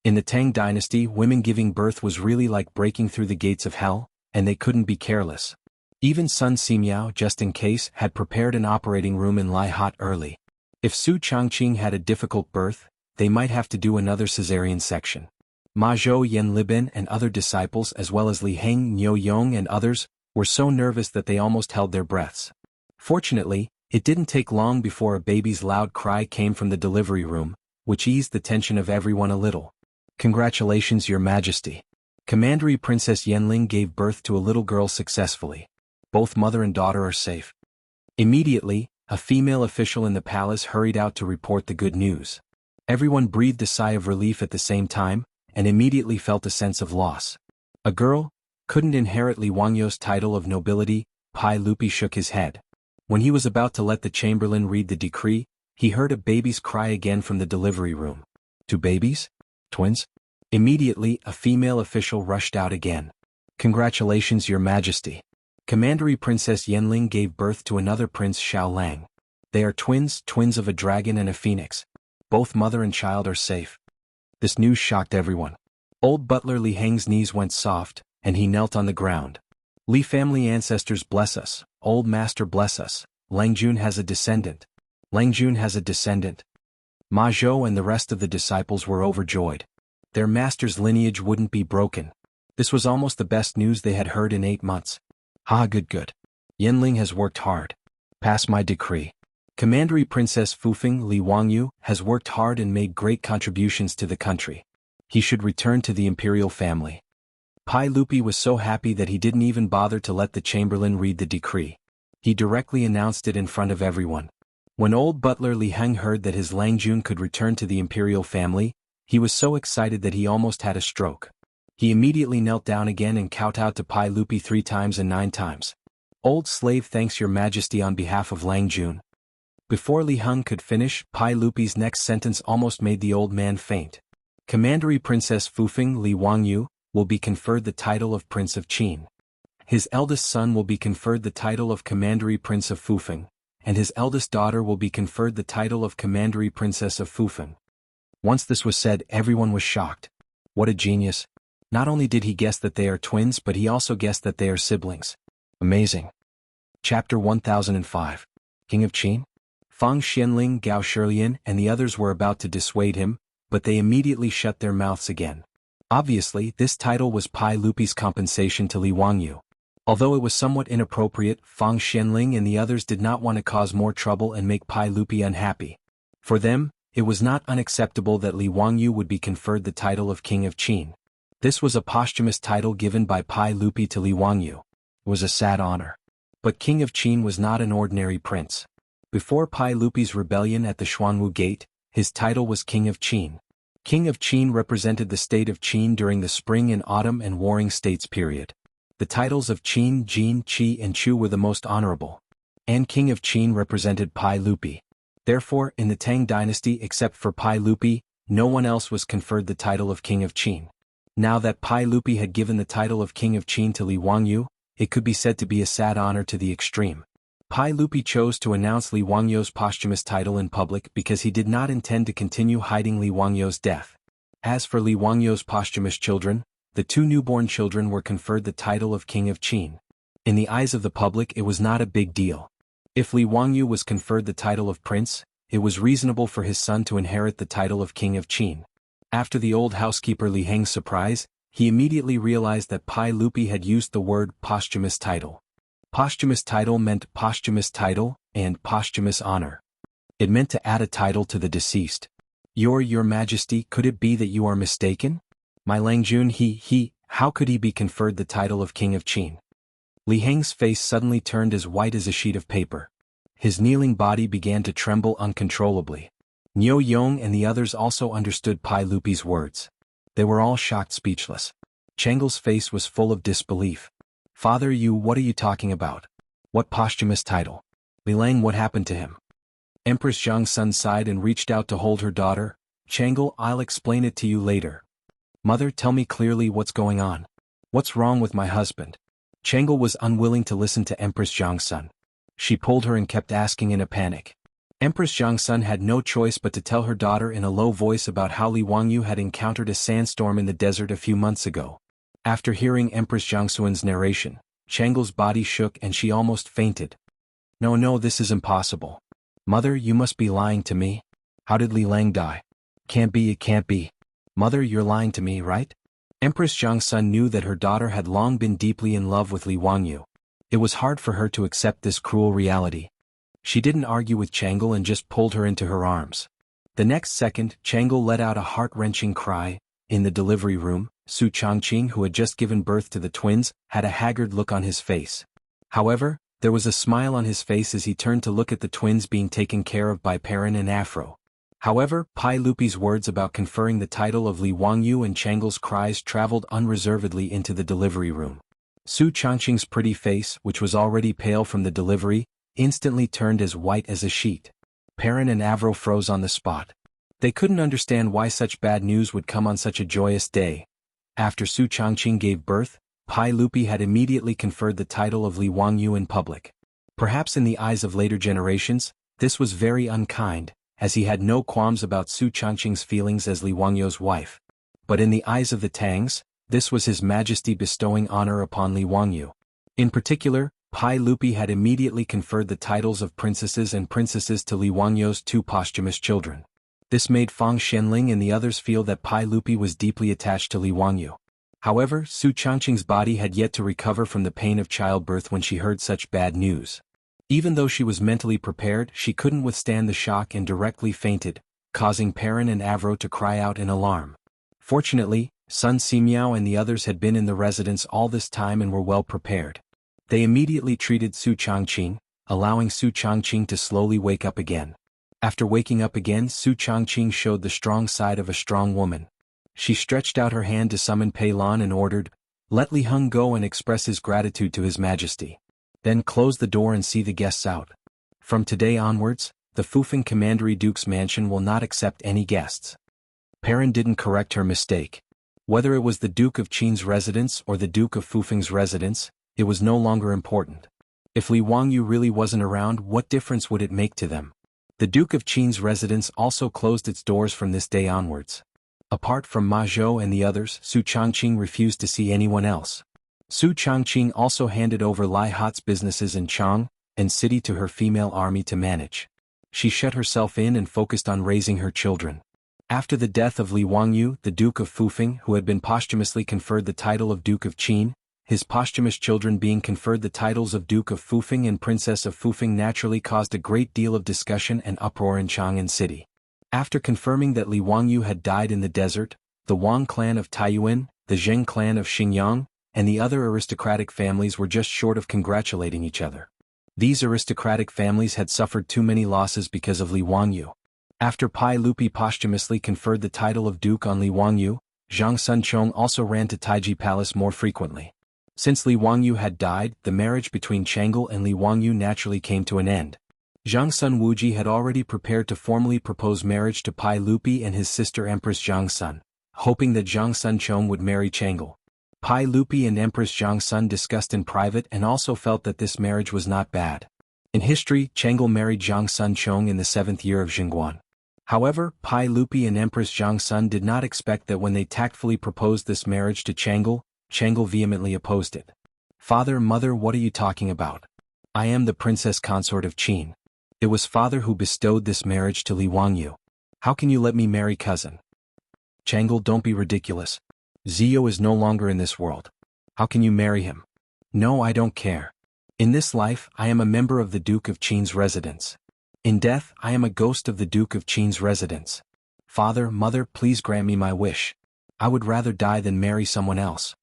In the Tang dynasty, women giving birth was really like breaking through the gates of hell, and they couldn't be careless. Even Sun Simiao, just in case, had prepared an operating room in Lai Hot early. If Su Changqing had a difficult birth, they might have to do another cesarean section. Ma Zhou Yenlibin and other disciples as well as Li Heng Niu Yong and others, were so nervous that they almost held their breaths. Fortunately, it didn't take long before a baby's loud cry came from the delivery room, which eased the tension of everyone a little. Congratulations, Your Majesty. Commandery Princess Yenling gave birth to a little girl successfully. Both mother and daughter are safe. Immediately, a female official in the palace hurried out to report the good news. Everyone breathed a sigh of relief at the same time, and immediately felt a sense of loss. A girl couldn't inherit Li Wangyou's title of nobility. Pai Lupi shook his head. When he was about to let the chamberlain read the decree, he heard a baby's cry again from the delivery room. Two babies? Twins? Immediately, a female official rushed out again. Congratulations, Your Majesty. Commandery Princess Yenling gave birth to another Prince Xiao Lang. They are twins of a dragon and a phoenix. Both mother and child are safe. This news shocked everyone. Old butler Li Heng's knees went soft, and he knelt on the ground. Li family ancestors bless us, old master bless us, Lang Jun has a descendant. Lang Jun has a descendant. Ma Zhou and the rest of the disciples were overjoyed. Their master's lineage wouldn't be broken. This was almost the best news they had heard in 8 months. Ha, good. Yenling has worked hard. Pass my decree. Commandery Princess Fufeng Li Wangyu has worked hard and made great contributions to the country. He should return to the imperial family. Pai Lupi was so happy that he didn't even bother to let the chamberlain read the decree. He directly announced it in front of everyone. When old butler Li Heng heard that his Lang Jun could return to the imperial family, he was so excited that he almost had a stroke. He immediately knelt down again and kowtowed to Pai Lupi 3 times and 9 times. Old slave thanks Your Majesty on behalf of Lang Jun. Before Li Heng could finish, Pai Lupi's next sentence almost made the old man faint. Commandery Princess Fufeng Li Wangyu will be conferred the title of Prince of Qin. His eldest son will be conferred the title of Commandery Prince of Fufeng, and his eldest daughter will be conferred the title of Commandery Princess of Fufeng. Once this was said, everyone was shocked. What a genius. Not only did he guess that they are twins, but he also guessed that they are siblings. Amazing. Chapter 1005. King of Qin? Fang Xianling, Gao Shilian, and the others were about to dissuade him, but they immediately shut their mouths again. Obviously, this title was Pai Lupi's compensation to Li Wangyu. Although it was somewhat inappropriate, Fang Xianling and the others did not want to cause more trouble and make Pai Lupi unhappy. For them, it was not unacceptable that Li Wangyu would be conferred the title of King of Qin. This was a posthumous title given by Pai Lupi to Li Wangyu. It was a sad honor. But King of Qin was not an ordinary prince. Before Pai Lupi's rebellion at the Xuanwu Gate, his title was King of Qin. King of Qin represented the state of Qin during the spring and autumn and warring states period. The titles of Qin, Jin, Qi and Chu were the most honorable. And King of Qin represented Pai Lupi. Therefore, in the Tang dynasty except for Pai Lupi, no one else was conferred the title of King of Qin. Now that Pai Lupi had given the title of King of Qin to Li Wangyu, it could be said to be a sad honor to the extreme. Pai Lupi chose to announce Li Wangyou's posthumous title in public because he did not intend to continue hiding Li Wangyou's death. As for Li Wangyou's posthumous children, the 2 newborn children were conferred the title of King of Qin. In the eyes of the public, it was not a big deal. If Li Wangyu was conferred the title of prince, it was reasonable for his son to inherit the title of King of Qin. After the old housekeeper Li Heng's surprise, he immediately realized that Pai Lupi had used the word posthumous title. Posthumous title meant posthumous title and posthumous honor. It meant to add a title to the deceased. Your Majesty, could it be that you are mistaken? My Langjun, how could he be conferred the title of King of Qin? Li Heng's face suddenly turned as white as a sheet of paper. His kneeling body began to tremble uncontrollably. Niu Yong and the others also understood Pai Lupi's words. They were all shocked, speechless. Changle's face was full of disbelief. Father, what are you talking about? What posthumous title? Li Lang, what happened to him? Empress Zhongsun sighed and reached out to hold her daughter. Changle, I'll explain it to you later. Mother, tell me clearly what's going on. What's wrong with my husband? Changle was unwilling to listen to Empress Zhongsun. She pulled her and kept asking in a panic. Empress Zhongsun had no choice but to tell her daughter in a low voice about how Li Wangyu had encountered a sandstorm in the desert a few months ago. After hearing Empress Zhongsun's narration, Changle's body shook and she almost fainted. No, this is impossible. Mother, you must be lying to me. How did Li Lang die? It can't be. Mother, you're lying to me, right? Empress Zhongsun knew that her daughter had long been deeply in love with Li Wangyu. It was hard for her to accept this cruel reality. She didn't argue with Changle and just pulled her into her arms. The next second, Changle let out a heart-wrenching cry. In the delivery room, Su Changqing, who had just given birth to the twins, had a haggard look on his face. However, there was a smile on his face as he turned to look at the twins being taken care of by Perrin and Afro. However, Pai Lupi's words about conferring the title of Li Wangyu and Changle's cries traveled unreservedly into the delivery room. Su Changqing's pretty face, which was already pale from the delivery, instantly turned as white as a sheet. Perrin and Avro froze on the spot. They couldn't understand why such bad news would come on such a joyous day. After Su Changqing gave birth, Pai Lupi had immediately conferred the title of Li Wangyu in public. Perhaps in the eyes of later generations, this was very unkind, as he had no qualms about Su Changqing's feelings as Li Wangyu's wife. But in the eyes of the Tangs, this was His Majesty bestowing honor upon Li Wangyu. In particular, Pai Lupi had immediately conferred the titles of princesses and princesses to Li Wangyu's two posthumous children. This made Fang Shenling and the others feel that Pai Lupi was deeply attached to Li Wangyu. However, Su Changqing's body had yet to recover from the pain of childbirth when she heard such bad news. Even though she was mentally prepared, she couldn't withstand the shock and directly fainted, causing Perrin and Avro to cry out in alarm. Fortunately, Sun Simiao and the others had been in the residence all this time and were well prepared. They immediately treated Su Changqing, allowing Su Changqing to slowly wake up again. After waking up again, Su Changqing showed the strong side of a strong woman. She stretched out her hand to summon Pei Lan and ordered, "Let Li Heng go and express his gratitude to His Majesty. Then close the door and see the guests out. From today onwards, the Fufeng Commandery Duke's mansion will not accept any guests." Perrin didn't correct her mistake. Whether it was the Duke of Qin's residence or the Duke of Fufeng's residence, it was no longer important. If Li Wangyu really wasn't around, what difference would it make to them? The Duke of Qin's residence also closed its doors from this day onwards. Apart from Ma Zhou and the others, Su Changqing refused to see anyone else. Su Changqing also handed over Lai Hat's businesses in Chang and city to her female army to manage. She shut herself in and focused on raising her children. After the death of Li Wangyu, the Duke of Fufeng, who had been posthumously conferred the title of Duke of Qin, his posthumous children being conferred the titles of Duke of Fufeng and Princess of Fufeng naturally caused a great deal of discussion and uproar in Chang'an City. After confirming that Li Wangyu had died in the desert, the Wang clan of Taiyuan, the Zheng clan of Xinjiang, and the other aristocratic families were just short of congratulating each other. These aristocratic families had suffered too many losses because of Li Wangyu. After Pai Lupi posthumously conferred the title of Duke on Li Wangyu, Zhang Sunchong also ran to Taiji Palace more frequently. Since Li Wangyu had died, the marriage between Changle and Li Wangyu naturally came to an end. Zhang Sun Wuji had already prepared to formally propose marriage to Pai Lupi and his sister Empress Zhang Sun, hoping that Zhang Sunchong would marry Changle. Pai Lupi and Empress Zhang Sun discussed in private and also felt that this marriage was not bad. In history, Changle married Zhang Sunchong in the 7th year of Xingguan. However, Pai Lupi and Empress Zhang Sun did not expect that when they tactfully proposed this marriage to Changle, Changle vehemently opposed it. "Father, mother, what are you talking about? I am the princess consort of Qin. It was father who bestowed this marriage to Li Wangyu. How can you let me marry cousin?" "Changle, don't be ridiculous. Zio is no longer in this world. How can you marry him?" "No, I don't care. In this life, I am a member of the Duke of Qin's residence. In death, I am a ghost of the Duke of Qin's residence. Father, mother, please grant me my wish. I would rather die than marry someone else.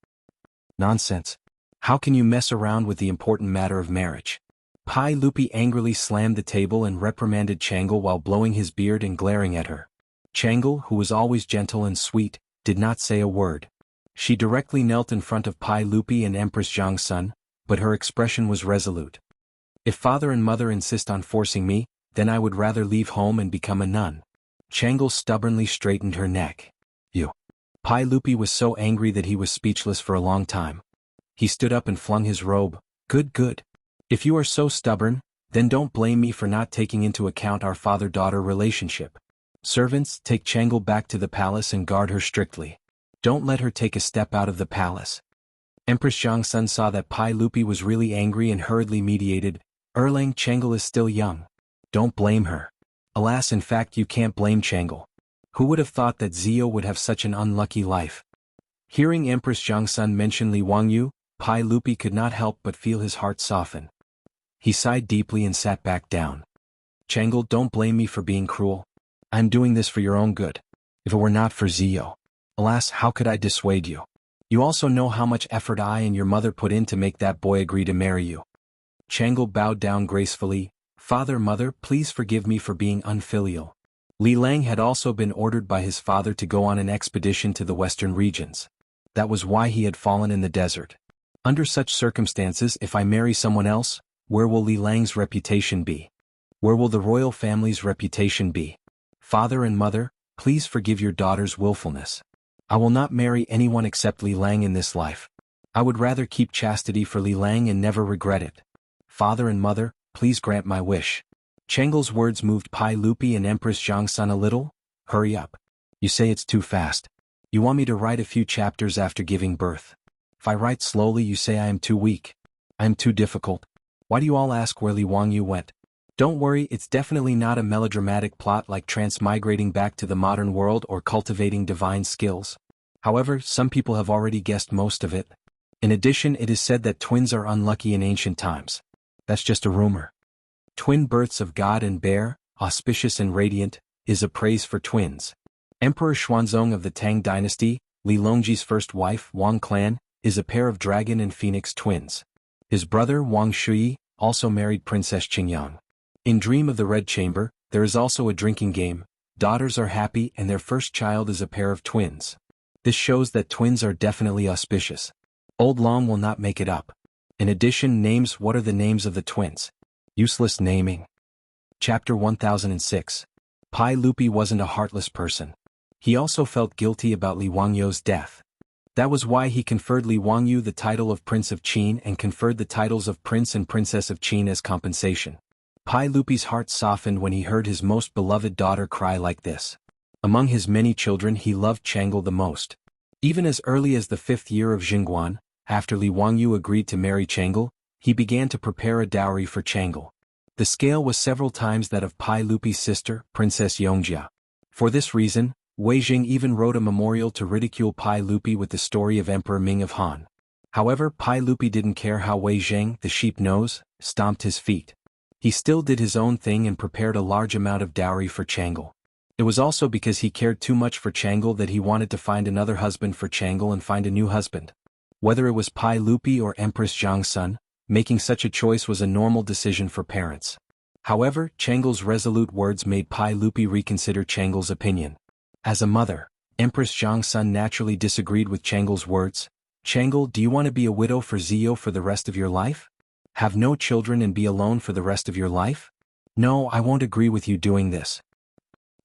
Nonsense. How can you mess around with the important matter of marriage? Pai Lupi angrily slammed the table and reprimanded Changle while blowing his beard and glaring at her. Changle, who was always gentle and sweet, did not say a word. She directly knelt in front of Pai Lupi and Empress Zhang's son, but her expression was resolute. If father and mother insist on forcing me, then I would rather leave home and become a nun. Changle stubbornly straightened her neck. You. Pai Lupi was so angry that he was speechless for a long time. He stood up and flung his robe. Good. If you are so stubborn, then don't blame me for not taking into account our father-daughter relationship. Servants, take Changle back to the palace and guard her strictly. Don't let her take a step out of the palace. Empress Zhang's son saw that Pai Lupi was really angry and hurriedly mediated. Erlang, Changle is still young. Don't blame her. Alas, in fact, you can't blame Changle. Who would have thought that Zio would have such an unlucky life? Hearing Empress Zhang's son mention Li Wangyu, Pai Lupi could not help but feel his heart soften. He sighed deeply and sat back down. Changle, don't blame me for being cruel. I'm doing this for your own good. If it were not for Zio, alas, how could I dissuade you? You also know how much effort I and your mother put in to make that boy agree to marry you. Changle bowed down gracefully. Father, mother, please forgive me for being unfilial. Li Lang had also been ordered by his father to go on an expedition to the western regions. That was why he had fallen in the desert. Under such circumstances, if I marry someone else, where will Li Lang's reputation be? Where will the royal family's reputation be? Father and mother, please forgive your daughter's willfulness. I will not marry anyone except Li Lang in this life. I would rather keep chastity for Li Lang and never regret it. Father and mother, please grant my wish. Changle's words moved Pai Lupi and Empress Zhang's son a little. Hurry up. You say it's too fast. You want me to write a few chapters after giving birth. If I write slowly, you say I am too weak. I am too difficult. Why do you all ask where Li Wangyu went? Don't worry, it's definitely not a melodramatic plot like transmigrating back to the modern world or cultivating divine skills. However, some people have already guessed most of it. In addition, it is said that twins are unlucky in ancient times. That's just a rumor. Twin births of God and bear, auspicious and radiant, is a praise for twins. Emperor Xuanzong of the Tang dynasty, Li Longji's first wife, Wang Clan, is a pair of dragon and phoenix twins. His brother, Wang Shui, also married Princess Qingyang. In Dream of the Red Chamber, there is also a drinking game. Daughters are happy and their first child is a pair of twins. This shows that twins are definitely auspicious. Old Long will not make it up. In addition, names. What are the names of the twins? Useless naming. Chapter 1006. Pai Lupi wasn't a heartless person. He also felt guilty about Li Wangyu's death. That was why he conferred Li Wangyu the title of Prince of Qin and conferred the titles of Prince and Princess of Qin as compensation. Pai Lupi's heart softened when he heard his most beloved daughter cry like this. Among his many children, he loved Changle the most. Even as early as the 5th year of Jingguan, after Li Wangyu agreed to marry Changle, he began to prepare a dowry for Changle. The scale was several times that of Pai Lupi's sister, Princess Yongjia. For this reason, Wei Jing even wrote a memorial to ridicule Pai Lupi with the story of Emperor Ming of Han. However, Pai Lupi didn't care how Wei Jing, the sheep nose, stomped his feet. He still did his own thing and prepared a large amount of dowry for Changle. It was also because he cared too much for Changle that he wanted to find another husband for Changle and find a new husband. Whether it was Pai Lupi or Empress Zhang's son, making such a choice was a normal decision for parents. However, Changle's resolute words made Pai Lupi reconsider Changle's opinion. As a mother, Empress Zhang's son naturally disagreed with Changle's words. Changle, do you want to be a widow for Zio for the rest of your life? Have no children and be alone for the rest of your life? No, I won't agree with you doing this.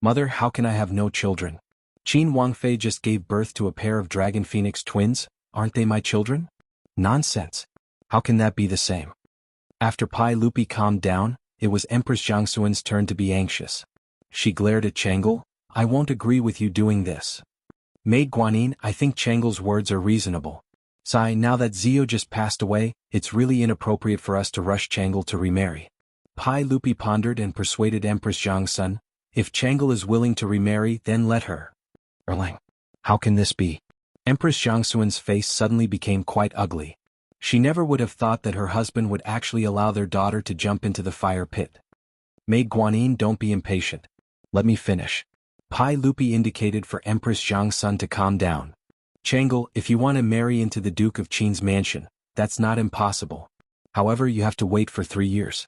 Mother, how can I have no children? Qin Wangfei just gave birth to a pair of dragon phoenix twins. Aren't they my children? Nonsense. How can that be the same? After Pai Lupi calmed down, it was Empress Jiangxuan's turn to be anxious. She glared at Changle. I won't agree with you doing this. Maid Guanyin, I think Changle's words are reasonable. Sai, now that Zio just passed away, it's really inappropriate for us to rush Changle to remarry. Pai Lupi pondered and persuaded Empress Zhang's son. If Changle is willing to remarry, then let her. Erlang. How can this be? Empress Jiangxuan's face suddenly became quite ugly. She never would have thought that her husband would actually allow their daughter to jump into the fire pit. Maid Guanyin, don't be impatient. Let me finish. Pai Lupi indicated for Empress Zhang Sun to calm down. Changel, if you want to marry into the Duke of Qin's mansion, that's not impossible. However, you have to wait for 3 years.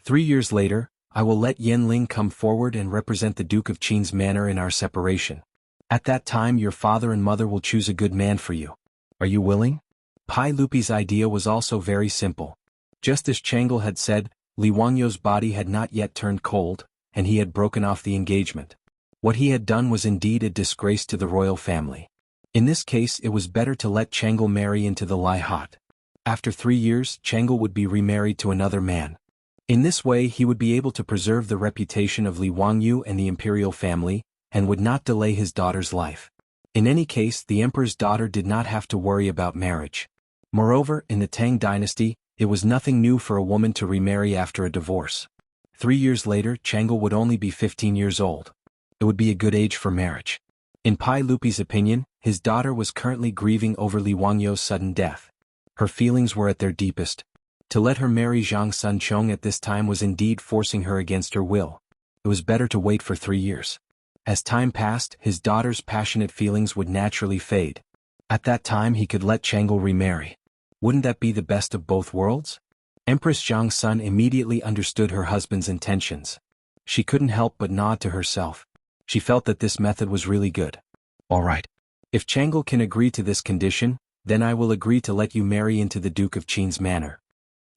3 years later, I will let Yanling come forward and represent the Duke of Qin's manor in our separation. At that time your father and mother will choose a good man for you. Are you willing? Pai Lupi's idea was also very simple. Just as Changel had said, Li Wangyou's body had not yet turned cold, and he had broken off the engagement. What he had done was indeed a disgrace to the royal family. In this case it was better to let Changel marry into the Lai Hot. After 3 years, Changel would be remarried to another man. In this way he would be able to preserve the reputation of Li Wangyou and the imperial family, and would not delay his daughter's life. In any case, the emperor's daughter did not have to worry about marriage. Moreover, in the Tang dynasty, it was nothing new for a woman to remarry after a divorce. 3 years later, Changel would only be 15 years old. It would be a good age for marriage. In Pai Lupi's opinion, his daughter was currently grieving over Li Wangyou's sudden death. Her feelings were at their deepest. To let her marry Zhang Sunchong at this time was indeed forcing her against her will. It was better to wait for 3 years. As time passed, his daughter's passionate feelings would naturally fade. At that time he could let Changel remarry. Wouldn't that be the best of both worlds? Empress Zhang Sun immediately understood her husband's intentions. She couldn't help but nod to herself. She felt that this method was really good. All right. If Changel can agree to this condition, then I will agree to let you marry into the Duke of Qin's manor.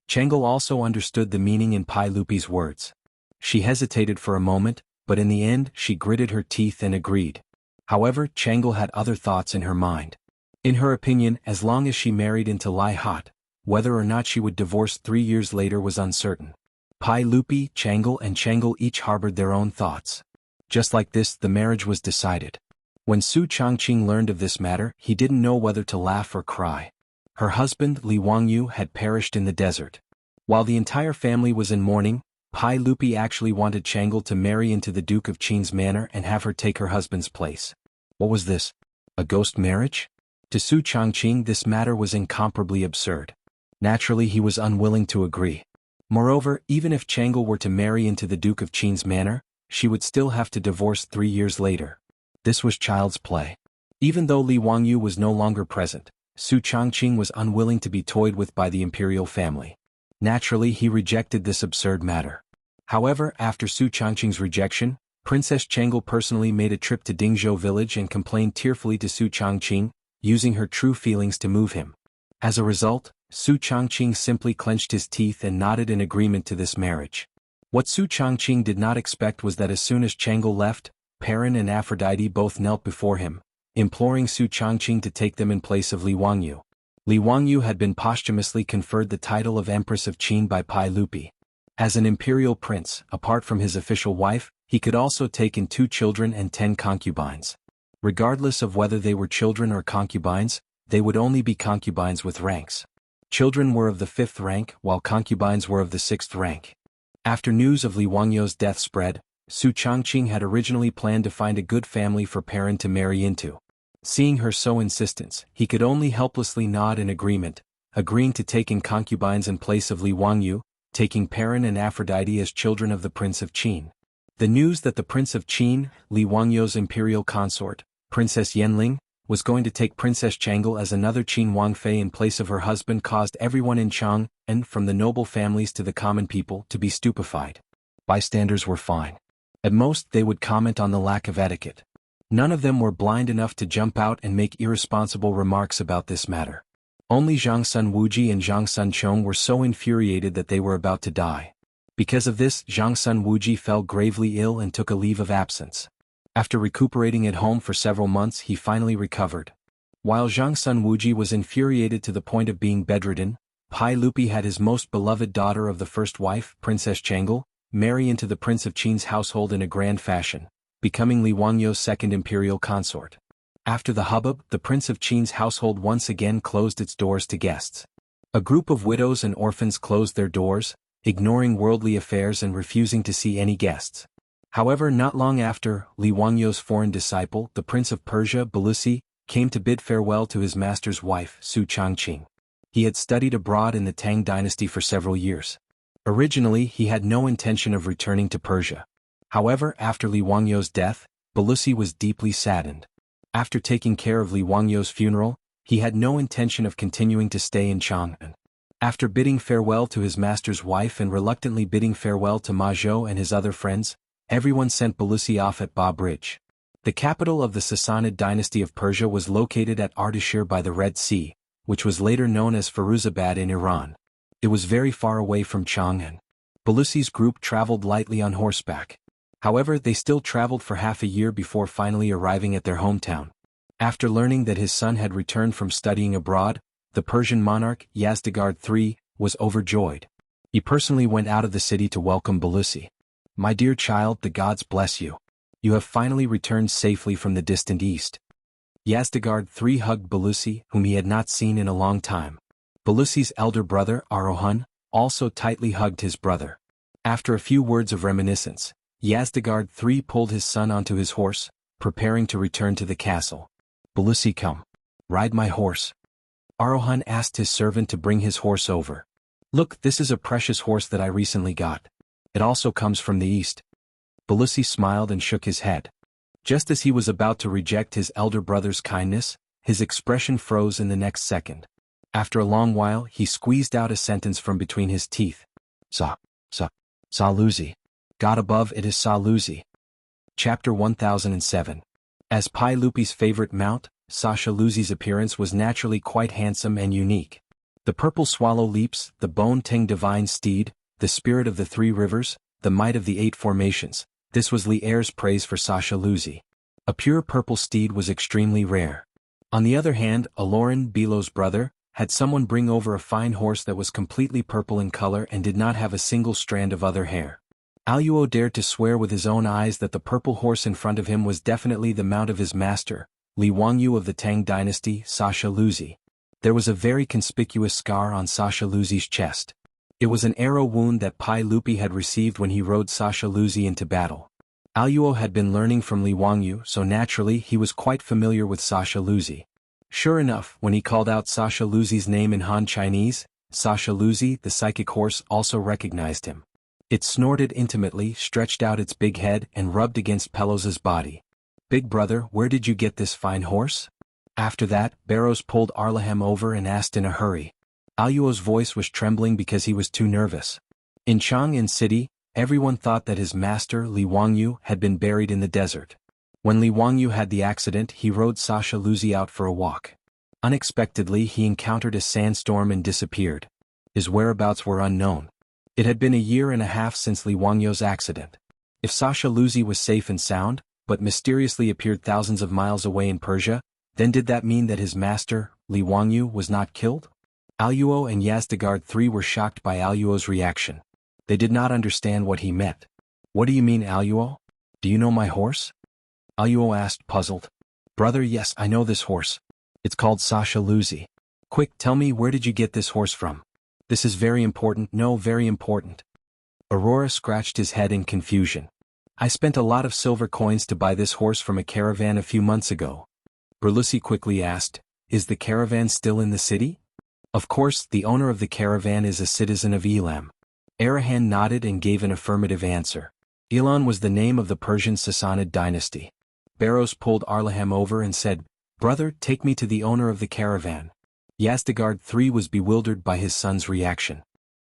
Changel also understood the meaning in Pai Lupi's words. She hesitated for a moment, but in the end she gritted her teeth and agreed. However, Changel had other thoughts in her mind. In her opinion, as long as she married into Lai Hot, whether or not she would divorce 3 years later was uncertain. Pai Lupi, Changel each harbored their own thoughts. Just like this, the marriage was decided. When Su Changqing learned of this matter, he didn't know whether to laugh or cry. Her husband, Li Wangyou, had perished in the desert. While the entire family was in mourning, Pai Lupi actually wanted Changel to marry into the Duke of Qin's manor and have her take her husband's place. What was this? A ghost marriage? To Su Changqing this matter was incomparably absurd. Naturally he was unwilling to agree. Moreover, even if Changel were to marry into the Duke of Qin's manor, she would still have to divorce 3 years later. This was child's play. Even though Li Wangyou was no longer present, Su Changqing was unwilling to be toyed with by the imperial family. Naturally he rejected this absurd matter. However, after Su Changqing's rejection, Princess Changel personally made a trip to Dingzhou village and complained tearfully to Su Changqing, using her true feelings to move him. As a result, Su Changqing simply clenched his teeth and nodded in agreement to this marriage. What Su Changqing did not expect was that as soon as Changel left, Perrin and Aphrodite both knelt before him, imploring Su Changqing to take them in place of Li Wangyou. Li Wangyou had been posthumously conferred the title of Empress of Qin by Pai Lupi. As an imperial prince, apart from his official wife, he could also take in 2 children and 10 concubines. Regardless of whether they were children or concubines, they would only be concubines with ranks. Children were of the 5th rank, while concubines were of the 6th rank. After news of Li Wangyou's death spread, Su Changqing had originally planned to find a good family for Perrin to marry into. Seeing her so insistent, he could only helplessly nod in agreement, agreeing to take in concubines in place of Li Wangyou, taking Perrin and Aphrodite as children of the Prince of Qin. The news that the Prince of Qin, Li Wangyou's imperial consort, Princess Yanling, was going to take Princess Changel as another Qin Wangfei in place of her husband caused everyone in Chang, and from the noble families to the common people, to be stupefied. Bystanders were fine. At most they would comment on the lack of etiquette. None of them were blind enough to jump out and make irresponsible remarks about this matter. Only Zhang Sun Wuji and Zhang Sun Chong were so infuriated that they were about to die. Because of this, Zhang Sun Wuji fell gravely ill and took a leave of absence. After recuperating at home for several months he finally recovered. While Zhang Sun Wuji was infuriated to the point of being bedridden, Pai Lupi had his most beloved daughter of the first wife, Princess Changel, marry into the Prince of Qin's household in a grand fashion, becoming Li Wangyou's second imperial consort. After the hubbub, the Prince of Qin's household once again closed its doors to guests. A group of widows and orphans closed their doors, ignoring worldly affairs and refusing to see any guests. However, not long after, Li Wangyou's foreign disciple, the Prince of Persia, Balusi, came to bid farewell to his master's wife, Su Changqing. He had studied abroad in the Tang dynasty for several years. Originally he had no intention of returning to Persia. However, after Li Wangyou's death, Balusi was deeply saddened. After taking care of Li Wangyou's funeral, he had no intention of continuing to stay in Chang'an. After bidding farewell to his master's wife and reluctantly bidding farewell to Ma Zhou and his other friends, everyone sent Balusi off at Ba Bridge. The capital of the Sassanid dynasty of Persia was located at Ardashir by the Red Sea, which was later known as Firuzabad in Iran. It was very far away from Chang'an. Balusi's group traveled lightly on horseback. However, they still traveled for half a year before finally arriving at their hometown. After learning that his son had returned from studying abroad, the Persian monarch, Yazdegerd III, was overjoyed. He personally went out of the city to welcome Balusi. "My dear child, the gods bless you. You have finally returned safely from the distant east." Yazdegerd III hugged Balusi, whom he had not seen in a long time. Balusi's elder brother, Arohan, also tightly hugged his brother. After a few words of reminiscence, Yazdegerd III pulled his son onto his horse, preparing to return to the castle. "Balusi, come. Ride my horse." Arohan asked his servant to bring his horse over. "Look, this is a precious horse that I recently got. It also comes from the east." Balusi smiled and shook his head. Just as he was about to reject his elder brother's kindness, his expression froze in the next second. After a long while, he squeezed out a sentence from between his teeth. Salusi. God above, it is Salusi. Chapter 1007. As Pai Lupi's favorite mount, Salusi's appearance was naturally quite handsome and unique. The purple swallow leaps, the bone Tang divine steed, the spirit of the three rivers, the might of the eight formations. This was Li Er's praise for Salusi. A pure purple steed was extremely rare. On the other hand, Aloran, Bilo's brother, had someone bring over a fine horse that was completely purple in color and did not have a single strand of other hair. Aluo dared to swear with his own eyes that the purple horse in front of him was definitely the mount of his master, Li Wangyu of the Tang dynasty, Salusi. There was a very conspicuous scar on Salusi's chest. It was an arrow wound that Pai Lupi had received when he rode Salusi into battle. Aluo had been learning from Li Wangyu, so naturally he was quite familiar with Salusi. Sure enough, when he called out Salusi's name in Han Chinese, Salusi, the psychic horse, also recognized him. It snorted intimately, stretched out its big head, and rubbed against Pelos's body. "Big brother, where did you get this fine horse?" After that, Barrows pulled Arlahem over and asked in a hurry. Aluo's voice was trembling because he was too nervous. In Chang'an City, everyone thought that his master, Li Wangyu, had been buried in the desert. When Li Wangyu had the accident, he rode Salusi out for a walk. Unexpectedly, he encountered a sandstorm and disappeared. His whereabouts were unknown. It had been a year and a half since Li Wangyou's accident. If Salusi was safe and sound, but mysteriously appeared thousands of miles away in Persia, then did that mean that his master, Li Wangyu, was not killed? Aluo and Yazdegerd III were shocked by Aluo's reaction. They did not understand what he meant. "What do you mean, Aluo? Do you know my horse?" Aluo asked, puzzled. "Brother, yes, I know this horse. It's called Salusi. Quick, tell me, where did you get this horse from? This is very important, no, very important." Aurora scratched his head in confusion. "I spent a lot of silver coins to buy this horse from a caravan a few months ago." Berlusi quickly asked, "Is the caravan still in the city?" "Of course, the owner of the caravan is a citizen of Elam." Arahan nodded and gave an affirmative answer. Elam was the name of the Persian Sassanid dynasty. Barrows pulled Arlahem over and said, "Brother, take me to the owner of the caravan." Yazdegerd III was bewildered by his son's reaction.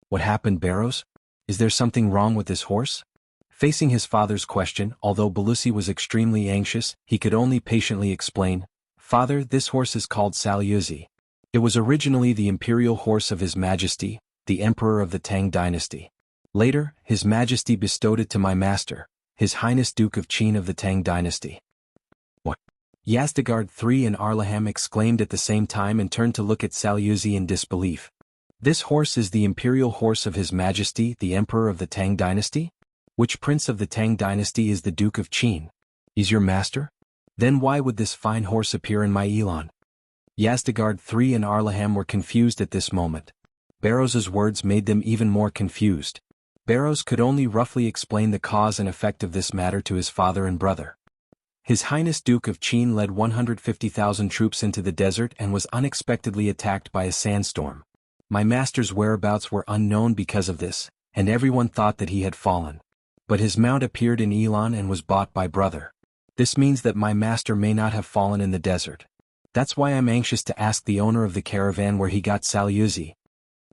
"What happened, Barrows? Is there something wrong with this horse?" Facing his father's question, although Balusi was extremely anxious, he could only patiently explain, "Father, this horse is called Salusi. It was originally the imperial horse of His Majesty, the Emperor of the Tang dynasty. Later, His Majesty bestowed it to my master, His Highness Duke of Qin of the Tang dynasty." "What?" Yazdegerd III and Arlahem exclaimed at the same time and turned to look at Salusi in disbelief. "This horse is the imperial horse of His Majesty, the Emperor of the Tang dynasty? Which prince of the Tang dynasty is the Duke of Qin? He's your master? Then why would this fine horse appear in my Elan?" Yazdegerd III and Arlahem were confused at this moment. Barrows's words made them even more confused. Barrows could only roughly explain the cause and effect of this matter to his father and brother. His Highness Duke of Qin led 150,000 troops into the desert and was unexpectedly attacked by a sandstorm. My master's whereabouts were unknown because of this, and everyone thought that he had fallen. But his mount appeared in Elon and was bought by brother. This means that my master may not have fallen in the desert. That's why I'm anxious to ask the owner of the caravan where he got Salyuzi.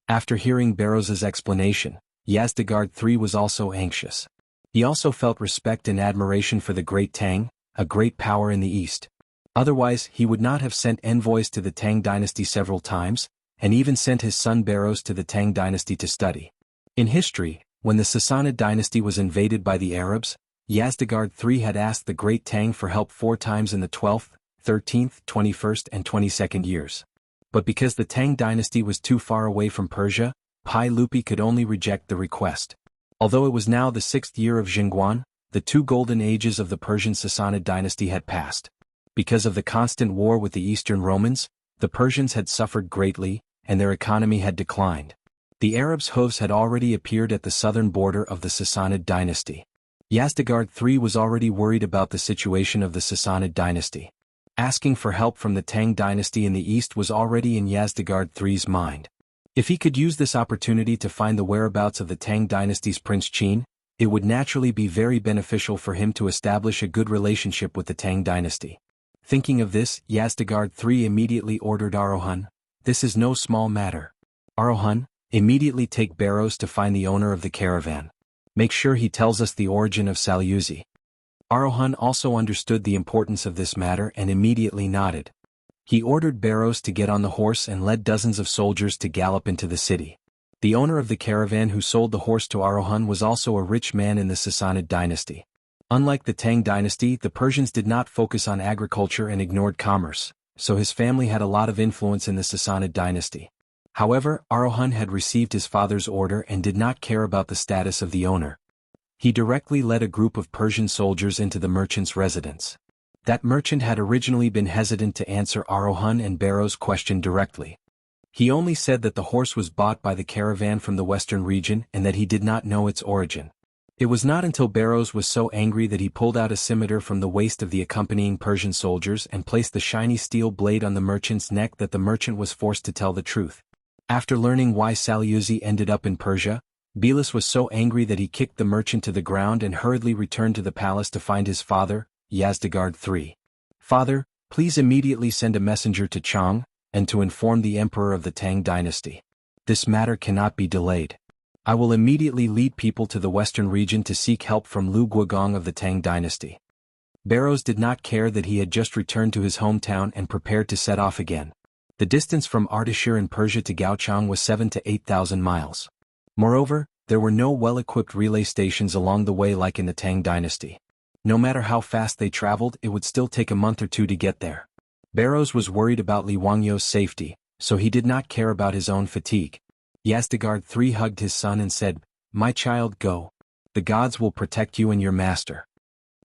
After hearing Barrows's explanation, Yazdegerd III was also anxious. He also felt respect and admiration for the great Tang, a great power in the east. Otherwise he would not have sent envoys to the Tang dynasty several times, and even sent his son Barrows to the Tang dynasty to study. In history, when the Sassanid dynasty was invaded by the Arabs, Yazdegerd III had asked the great Tang for help 4 times in the 12th, 13th, 21st and 22nd years. But because the Tang dynasty was too far away from Persia, Pai Lupi could only reject the request. Although it was now the 6th year of Jingguan, the 2 golden ages of the Persian Sassanid dynasty had passed. Because of the constant war with the Eastern Romans, the Persians had suffered greatly, and their economy had declined. The Arabs' hoofs had already appeared at the southern border of the Sassanid dynasty. Yazdegerd III was already worried about the situation of the Sassanid dynasty. Asking for help from the Tang dynasty in the east was already in Yazdegerd III's mind. If he could use this opportunity to find the whereabouts of the Tang dynasty's Prince Qin, it would naturally be very beneficial for him to establish a good relationship with the Tang dynasty. Thinking of this, Yazdegerd III immediately ordered Arohan, "This is no small matter. Arohan, immediately take Barrows to find the owner of the caravan. Make sure he tells us the origin of Salyuzi." Arohan also understood the importance of this matter and immediately nodded. He ordered Barrows to get on the horse and led dozens of soldiers to gallop into the city. The owner of the caravan who sold the horse to Arohan was also a rich man in the Sassanid dynasty. Unlike the Tang dynasty, the Persians did not focus on agriculture and ignored commerce, so his family had a lot of influence in the Sassanid dynasty. However, Arohan had received his father's order and did not care about the status of the owner. He directly led a group of Persian soldiers into the merchant's residence. That merchant had originally been hesitant to answer Arohan and Barrow's question directly. He only said that the horse was bought by the caravan from the western region and that he did not know its origin. It was not until Barrows was so angry that he pulled out a scimitar from the waist of the accompanying Persian soldiers and placed the shiny steel blade on the merchant's neck that the merchant was forced to tell the truth. After learning why Salyuzi ended up in Persia, Belus was so angry that he kicked the merchant to the ground and hurriedly returned to the palace to find his father, Yazdegerd III. "Father, please immediately send a messenger to Chang, and to inform the emperor of the Tang dynasty. This matter cannot be delayed. I will immediately lead people to the western region to seek help from Lu Guogong of the Tang dynasty." Barrows did not care that he had just returned to his hometown and prepared to set off again. The distance from Ardashir in Persia to Gaochang was 7,000 to 8,000 miles. Moreover, there were no well-equipped relay stations along the way like in the Tang dynasty. No matter how fast they traveled, it would still take a month or 2 to get there. Barrows was worried about Li Wangyo's safety, so he did not care about his own fatigue. Yazdegerd III hugged his son and said, "My child, go. The gods will protect you and your master."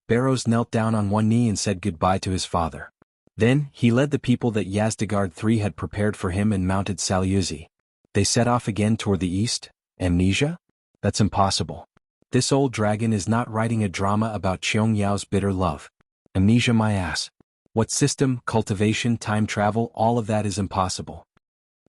Barrows knelt down on one knee and said goodbye to his father. Then, he led the people that Yazdegerd III had prepared for him and mounted Salyuzi. They set off again toward the east. Amnesia? That's impossible. This old dragon is not writing a drama about Qiong Yao's bitter love. Amnesia my ass. What system, cultivation, time travel, all of that is impossible.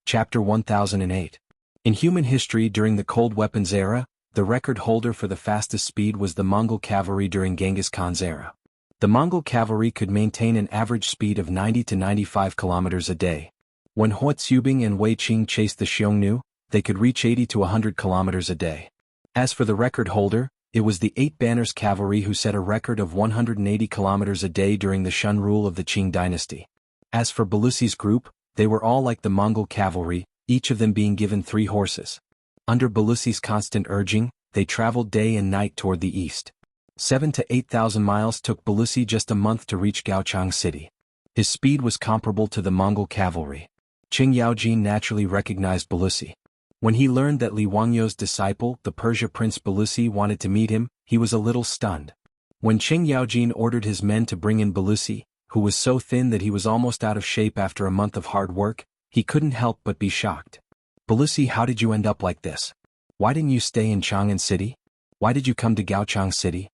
Chapter 1008. In human history during the Cold Weapons era, the record holder for the fastest speed was the Mongol cavalry during Genghis Khan's era. The Mongol cavalry could maintain an average speed of 90 to 95 kilometers a day. When Hua Tsubing and Wei Qing chased the Xiongnu, they could reach 80 to 100 kilometers a day. As for the record holder, it was the 8 Banners cavalry who set a record of 180 kilometers a day during the Shun rule of the Qing dynasty. As for Belusi's group, they were all like the Mongol cavalry, each of them being given 3 horses. Under Belusi's constant urging, they traveled day and night toward the east. 7,000 to 8,000 miles took Belusi just a month to reach Gaochang city. His speed was comparable to the Mongol cavalry. Qing Yaojin naturally recognized Belusi. When he learned that Li Wangyo's disciple, the Persia prince Belusi, wanted to meet him, he was a little stunned. When Qing Yaojin ordered his men to bring in Belusi, who was so thin that he was almost out of shape after a month of hard work, he couldn't help but be shocked. "Belusi, how did you end up like this? Why didn't you stay in Chang'an city? Why did you come to Gaochang city?"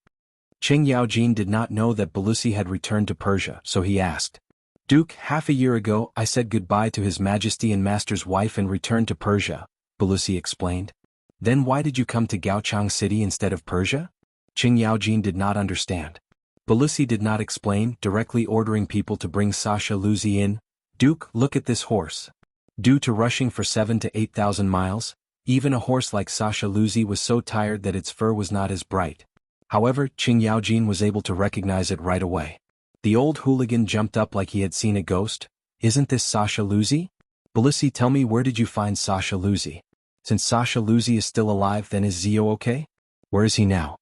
Qing Yaojin did not know that Belusi had returned to Persia, so he asked. "Duke, half a year ago I said goodbye to His Majesty and Master's wife and returned to Persia," Belusi explained. Then why did you come to Gaochang City instead of Persia? Qing Yaojin did not understand. Belusi did not explain, directly ordering people to bring Sasha Luzi in. Duke, look at this horse. Due to rushing for 7 to 8,000 miles, even a horse like Sasha Luzi was so tired that its fur was not as bright. However, Qing Yaojin was able to recognize it right away. The old hooligan jumped up like he had seen a ghost. Isn't this Sasha Luzi? Belusi, tell me, where did you find Sasha Luzi? Since Sasha Luzi is still alive, then is Zio okay? Where is he now?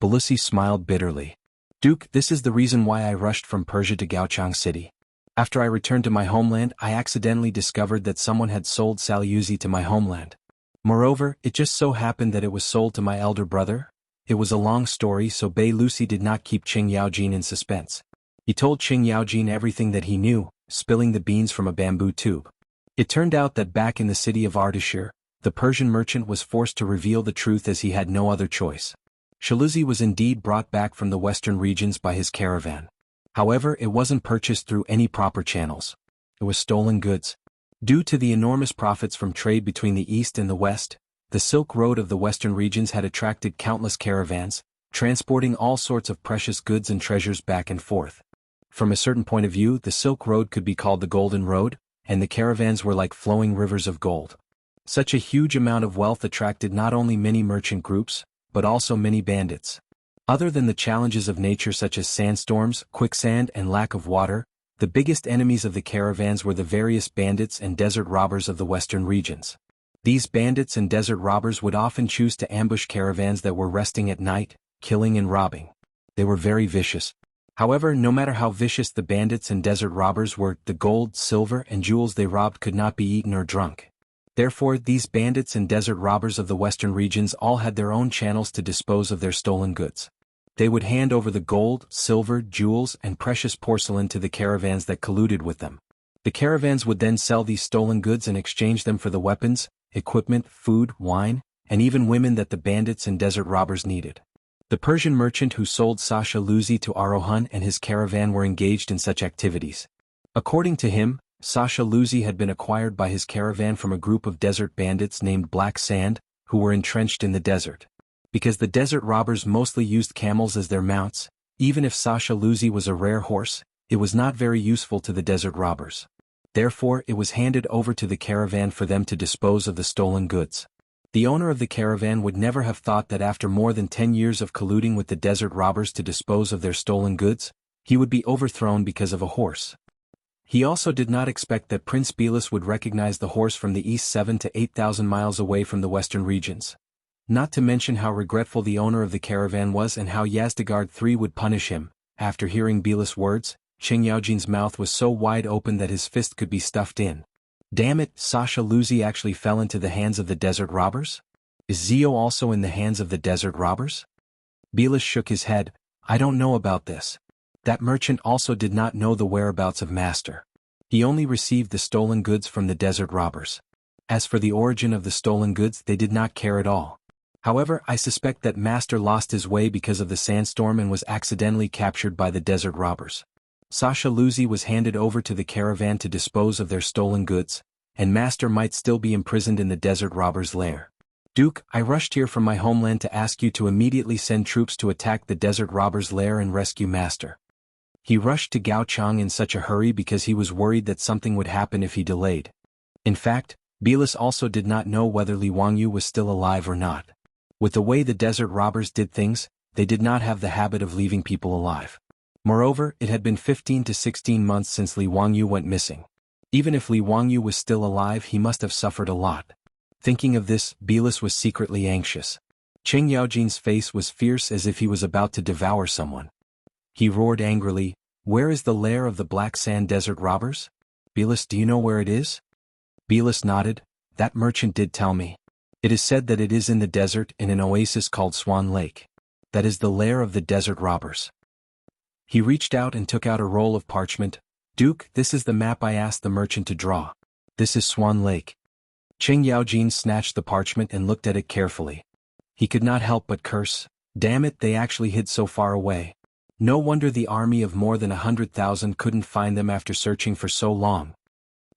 Belusi smiled bitterly. Duke, this is the reason why I rushed from Persia to Gaochang City. After I returned to my homeland, I accidentally discovered that someone had sold Salyuzi to my homeland. Moreover, it just so happened that it was sold to my elder brother. It was a long story, so Bei Lucy did not keep Qing Yaojin in suspense. He told Qing Yaojin everything that he knew, spilling the beans from a bamboo tube. It turned out that back in the city of Ardashir, the Persian merchant was forced to reveal the truth as he had no other choice. Shaluzi was indeed brought back from the western regions by his caravan. However, it wasn't purchased through any proper channels. It was stolen goods. Due to the enormous profits from trade between the east and the west, the Silk Road of the western regions had attracted countless caravans, transporting all sorts of precious goods and treasures back and forth. From a certain point of view, the Silk Road could be called the Golden Road, and the caravans were like flowing rivers of gold. Such a huge amount of wealth attracted not only many merchant groups, but also many bandits. Other than the challenges of nature such as sandstorms, quicksand, and lack of water, the biggest enemies of the caravans were the various bandits and desert robbers of the western regions. These bandits and desert robbers would often choose to ambush caravans that were resting at night, killing and robbing. They were very vicious. However, no matter how vicious the bandits and desert robbers were, the gold, silver, and jewels they robbed could not be eaten or drunk. Therefore, these bandits and desert robbers of the western regions all had their own channels to dispose of their stolen goods. They would hand over the gold, silver, jewels, and precious porcelain to the caravans that colluded with them. The caravans would then sell these stolen goods and exchange them for the weapons, equipment, food, wine, and even women that the bandits and desert robbers needed. The Persian merchant who sold Sasha Luzi to Arohan and his caravan were engaged in such activities. According to him, Sasha Luzi had been acquired by his caravan from a group of desert bandits named Black Sand, who were entrenched in the desert. Because the desert robbers mostly used camels as their mounts, even if Sasha Luzi was a rare horse, it was not very useful to the desert robbers. Therefore, it was handed over to the caravan for them to dispose of the stolen goods. The owner of the caravan would never have thought that after more than 10 years of colluding with the desert robbers to dispose of their stolen goods, he would be overthrown because of a horse. He also did not expect that Prince Belus would recognize the horse from the east 7 to 8,000 miles away from the western regions. Not to mention how regretful the owner of the caravan was and how Yazdegard III would punish him. After hearing Belus' words, Qing Yaojin's mouth was so wide open that his fist could be stuffed in. Damn it, Sasha Luzi actually fell into the hands of the desert robbers? Is Zio also in the hands of the desert robbers? Belus shook his head. I don't know about this. That merchant also did not know the whereabouts of Master. He only received the stolen goods from the desert robbers. As for the origin of the stolen goods, they did not care at all. However, I suspect that Master lost his way because of the sandstorm and was accidentally captured by the desert robbers. Sasha Luzi was handed over to the caravan to dispose of their stolen goods, and Master might still be imprisoned in the desert robbers' lair. Duke, I rushed here from my homeland to ask you to immediately send troops to attack the desert robbers' lair and rescue Master. He rushed to Gaochang in such a hurry because he was worried that something would happen if he delayed. In fact, Belus also did not know whether Li Wangyu was still alive or not. With the way the desert robbers did things, they did not have the habit of leaving people alive. Moreover, it had been 15 to 16 months since Li Wangyu went missing. Even if Li Wangyu was still alive, he must have suffered a lot. Thinking of this, Belus was secretly anxious. Qing Yaojin's face was fierce as if he was about to devour someone. He roared angrily, "Where is the lair of the Black Sand desert robbers? Belus, do you know where it is?" Belus nodded. That merchant did tell me. It is said that it is in the desert in an oasis called Swan Lake. That is the lair of the desert robbers. He reached out and took out a roll of parchment. Duke, this is the map I asked the merchant to draw. This is Swan Lake. Qing Yaojin snatched the parchment and looked at it carefully. He could not help but curse. Damn it, they actually hid so far away. No wonder the army of more than 100,000 couldn't find them after searching for so long.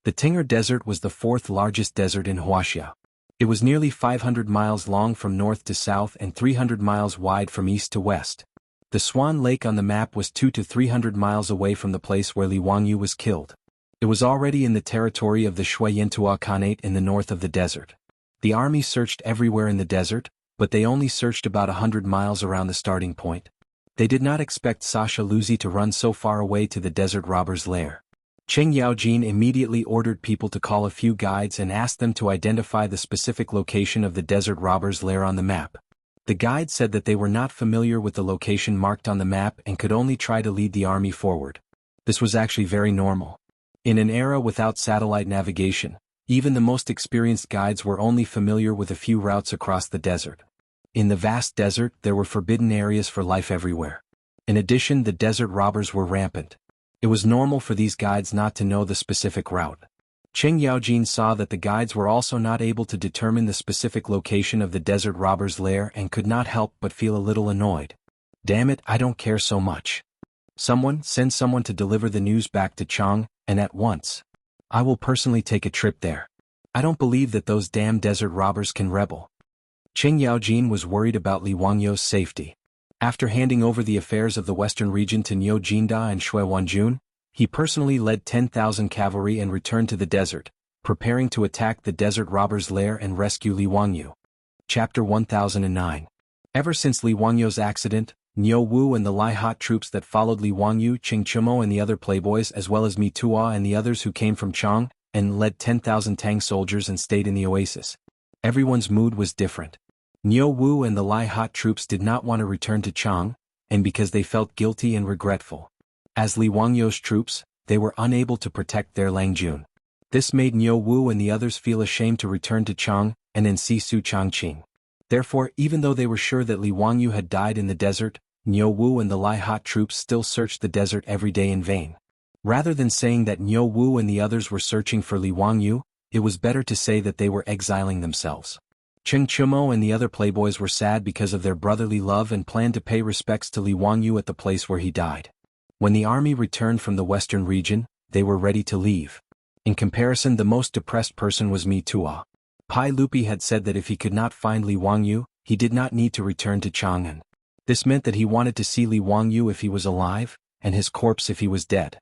The Tingher Desert was the fourth largest desert in Huaxia. It was nearly 500 miles long from north to south and 300 miles wide from east to west. The Swan Lake on the map was 200 to 300 miles away from the place where Li Wangyu was killed. It was already in the territory of the Shui Yantua Khanate in the north of the desert. The army searched everywhere in the desert, but they only searched about 100 miles around the starting point. They did not expect Sasha Luzi to run so far away to the desert robber's lair. Cheng Yaojin immediately ordered people to call a few guides and asked them to identify the specific location of the desert robber's lair on the map. The guides said that they were not familiar with the location marked on the map and could only try to lead the army forward. This was actually very normal. In an era without satellite navigation, even the most experienced guides were only familiar with a few routes across the desert. In the vast desert, there were forbidden areas for life everywhere. In addition, the desert robbers were rampant. It was normal for these guides not to know the specific route. Cheng Yaojin saw that the guides were also not able to determine the specific location of the desert robber's lair and could not help but feel a little annoyed. Damn it, I don't care so much. Send someone to deliver the news back to Chang, and at once. I will personally take a trip there. I don't believe that those damn desert robbers can rebel. Cheng Yaojin was worried about Li Wangyu's safety. After handing over the affairs of the western region to Niu Jinda and Shui Wanjun, he personally led 10,000 cavalry and returned to the desert, preparing to attack the desert robber's lair and rescue Li Wangyu. Chapter 1009. Ever since Li Wangyu's accident, Niu Wu and the Lai Hot troops that followed Li Wangyu, Ching Chumo and the other playboys as well as Mi Tua and the others who came from Chang, and led 10,000 Tang soldiers and stayed in the oasis. Everyone's mood was different. Niu Wu and the Lai Hot troops did not want to return to Chang, and because they felt guilty and regretful. As Li Wangyu's troops, they were unable to protect their Langjun. This made Niu Wu and the others feel ashamed to return to Chang, and then see Su Changqing. Therefore, even though they were sure that Li Wangyu had died in the desert, Niu Wu and the Lai Hot troops still searched the desert every day in vain. Rather than saying that Niu Wu and the others were searching for Li Wangyu, it was better to say that they were exiling themselves. Cheng Chumo and the other playboys were sad because of their brotherly love and planned to pay respects to Li Wangyu at the place where he died. When the army returned from the western region, they were ready to leave. In comparison, the most depressed person was Mi Tua. Pai Lupi had said that if he could not find Li Wangyu, he did not need to return to Chang'an. This meant that he wanted to see Li Wangyu if he was alive, and his corpse if he was dead.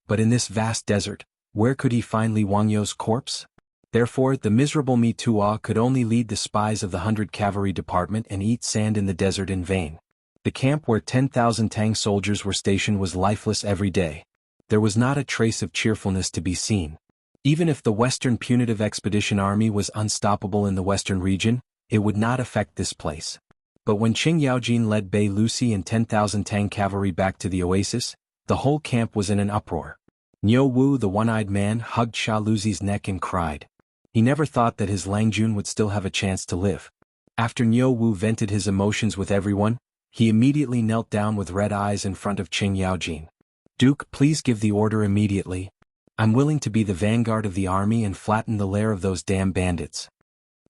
But in this vast desert, where could he find Li Wangyu's corpse? Therefore, the miserable Mi Tua could only lead the spies of the 100 Cavalry Department and eat sand in the desert in vain. The camp where 10,000 Tang soldiers were stationed was lifeless every day. There was not a trace of cheerfulness to be seen. Even if the Western Punitive Expedition Army was unstoppable in the western region, it would not affect this place. But when Cheng Yaojin led Bei Lucy and 10,000 Tang cavalry back to the oasis, the whole camp was in an uproar. Niu Wu, the one-eyed man, hugged Sha Luzi's neck and cried. He never thought that his Langjun would still have a chance to live. After Niu Wu vented his emotions with everyone, he immediately knelt down with red eyes in front of Cheng Yaojin. Duke, please give the order immediately. I'm willing to be the vanguard of the army and flatten the lair of those damn bandits.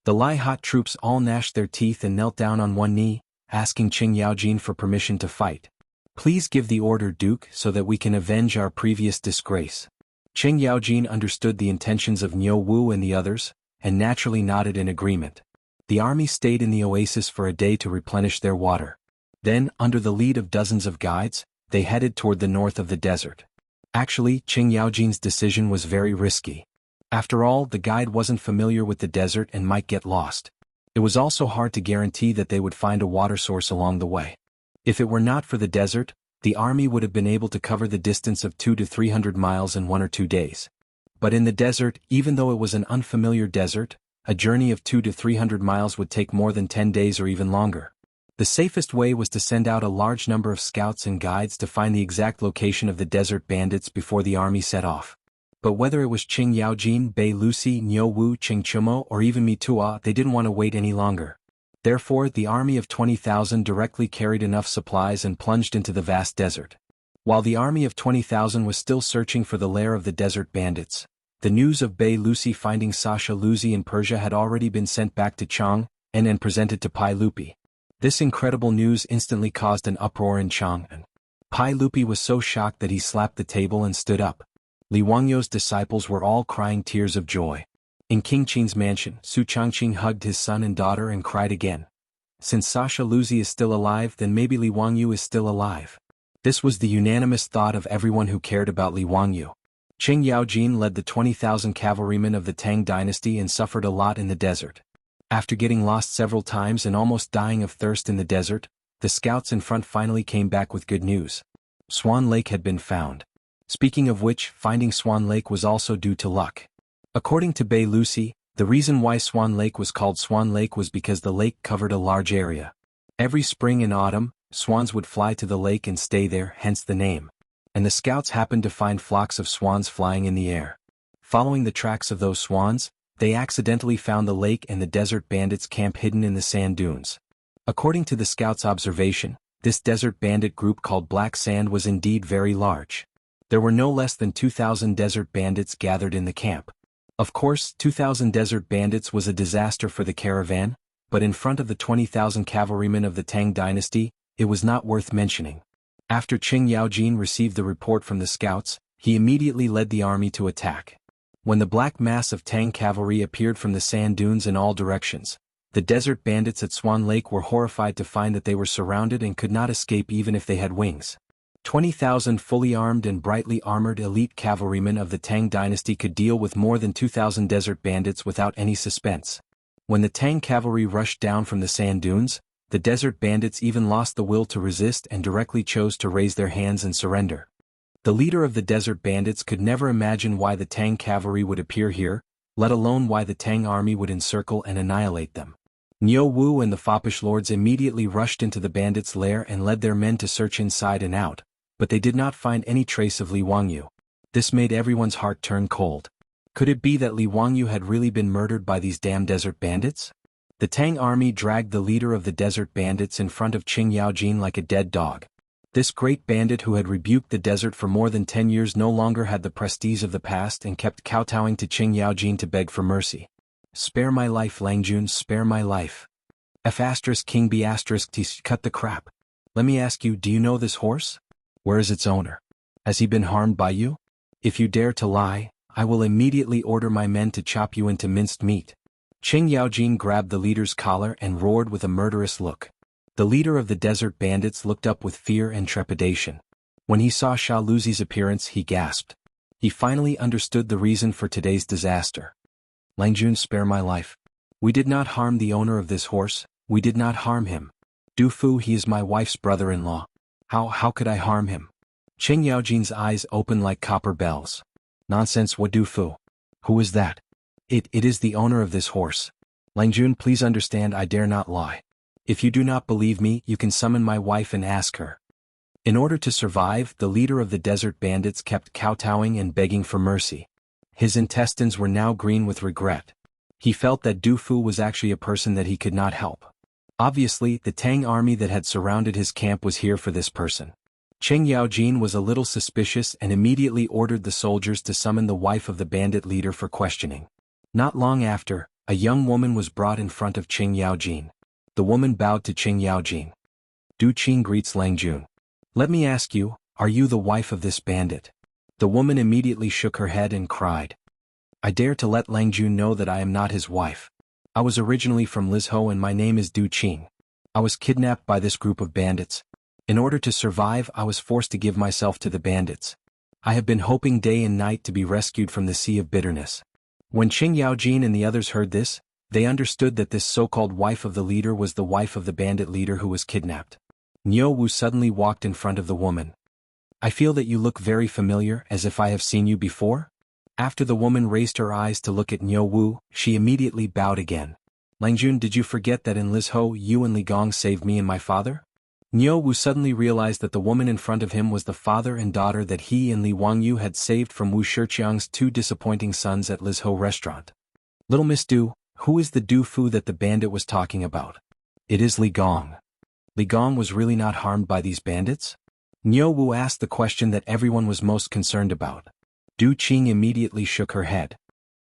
The Lai Hot troops all gnashed their teeth and knelt down on one knee, asking Cheng Yaojin for permission to fight. Please give the order, Duke, so that we can avenge our previous disgrace. Cheng Yaojin understood the intentions of Niu Wu and the others, and naturally nodded in agreement. The army stayed in the oasis for a day to replenish their water. Then, under the lead of dozens of guides, they headed toward the north of the desert. Actually, Cheng Yaojin's decision was very risky. After all, the guide wasn't familiar with the desert and might get lost. It was also hard to guarantee that they would find a water source along the way. If it were not for the desert, the army would have been able to cover the distance of 200 to 300 miles in 1 or 2 days. But in the desert, even though it was an unfamiliar desert, a journey of 200 to 300 miles would take more than 10 days or even longer. The safest way was to send out a large number of scouts and guides to find the exact location of the desert bandits before the army set off. But whether it was Cheng Yaojin, Bei Lucy, Niu Wu, Cheng Chumo, or even Mi Tua, they didn't want to wait any longer. Therefore, the army of 20,000 directly carried enough supplies and plunged into the vast desert. While the army of 20,000 was still searching for the lair of the desert bandits, the news of Bei Lucy finding Sasha Luzi in Persia had already been sent back to Chang, and then presented to Pai Lupi. This incredible news instantly caused an uproar in Chang'an. Pai Lupi was so shocked that he slapped the table and stood up. Li Wangyu's disciples were all crying tears of joy. In King Qing's mansion, Su Changqing hugged his son and daughter and cried again. Since Sasha Luzi is still alive, then maybe Li Wangyu is still alive. This was the unanimous thought of everyone who cared about Li Wangyu. Qing Yaojin led the 20,000 cavalrymen of the Tang dynasty and suffered a lot in the desert. After getting lost several times and almost dying of thirst in the desert, the scouts in front finally came back with good news. Swan Lake had been found. Speaking of which, finding Swan Lake was also due to luck. According to Bei Lucy, the reason why Swan Lake was called Swan Lake was because the lake covered a large area. Every spring and autumn, swans would fly to the lake and stay there, hence the name. And the scouts happened to find flocks of swans flying in the air. Following the tracks of those swans, they accidentally found the lake and the desert bandits' camp hidden in the sand dunes. According to the scouts' observation, this desert bandit group called Black Sand was indeed very large. There were no less than 2,000 desert bandits gathered in the camp. Of course, 2,000 desert bandits was a disaster for the caravan, but in front of the 20,000 cavalrymen of the Tang dynasty, it was not worth mentioning. After Qing Yaojin received the report from the scouts, he immediately led the army to attack. When the black mass of Tang cavalry appeared from the sand dunes in all directions, the desert bandits at Swan Lake were horrified to find that they were surrounded and could not escape even if they had wings. 20,000 fully armed and brightly armored elite cavalrymen of the Tang dynasty could deal with more than 2,000 desert bandits without any suspense. When the Tang cavalry rushed down from the sand dunes, the desert bandits even lost the will to resist and directly chose to raise their hands and surrender. The leader of the desert bandits could never imagine why the Tang cavalry would appear here, let alone why the Tang army would encircle and annihilate them. Niu Wu and the foppish lords immediately rushed into the bandits' lair and led their men to search inside and out, but they did not find any trace of Li Wangyu. This made everyone's heart turn cold. Could it be that Li Wangyu had really been murdered by these damn desert bandits? The Tang army dragged the leader of the desert bandits in front of Qing Yaojin like a dead dog. This great bandit who had rebuked the desert for more than 10 years no longer had the prestige of the past and kept kowtowing to Qing Yaojin to beg for mercy. "Spare my life, Langjun, spare my life. King B** cut the crap. Let me ask you, do you know this horse? Where is its owner? Has he been harmed by you? If you dare to lie, I will immediately order my men to chop you into minced meat." Qing Yaojin grabbed the leader's collar and roared with a murderous look. The leader of the desert bandits looked up with fear and trepidation. When he saw Sha Luzi's appearance, he gasped. He finally understood the reason for today's disaster. "Langjun, spare my life. We did not harm the owner of this horse, we did not harm him. Du Fu, he is my wife's brother-in-law. How could I harm him?" Qing Yaojin's eyes opened like copper bells. "Nonsense, what Du Fu? Who is that?" It is the owner of this horse. Langjun, please understand, I dare not lie. If you do not believe me, you can summon my wife and ask her." In order to survive, the leader of the desert bandits kept kowtowing and begging for mercy. His intestines were now green with regret. He felt that Du Fu was actually a person that he could not help. Obviously, the Tang army that had surrounded his camp was here for this person. Qing Yaojin was a little suspicious and immediately ordered the soldiers to summon the wife of the bandit leader for questioning. Not long after, a young woman was brought in front of Qing Yaojin. The woman bowed to Qing Yaojin. "Du Qing greets Langjun. Let me ask you, are you the wife of this bandit?" The woman immediately shook her head and cried. "I dare to let Langjun know that I am not his wife. I was originally from Lizhou and my name is Du Qing. I was kidnapped by this group of bandits. In order to survive, I was forced to give myself to the bandits. I have been hoping day and night to be rescued from the sea of bitterness." When Qing Yaojin and the others heard this, they understood that this so-called wife of the leader was the wife of the bandit leader who was kidnapped. Niu Wu suddenly walked in front of the woman. "I feel that you look very familiar, as if I have seen you before?" After the woman raised her eyes to look at Niu Wu, she immediately bowed again. "Langjun, did you forget that in Lizhou you and Li Gong saved me and my father?" Niu Wu suddenly realized that the woman in front of him was the father and daughter that he and Li Wangyu had saved from Wu Shiqiang's 2 disappointing sons at Lizhou restaurant. "Little Miss Du, who is the Du Fu that the bandit was talking about?" "It is Li Gong." "Li Gong was really not harmed by these bandits?" Niu Wu asked the question that everyone was most concerned about. Du Qing immediately shook her head.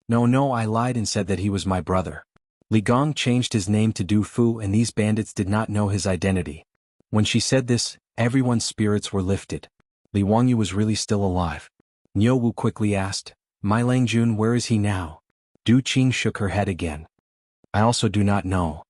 No, I lied and said that he was my brother. Li Gong changed his name to Du Fu and these bandits did not know his identity." When she said this, everyone's spirits were lifted. Li Wangyu was really still alive. Niu Wu quickly asked, "My Langjun, where is he now?" Du Qing shook her head again. I also do not know.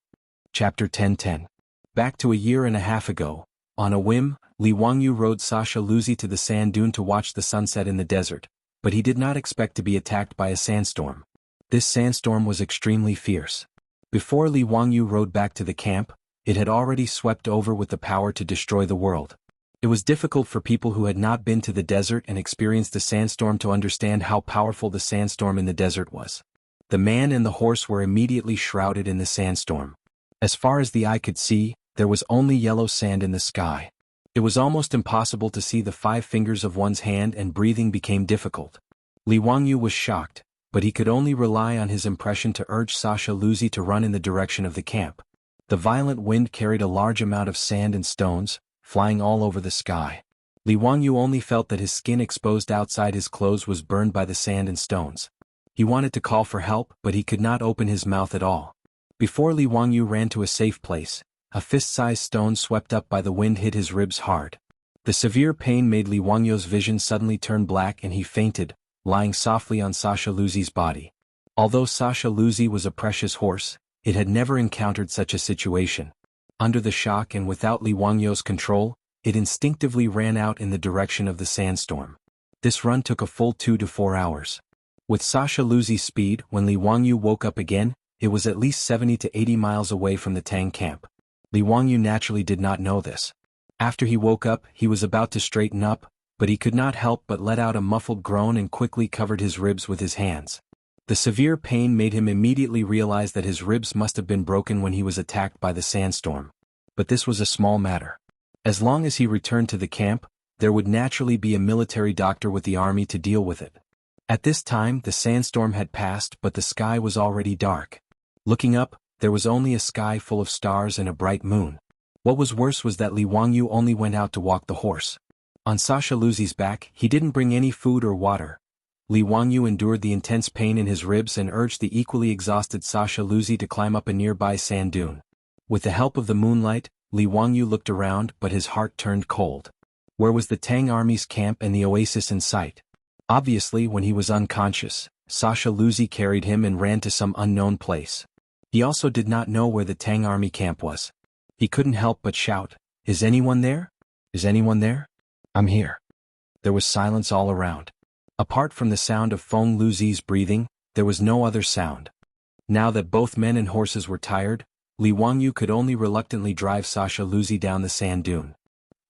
Chapter 10:10. Back to a year and a half ago, on a whim, Li Wangyu rode Sasha Luzi to the sand dune to watch the sunset in the desert, but he did not expect to be attacked by a sandstorm. This sandstorm was extremely fierce. Before Li Wangyu rode back to the camp, it had already swept over with the power to destroy the world. It was difficult for people who had not been to the desert and experienced a sandstorm to understand how powerful the sandstorm in the desert was. The man and the horse were immediately shrouded in the sandstorm. As far as the eye could see, there was only yellow sand in the sky. It was almost impossible to see the 5 fingers of one's hand, and breathing became difficult. Li Wangyu was shocked, but he could only rely on his impression to urge Sasha Luzi to run in the direction of the camp. The violent wind carried a large amount of sand and stones, flying all over the sky. Li Wangyu only felt that his skin exposed outside his clothes was burned by the sand and stones. He wanted to call for help, but he could not open his mouth at all. Before Li Wangyu ran to a safe place, a fist-sized stone swept up by the wind hit his ribs hard. The severe pain made Li Wangyu's vision suddenly turn black and he fainted, lying softly on Sasha Luzi's body. Although Sasha Luzi was a precious horse, it had never encountered such a situation. Under the shock and without Li Wangyu's control, it instinctively ran out in the direction of the sandstorm. This run took a full 2 to 4 hours. With Sasha Luzi's speed, when Li Wangyu woke up again, it was at least 70 to 80 miles away from the Tang camp. Li Wangyu naturally did not know this. After he woke up, he was about to straighten up, but he could not help but let out a muffled groan and quickly covered his ribs with his hands. The severe pain made him immediately realize that his ribs must have been broken when he was attacked by the sandstorm. But this was a small matter. As long as he returned to the camp, there would naturally be a military doctor with the army to deal with it. At this time, the sandstorm had passed, but the sky was already dark. Looking up, there was only a sky full of stars and a bright moon. What was worse was that Li Wangyu only went out to walk the horse. On Sasha Luzi's back, he didn't bring any food or water. Li Wangyu endured the intense pain in his ribs and urged the equally exhausted Sasha Luzi to climb up a nearby sand dune. With the help of the moonlight, Li Wangyu looked around, but his heart turned cold. Where was the Tang army's camp and the oasis in sight? Obviously, when he was unconscious, Sasha Luzi carried him and ran to some unknown place. He also did not know where the Tang army camp was. He couldn't help but shout, "Is anyone there? Is anyone there? I'm here." There was silence all around. Apart from the sound of Feng Luzi's breathing, there was no other sound. Now that both men and horses were tired, Li Wangyu could only reluctantly drive Sasha Luzi down the sand dune.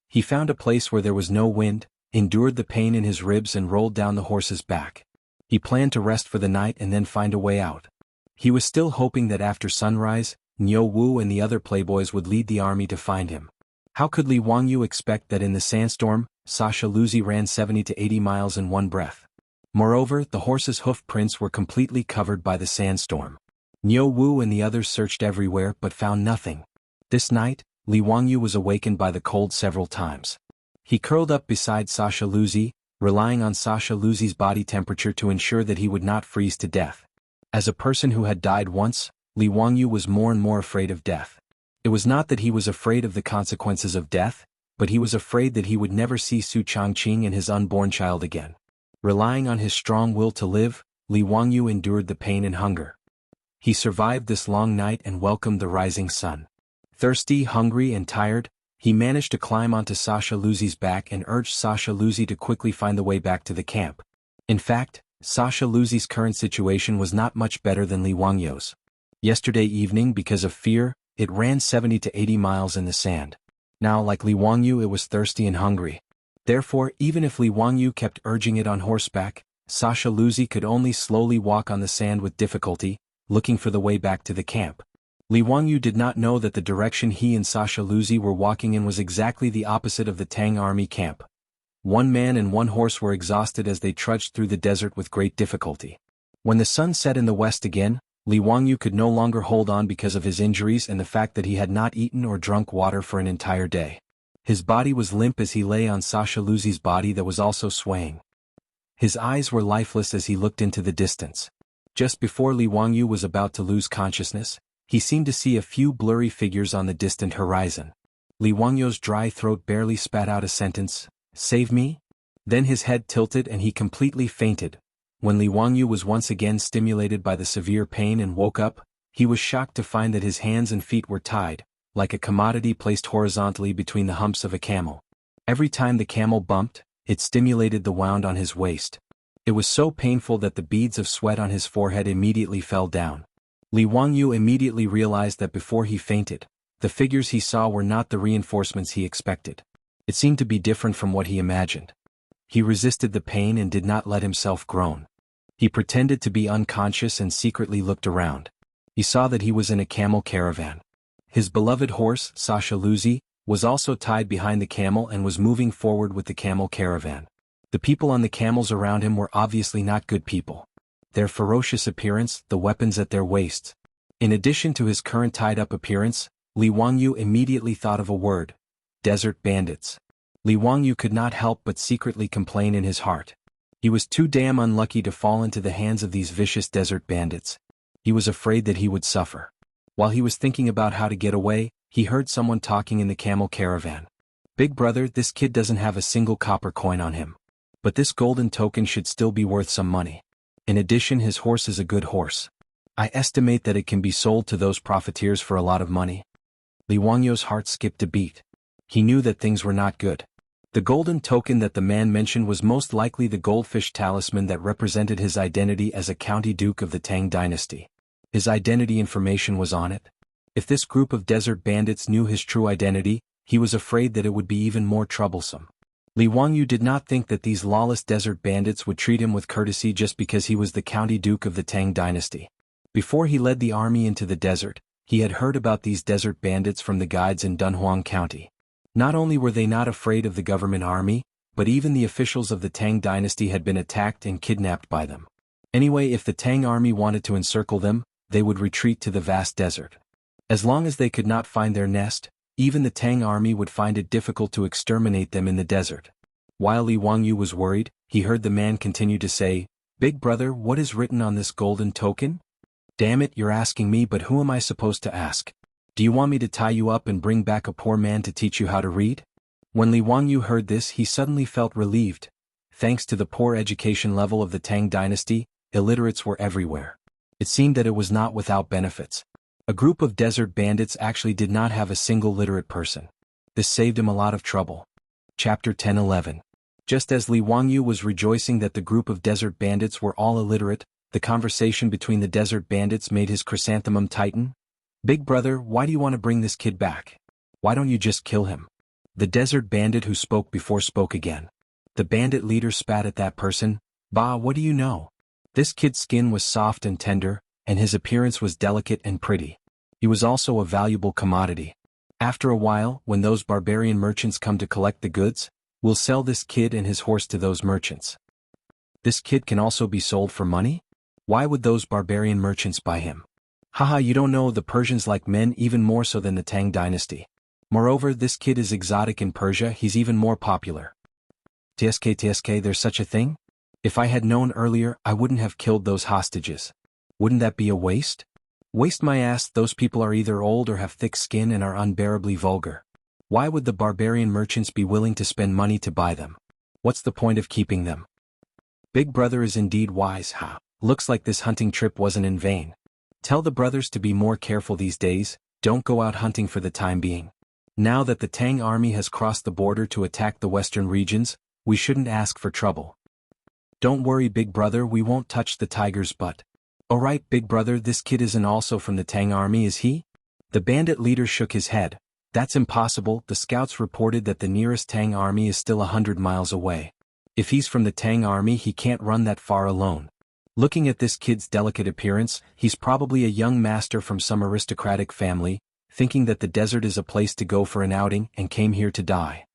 He found a place where there was no wind, endured the pain in his ribs and rolled down the horse's back. He planned to rest for the night and then find a way out. He was still hoping that after sunrise, Niu Wu and the other playboys would lead the army to find him. How could Li Wangyu expect that in the sandstorm, Sasha Luzi ran 70 to 80 miles in one breath? Moreover, the horse's hoof prints were completely covered by the sandstorm. Niu Wu and the others searched everywhere but found nothing. This night, Li Wangyu was awakened by the cold several times. He curled up beside Sasha Luzi, relying on Sasha Luzi's body temperature to ensure that he would not freeze to death. As a person who had died once, Li Wangyu was more and more afraid of death. It was not that he was afraid of the consequences of death, but he was afraid that he would never see Su Changqing and his unborn child again. Relying on his strong will to live, Li Wangyu endured the pain and hunger. He survived this long night and welcomed the rising sun. Thirsty, hungry, and tired, he managed to climb onto Sasha Luzi's back and urged Sasha Luzi to quickly find the way back to the camp. In fact, Sasha Luzi's current situation was not much better than Li Wangyu's. Yesterday evening, because of fear, it ran 70 to 80 miles in the sand. Now, like Li Wangyu, it was thirsty and hungry. Therefore, even if Li Wangyu kept urging it on horseback, Sasha Luzi could only slowly walk on the sand with difficulty, looking for the way back to the camp. Li Wangyu did not know that the direction he and Sasha Luzi were walking in was exactly the opposite of the Tang army camp. One man and one horse were exhausted as they trudged through the desert with great difficulty. When the sun set in the west again, Li Wangyu could no longer hold on because of his injuries and the fact that he had not eaten or drunk water for an entire day. His body was limp as he lay on Sasha Luzi's body that was also swaying. His eyes were lifeless as he looked into the distance. Just before Li Wangyu was about to lose consciousness, he seemed to see a few blurry figures on the distant horizon. Li Wangyu's dry throat barely spat out a sentence, "Save me?" Then his head tilted and he completely fainted. When Li Wangyu was once again stimulated by the severe pain and woke up, he was shocked to find that his hands and feet were tied, like a commodity placed horizontally between the humps of a camel. Every time the camel bumped, it stimulated the wound on his waist. It was so painful that the beads of sweat on his forehead immediately fell down. Li Wangyu immediately realized that before he fainted, the figures he saw were not the reinforcements he expected. It seemed to be different from what he imagined. He resisted the pain and did not let himself groan. He pretended to be unconscious and secretly looked around. He saw that he was in a camel caravan. His beloved horse, Sasha Luzi, was also tied behind the camel and was moving forward with the camel caravan. The people on the camels around him were obviously not good people. Their ferocious appearance, the weapons at their waists. In addition to his current tied-up appearance, Li Wangyu immediately thought of a word: desert bandits. Li Wangyu could not help but secretly complain in his heart. He was too damn unlucky to fall into the hands of these vicious desert bandits. He was afraid that he would suffer. While he was thinking about how to get away, he heard someone talking in the camel caravan. "Big brother, this kid doesn't have a single copper coin on him. But this golden token should still be worth some money. In addition, his horse is a good horse. I estimate that it can be sold to those profiteers for a lot of money." Li Wangyu's heart skipped a beat. He knew that things were not good. The golden token that the man mentioned was most likely the goldfish talisman that represented his identity as a county duke of the Tang dynasty. His identity information was on it. If this group of desert bandits knew his true identity, he was afraid that it would be even more troublesome. Li Wangyu did not think that these lawless desert bandits would treat him with courtesy just because he was the county duke of the Tang dynasty. Before he led the army into the desert, he had heard about these desert bandits from the guides in Dunhuang County. Not only were they not afraid of the government army, but even the officials of the Tang dynasty had been attacked and kidnapped by them. Anyway, if the Tang army wanted to encircle them, they would retreat to the vast desert. As long as they could not find their nest, even the Tang army would find it difficult to exterminate them in the desert. While Li Wangyu was worried, he heard the man continue to say, "Big brother, what is written on this golden token?" "Damn it, you're asking me, but who am I supposed to ask? Do you want me to tie you up and bring back a poor man to teach you how to read?" When Li Wangyu heard this, he suddenly felt relieved. Thanks to the poor education level of the Tang dynasty, illiterates were everywhere. It seemed that it was not without benefits. A group of desert bandits actually did not have a single literate person. This saved him a lot of trouble. Chapter 10-11. Just as Li Wangyu was rejoicing that the group of desert bandits were all illiterate, the conversation between the desert bandits made his chrysanthemum tighten. "Big brother, why do you want to bring this kid back? Why don't you just kill him?" The desert bandit who spoke before spoke again. The bandit leader spat at that person. "Bah, what do you know? This kid's skin was soft and tender, and his appearance was delicate and pretty. He was also a valuable commodity. After a while, when those barbarian merchants come to collect the goods, we'll sell this kid and his horse to those merchants." "This kid can also be sold for money? Why would those barbarian merchants buy him?" "Haha, you don't know, the Persians like men even more so than the Tang dynasty. Moreover, this kid is exotic in Persia, he's even more popular." TSK, there's such a thing? If I had known earlier, I wouldn't have killed those hostages. Wouldn't that be a waste? Waste my ass, those people are either old or have thick skin and are unbearably vulgar. Why would the barbarian merchants be willing to spend money to buy them? What's the point of keeping them? Big brother is indeed wise, ha. Looks like this hunting trip wasn't in vain. Tell the brothers to be more careful these days, don't go out hunting for the time being. Now that the Tang army has crossed the border to attack the western regions, we shouldn't ask for trouble. Don't worry, big brother, we won't touch the tiger's butt. Alright, big brother, this kid isn't also from the Tang army, is he? The bandit leader shook his head. That's impossible, the scouts reported that the nearest Tang army is still 100 miles away. If he's from the Tang army, he can't run that far alone. Looking at this kid's delicate appearance, he's probably a young master from some aristocratic family, thinking that the desert is a place to go for an outing and came here to die.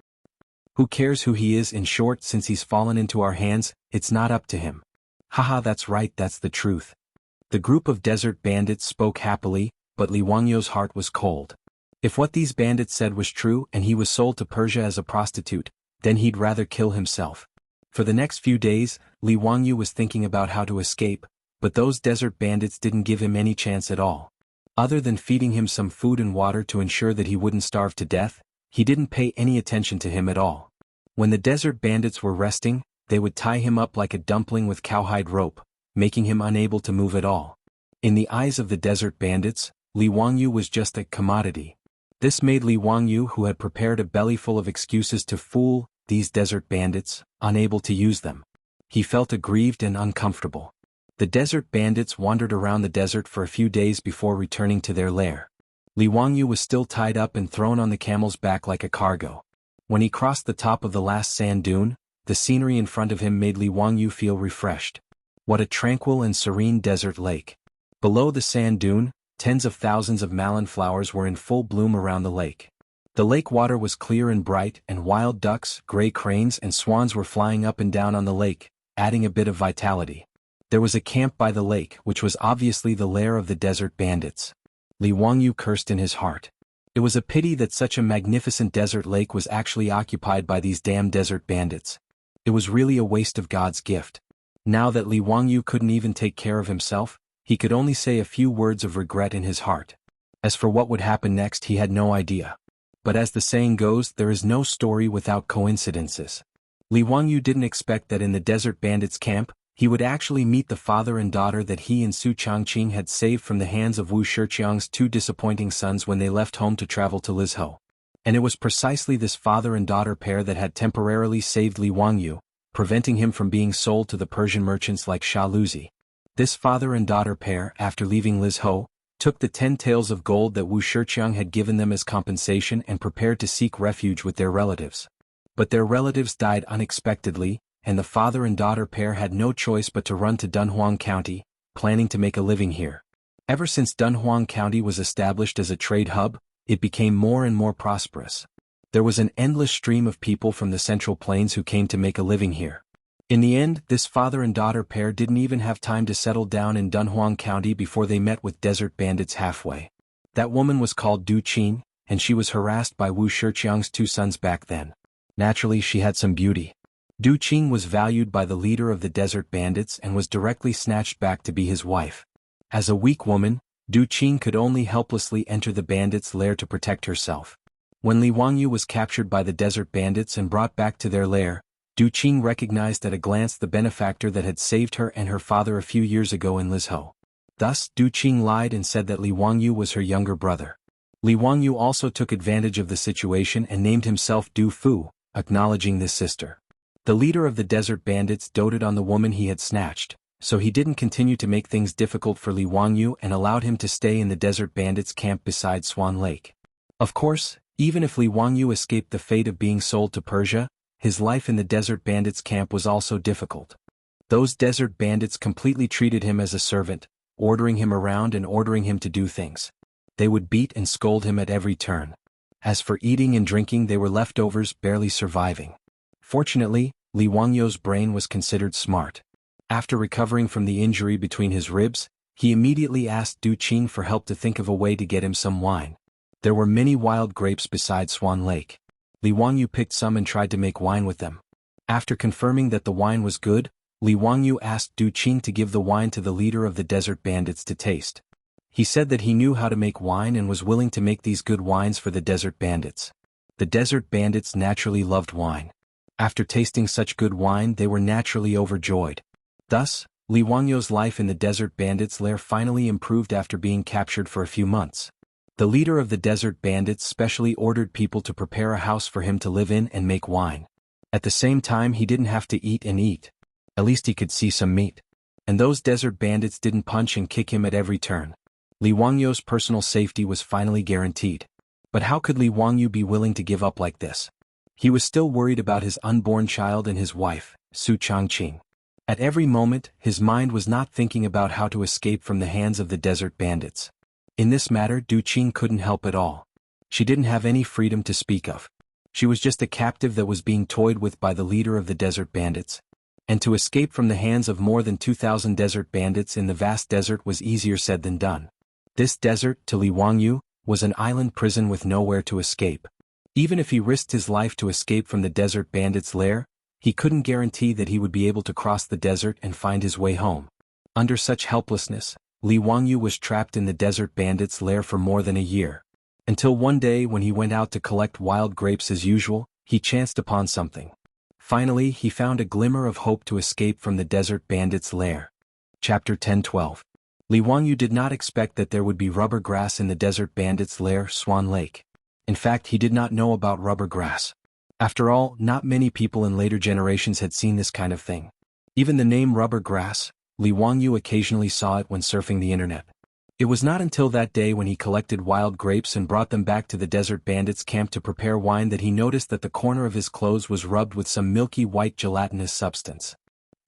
Who cares who he is? In short, since he's fallen into our hands, it's not up to him. Haha, that's right, that's the truth. The group of desert bandits spoke happily, but Li Wangyu's heart was cold. If what these bandits said was true and he was sold to Persia as a prostitute, then he'd rather kill himself. For the next few days, Li Wangyu was thinking about how to escape, but those desert bandits didn't give him any chance at all. Other than feeding him some food and water to ensure that he wouldn't starve to death, he didn't pay any attention to him at all. When the desert bandits were resting, they would tie him up like a dumpling with cowhide rope, making him unable to move at all. In the eyes of the desert bandits, Li Wangyu was just a commodity. This made Li Wangyu, who had prepared a bellyful of excuses to fool these desert bandits, unable to use them. He felt aggrieved and uncomfortable. The desert bandits wandered around the desert for a few days before returning to their lair. Li Wangyu was still tied up and thrown on the camel's back like a cargo. When he crossed the top of the last sand dune, the scenery in front of him made Li Wangyu feel refreshed. What a tranquil and serene desert lake. Below the sand dune, tens of thousands of malin flowers were in full bloom around the lake. The lake water was clear and bright, and wild ducks, gray cranes and swans were flying up and down on the lake, adding a bit of vitality. There was a camp by the lake, which was obviously the lair of the desert bandits. Li Wangyu cursed in his heart. It was a pity that such a magnificent desert lake was actually occupied by these damn desert bandits. It was really a waste of God's gift. Now that Li Wangyu couldn't even take care of himself, he could only say a few words of regret in his heart. As for what would happen next, he had no idea. But as the saying goes, there is no story without coincidences. Li Wangyu didn't expect that in the desert bandits' camp, he would actually meet the father and daughter that he and Su Changqing had saved from the hands of Wu Shiqiang's two disappointing sons when they left home to travel to Lizhou. And it was precisely this father and daughter pair that had temporarily saved Li Wangyu, preventing him from being sold to the Persian merchants like Sha Luzi. This father and daughter pair, after leaving Lizhou, took the 10 taels of gold that Wu Shiqiang had given them as compensation and prepared to seek refuge with their relatives. But their relatives died unexpectedly, and the father and daughter pair had no choice but to run to Dunhuang County, planning to make a living here. Ever since Dunhuang County was established as a trade hub, it became more and more prosperous. There was an endless stream of people from the Central Plains who came to make a living here. In the end, this father and daughter pair didn't even have time to settle down in Dunhuang County before they met with desert bandits halfway. That woman was called Du Qing, and she was harassed by Wu Shiqiang's two sons back then. Naturally, she had some beauty. Du Qing was valued by the leader of the desert bandits and was directly snatched back to be his wife. As a weak woman, Du Qing could only helplessly enter the bandits' lair to protect herself. When Li Wangyu was captured by the desert bandits and brought back to their lair, Du Qing recognized at a glance the benefactor that had saved her and her father a few years ago in Lizhou. Thus, Du Qing lied and said that Li Wangyu was her younger brother. Li Wangyu also took advantage of the situation and named himself Du Fu, acknowledging this sister. The leader of the desert bandits doted on the woman he had snatched, so he didn't continue to make things difficult for Li Wangyu and allowed him to stay in the desert bandits' camp beside Swan Lake. Of course, even if Li Wangyu escaped the fate of being sold to Persia, his life in the desert bandits' camp was also difficult. Those desert bandits completely treated him as a servant, ordering him around and ordering him to do things. They would beat and scold him at every turn. As for eating and drinking, they were leftovers, barely surviving. Fortunately, Li Wangyu's brain was considered smart. After recovering from the injury between his ribs, he immediately asked Du Qing for help to think of a way to get him some wine. There were many wild grapes beside Swan Lake. Li Wangyu picked some and tried to make wine with them. After confirming that the wine was good, Li Wangyu asked Du Qing to give the wine to the leader of the desert bandits to taste. He said that he knew how to make wine and was willing to make these good wines for the desert bandits. The desert bandits naturally loved wine. After tasting such good wine, they were naturally overjoyed. Thus, Li Wangyu's life in the desert bandits' lair finally improved after being captured for a few months. The leader of the desert bandits specially ordered people to prepare a house for him to live in and make wine. At the same time, he didn't have to eat and eat. At least he could see some meat. And those desert bandits didn't punch and kick him at every turn. Li Wangyu's personal safety was finally guaranteed. But how could Li Wangyu be willing to give up like this? He was still worried about his unborn child and his wife, Su Changqing. At every moment, his mind was not thinking about how to escape from the hands of the desert bandits. In this matter, Du Qing couldn't help at all. She didn't have any freedom to speak of. She was just a captive that was being toyed with by the leader of the desert bandits. And to escape from the hands of more than 2,000 desert bandits in the vast desert was easier said than done. This desert, to Li Wangyu, was an island prison with nowhere to escape. Even if he risked his life to escape from the desert bandits' lair, he couldn't guarantee that he would be able to cross the desert and find his way home. Under such helplessness, Li Wangyu was trapped in the desert bandits' lair for more than a year. Until one day when he went out to collect wild grapes as usual, he chanced upon something. Finally, he found a glimmer of hope to escape from the desert bandits' lair. Chapter 10-12. Li Wangyu did not expect that there would be rubber grass in the desert bandits' lair, Swan Lake. In fact, he did not know about rubber grass. After all, not many people in later generations had seen this kind of thing. Even the name rubber grass, Li Wangyu occasionally saw it when surfing the internet. It was not until that day when he collected wild grapes and brought them back to the desert bandits' camp to prepare wine that he noticed that the corner of his clothes was rubbed with some milky white gelatinous substance.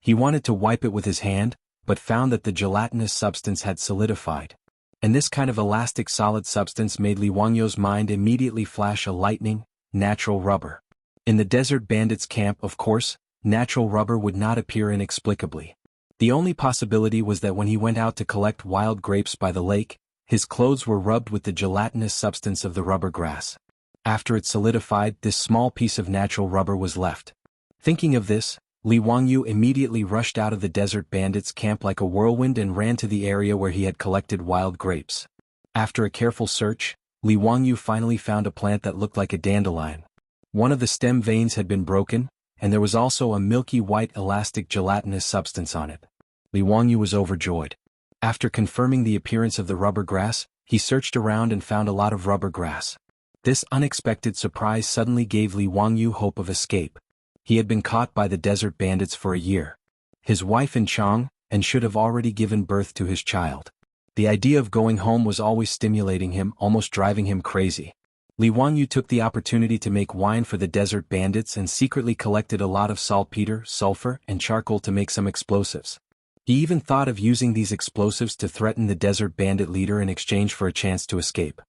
He wanted to wipe it with his hand, but found that the gelatinous substance had solidified. And this kind of elastic solid substance made Li Wangyu's mind immediately flash a lightning, natural rubber. In the desert bandits' camp, of course, natural rubber would not appear inexplicably. The only possibility was that when he went out to collect wild grapes by the lake, his clothes were rubbed with the gelatinous substance of the rubber grass. After it solidified, this small piece of natural rubber was left. Thinking of this, Li Wangyu immediately rushed out of the desert bandits' camp like a whirlwind and ran to the area where he had collected wild grapes. After a careful search, Li Wangyu finally found a plant that looked like a dandelion. One of the stem veins had been broken, and there was also a milky white elastic gelatinous substance on it. Li Wangyu was overjoyed. After confirming the appearance of the rubber grass, he searched around and found a lot of rubber grass. This unexpected surprise suddenly gave Li Wangyu hope of escape. He had been caught by the desert bandits for a year. His wife in Chang, and should have already given birth to his child. The idea of going home was always stimulating him, almost driving him crazy. Li Wangyu took the opportunity to make wine for the desert bandits and secretly collected a lot of saltpeter, sulfur, and charcoal to make some explosives. He even thought of using these explosives to threaten the desert bandit leader in exchange for a chance to escape.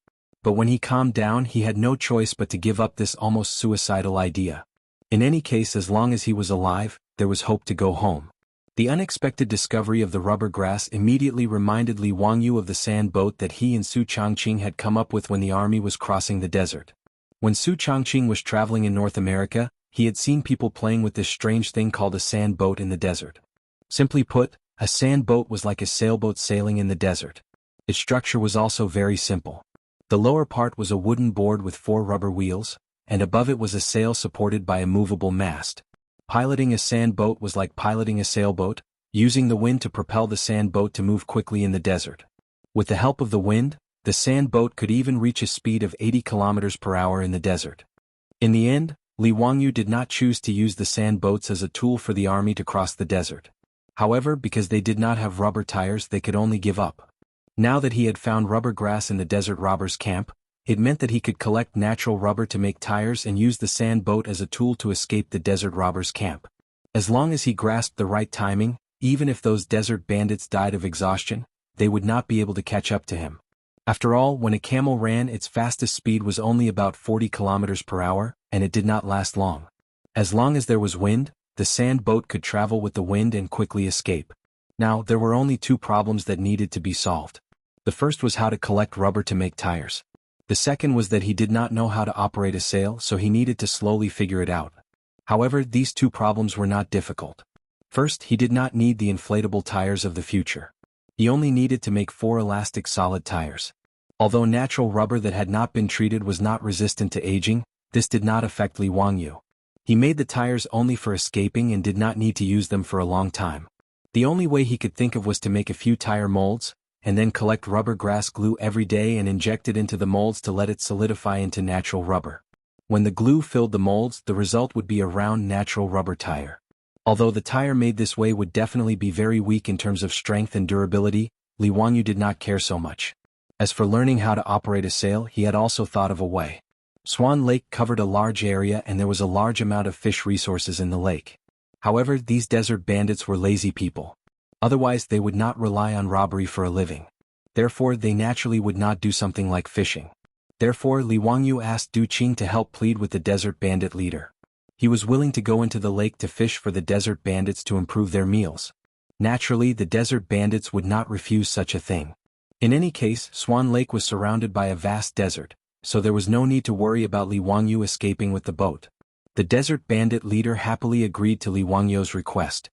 But when he calmed down, he had no choice but to give up this almost suicidal idea. In any case, as long as he was alive, there was hope to go home. The unexpected discovery of the rubber grass immediately reminded Li Wangyu of the sand boat that he and Su Changqing had come up with when the army was crossing the desert. When Su Changqing was traveling in North America, he had seen people playing with this strange thing called a sand boat in the desert. Simply put, a sand boat was like a sailboat sailing in the desert. Its structure was also very simple. The lower part was a wooden board with 4 rubber wheels, and above it was a sail supported by a movable mast. Piloting a sand boat was like piloting a sailboat, using the wind to propel the sand boat to move quickly in the desert. With the help of the wind, the sand boat could even reach a speed of 80 kilometers per hour in the desert. In the end, Li Wangyu did not choose to use the sand boats as a tool for the army to cross the desert. However, because they did not have rubber tires, they could only give up. Now that he had found rubber grass in the desert robbers' camp, it meant that he could collect natural rubber to make tires and use the sand boat as a tool to escape the desert robbers' camp. As long as he grasped the right timing, even if those desert bandits died of exhaustion, they would not be able to catch up to him. After all, when a camel ran, its fastest speed was only about 40 kilometers per hour, and it did not last long. As long as there was wind, the sand boat could travel with the wind and quickly escape. Now, there were only 2 problems that needed to be solved. The first was how to collect rubber to make tires. The second was that he did not know how to operate a sail, so he needed to slowly figure it out. However, these 2 problems were not difficult. First, he did not need the inflatable tires of the future. He only needed to make 4 elastic solid tires. Although natural rubber that had not been treated was not resistant to aging, this did not affect Li Wangyu. He made the tires only for escaping and did not need to use them for a long time. The only way he could think of was to make a few tire molds, and then collect rubber grass glue every day and inject it into the molds to let it solidify into natural rubber. When the glue filled the molds, the result would be a round natural rubber tire. Although the tire made this way would definitely be very weak in terms of strength and durability, Li Wangyu did not care so much. As for learning how to operate a sail, he had also thought of a way. Swan Lake covered a large area and there was a large amount of fish resources in the lake. However, these desert bandits were lazy people. Otherwise, they would not rely on robbery for a living. Therefore, they naturally would not do something like fishing. Therefore, Li Wangyu asked Du Qing to help plead with the desert bandit leader. He was willing to go into the lake to fish for the desert bandits to improve their meals. Naturally, the desert bandits would not refuse such a thing. In any case, Swan Lake was surrounded by a vast desert, so there was no need to worry about Li Wangyu escaping with the boat. The desert bandit leader happily agreed to Li Wangyu's request.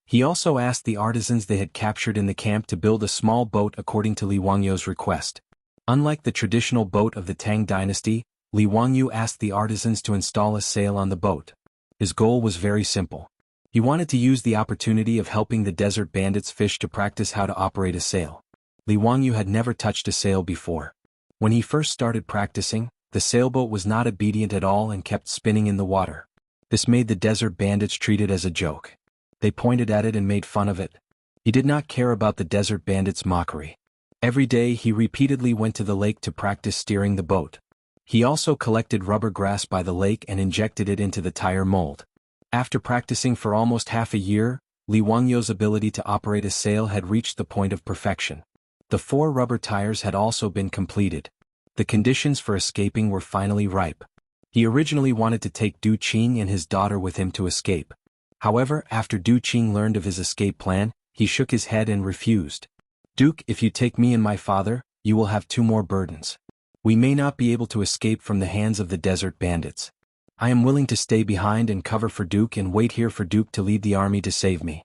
He also asked the artisans they had captured in the camp to build a small boat according to Li Wangyu's request. Unlike the traditional boat of the Tang dynasty, Li Wangyu asked the artisans to install a sail on the boat. His goal was very simple. He wanted to use the opportunity of helping the desert bandits fish to practice how to operate a sail. Li Wangyu had never touched a sail before. When he first started practicing, the sailboat was not obedient at all and kept spinning in the water. This made the desert bandits treat it as a joke. They pointed at it and made fun of it. He did not care about the desert bandits' mockery. Every day he repeatedly went to the lake to practice steering the boat. He also collected rubber grass by the lake and injected it into the tire mold. After practicing for almost half a year, Li Wangyu's ability to operate a sail had reached the point of perfection. The 4 rubber tires had also been completed. The conditions for escaping were finally ripe. He originally wanted to take Du Qing and his daughter with him to escape. However, after Du Qing learned of his escape plan, he shook his head and refused. "Duke, if you take me and my father, you will have 2 more burdens. We may not be able to escape from the hands of the desert bandits. I am willing to stay behind and cover for Duke and wait here for Duke to lead the army to save me."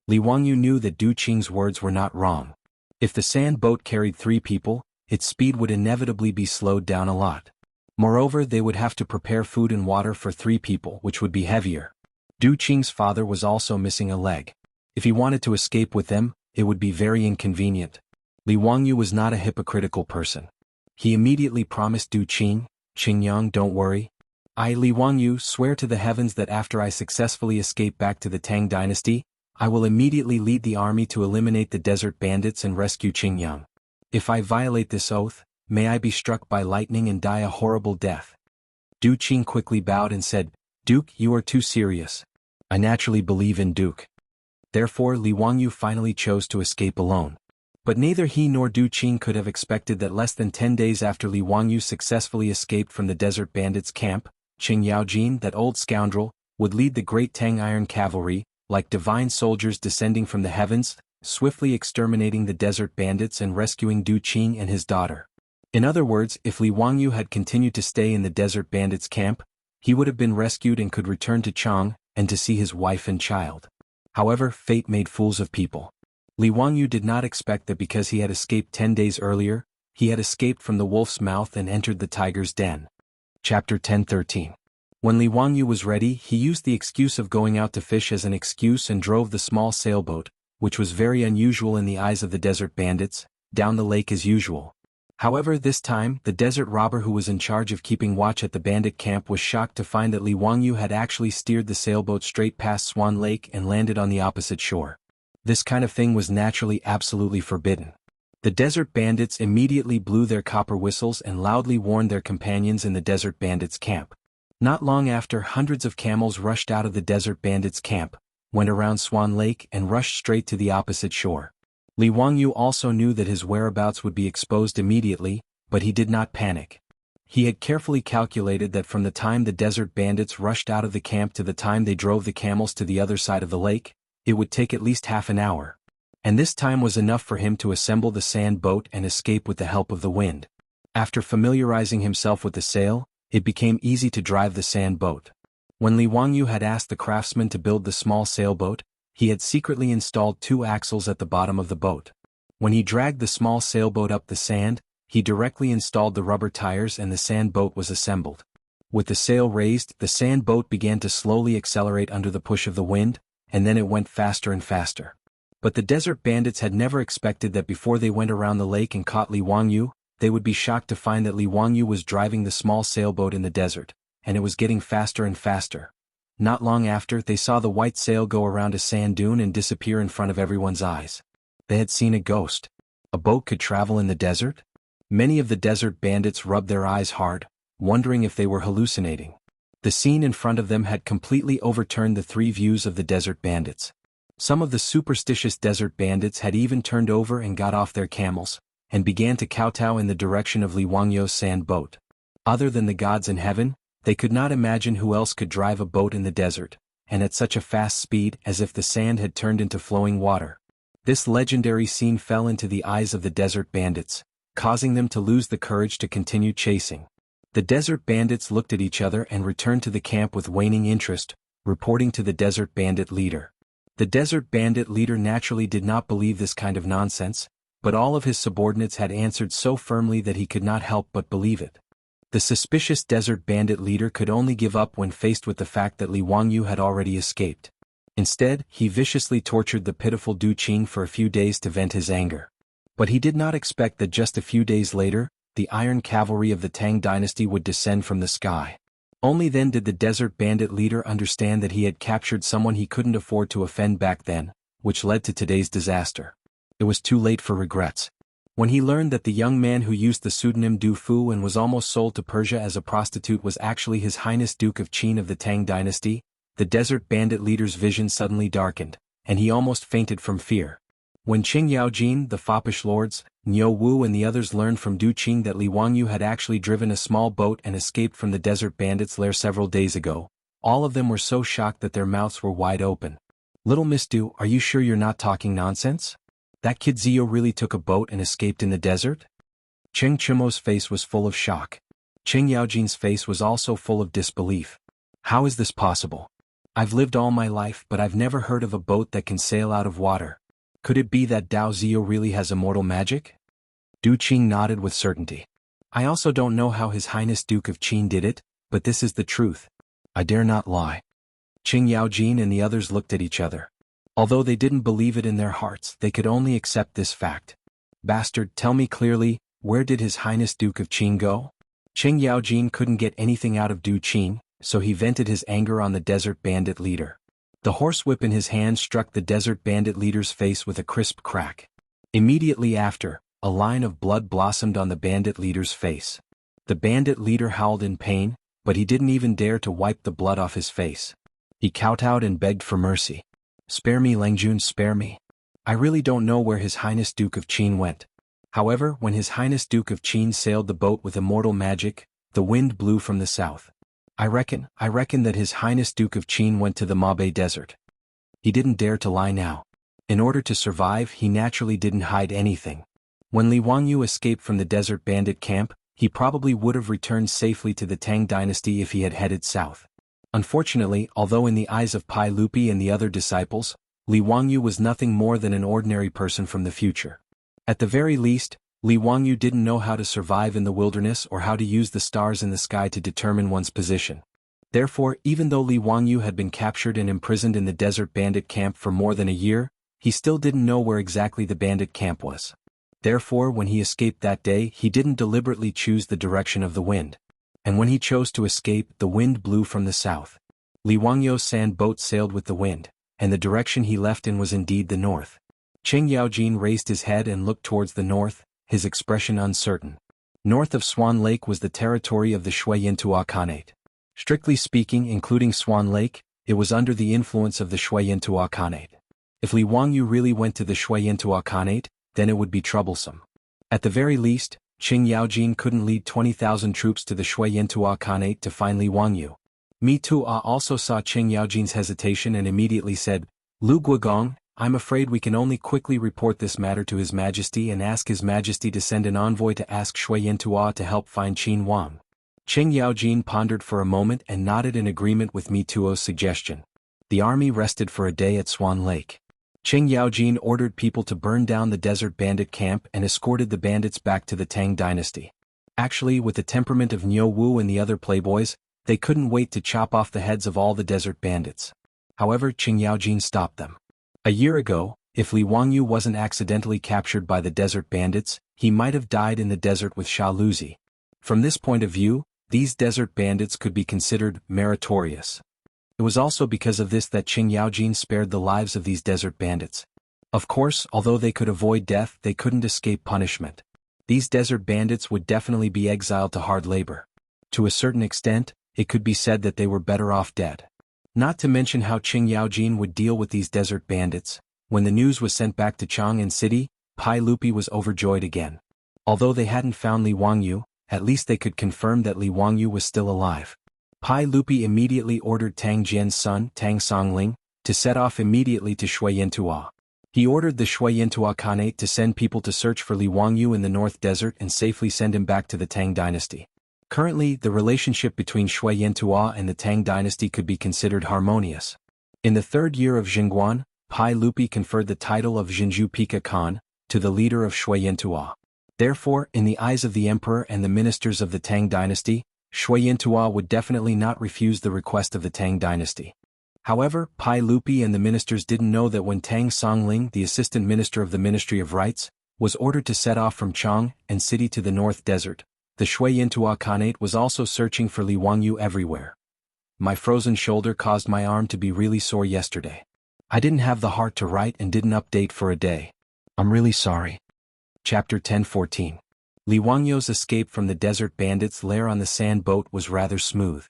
Li Wangyu knew that Du Qing's words were not wrong. If the sand boat carried 3 people, its speed would inevitably be slowed down a lot. Moreover, they would have to prepare food and water for 3 people, which would be heavier. Du Qing's father was also missing a leg. If he wanted to escape with them, it would be very inconvenient. Li Wangyu was not a hypocritical person. He immediately promised Du Qing, "Qingyang, don't worry. I, Li Wangyu, swear to the heavens that after I successfully escape back to the Tang dynasty, I will immediately lead the army to eliminate the desert bandits and rescue Qingyang. If I violate this oath, may I be struck by lightning and die a horrible death." Du Qing quickly bowed and said, "Duke, you are too serious. I naturally believe in Duke." Therefore Li Wangyu finally chose to escape alone. But neither he nor Du Qing could have expected that less than 10 days after Li Wangyu successfully escaped from the desert bandits' camp, Qing Yaojin, that old scoundrel, would lead the great Tang Iron Cavalry, like divine soldiers descending from the heavens, swiftly exterminating the desert bandits and rescuing Du Qing and his daughter. In other words, if Li Wangyu had continued to stay in the desert bandits' camp, he would have been rescued and could return to Chang and to see his wife and child. However, fate made fools of people. Li Wangyu did not expect that because he had escaped 10 days earlier, he had escaped from the wolf's mouth and entered the tiger's den. Chapter 10:13. When Li Wangyu was ready, he used the excuse of going out to fish as an excuse and drove the small sailboat, which was very unusual in the eyes of the desert bandits, down the lake as usual. However, this time, the desert robber who was in charge of keeping watch at the bandit camp was shocked to find that Li Wangyu had actually steered the sailboat straight past Swan Lake and landed on the opposite shore. This kind of thing was naturally absolutely forbidden. The desert bandits immediately blew their copper whistles and loudly warned their companions in the desert bandits' camp. Not long after, hundreds of camels rushed out of the desert bandits' camp, went around Swan Lake and rushed straight to the opposite shore. Li Wangyu also knew that his whereabouts would be exposed immediately, but he did not panic. He had carefully calculated that from the time the desert bandits rushed out of the camp to the time they drove the camels to the other side of the lake, it would take at least half an hour. And this time was enough for him to assemble the sand boat and escape with the help of the wind. After familiarizing himself with the sail, it became easy to drive the sand boat. When Li Wangyu had asked the craftsman to build the small sailboat, he had secretly installed 2 axles at the bottom of the boat. When he dragged the small sailboat up the sand, he directly installed the rubber tires and the sand boat was assembled. With the sail raised, the sand boat began to slowly accelerate under the push of the wind, and then it went faster and faster. But the desert bandits had never expected that before they went around the lake and caught Li Wangyu, they would be shocked to find that Li Wangyu was driving the small sailboat in the desert, and it was getting faster and faster. Not long after, they saw the white sail go around a sand dune and disappear in front of everyone's eyes. They had seen a ghost. A boat could travel in the desert? Many of the desert bandits rubbed their eyes hard, wondering if they were hallucinating. The scene in front of them had completely overturned the 3 views of the desert bandits. Some of the superstitious desert bandits had even turned over and got off their camels, and began to kowtow in the direction of Li Wangyu's sand boat. Other than the gods in heaven, they could not imagine who else could drive a boat in the desert, and at such a fast speed as if the sand had turned into flowing water. This legendary scene fell into the eyes of the desert bandits, causing them to lose the courage to continue chasing. The desert bandits looked at each other and returned to the camp with waning interest, reporting to the desert bandit leader. The desert bandit leader naturally did not believe this kind of nonsense, but all of his subordinates had answered so firmly that he could not help but believe it. The suspicious desert bandit leader could only give up when faced with the fact that Li Wangyu had already escaped. Instead, he viciously tortured the pitiful Du Qing for a few days to vent his anger. But he did not expect that just a few days later, the iron cavalry of the Tang dynasty would descend from the sky. Only then did the desert bandit leader understand that he had captured someone he couldn't afford to offend back then, which led to today's disaster. It was too late for regrets. When he learned that the young man who used the pseudonym Du Fu and was almost sold to Persia as a prostitute was actually His Highness Duke of Qin of the Tang dynasty, the desert bandit leader's vision suddenly darkened, and he almost fainted from fear. When Qing Yaojin, the foppish lords, Niu Wu and the others learned from Du Qing that Li Wangyu had actually driven a small boat and escaped from the desert bandits' lair several days ago, all of them were so shocked that their mouths were wide open. "Little Miss Du, are you sure you're not talking nonsense? That kid Zio really took a boat and escaped in the desert?" Cheng Chimo's face was full of shock. Qing Yaojin's face was also full of disbelief. "How is this possible? I've lived all my life but I've never heard of a boat that can sail out of water. Could it be that Dao Zio really has immortal magic?" Du Qing nodded with certainty. "I also don't know how His Highness Duke of Qin did it, but this is the truth. I dare not lie." Qing Yaojin and the others looked at each other. Although they didn't believe it in their hearts, they could only accept this fact. "Bastard, tell me clearly, where did His Highness Duke of Qin go?" Qing Yaojin couldn't get anything out of Du Qing, so he vented his anger on the desert bandit leader. The horsewhip in his hand struck the desert bandit leader's face with a crisp crack. Immediately after, a line of blood blossomed on the bandit leader's face. The bandit leader howled in pain, but he didn't even dare to wipe the blood off his face. He kowtowed and begged for mercy. "Spare me, Langjun, spare me. I really don't know where His Highness Duke of Qin went." However, when His Highness Duke of Qin sailed the boat with immortal magic, the wind blew from the south. I reckon that His Highness Duke of Qin went to the Mabe Desert." He didn't dare to lie now. In order to survive, he naturally didn't hide anything. When Li Wangyu escaped from the desert bandit camp, he probably would have returned safely to the Tang dynasty if he had headed south. Unfortunately, although in the eyes of Pai Lupi and the other disciples, Li Wangyu was nothing more than an ordinary person from the future. At the very least, Li Wangyu didn't know how to survive in the wilderness or how to use the stars in the sky to determine one's position. Therefore, even though Li Wangyu had been captured and imprisoned in the desert bandit camp for more than a year, he still didn't know where exactly the bandit camp was. Therefore, when he escaped that day, he didn't deliberately choose the direction of the wind. And when he chose to escape, the wind blew from the south. Li Wangyu's sand boat sailed with the wind, and the direction he left in was indeed the north. Qing Yaojin raised his head and looked towards the north, his expression uncertain. North of Swan Lake was the territory of the Shui Yintua Khanate. Strictly speaking, including Swan Lake, it was under the influence of the Shui Yintua Khanate. If Li Wangyu really went to the Shui Yintua Khanate, then it would be troublesome. At the very least, Qing Yaojin couldn't lead 20,000 troops to the Shui Yintua Khanate to find Li Wangyu. Mi Tua also saw Qing Yaojin's hesitation and immediately said, "Lu Guogong, I'm afraid we can only quickly report this matter to His Majesty and ask His Majesty to send an envoy to ask Shui Yintua to help find Qin Wang." Qing Yaojin pondered for a moment and nodded in agreement with Mi Tuo's suggestion. The army rested for a day at Swan Lake. Qing Yaojin ordered people to burn down the desert bandit camp and escorted the bandits back to the Tang dynasty. Actually, with the temperament of Niu Wu and the other playboys, they couldn't wait to chop off the heads of all the desert bandits. However, Qing Yaojin stopped them. A year ago, if Li Wangyu wasn't accidentally captured by the desert bandits, he might have died in the desert with Sha Luzi. From this point of view, these desert bandits could be considered meritorious. It was also because of this that Qing Yaojin spared the lives of these desert bandits. Of course, although they could avoid death, they couldn't escape punishment. These desert bandits would definitely be exiled to hard labor. To a certain extent, it could be said that they were better off dead. Not to mention how Qing Yaojin would deal with these desert bandits. When the news was sent back to Chang'an City, Pai Lupi was overjoyed again. Although they hadn't found Li Wangyu, at least they could confirm that Li Wangyu was still alive. Pai Lupi immediately ordered Tang Jian's son, Tang Songling, to set off immediately to Shui Yintua. He ordered the Shui Yintua Khanate to send people to search for Li Wangyu in the North Desert and safely send him back to the Tang dynasty. Currently, the relationship between Shui Yintua and the Tang dynasty could be considered harmonious. In the third year of Jingguan, Pai Lupi conferred the title of Jinju Pika Khan to the leader of Shui Yintua. Therefore, in the eyes of the emperor and the ministers of the Tang dynasty, Shui Yintua would definitely not refuse the request of the Tang dynasty. However, Pai Lupi and the ministers didn't know that when Tang Songling, the assistant minister of the Ministry of Rites, was ordered to set off from Chang and city to the North Desert, the Shui Yintua Khanate was also searching for Li Wangyu everywhere. My frozen shoulder caused my arm to be really sore yesterday. I didn't have the heart to write and didn't update for a day. I'm really sorry. Chapter 10:14. Li Wangyu's escape from the desert bandits' lair on the sand boat was rather smooth.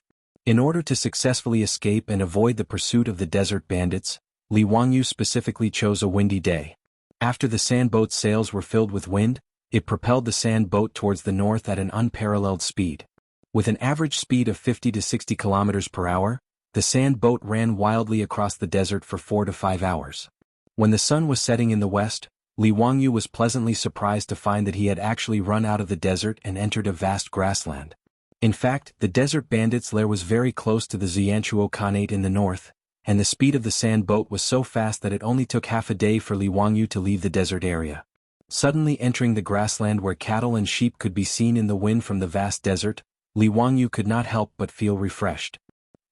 In order to successfully escape and avoid the pursuit of the desert bandits, Li Wangyu specifically chose a windy day. After the sand boat's sails were filled with wind, it propelled the sand boat towards the north at an unparalleled speed. With an average speed of 50 to 60 kilometers per hour, the sand boat ran wildly across the desert for 4 to 5 hours. When the sun was setting in the west, Li Wangyu was pleasantly surprised to find that he had actually run out of the desert and entered a vast grassland. In fact, the desert bandits' lair was very close to the Xianchuo Khanate in the north, and the speed of the sand boat was so fast that it only took half a day for Li Wangyu to leave the desert area. Suddenly entering the grassland where cattle and sheep could be seen in the wind from the vast desert, Li Wangyu could not help but feel refreshed.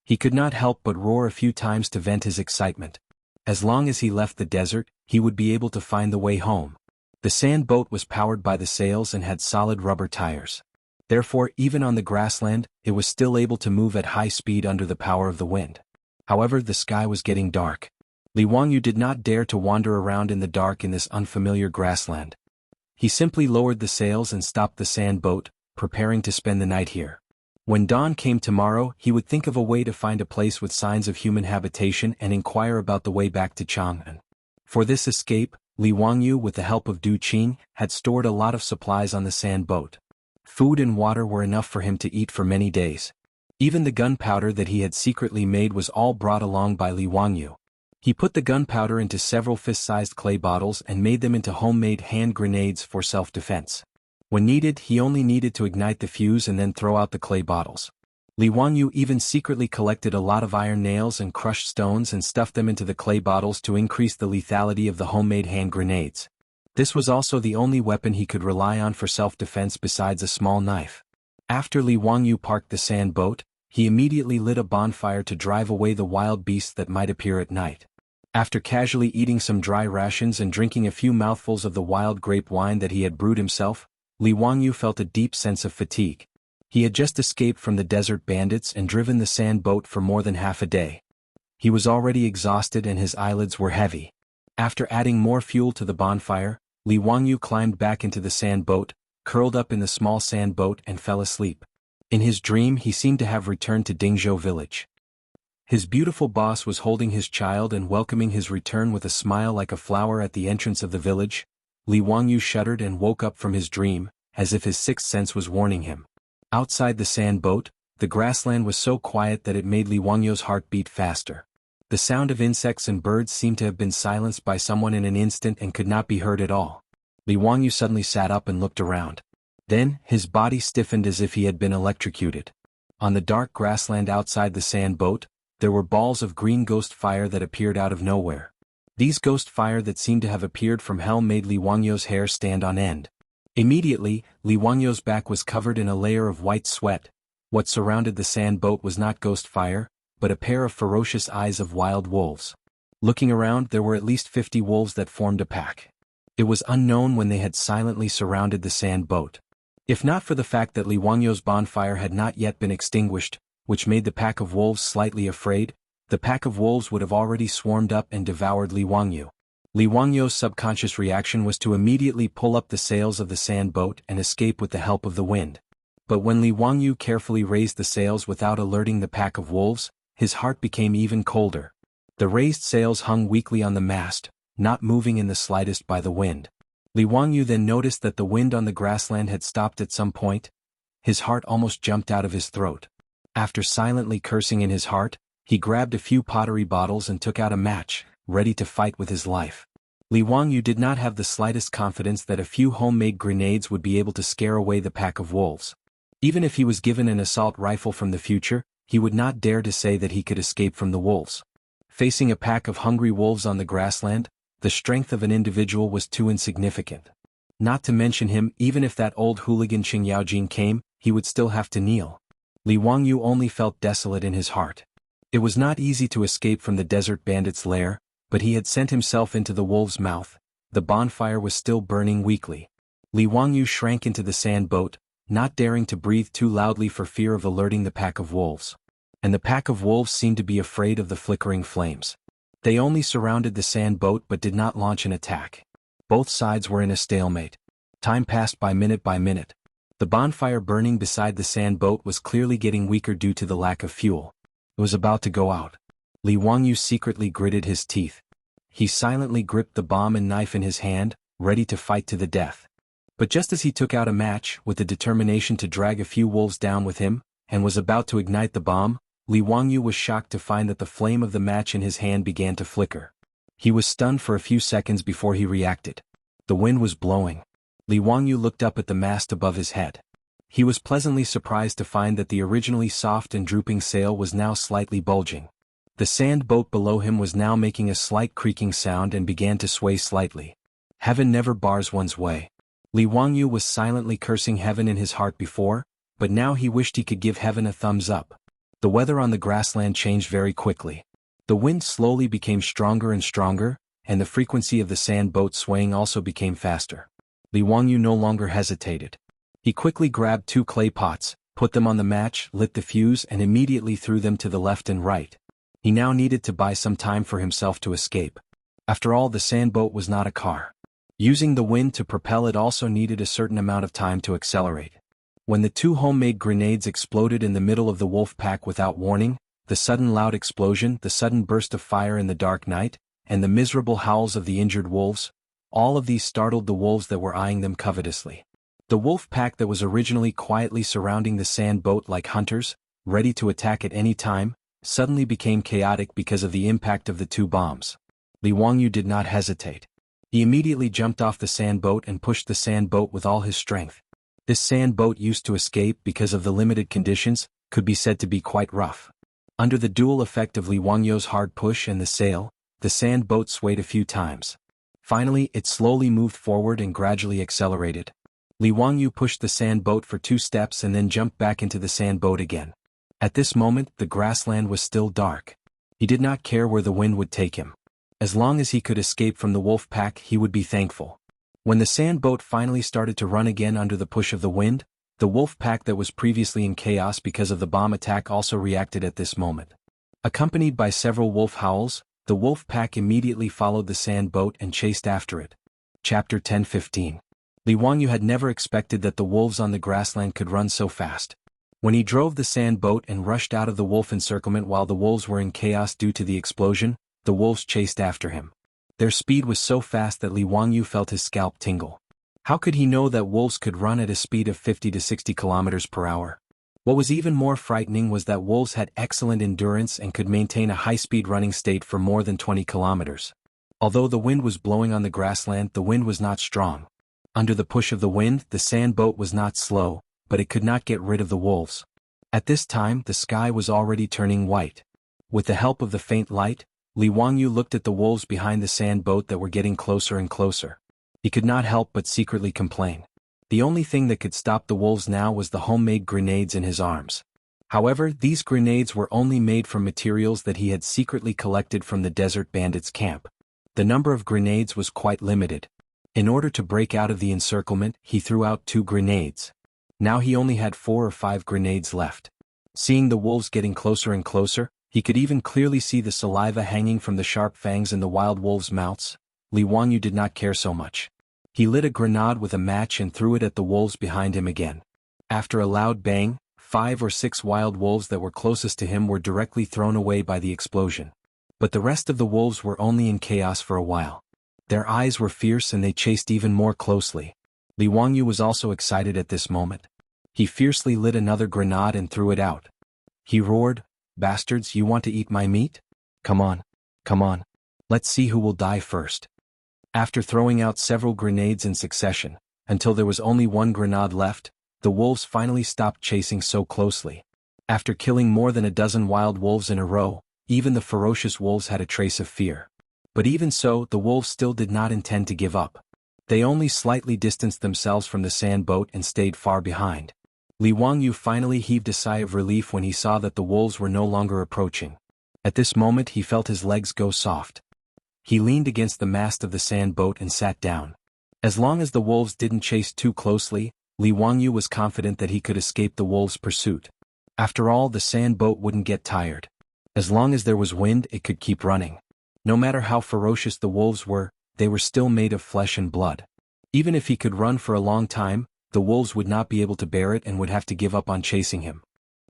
He could not help but roar a few times to vent his excitement. As long as he left the desert, he would be able to find the way home. The sand boat was powered by the sails and had solid rubber tires. Therefore, even on the grassland, it was still able to move at high speed under the power of the wind. However, the sky was getting dark. Li Wangyu did not dare to wander around in the dark in this unfamiliar grassland. He simply lowered the sails and stopped the sand boat, preparing to spend the night here. When dawn came tomorrow, he would think of a way to find a place with signs of human habitation and inquire about the way back to Chang'an. For this escape, Li Wangyu, with the help of Du Qing, had stored a lot of supplies on the sand boat. Food and water were enough for him to eat for many days. Even the gunpowder that he had secretly made was all brought along by Li Wangyu. He put the gunpowder into several fist-sized clay bottles and made them into homemade hand grenades for self-defense. When needed, he only needed to ignite the fuse and then throw out the clay bottles. Li Wangyu even secretly collected a lot of iron nails and crushed stones and stuffed them into the clay bottles to increase the lethality of the homemade hand grenades. This was also the only weapon he could rely on for self-defense besides a small knife. After Li Wangyu parked the sand boat, he immediately lit a bonfire to drive away the wild beasts that might appear at night. After casually eating some dry rations and drinking a few mouthfuls of the wild grape wine that he had brewed himself, Li Wangyu felt a deep sense of fatigue. He had just escaped from the desert bandits and driven the sand boat for more than half a day. He was already exhausted and his eyelids were heavy. After adding more fuel to the bonfire, Li Wangyu climbed back into the sand boat, curled up in the small sand boat and fell asleep. In his dream he seemed to have returned to Dingzhou village. His beautiful boss was holding his child and welcoming his return with a smile like a flower at the entrance of the village. Li Wangyu shuddered and woke up from his dream, as if his sixth sense was warning him. Outside the sand boat, the grassland was so quiet that it made Li Wangyu's heart beat faster. The sound of insects and birds seemed to have been silenced by someone in an instant and could not be heard at all. Li Wangyu suddenly sat up and looked around. Then, his body stiffened as if he had been electrocuted. On the dark grassland outside the sand boat, there were balls of green ghost fire that appeared out of nowhere. These ghost fire that seemed to have appeared from hell made Li Wangyu's hair stand on end. Immediately, Li Wangyu's back was covered in a layer of white sweat. What surrounded the sand boat was not ghost fire, but a pair of ferocious eyes of wild wolves. Looking around, there were at least 50 wolves that formed a pack. It was unknown when they had silently surrounded the sand boat. If not for the fact that Li Wangyu's bonfire had not yet been extinguished, which made the pack of wolves slightly afraid, the pack of wolves would have already swarmed up and devoured Li Wangyu. Li Wangyu's subconscious reaction was to immediately pull up the sails of the sand boat and escape with the help of the wind. But when Li Wangyu carefully raised the sails without alerting the pack of wolves, his heart became even colder. The raised sails hung weakly on the mast, not moving in the slightest by the wind. Li Wangyu then noticed that the wind on the grassland had stopped at some point. His heart almost jumped out of his throat. After silently cursing in his heart, he grabbed a few pottery bottles and took out a match, ready to fight with his life. Li Wangyu did not have the slightest confidence that a few homemade grenades would be able to scare away the pack of wolves. Even if he was given an assault rifle from the future, he would not dare to say that he could escape from the wolves. Facing a pack of hungry wolves on the grassland, the strength of an individual was too insignificant. Not to mention him, even if that old hooligan Qing Yaojin came, he would still have to kneel. Li Wangyu only felt desolate in his heart. It was not easy to escape from the desert bandit's lair, but he had sent himself into the wolf's mouth. The bonfire was still burning weakly. Li Wangyu shrank into the sand boat, not daring to breathe too loudly for fear of alerting the pack of wolves. And the pack of wolves seemed to be afraid of the flickering flames. They only surrounded the sand boat but did not launch an attack. Both sides were in a stalemate. Time passed by minute by minute. The bonfire burning beside the sand boat was clearly getting weaker due to the lack of fuel. It was about to go out. Li Wangyu secretly gritted his teeth. He silently gripped the bomb and knife in his hand, ready to fight to the death. But just as he took out a match with the determination to drag a few wolves down with him, and was about to ignite the bomb, Li Wangyu was shocked to find that the flame of the match in his hand began to flicker. He was stunned for a few seconds before he reacted. The wind was blowing. Li Wangyu looked up at the mast above his head. He was pleasantly surprised to find that the originally soft and drooping sail was now slightly bulging. The sand boat below him was now making a slight creaking sound and began to sway slightly. Heaven never bars one's way. Li Wangyu was silently cursing heaven in his heart before, but now he wished he could give heaven a thumbs up. The weather on the grassland changed very quickly. The wind slowly became stronger and stronger, and the frequency of the sand boat swaying also became faster. Li Wangyu no longer hesitated. He quickly grabbed 2 clay pots, put them on the match, lit the fuse and immediately threw them to the left and right. He now needed to buy some time for himself to escape. After all, the sand boat was not a car. Using the wind to propel it also needed a certain amount of time to accelerate. When the 2 homemade grenades exploded in the middle of the wolf pack without warning, the sudden loud explosion, the sudden burst of fire in the dark night, and the miserable howls of the injured wolves, all of these startled the wolves that were eyeing them covetously. The wolf pack that was originally quietly surrounding the sand boat like hunters, ready to attack at any time, suddenly became chaotic because of the impact of the 2 bombs. Li Wangyu did not hesitate. He immediately jumped off the sand boat and pushed the sand boat with all his strength. This sand boat, used to escape because of the limited conditions, could be said to be quite rough. Under the dual effect of Li Wangyu's hard push and the sail, the sand boat swayed a few times. Finally, it slowly moved forward and gradually accelerated. Li Wangyu pushed the sand boat for 2 steps and then jumped back into the sand boat again. At this moment, the grassland was still dark. He did not care where the wind would take him. As long as he could escape from the wolf pack, he would be thankful. When the sand boat finally started to run again under the push of the wind, the wolf pack that was previously in chaos because of the bomb attack also reacted at this moment. Accompanied by several wolf howls, the wolf pack immediately followed the sand boat and chased after it. Chapter 10:15. Li Wangyu had never expected that the wolves on the grassland could run so fast. When he drove the sand boat and rushed out of the wolf encirclement while the wolves were in chaos due to the explosion, the wolves chased after him. Their speed was so fast that Li Wangyu felt his scalp tingle. How could he know that wolves could run at a speed of 50 to 60 kilometers per hour? What was even more frightening was that wolves had excellent endurance and could maintain a high-speed running state for more than 20 kilometers. Although the wind was blowing on the grassland, the wind was not strong. Under the push of the wind, the sand boat was not slow, but it could not get rid of the wolves. At this time, the sky was already turning white. With the help of the faint light, Li Wangyu looked at the wolves behind the sand boat that were getting closer and closer. He could not help but secretly complain. The only thing that could stop the wolves now was the homemade grenades in his arms. However, these grenades were only made from materials that he had secretly collected from the desert bandits' camp. The number of grenades was quite limited. In order to break out of the encirclement, he threw out 2 grenades. Now he only had 4 or 5 grenades left. Seeing the wolves getting closer and closer, he could even clearly see the saliva hanging from the sharp fangs in the wild wolves' mouths. Li Wangyu did not care so much. He lit a grenade with a match and threw it at the wolves behind him again. After a loud bang, 5 or 6 wild wolves that were closest to him were directly thrown away by the explosion. But the rest of the wolves were only in chaos for a while. Their eyes were fierce and they chased even more closely. Li Wangyu was also excited at this moment. He fiercely lit another grenade and threw it out. He roared, "Bastards, you want to eat my meat? Come on, come on. Let's see who will die first." After throwing out several grenades in succession, until there was only 1 grenade left, the wolves finally stopped chasing so closely. After killing more than a dozen wild wolves in a row, even the ferocious wolves had a trace of fear. But even so, the wolves still did not intend to give up. They only slightly distanced themselves from the sand boat and stayed far behind. Li Wangyu finally heaved a sigh of relief when he saw that the wolves were no longer approaching. At this moment he felt his legs go soft. He leaned against the mast of the sand boat and sat down. As long as the wolves didn't chase too closely, Li Wangyu was confident that he could escape the wolves' pursuit. After all, the sand boat wouldn't get tired. As long as there was wind, it could keep running. No matter how ferocious the wolves were, they were still made of flesh and blood. Even if he could run for a long time, the wolves would not be able to bear it and would have to give up on chasing him.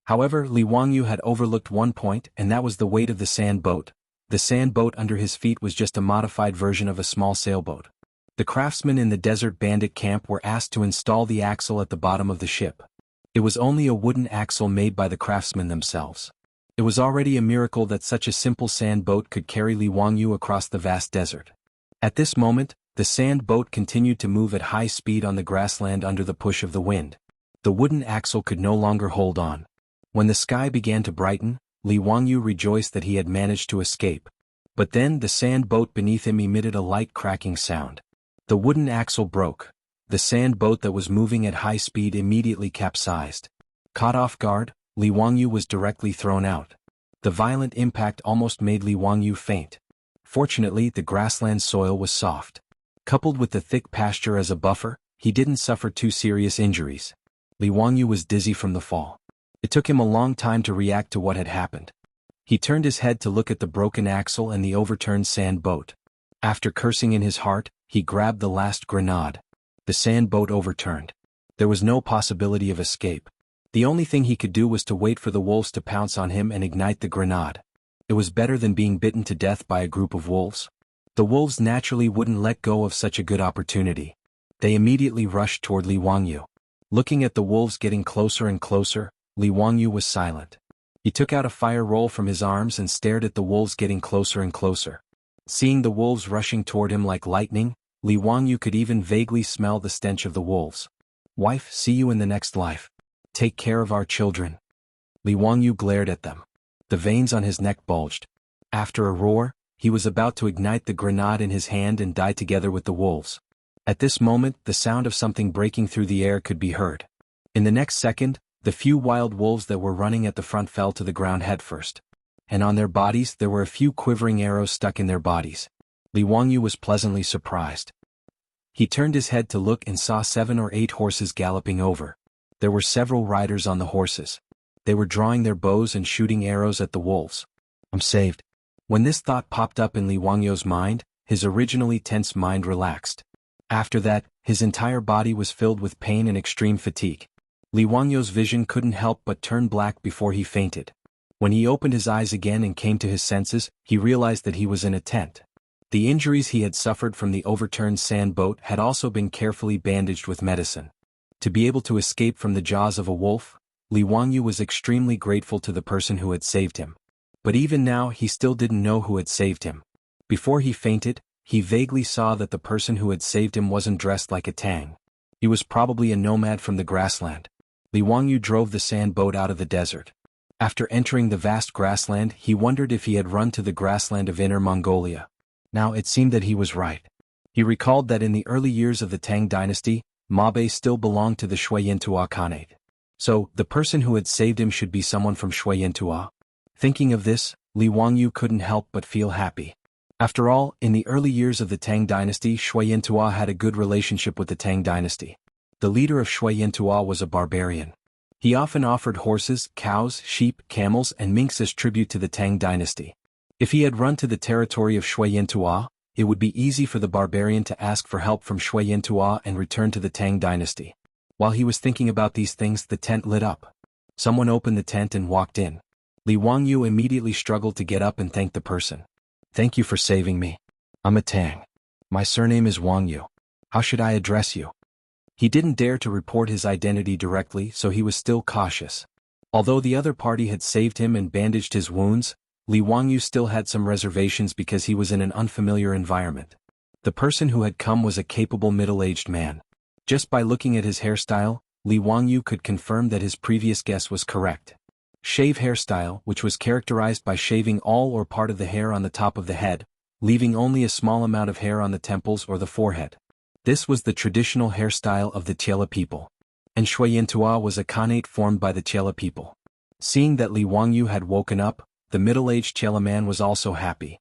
However, Li Wangyu had overlooked one point, and that was the weight of the sand boat. The sand boat under his feet was just a modified version of a small sailboat. The craftsmen in the desert bandit camp were asked to install the axle at the bottom of the ship. It was only a wooden axle made by the craftsmen themselves. It was already a miracle that such a simple sand boat could carry Li Wangyu across the vast desert. At this moment, the sand boat continued to move at high speed on the grassland under the push of the wind. The wooden axle could no longer hold on. When the sky began to brighten, Li Wangyu rejoiced that he had managed to escape. But then the sand boat beneath him emitted a light cracking sound. The wooden axle broke. The sand boat that was moving at high speed immediately capsized. Caught off guard, Li Wangyu was directly thrown out. The violent impact almost made Li Wangyu faint. Fortunately, the grassland soil was soft. Coupled with the thick pasture as a buffer, he didn't suffer too serious injuries. Li Wangyu was dizzy from the fall. It took him a long time to react to what had happened. He turned his head to look at the broken axle and the overturned sand boat. After cursing in his heart, he grabbed the last grenade. The sand boat overturned. There was no possibility of escape. The only thing he could do was to wait for the wolves to pounce on him and ignite the grenade. It was better than being bitten to death by a group of wolves. The wolves naturally wouldn't let go of such a good opportunity. They immediately rushed toward Li Wangyu. Looking at the wolves getting closer and closer, Li Wangyu was silent. He took out a fire roll from his arms and stared at the wolves getting closer and closer. Seeing the wolves rushing toward him like lightning, Li Wangyu could even vaguely smell the stench of the wolves. "Wife, see you in the next life. Take care of our children." Li Wangyu glared at them. The veins on his neck bulged. After a roar, he was about to ignite the grenade in his hand and die together with the wolves. At this moment, the sound of something breaking through the air could be heard. In the next second, the few wild wolves that were running at the front fell to the ground headfirst. And on their bodies there were a few quivering arrows stuck in their bodies. Li Wangyu was pleasantly surprised. He turned his head to look and saw 7 or 8 horses galloping over. There were several riders on the horses. They were drawing their bows and shooting arrows at the wolves. "I'm saved." When this thought popped up in Li Wangyu's mind, his originally tense mind relaxed. After that, his entire body was filled with pain and extreme fatigue. Li Wangyu's vision couldn't help but turn black before he fainted. When he opened his eyes again and came to his senses, he realized that he was in a tent. The injuries he had suffered from the overturned sand boat had also been carefully bandaged with medicine. To be able to escape from the jaws of a wolf, Li Wangyu was extremely grateful to the person who had saved him. But even now he still didn't know who had saved him. Before he fainted, he vaguely saw that the person who had saved him wasn't dressed like a Tang. He was probably a nomad from the grassland. Li Wangyu drove the sand boat out of the desert. After entering the vast grassland, he wondered if he had run to the grassland of Inner Mongolia. Now it seemed that he was right. He recalled that in the early years of the Tang dynasty, Mabe still belonged to the Shui-Yantua Khanate. So, the person who had saved him should be someone from Shui-Yantua. Thinking of this, Li Wangyu couldn't help but feel happy. After all, in the early years of the Tang dynasty, Shui-Yantua had a good relationship with the Tang dynasty. The leader of Shui-Yantua was a barbarian. He often offered horses, cows, sheep, camels, and minks as tribute to the Tang dynasty. If he had run to the territory of Shui-Yantua, it would be easy for the barbarian to ask for help from Shui-Yantua and return to the Tang dynasty. While he was thinking about these things, the tent lit up. Someone opened the tent and walked in. Li Wangyu immediately struggled to get up and thank the person. "Thank you for saving me. I'm a Tang. My surname is Wangyu. How should I address you?" He didn't dare to report his identity directly, so he was still cautious. Although the other party had saved him and bandaged his wounds, Li Wangyu still had some reservations because he was in an unfamiliar environment. The person who had come was a capable middle-aged man. Just by looking at his hairstyle, Li Wangyu could confirm that his previous guess was correct. Shave hairstyle, which was characterized by shaving all or part of the hair on the top of the head, leaving only a small amount of hair on the temples or the forehead. This was the traditional hairstyle of the Chela people. And Shuiyantua was a khanate formed by the Chela people. Seeing that Li Wangyu had woken up, the middle-aged Chela man was also happy.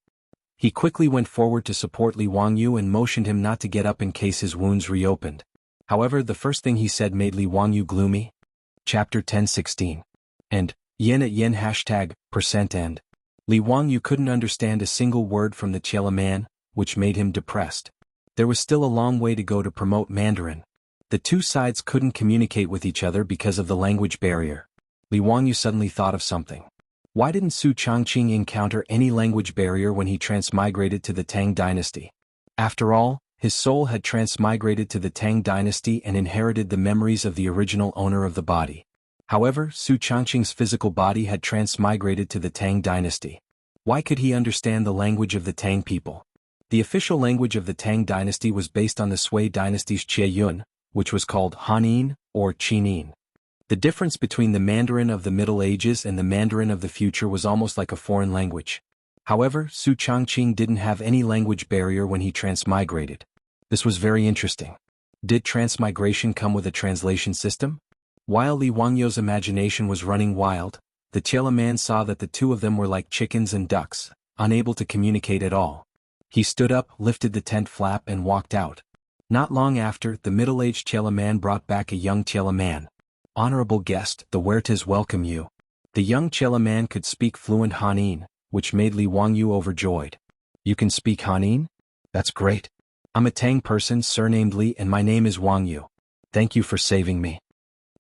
He quickly went forward to support Li Wangyu and motioned him not to get up in case his wounds reopened. However, the first thing he said made Li Wangyu gloomy. Chapter 10:16. And, yen at yen %and. Li Wangyu couldn't understand a single word from the Chela man, which made him depressed. There was still a long way to go to promote Mandarin. The two sides couldn't communicate with each other because of the language barrier. Li Wangyu suddenly thought of something. Why didn't Su Changqing encounter any language barrier when he transmigrated to the Tang dynasty? After all, his soul had transmigrated to the Tang dynasty and inherited the memories of the original owner of the body. However, Su Changqing's physical body had transmigrated to the Tang dynasty. Why could he understand the language of the Tang people? The official language of the Tang dynasty was based on the Sui dynasty's Jie Yun, which was called Hanin or Qinin. The difference between the Mandarin of the Middle Ages and the Mandarin of the future was almost like a foreign language. However, Su Changqing didn't have any language barrier when he transmigrated. This was very interesting. Did transmigration come with a translation system? While Li Wangyu's imagination was running wild, the Chela man saw that the two of them were like chickens and ducks, unable to communicate at all. He stood up, lifted the tent flap and walked out. Not long after, the middle-aged Chela man brought back a young Chela man. Honorable guest, the Huertas welcome you. The young Chela man could speak fluent Hanin, which made Li Wangyu overjoyed. You can speak Hanin? That's great. I'm a Tang person surnamed Li and my name is Wangyu. Thank you for saving me.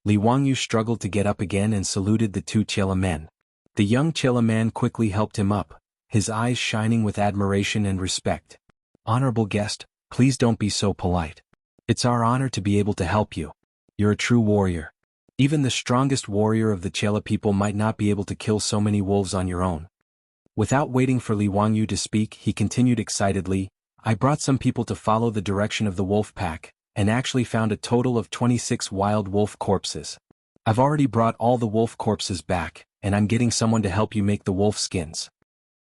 Li Wangyu struggled to get up again and saluted the two Chela men. The young Chela man quickly helped him up, his eyes shining with admiration and respect. Honorable guest, please don't be so polite. It's our honor to be able to help you. You're a true warrior. Even the strongest warrior of the Chela people might not be able to kill so many wolves on your own. Without waiting for Li Wangyu to speak, he continued excitedly, I brought some people to follow the direction of the wolf pack, and actually found a total of 26 wild wolf corpses. I've already brought all the wolf corpses back, and I'm getting someone to help you make the wolf skins.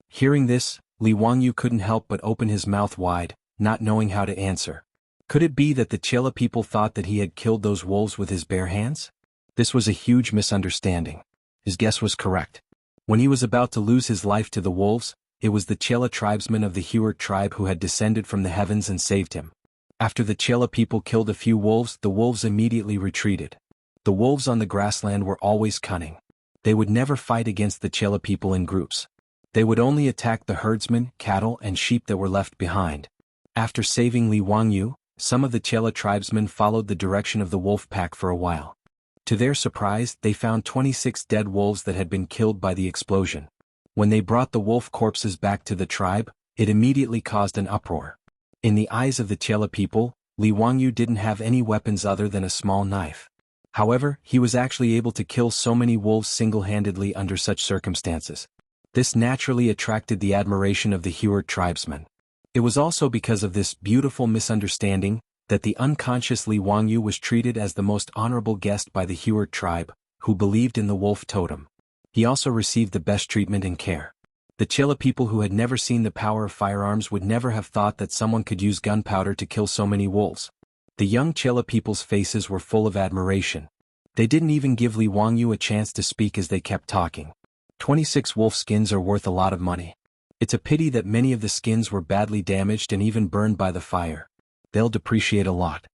Hearing this, Li Wangyu couldn't help but open his mouth wide, not knowing how to answer. Could it be that the Chela people thought that he had killed those wolves with his bare hands? This was a huge misunderstanding. His guess was correct. When he was about to lose his life to the wolves, it was the Chela tribesmen of the Huart tribe who had descended from the heavens and saved him. After the Chela people killed a few wolves, the wolves immediately retreated. The wolves on the grassland were always cunning. They would never fight against the Chela people in groups. They would only attack the herdsmen, cattle and sheep that were left behind. After saving Li Wangyu, some of the Chela tribesmen followed the direction of the wolf pack for a while. To their surprise, they found 26 dead wolves that had been killed by the explosion. When they brought the wolf corpses back to the tribe, it immediately caused an uproar. In the eyes of the Chela people, Li Wangyu didn't have any weapons other than a small knife. However, he was actually able to kill so many wolves single-handedly under such circumstances. This naturally attracted the admiration of the Huart tribesmen. It was also because of this beautiful misunderstanding that the unconscious Li Wangyu was treated as the most honorable guest by the Huart tribe, who believed in the wolf totem. He also received the best treatment and care. The Chela people who had never seen the power of firearms would never have thought that someone could use gunpowder to kill so many wolves. The young Chela people's faces were full of admiration. They didn't even give Li Wangyu a chance to speak as they kept talking. 26 wolf skins are worth a lot of money. It's a pity that many of the skins were badly damaged and even burned by the fire. They'll depreciate a lot.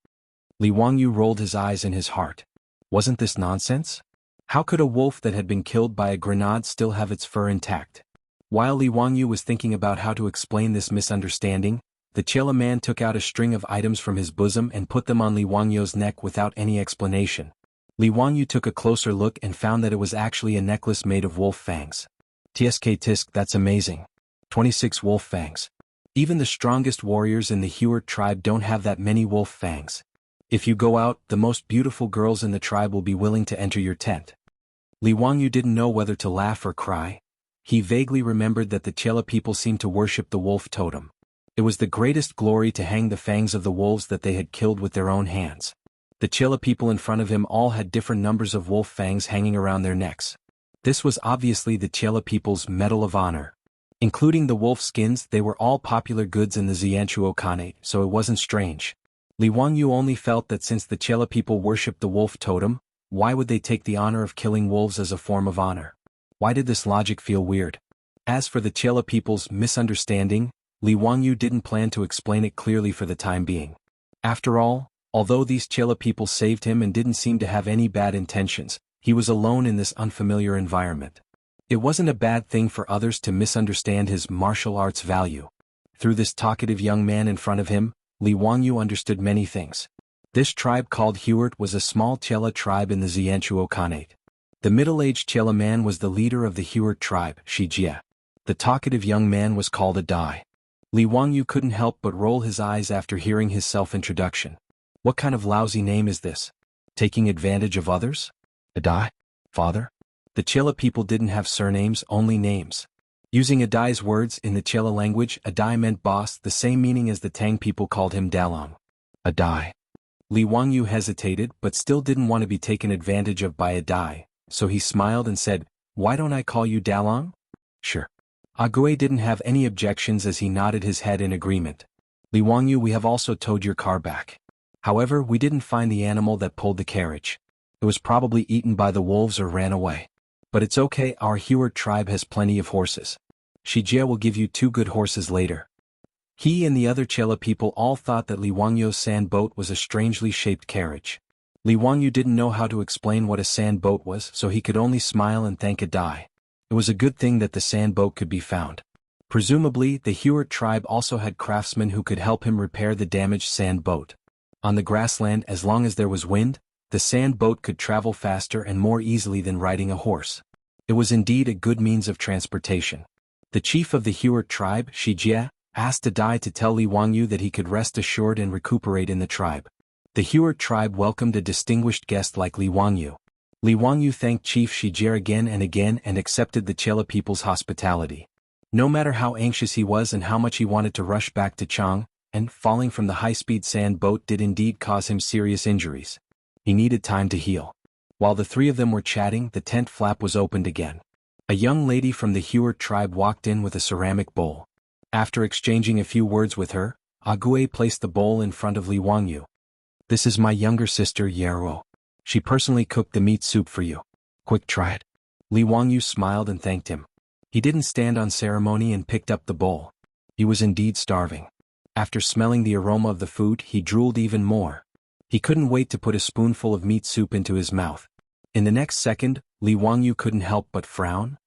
Li Wangyu rolled his eyes in his heart. Wasn't this nonsense? How could a wolf that had been killed by a grenade still have its fur intact? While Li Wangyu was thinking about how to explain this misunderstanding, the Chela man took out a string of items from his bosom and put them on Li Wangyu's neck without any explanation. Li Wangyu took a closer look and found that it was actually a necklace made of wolf fangs. Tisk, that's amazing. 26 wolf fangs. Even the strongest warriors in the Huart tribe don't have that many wolf fangs. If you go out, the most beautiful girls in the tribe will be willing to enter your tent. Li Wangyu didn't know whether to laugh or cry. He vaguely remembered that the Chela people seemed to worship the wolf totem. It was the greatest glory to hang the fangs of the wolves that they had killed with their own hands. The Chela people in front of him all had different numbers of wolf fangs hanging around their necks. This was obviously the Chela people's Medal of Honor. Including the wolf skins, they were all popular goods in the Xianchuo Khanate, so it wasn't strange. Li Wangyu only felt that since the Chela people worshipped the wolf totem, why would they take the honor of killing wolves as a form of honor? Why did this logic feel weird? As for the Chela people's misunderstanding, Li Wangyu didn't plan to explain it clearly for the time being. After all, although these Chela people saved him and didn't seem to have any bad intentions, he was alone in this unfamiliar environment. It wasn't a bad thing for others to misunderstand his martial arts value. Through this talkative young man in front of him, Li Wangyu understood many things. This tribe called Huart was a small Chela tribe in the Xianchuo Khanate. The middle-aged Chela man was the leader of the Huart tribe, Shijie. The talkative young man was called Adai. Li Wangyu couldn't help but roll his eyes after hearing his self-introduction. What kind of lousy name is this? Taking advantage of others? Adai? Father? The Chela people didn't have surnames, only names. Using Adai's words in the Chela language, Adai meant boss, the same meaning as the Tang people called him Dalong. Adai. Li Wangyu hesitated but still didn't want to be taken advantage of by Adai, so he smiled and said, "Why don't I call you Dalong?" "Sure." Ague didn't have any objections as he nodded his head in agreement. "Li Wangyu, we have also towed your car back. However, we didn't find the animal that pulled the carriage. It was probably eaten by the wolves or ran away. But it's okay, our Huart tribe has plenty of horses. Shijie will give you 2 good horses later." He and the other Chela people all thought that Li Wangyu's sand boat was a strangely shaped carriage. Li Wangyu didn't know how to explain what a sand boat was, so he could only smile and thank Adai. It was a good thing that the sand boat could be found. Presumably, the Huart tribe also had craftsmen who could help him repair the damaged sand boat. On the grassland, as long as there was wind, the sand boat could travel faster and more easily than riding a horse. It was indeed a good means of transportation. The chief of the Huart tribe, Shijie, asked Adai to tell Li Wangyu that he could rest assured and recuperate in the tribe. The Huart tribe welcomed a distinguished guest like Li Wangyu. Li Wangyu thanked Chief Shijie again and accepted the Chela people's hospitality. No matter how anxious he was and how much he wanted to rush back to Chang, and falling from the high-speed sand boat did indeed cause him serious injuries. He needed time to heal. While the 3 of them were chatting, the tent flap was opened again. A young lady from the Huart tribe walked in with a ceramic bowl. After exchanging a few words with her, Ague placed the bowl in front of Li Wangyu. "This is my younger sister Yeruo. She personally cooked the meat soup for you. Quick, try it." Li Wangyu smiled and thanked him. He didn't stand on ceremony and picked up the bowl. He was indeed starving. After smelling the aroma of the food, he drooled even more. He couldn't wait to put a spoonful of meat soup into his mouth. In the next second, Li Wangyu couldn't help but frown.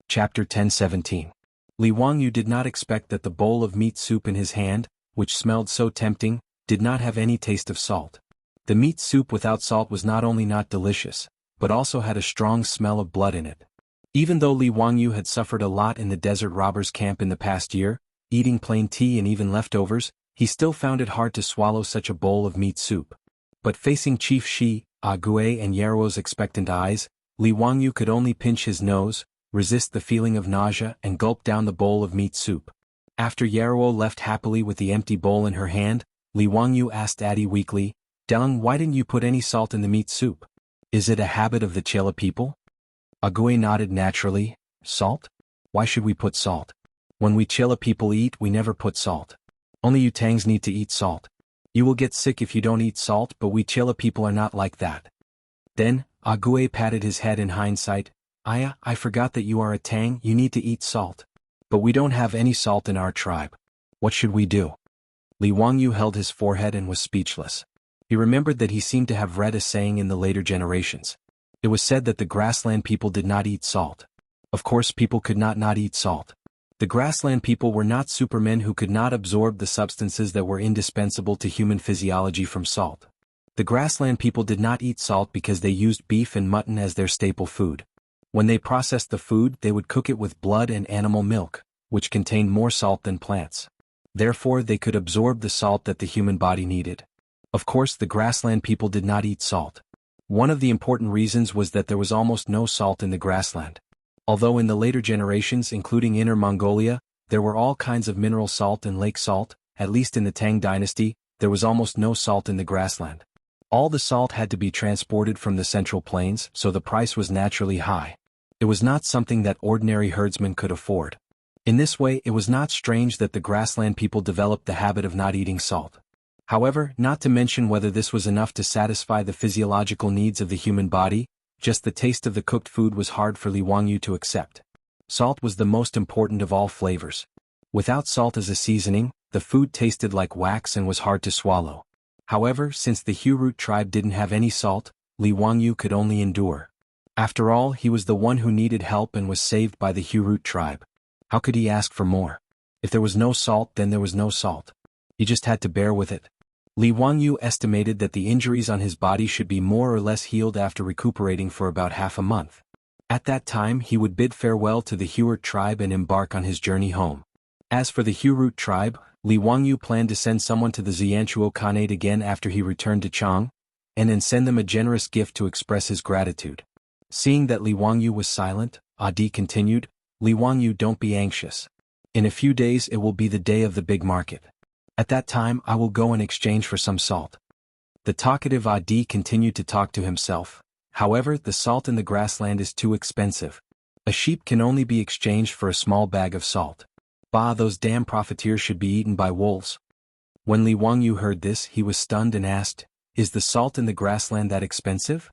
Chapter 10:17. Li Wangyu did not expect that the bowl of meat soup in his hand, which smelled so tempting, did not have any taste of salt. The meat soup without salt was not only not delicious, but also had a strong smell of blood in it. Even though Li Wangyu had suffered a lot in the desert robbers' camp in the past year, eating plain tea and even leftovers, he still found it hard to swallow such a bowl of meat soup. But facing Chief Shi, Ague and Yeruo's expectant eyes, Li Wangyu could only pinch his nose, resist the feeling of nausea and gulp down the bowl of meat soup. After Yeruo left happily with the empty bowl in her hand, Li Wangyu asked Adi weakly, "Dalong, why didn't you put any salt in the meat soup? Is it a habit of the Chela people?" Ague nodded naturally. "Salt? Why should we put salt? When we Chela people eat, we never put salt. Only you Tangs need to eat salt. You will get sick if you don't eat salt, but we Chela people are not like that." Then, Ague patted his head in hindsight. I forgot that you are a Tang, you need to eat salt. But we don't have any salt in our tribe. What should we do?" Li Wangyu held his forehead and was speechless. He remembered that he seemed to have read a saying in the later generations. It was said that the grassland people did not eat salt. Of course, people could not eat salt. The grassland people were not supermen who could not absorb the substances that were indispensable to human physiology from salt. The grassland people did not eat salt because they used beef and mutton as their staple food. When they processed the food, they would cook it with blood and animal milk, which contained more salt than plants. Therefore, they could absorb the salt that the human body needed. Of course, the grassland people did not eat salt. One of the important reasons was that there was almost no salt in the grassland. Although in the later generations, including Inner Mongolia, there were all kinds of mineral salt and lake salt, at least in the Tang dynasty, there was almost no salt in the grassland. All the salt had to be transported from the central plains, so the price was naturally high. It was not something that ordinary herdsmen could afford. In this way, it was not strange that the grassland people developed the habit of not eating salt. However, not to mention whether this was enough to satisfy the physiological needs of the human body, just the taste of the cooked food was hard for Li Wangyu to accept. Salt was the most important of all flavors. Without salt as a seasoning, the food tasted like wax and was hard to swallow. However, since the Hu tribe didn't have any salt, Li Wangyu could only endure. After all, he was the one who needed help and was saved by the Hu tribe. How could he ask for more? If there was no salt, then there was no salt. He just had to bear with it. Li Wangyu estimated that the injuries on his body should be more or less healed after recuperating for about half a month. At that time he would bid farewell to the Hu tribe and embark on his journey home. As for the Hu tribe, Li Wangyu planned to send someone to the Xianchuo Khanate again after he returned to Chang, and then send them a generous gift to express his gratitude. Seeing that Li Wangyu was silent, Adi continued, "Li Wangyu, don't be anxious. In a few days it will be the day of the big market. At that time I will go in exchange for some salt." The talkative Adi continued to talk to himself. However, the salt in the grassland is too expensive. A sheep can only be exchanged for a small bag of salt. Bah, those damn profiteers should be eaten by wolves. When Li Wangyu heard this, he was stunned and asked, "Is the salt in the grassland that expensive?"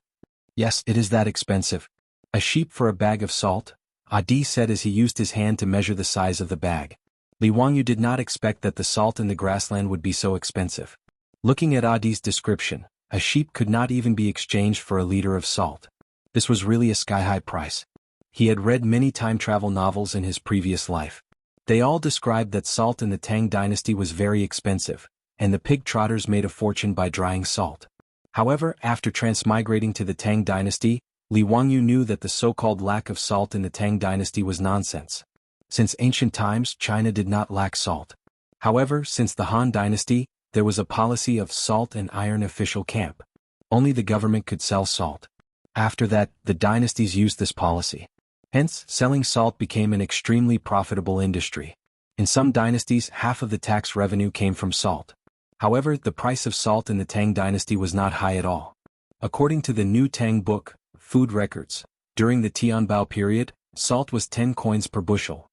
"Yes, it is that expensive." "A sheep for a bag of salt?" Adi said as he used his hand to measure the size of the bag. Li Wangyu did not expect that the salt in the grassland would be so expensive. Looking at Adi's description, a sheep could not even be exchanged for a liter of salt. This was really a sky-high price. He had read many time travel novels in his previous life. They all described that salt in the Tang dynasty was very expensive, and the pig trotters made a fortune by drying salt. However, after transmigrating to the Tang dynasty, Li Wangyu knew that the so-called lack of salt in the Tang dynasty was nonsense. Since ancient times, China did not lack salt. However, since the Han dynasty, there was a policy of salt and iron official camp. Only the government could sell salt. After that, the dynasties used this policy. Hence, selling salt became an extremely profitable industry. In some dynasties, half of the tax revenue came from salt. However, the price of salt in the Tang dynasty was not high at all. According to the new Tang book, Food Records, during the Tianbao period, salt was 10 coins per bushel.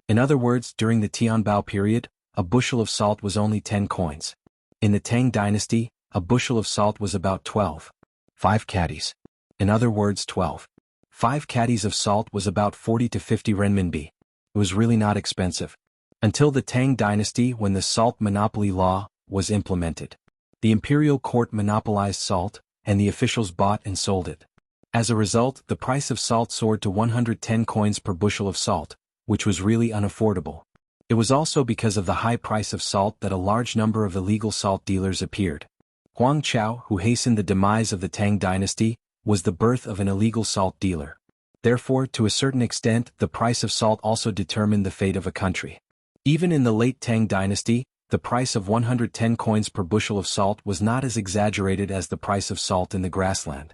In other words, during the Tianbao period, a bushel of salt was only 10 coins. In the Tang dynasty, a bushel of salt was about 5 caddies. In other words, 5 caddies of salt was about 40 to 50 renminbi. It was really not expensive. Until the Tang dynasty, when the salt monopoly law was implemented. The imperial court monopolized salt, and the officials bought and sold it. As a result, the price of salt soared to 110 coins per bushel of salt, which was really unaffordable. It was also because of the high price of salt that a large number of illegal salt dealers appeared. Huang Chao, who hastened the demise of the Tang dynasty, was the birth of an illegal salt dealer. Therefore, to a certain extent, the price of salt also determined the fate of a country. Even in the late Tang dynasty, the price of 110 coins per bushel of salt was not as exaggerated as the price of salt in the grassland.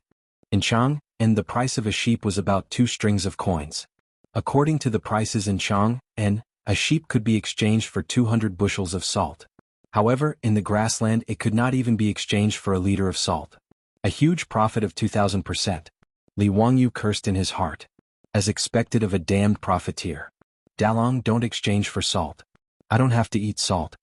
In Chang, the price of a sheep was about 2 strings of coins. According to the prices in Chang, a sheep could be exchanged for 200 bushels of salt. However, in the grassland it could not even be exchanged for a liter of salt. A huge profit of 2,000%. Li Wangyu cursed in his heart. As expected of a damned profiteer. Dalong, don't exchange for salt. I don't have to eat salt.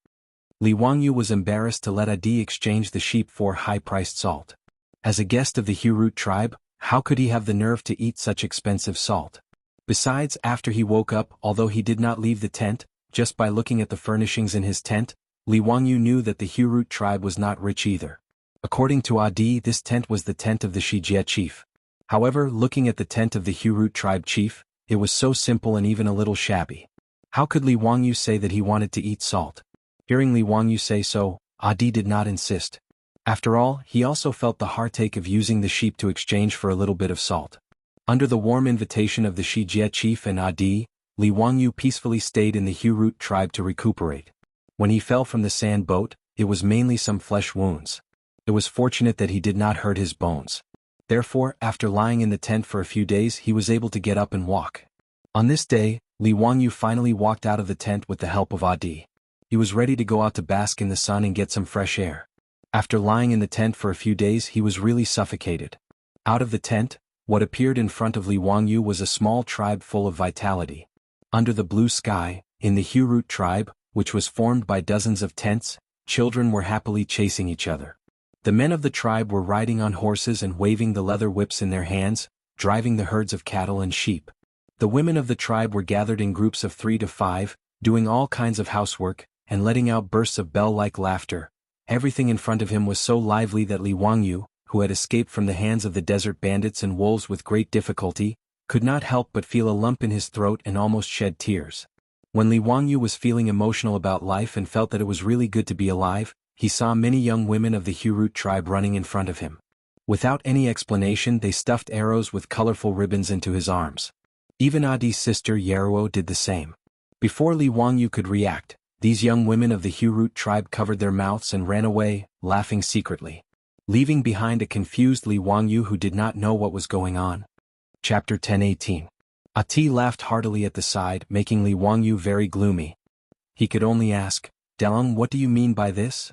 Li Wangyu was embarrassed to let Adi exchange the sheep for high-priced salt. As a guest of the Hu tribe, how could he have the nerve to eat such expensive salt? Besides, after he woke up, although he did not leave the tent, just by looking at the furnishings in his tent, Li Wangyu knew that the Hu tribe was not rich either. According to Adi, this tent was the tent of the Shijie chief. However, looking at the tent of the Hu tribe chief, it was so simple and even a little shabby. How could Li Wangyu say that he wanted to eat salt? Hearing Li Wangyu say so, Adi did not insist. After all, he also felt the heartache of using the sheep to exchange for a little bit of salt. Under the warm invitation of the Shijie chief and Adi, Li Wangyu peacefully stayed in the Hu tribe to recuperate. When he fell from the sand boat, it was mainly some flesh wounds. It was fortunate that he did not hurt his bones. Therefore, after lying in the tent for a few days, he was able to get up and walk. On this day, Li Wangyu finally walked out of the tent with the help of Adi. He was ready to go out to bask in the sun and get some fresh air. After lying in the tent for a few days, he was really suffocated. Out of the tent, what appeared in front of Li Wangyu was a small tribe full of vitality. Under the blue sky, in the Hu tribe, which was formed by dozens of tents, children were happily chasing each other. The men of the tribe were riding on horses and waving the leather whips in their hands, driving the herds of cattle and sheep. The women of the tribe were gathered in groups of 3 to 5, doing all kinds of housework, and letting out bursts of bell-like laughter. Everything in front of him was so lively that Li Wangyu, who had escaped from the hands of the desert bandits and wolves with great difficulty, could not help but feel a lump in his throat and almost shed tears. When Li Wangyu was feeling emotional about life and felt that it was really good to be alive, he saw many young women of the Hurut tribe running in front of him. Without any explanation, they stuffed arrows with colorful ribbons into his arms. Even Adi's sister Yeruo did the same. Before Li Wangyu could react, these young women of the Hurut tribe covered their mouths and ran away, laughing secretly, leaving behind a confused Li Wangyu who did not know what was going on. Chapter 10:18. Ati laughed heartily at the side, making Li Wangyu very gloomy. He could only ask, "Dalong, what do you mean by this?"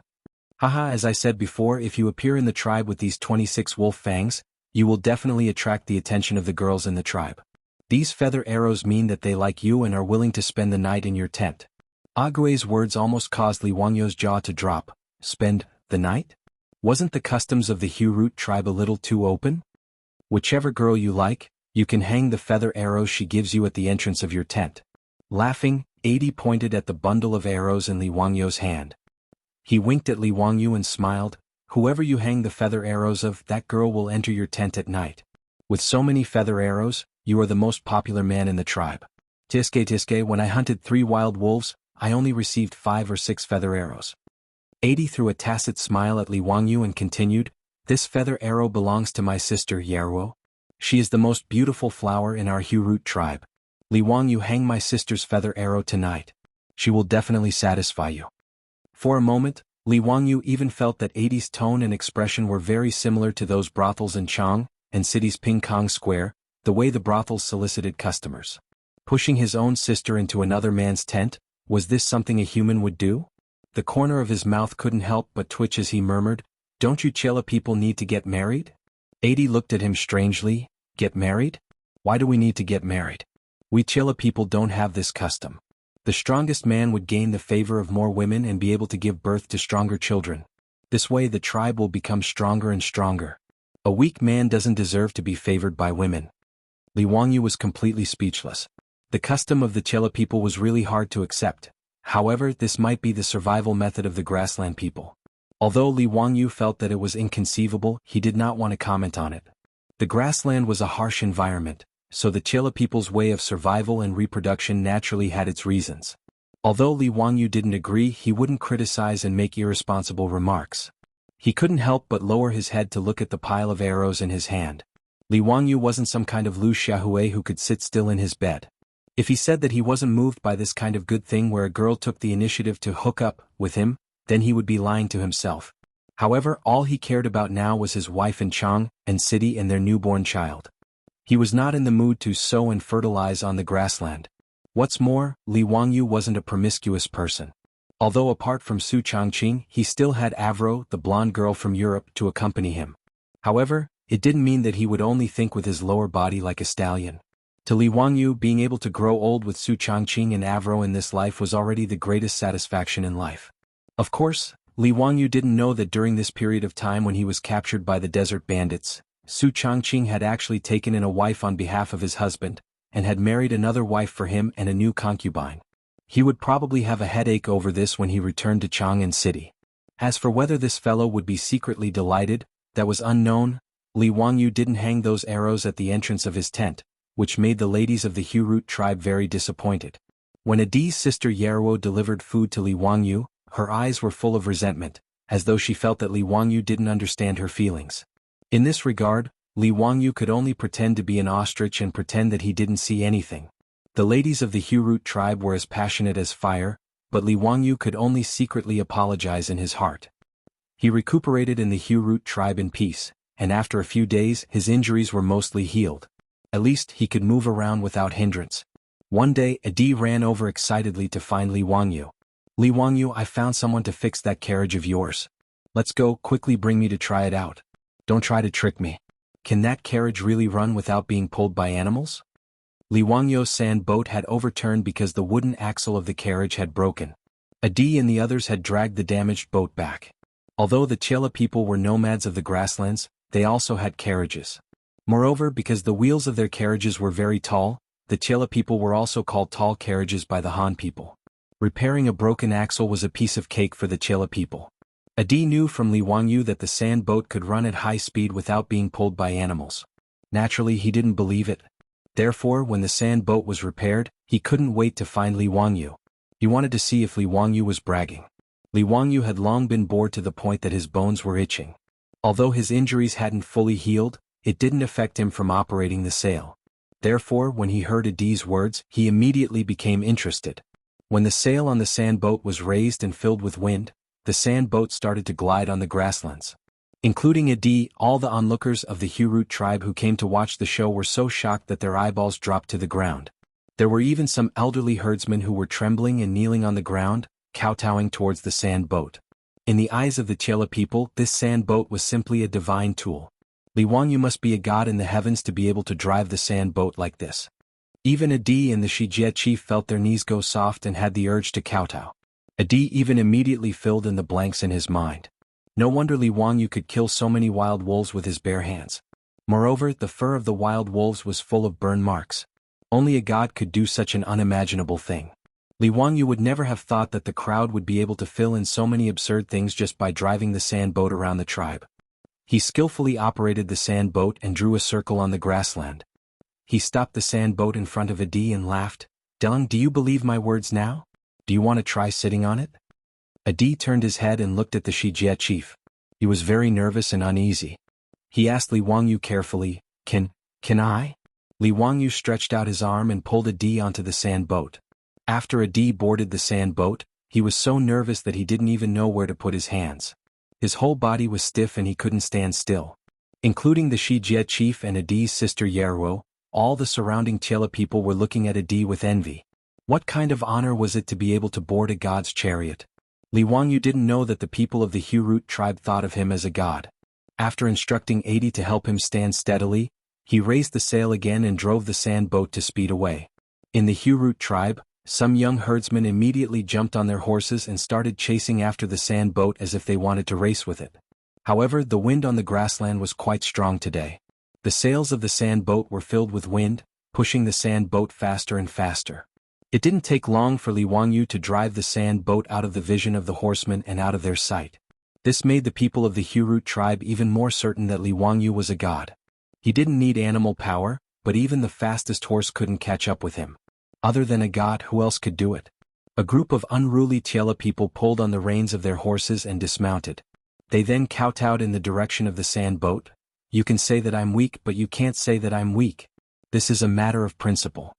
"Haha, as I said before, if you appear in the tribe with these 26 wolf fangs, you will definitely attract the attention of the girls in the tribe. These feather arrows mean that they like you and are willing to spend the night in your tent." Agui's words almost caused Li Wangyu's jaw to drop. Spend the night? Wasn't the customs of the Hurut tribe a little too open? "Whichever girl you like, you can hang the feather arrows she gives you at the entrance of your tent." Laughing, Adi pointed at the bundle of arrows in Li Wangyu's hand. He winked at Li Wangyu and smiled. "Whoever you hang the feather arrows of, that girl will enter your tent at night. With so many feather arrows, you are the most popular man in the tribe. Tiske, when I hunted 3 wild wolves, I only received 5 or 6 feather arrows." Adi threw a tacit smile at Li Wangyu and continued, "This feather arrow belongs to my sister Yeruo. She is the most beautiful flower in our Hurut tribe. Li Wangyu, hang my sister's feather arrow tonight. She will definitely satisfy you." For a moment, Li Wangyu even felt that Adi's tone and expression were very similar to those brothels in Chang and city's Pingkong Square, the way the brothels solicited customers. Pushing his own sister into another man's tent, was this something a human would do? The corner of his mouth couldn't help but twitch as he murmured, "Don't you Chela people need to get married?" Adi looked at him strangely. "Get married? Why do we need to get married? We Chela people don't have this custom. The strongest man would gain the favor of more women and be able to give birth to stronger children. This way the tribe will become stronger and stronger. A weak man doesn't deserve to be favored by women." Li Wangyu was completely speechless. The custom of the Chela people was really hard to accept. However, this might be the survival method of the grassland people. Although Li Wangyu felt that it was inconceivable, he did not want to comment on it. The grassland was a harsh environment, so the Chela people's way of survival and reproduction naturally had its reasons. Although Li Wangyu didn't agree, he wouldn't criticize and make irresponsible remarks. He couldn't help but lower his head to look at the pile of arrows in his hand. Li Wangyu wasn't some kind of Lu Xiaohui who could sit still in his bed. If he said that he wasn't moved by this kind of good thing where a girl took the initiative to hook up with him, then he would be lying to himself. However, all he cared about now was his wife in Chang and city and their newborn child. He was not in the mood to sow and fertilize on the grassland. What's more, Li Wangyu wasn't a promiscuous person. Although apart from Su Changqing, he still had Avro, the blonde girl from Europe, to accompany him. However, it didn't mean that he would only think with his lower body like a stallion. To Li Wangyu, being able to grow old with Su Changqing and Avro in this life was already the greatest satisfaction in life. Of course, Li Wangyu didn't know that during this period of time when he was captured by the desert bandits, Su Changqing had actually taken in a wife on behalf of his husband, and had married another wife for him and a new concubine. He would probably have a headache over this when he returned to Chang'an City. As for whether this fellow would be secretly delighted, that was unknown. Li Wangyu didn't hang those arrows at the entrance of his tent, which made the ladies of the Hurut tribe very disappointed. When Adi's sister Yeruo delivered food to Li Wangyu, her eyes were full of resentment, as though she felt that Li Wangyu didn't understand her feelings. In this regard, Li Wangyu could only pretend to be an ostrich and pretend that he didn't see anything. The ladies of the Hurut tribe were as passionate as fire, but Li Wangyu could only secretly apologize in his heart. He recuperated in the Hurut tribe in peace, and after a few days his injuries were mostly healed. At least he could move around without hindrance. One day Adi ran over excitedly to find Li Wangyu. "Li Wangyu, I found someone to fix that carriage of yours. Let's go, quickly bring me to try it out. Don't try to trick me. Can that carriage really run without being pulled by animals?" Li Wangyu's sand boat had overturned because the wooden axle of the carriage had broken. Adi and the others had dragged the damaged boat back. Although the Chela people were nomads of the grasslands, they also had carriages. Moreover, because the wheels of their carriages were very tall, the Chela people were also called tall carriages by the Han people. Repairing a broken axle was a piece of cake for the Chela people. Adi knew from Li Wangyu that the sand boat could run at high speed without being pulled by animals. Naturally, he didn't believe it. Therefore, when the sand boat was repaired, he couldn't wait to find Li Wangyu. He wanted to see if Li Wangyu was bragging. Li Wangyu had long been bored to the point that his bones were itching. Although his injuries hadn't fully healed, it didn't affect him from operating the sail. Therefore, when he heard Adi's words, he immediately became interested. When the sail on the sand boat was raised and filled with wind, the sand boat started to glide on the grasslands. Including Adi, all the onlookers of the Hurut tribe who came to watch the show were so shocked that their eyeballs dropped to the ground. There were even some elderly herdsmen who were trembling and kneeling on the ground, kowtowing towards the sand boat. In the eyes of the Chela people, this sand boat was simply a divine tool. Li Wangyu must be a god in the heavens to be able to drive the sand boat like this. Even Adi and the Shijie chief felt their knees go soft and had the urge to kowtow. Adi even immediately filled in the blanks in his mind. No wonder Li Wangyu could kill so many wild wolves with his bare hands. Moreover, the fur of the wild wolves was full of burn marks. Only a god could do such an unimaginable thing. Li Wangyu would never have thought that the crowd would be able to fill in so many absurd things just by driving the sand boat around the tribe. He skillfully operated the sand boat and drew a circle on the grassland. He stopped the sand boat in front of Adi and laughed. "Deng, do you believe my words now? Do you want to try sitting on it?" Adi turned his head and looked at the Shijie chief. He was very nervous and uneasy. He asked Li Wangyu carefully, Can I?" Li Wangyu stretched out his arm and pulled Adi onto the sand boat. After Adi boarded the sand boat, he was so nervous that he didn't even know where to put his hands. His whole body was stiff and he couldn't stand still. Including the Shijie chief and Adi's sister Yeruo, all the surrounding Chela people were looking at Adi with envy. What kind of honor was it to be able to board a god's chariot? Li Wangyu didn't know that the people of the Hurut tribe thought of him as a god. After instructing Adi to help him stand steadily, he raised the sail again and drove the sand boat to speed away. In the Hurut tribe, some young herdsmen immediately jumped on their horses and started chasing after the sand boat as if they wanted to race with it. However, the wind on the grassland was quite strong today. The sails of the sand boat were filled with wind, pushing the sand boat faster and faster. It didn't take long for Li Wangyu to drive the sand boat out of the vision of the horsemen and out of their sight. This made the people of the Hurut tribe even more certain that Li Wangyu was a god. He didn't need animal power, but even the fastest horse couldn't catch up with him. Other than a god, who else could do it? A group of unruly Chela people pulled on the reins of their horses and dismounted. They then kowtowed in the direction of the sand boat. "You can say that I'm weak, but you can't say that I'm weak. This is a matter of principle."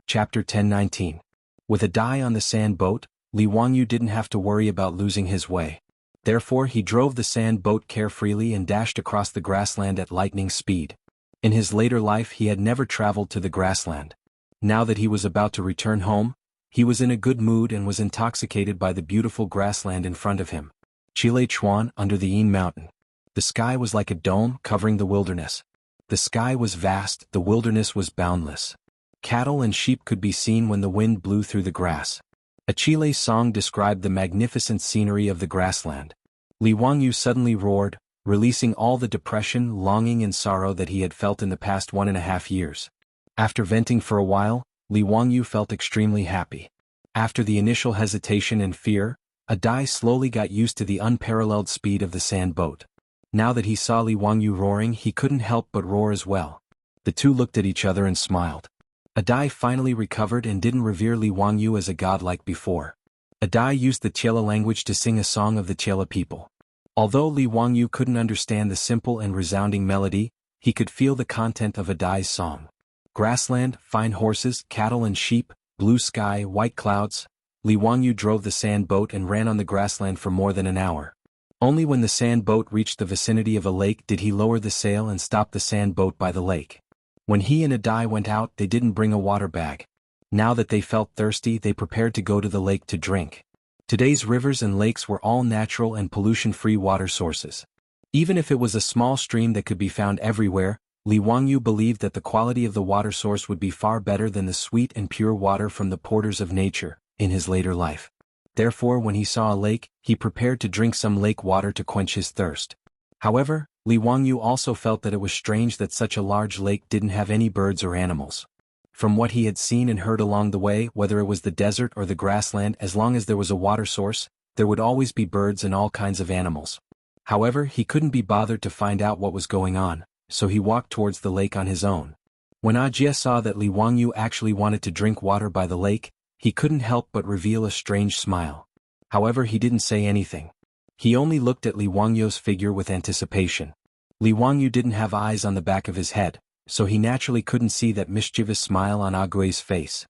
Chapter 10:19. With Adi on the sand boat, Li Wangyu didn't have to worry about losing his way. Therefore, he drove the sand boat carefreely and dashed across the grassland at lightning speed. In his later life, he had never traveled to the grassland. Now that he was about to return home, he was in a good mood and was intoxicated by the beautiful grassland in front of him. Chile Chuan under the Yin Mountain. The sky was like a dome covering the wilderness. The sky was vast, the wilderness was boundless. Cattle and sheep could be seen when the wind blew through the grass. A Chile song described the magnificent scenery of the grassland. Li Wangyu suddenly roared, releasing all the depression, longing and sorrow that he had felt in the past 1.5 years. After venting for a while, Li Wangyu felt extremely happy. After the initial hesitation and fear, Adi slowly got used to the unparalleled speed of the sand boat. Now that he saw Li Wangyu roaring, he couldn't help but roar as well. The two looked at each other and smiled. Adi finally recovered and didn't revere Li Wangyu as a god like before. Adi used the Chela language to sing a song of the Chela people. Although Li Wangyu couldn't understand the simple and resounding melody, he could feel the content of Adi's song. Grassland, fine horses, cattle and sheep, blue sky, white clouds. Li Wangyu drove the sand boat and ran on the grassland for more than an hour. Only when the sand boat reached the vicinity of a lake did he lower the sail and stop the sand boat by the lake. When he and Adi went out, they didn't bring a water bag. Now that they felt thirsty, they prepared to go to the lake to drink. Today's rivers and lakes were all natural and pollution-free water sources. Even if it was a small stream that could be found everywhere, Li Wangyu believed that the quality of the water source would be far better than the sweet and pure water from the portals of nature, in his later life. Therefore when he saw a lake, he prepared to drink some lake water to quench his thirst. However, Li Wangyu also felt that it was strange that such a large lake didn't have any birds or animals. From what he had seen and heard along the way, whether it was the desert or the grassland, as long as there was a water source, there would always be birds and all kinds of animals. However, he couldn't be bothered to find out what was going on, so he walked towards the lake on his own. When Ajie saw that Li Wangyu actually wanted to drink water by the lake, he couldn't help but reveal a strange smile. However, he didn't say anything. He only looked at Li Wangyu's figure with anticipation. Li Wangyu didn't have eyes on the back of his head, so he naturally couldn't see that mischievous smile on Ague's face.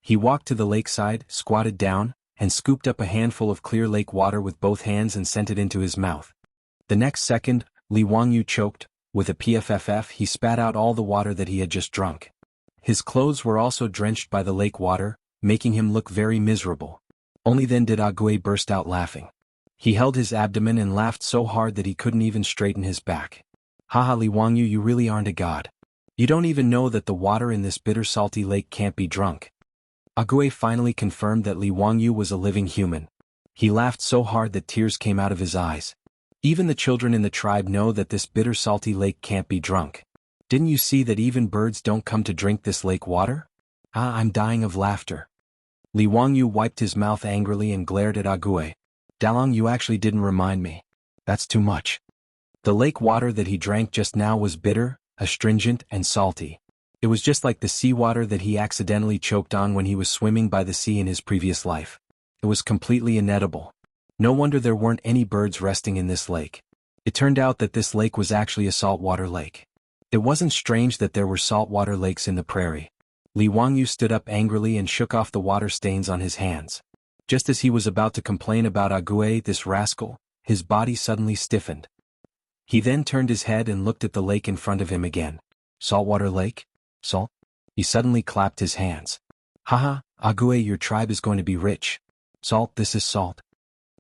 He walked to the lakeside, squatted down, and scooped up a handful of clear lake water with both hands and sent it into his mouth. The next second, Li Wangyu choked. With a pfff he spat out all the water that he had just drunk. His clothes were also drenched by the lake water, making him look very miserable. Only then did Ague burst out laughing. He held his abdomen and laughed so hard that he couldn't even straighten his back. Haha, Li Wangyu, you really aren't a god. You don't even know that the water in this bitter salty lake can't be drunk. Ague finally confirmed that Li Wangyu was a living human. He laughed so hard that tears came out of his eyes. Even the children in the tribe know that this bitter salty lake can't be drunk. Didn't you see that even birds don't come to drink this lake water? Ah, I'm dying of laughter. Li Wangyu wiped his mouth angrily and glared at Ague. Dalong, you actually didn't remind me. That's too much. The lake water that he drank just now was bitter, astringent, and salty. It was just like the seawater that he accidentally choked on when he was swimming by the sea in his previous life. It was completely inedible. No wonder there weren't any birds resting in this lake. It turned out that this lake was actually a saltwater lake. It wasn't strange that there were saltwater lakes in the prairie. Li Wangyu stood up angrily and shook off the water stains on his hands. Just as he was about to complain about Ague, this rascal, his body suddenly stiffened. He then turned his head and looked at the lake in front of him again. Saltwater lake? Salt? He suddenly clapped his hands. Haha, Ague, your tribe is going to be rich. Salt, this is salt.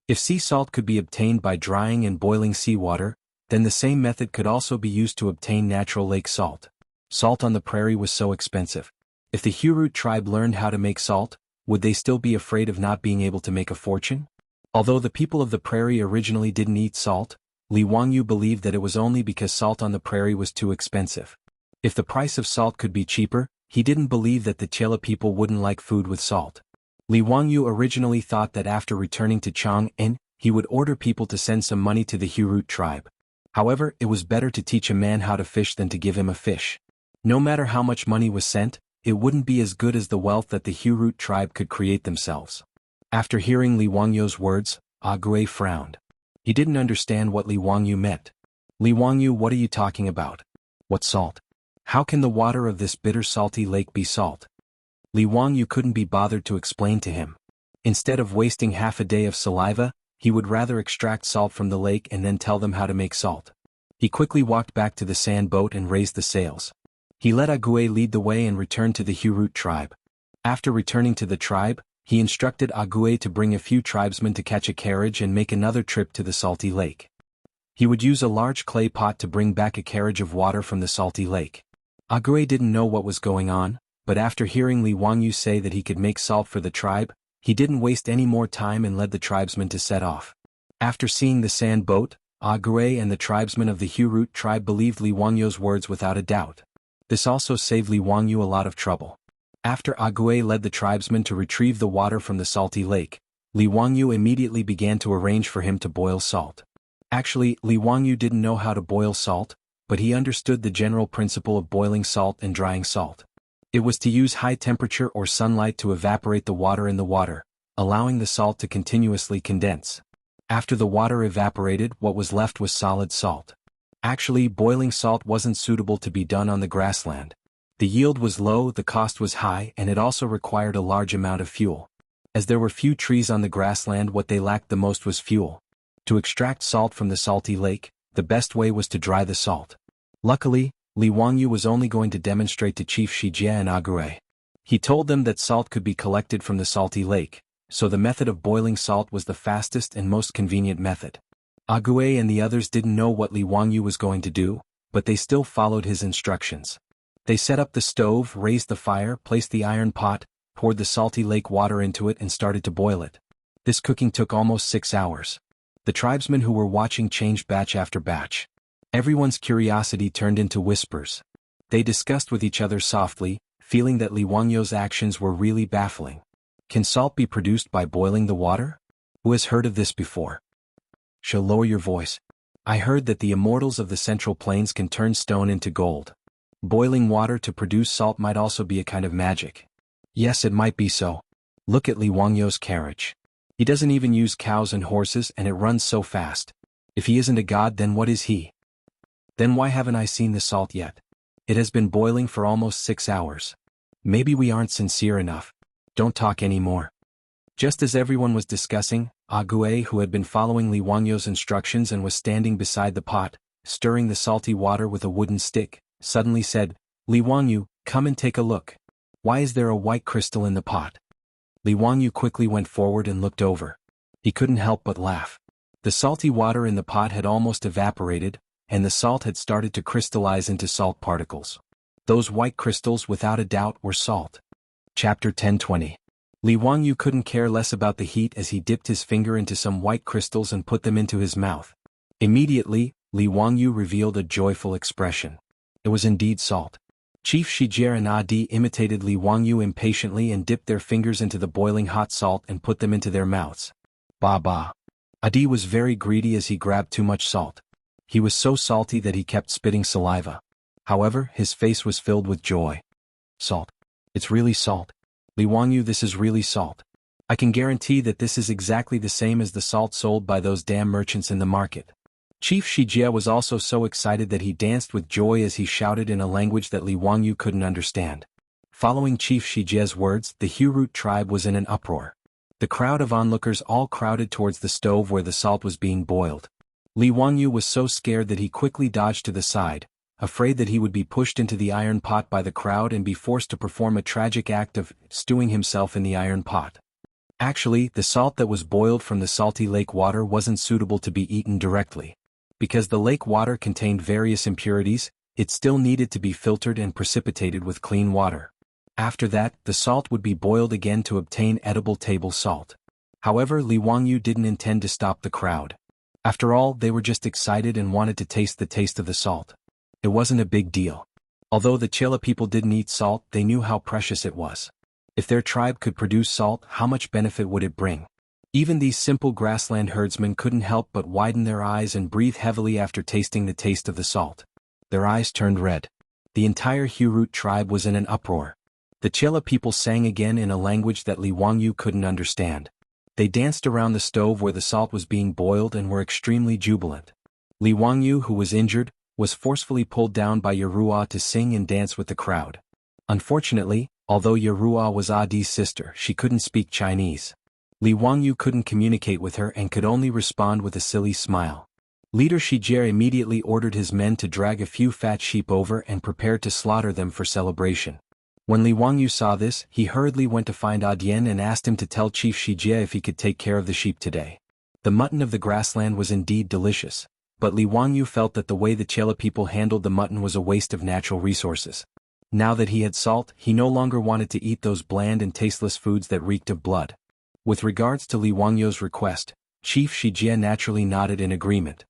If sea salt could be obtained by drying and boiling seawater, then the same method could also be used to obtain natural lake salt. Salt on the prairie was so expensive. If the Hurut tribe learned how to make salt, would they still be afraid of not being able to make a fortune? Although the people of the prairie originally didn't eat salt, Li Wangyu believed that it was only because salt on the prairie was too expensive. If the price of salt could be cheaper, he didn't believe that the Chela people wouldn't like food with salt. Li Wangyu originally thought that after returning to Chang'an, he would order people to send some money to the Hurut tribe. However, it was better to teach a man how to fish than to give him a fish. No matter how much money was sent, it wouldn't be as good as the wealth that the Hurut tribe could create themselves. After hearing Li Wangyu's words, Ague frowned. He didn't understand what Li Wangyu meant. Li Wangyu, what are you talking about? What salt? How can the water of this bitter salty lake be salt? Li Wangyu couldn't be bothered to explain to him. Instead of wasting half a day of saliva, he would rather extract salt from the lake and then tell them how to make salt. He quickly walked back to the sand boat and raised the sails. He let Ague lead the way and returned to the Hurut tribe. After returning to the tribe, he instructed Ague to bring a few tribesmen to catch a carriage and make another trip to the salty lake. He would use a large clay pot to bring back a carriage of water from the salty lake. Ague didn't know what was going on, but after hearing Li Wangyu say that he could make salt for the tribe, he didn't waste any more time and led the tribesmen to set off. After seeing the sand boat, Ague and the tribesmen of the Hurut tribe believed Li Wangyu's words without a doubt. This also saved Li Wangyu a lot of trouble. After Ague led the tribesmen to retrieve the water from the salty lake, Li Wangyu immediately began to arrange for him to boil salt. Actually, Li Wangyu didn't know how to boil salt, but he understood the general principle of boiling salt and drying salt. It was to use high temperature or sunlight to evaporate the water in the water, allowing the salt to continuously condense. After the water evaporated, what was left was solid salt. Actually, boiling salt wasn't suitable to be done on the grassland. The yield was low, the cost was high, and it also required a large amount of fuel. As there were few trees on the grassland, what they lacked the most was fuel. To extract salt from the salty lake, the best way was to dry the salt. Luckily, Li Wangyu was only going to demonstrate to Chief Shijie and Ague. He told them that salt could be collected from the salty lake, so the method of boiling salt was the fastest and most convenient method. Ague and the others didn't know what Li Wangyu was going to do, but they still followed his instructions. They set up the stove, raised the fire, placed the iron pot, poured the salty lake water into it and started to boil it. This cooking took almost 6 hours. The tribesmen who were watching changed batch after batch. Everyone's curiosity turned into whispers. They discussed with each other softly, feeling that Li Wangyu's actions were really baffling. Can salt be produced by boiling the water? Who has heard of this before? Shall lower your voice. I heard that the immortals of the Central Plains can turn stone into gold. Boiling water to produce salt might also be a kind of magic. Yes, it might be so. Look at Li Wangyu's carriage. He doesn't even use cows and horses, and it runs so fast. If he isn't a god, then what is he? Then why haven't I seen the salt yet? It has been boiling for almost 6 hours. Maybe we aren't sincere enough. Don't talk anymore. Just as everyone was discussing, Ague, who had been following Li Wangyu's instructions and was standing beside the pot, stirring the salty water with a wooden stick, suddenly said, Li Wangyu, come and take a look. Why is there a white crystal in the pot? Li Wangyu quickly went forward and looked over. He couldn't help but laugh. The salty water in the pot had almost evaporated, and the salt had started to crystallize into salt particles. Those white crystals without a doubt were salt. Chapter 10:20. Li Wangyu couldn't care less about the heat as he dipped his finger into some white crystals and put them into his mouth. Immediately, Li Wangyu revealed a joyful expression. It was indeed salt. Chief Shijier and Adi imitated Li Wangyu impatiently and dipped their fingers into the boiling hot salt and put them into their mouths. Ba ba. Adi was very greedy as he grabbed too much salt. He was so salty that he kept spitting saliva. However, his face was filled with joy. Salt. It's really salt. Li Wangyu, this is really salt. I can guarantee that this is exactly the same as the salt sold by those damn merchants in the market. Chief Shijie was also so excited that he danced with joy as he shouted in a language that Li Wangyu couldn't understand. Following Chief Shijie's words, the Hurut tribe was in an uproar. The crowd of onlookers all crowded towards the stove where the salt was being boiled. Li Wangyu was so scared that he quickly dodged to the side, afraid that he would be pushed into the iron pot by the crowd and be forced to perform a tragic act of stewing himself in the iron pot. Actually, the salt that was boiled from the salty lake water wasn't suitable to be eaten directly. Because the lake water contained various impurities, it still needed to be filtered and precipitated with clean water. After that, the salt would be boiled again to obtain edible table salt. However, Li Wangyu didn't intend to stop the crowd. After all, they were just excited and wanted to taste the taste of the salt. It wasn't a big deal. Although the Chela people didn't eat salt, they knew how precious it was. If their tribe could produce salt, how much benefit would it bring? Even these simple grassland herdsmen couldn't help but widen their eyes and breathe heavily after tasting the taste of the salt. Their eyes turned red. The entire Hurut tribe was in an uproar. The Chela people sang again in a language that Li Wangyu couldn't understand. They danced around the stove where the salt was being boiled and were extremely jubilant. Li Wangyu, who was injured, was forcefully pulled down by Yerua to sing and dance with the crowd. Unfortunately, although Yerua was Adi's sister, she couldn't speak Chinese. Li Wangyu couldn't communicate with her and could only respond with a silly smile. Leader Shijier immediately ordered his men to drag a few fat sheep over and prepare to slaughter them for celebration. When Li Wangyu saw this, he hurriedly went to find Adian and asked him to tell Chief Shijier if he could take care of the sheep today. The mutton of the grassland was indeed delicious, but Li Wangyu felt that the way the Chela people handled the mutton was a waste of natural resources. Now that he had salt, he no longer wanted to eat those bland and tasteless foods that reeked of blood. With regards to Li Wangyu's request, Chief Shijian naturally nodded in agreement.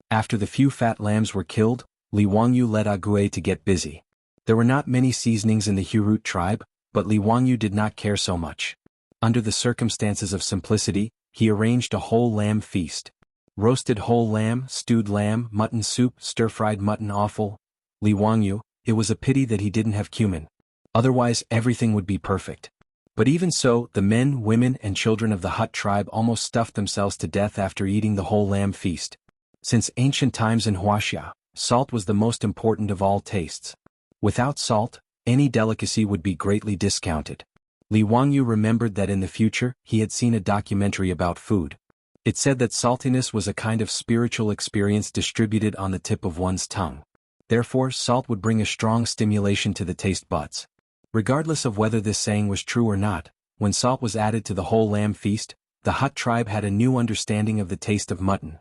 After the few fat lambs were killed, Li Wangyu led Ague to get busy. There were not many seasonings in the Hurut tribe, but Li Wangyu did not care so much. Under the circumstances of simplicity, he arranged a whole lamb feast. Roasted whole lamb, stewed lamb, mutton soup, stir-fried mutton offal. Li Wangyu, it was a pity that he didn't have cumin. Otherwise, everything would be perfect. But even so, the men, women, and children of the Hut tribe almost stuffed themselves to death after eating the whole lamb feast. Since ancient times in Wuxia, salt was the most important of all tastes. Without salt, any delicacy would be greatly discounted. Li Wangyu remembered that in the future, he had seen a documentary about food. It said that saltiness was a kind of spiritual experience distributed on the tip of one's tongue. Therefore, salt would bring a strong stimulation to the taste buds. Regardless of whether this saying was true or not, when salt was added to the whole lamb feast, the Hut tribe had a new understanding of the taste of mutton.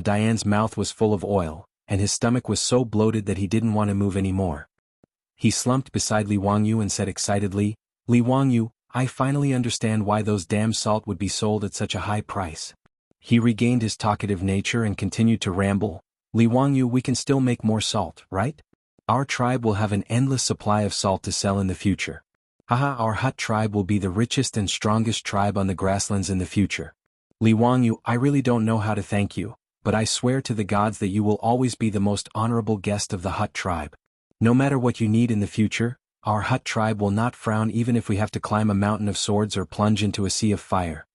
Diane's mouth was full of oil, and his stomach was so bloated that he didn't want to move anymore. He slumped beside Li Wangyu and said excitedly, Li Wangyu, I finally understand why those damn salt would be sold at such a high price. He regained his talkative nature and continued to ramble. Li Wangyu, we can still make more salt, right? Our tribe will have an endless supply of salt to sell in the future. Haha, our Hut tribe will be the richest and strongest tribe on the grasslands in the future. Li Wangyu, I really don't know how to thank you, but I swear to the gods that you will always be the most honorable guest of the Hut tribe. No matter what you need in the future, our Hut tribe will not frown even if we have to climb a mountain of swords or plunge into a sea of fire.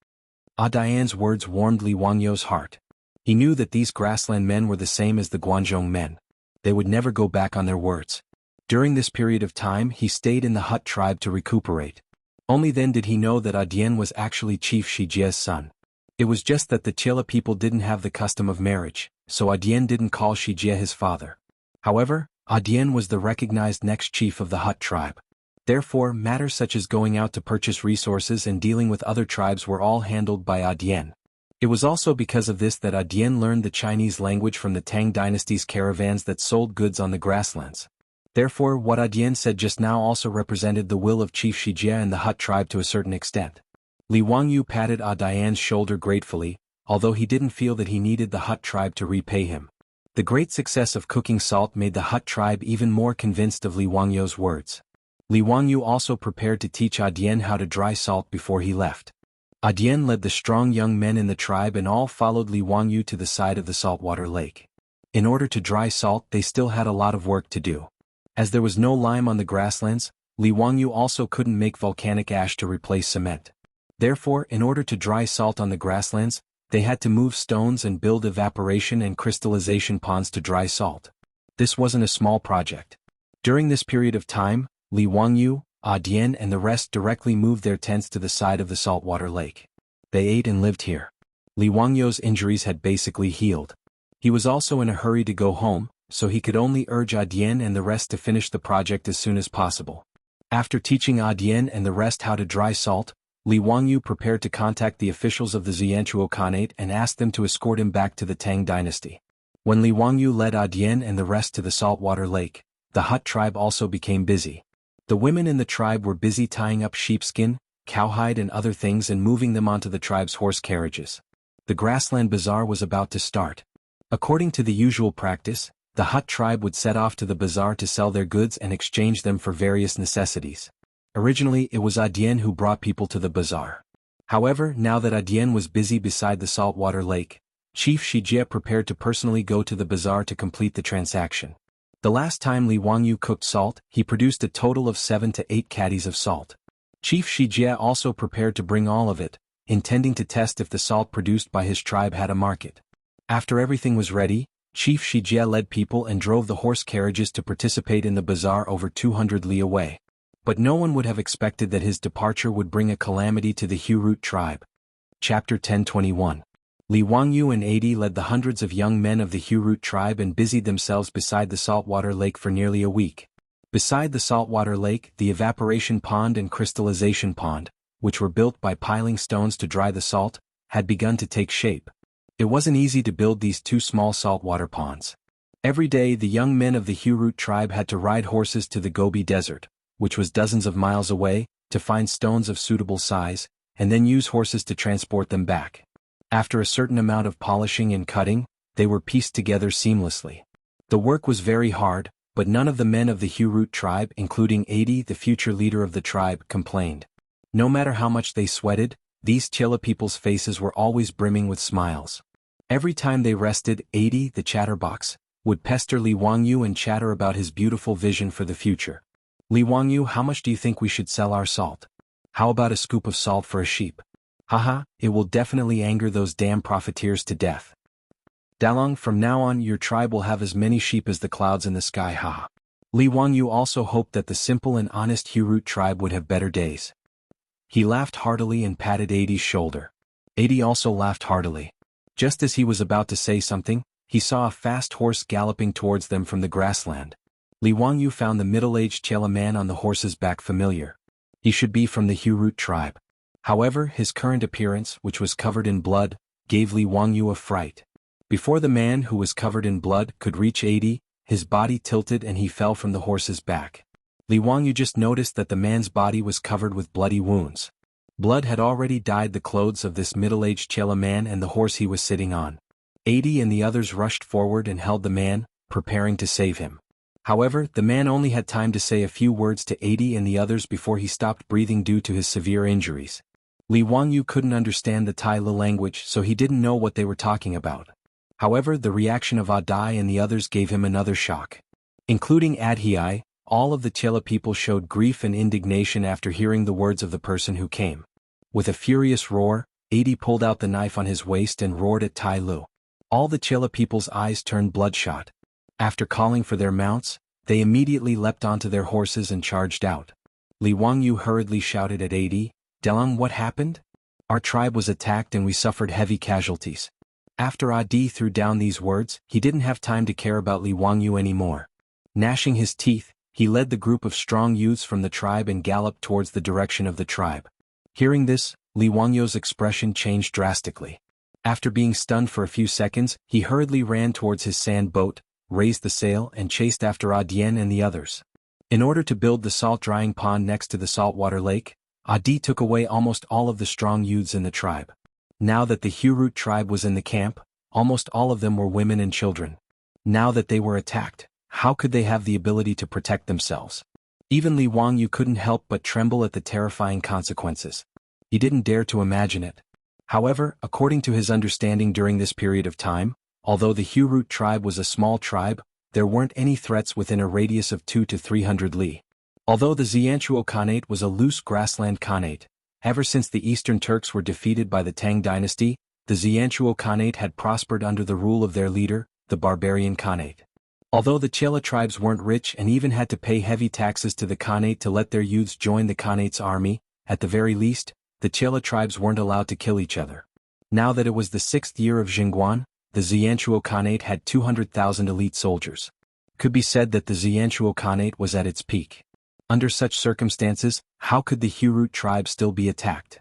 Diane's words warmed Li Wangyu's heart. He knew that these grassland men were the same as the Guanzhong men. They would never go back on their words. During this period of time he stayed in the Hut tribe to recuperate. Only then did he know that Dian was actually Chief Shijie's son. It was just that the Chila people didn't have the custom of marriage, so Dian didn't call Shijie his father. However, Dian was the recognized next chief of the Hut tribe. Therefore, matters such as going out to purchase resources and dealing with other tribes were all handled by Dian. It was also because of this that Dian learned the Chinese language from the Tang dynasty's caravans that sold goods on the grasslands. Therefore, what Dian said just now also represented the will of Chief Shijie and the Hut tribe to a certain extent. Li Wangyu patted Dian's shoulder gratefully, although he didn't feel that he needed the Hut tribe to repay him. The great success of cooking salt made the Hut tribe even more convinced of Li Wangyu's words. Li Wangyu also prepared to teach Dian how to dry salt before he left. Dian led the strong young men in the tribe and all followed Li Wangyu to the side of the saltwater lake. In order to dry salt, they still had a lot of work to do. As there was no lime on the grasslands, Li Wangyu also couldn't make volcanic ash to replace cement. Therefore, in order to dry salt on the grasslands, they had to move stones and build evaporation and crystallization ponds to dry salt. This wasn't a small project. During this period of time, Li Wangyu, Dian and the rest directly moved their tents to the side of the saltwater lake. They ate and lived here. Li Wangyu's injuries had basically healed. He was also in a hurry to go home, so he could only urge Dian and the rest to finish the project as soon as possible. After teaching Dian and the rest how to dry salt, Li Wangyu prepared to contact the officials of the Xianchuo Khanate and ask them to escort him back to the Tang dynasty. When Li Wangyu led Dian and the rest to the saltwater lake, the Hut tribe also became busy. The women in the tribe were busy tying up sheepskin, cowhide and other things and moving them onto the tribe's horse carriages. The grassland bazaar was about to start. According to the usual practice, the Hut tribe would set off to the bazaar to sell their goods and exchange them for various necessities. Originally, it was Dian who brought people to the bazaar. However, now that Dian was busy beside the saltwater lake, Chief Shijie prepared to personally go to the bazaar to complete the transaction. The last time Li Wangyu cooked salt, he produced a total of 7 to 8 caddies of salt. Chief Shijie also prepared to bring all of it, intending to test if the salt produced by his tribe had a market. After everything was ready, Chief Shijie led people and drove the horse carriages to participate in the bazaar over 200 li away. But no one would have expected that his departure would bring a calamity to the Hurut tribe. Chapter 10:21. Li Wangyu and 80 led the hundreds of young men of the Hurut tribe and busied themselves beside the saltwater lake for nearly a week. Beside the saltwater lake, the evaporation pond and crystallization pond, which were built by piling stones to dry the salt, had begun to take shape. It wasn't easy to build these two small saltwater ponds. Every day the young men of the Hurut tribe had to ride horses to the Gobi Desert, which was dozens of miles away, to find stones of suitable size, and then use horses to transport them back. After a certain amount of polishing and cutting, they were pieced together seamlessly. The work was very hard, but none of the men of the Hurut tribe, including 80, the future leader of the tribe, complained. No matter how much they sweated, these Chila people's faces were always brimming with smiles. Every time they rested, 80, the chatterbox, would pester Li Wangyu and chatter about his beautiful vision for the future. Li Wangyu, how much do you think we should sell our salt? How about a scoop of salt for a sheep? Haha, it will definitely anger those damn profiteers to death. Dalong, from now on your tribe will have as many sheep as the clouds in the sky, haha. Li Wangyu also hoped that the simple and honest Hurut tribe would have better days. He laughed heartily and patted 80's shoulder. 80 also laughed heartily. Just as he was about to say something, he saw a fast horse galloping towards them from the grassland. Li Wangyu found the middle-aged Chela man on the horse's back familiar. He should be from the Hurut tribe. However, his current appearance, which was covered in blood, gave Li Wangyu a fright. Before the man who was covered in blood could reach 80, his body tilted and he fell from the horse's back. Li Wangyu just noticed that the man's body was covered with bloody wounds. Blood had already dyed the clothes of this middle-aged Chela man and the horse he was sitting on. 80 and the others rushed forward and held the man, preparing to save him. However, the man only had time to say a few words to 80 and the others before he stopped breathing due to his severe injuries. Li Wangyu couldn't understand the Tai Li language, so he didn't know what they were talking about. However, the reaction of Adai and the others gave him another shock. Including Adhai, all of the Chela people showed grief and indignation after hearing the words of the person who came. With a furious roar, 80 pulled out the knife on his waist and roared at Tai Lu. All the Chela people's eyes turned bloodshot. After calling for their mounts, they immediately leapt onto their horses and charged out. Li Wangyu hurriedly shouted at 80, "Delong, what happened? Our tribe was attacked and we suffered heavy casualties." After Adi threw down these words, he didn't have time to care about Li Wangyu anymore. Gnashing his teeth, he led the group of strong youths from the tribe and galloped towards the direction of the tribe. Hearing this, Li Wangyu's expression changed drastically. After being stunned for a few seconds, he hurriedly ran towards his sand boat, raised the sail and chased after Adien and the others. In order to build the salt drying pond next to the saltwater lake, Adi took away almost all of the strong youths in the tribe. Now that the Hurut tribe was in the camp, almost all of them were women and children. Now that they were attacked, how could they have the ability to protect themselves? Even Li Wangyu couldn't help but tremble at the terrifying consequences. He didn't dare to imagine it. However, according to his understanding during this period of time, although the Hurut tribe was a small tribe, there weren't any threats within a radius of 2 to 300 li. Although the Xianchuo Khanate was a loose grassland Khanate, ever since the Eastern Turks were defeated by the Tang dynasty, the Xianchuo Khanate had prospered under the rule of their leader, the barbarian Khanate. Although the Chela tribes weren't rich and even had to pay heavy taxes to the Khanate to let their youths join the Khanate's army, at the very least, the Chela tribes weren't allowed to kill each other. Now that it was the 6th year of Jingguan, the Xianchuo Khanate had 200,000 elite soldiers. Could be said that the Xianchuo Khanate was at its peak. Under such circumstances, how could the Hurut tribe still be attacked?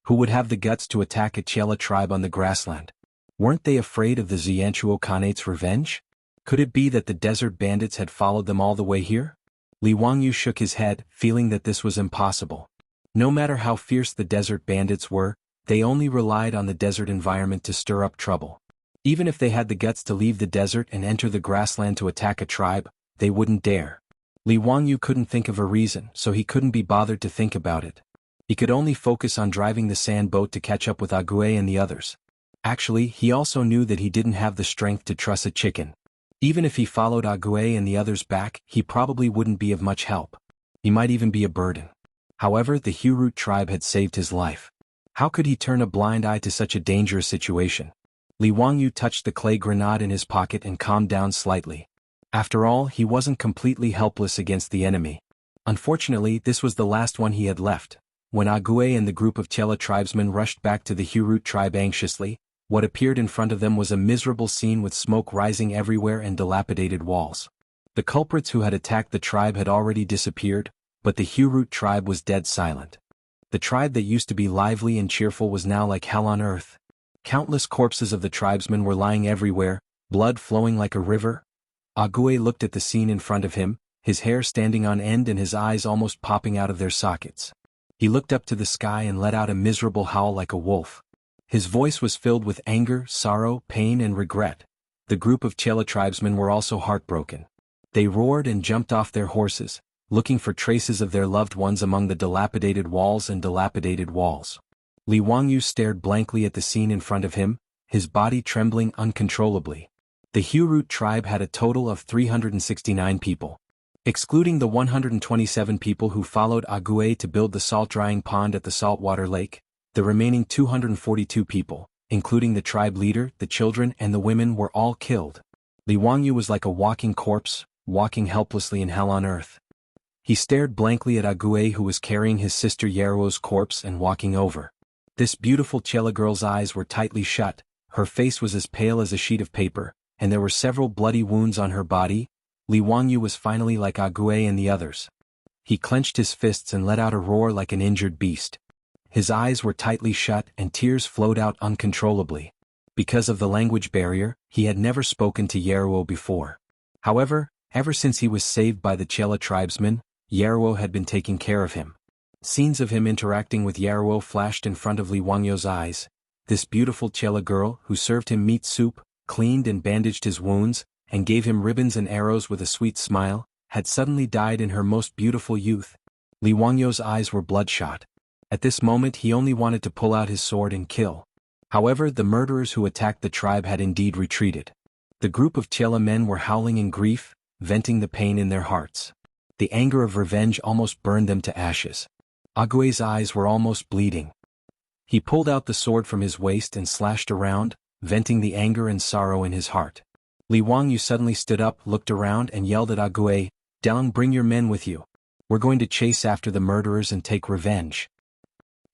Who would have the guts to attack a Chela tribe on the grassland? Weren't they afraid of the Xianchuo Khanate's revenge? Could it be that the desert bandits had followed them all the way here? Li Wangyu shook his head, feeling that this was impossible. No matter how fierce the desert bandits were, they only relied on the desert environment to stir up trouble. Even if they had the guts to leave the desert and enter the grassland to attack a tribe, they wouldn't dare. Li Wangyu couldn't think of a reason, so he couldn't be bothered to think about it. He could only focus on driving the sand boat to catch up with Ague and the others. Actually, he also knew that he didn't have the strength to truss a chicken. Even if he followed Ague and the others back, he probably wouldn't be of much help. He might even be a burden. However, the Hurut tribe had saved his life. How could he turn a blind eye to such a dangerous situation? Li Wangyu touched the clay grenade in his pocket and calmed down slightly. After all, he wasn't completely helpless against the enemy. Unfortunately, this was the last one he had left. When Ague and the group of Chela tribesmen rushed back to the Hurut tribe anxiously, what appeared in front of them was a miserable scene with smoke rising everywhere and dilapidated walls. The culprits who had attacked the tribe had already disappeared, but the Hurut tribe was dead silent. The tribe that used to be lively and cheerful was now like hell on earth. Countless corpses of the tribesmen were lying everywhere, blood flowing like a river. Ague looked at the scene in front of him, his hair standing on end and his eyes almost popping out of their sockets. He looked up to the sky and let out a miserable howl like a wolf. His voice was filled with anger, sorrow, pain and regret. The group of Chela tribesmen were also heartbroken. They roared and jumped off their horses, looking for traces of their loved ones among the dilapidated walls. Li Wangyu stared blankly at the scene in front of him, his body trembling uncontrollably. The Hurut tribe had a total of 369 people. Excluding the 127 people who followed Ague to build the salt drying pond at the saltwater lake, the remaining 242 people, including the tribe leader, the children and the women were all killed. Li Wangyu was like a walking corpse, walking helplessly in hell on earth. He stared blankly at Ague who was carrying his sister Yeruo's corpse and walking over. This beautiful Chela girl's eyes were tightly shut, her face was as pale as a sheet of paper, and there were several bloody wounds on her body. Li Wangyu was finally like Ague and the others. He clenched his fists and let out a roar like an injured beast. His eyes were tightly shut and tears flowed out uncontrollably. Because of the language barrier, he had never spoken to Yeruo before. However, ever since he was saved by the Chela tribesmen, Yaruo had been taking care of him. Scenes of him interacting with Yaruo flashed in front of Li Wangyu's eyes. This beautiful Chela girl, who served him meat soup, cleaned and bandaged his wounds, and gave him ribbons and arrows with a sweet smile, had suddenly died in her most beautiful youth. Li Wangyu's eyes were bloodshot. At this moment he only wanted to pull out his sword and kill. However, the murderers who attacked the tribe had indeed retreated. The group of Chela men were howling in grief, venting the pain in their hearts. The anger of revenge almost burned them to ashes. Ague's eyes were almost bleeding. He pulled out the sword from his waist and slashed around, venting the anger and sorrow in his heart. Li Wangyu suddenly stood up, looked around and yelled at Ague, "Tang, bring your men with you. We're going to chase after the murderers and take revenge."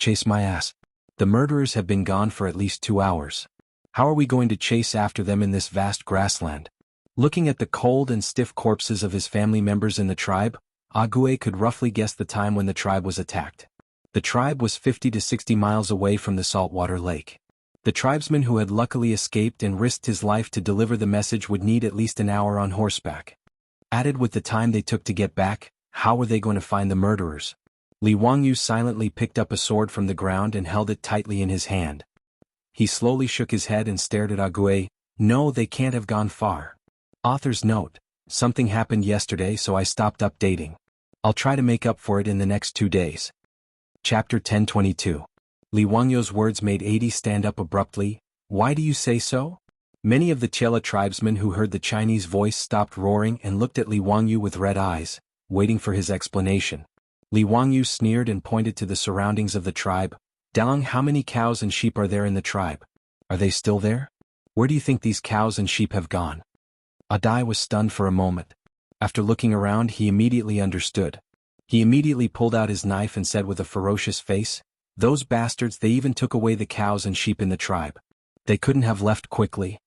"Chase my ass. The murderers have been gone for at least 2 hours. How are we going to chase after them in this vast grassland?" Looking at the cold and stiff corpses of his family members in the tribe, Ague could roughly guess the time when the tribe was attacked. The tribe was 50 to 60 miles away from the saltwater lake. The tribesman who had luckily escaped and risked his life to deliver the message would need at least an hour on horseback. Added with the time they took to get back, how were they going to find the murderers? Li Wangyu silently picked up a sword from the ground and held it tightly in his hand. He slowly shook his head and stared at Ague. "No, they can't have gone far. Author's note: something happened yesterday, so I stopped updating. I'll try to make up for it in the next 2 days." Chapter 1022. Li Wangyu's words made 80 stand up abruptly. "Why do you say so?" Many of the Chela tribesmen who heard the Chinese voice stopped roaring and looked at Li Wangyu with red eyes, waiting for his explanation. Li Wangyu sneered and pointed to the surroundings of the tribe. "Tang, how many cows and sheep are there in the tribe? Are they still there? Where do you think these cows and sheep have gone?" Adai was stunned for a moment. After looking around, he immediately understood. He immediately pulled out his knife and said with a ferocious face, "Those bastards, they even took away the cows and sheep in the tribe. They couldn't have left quickly."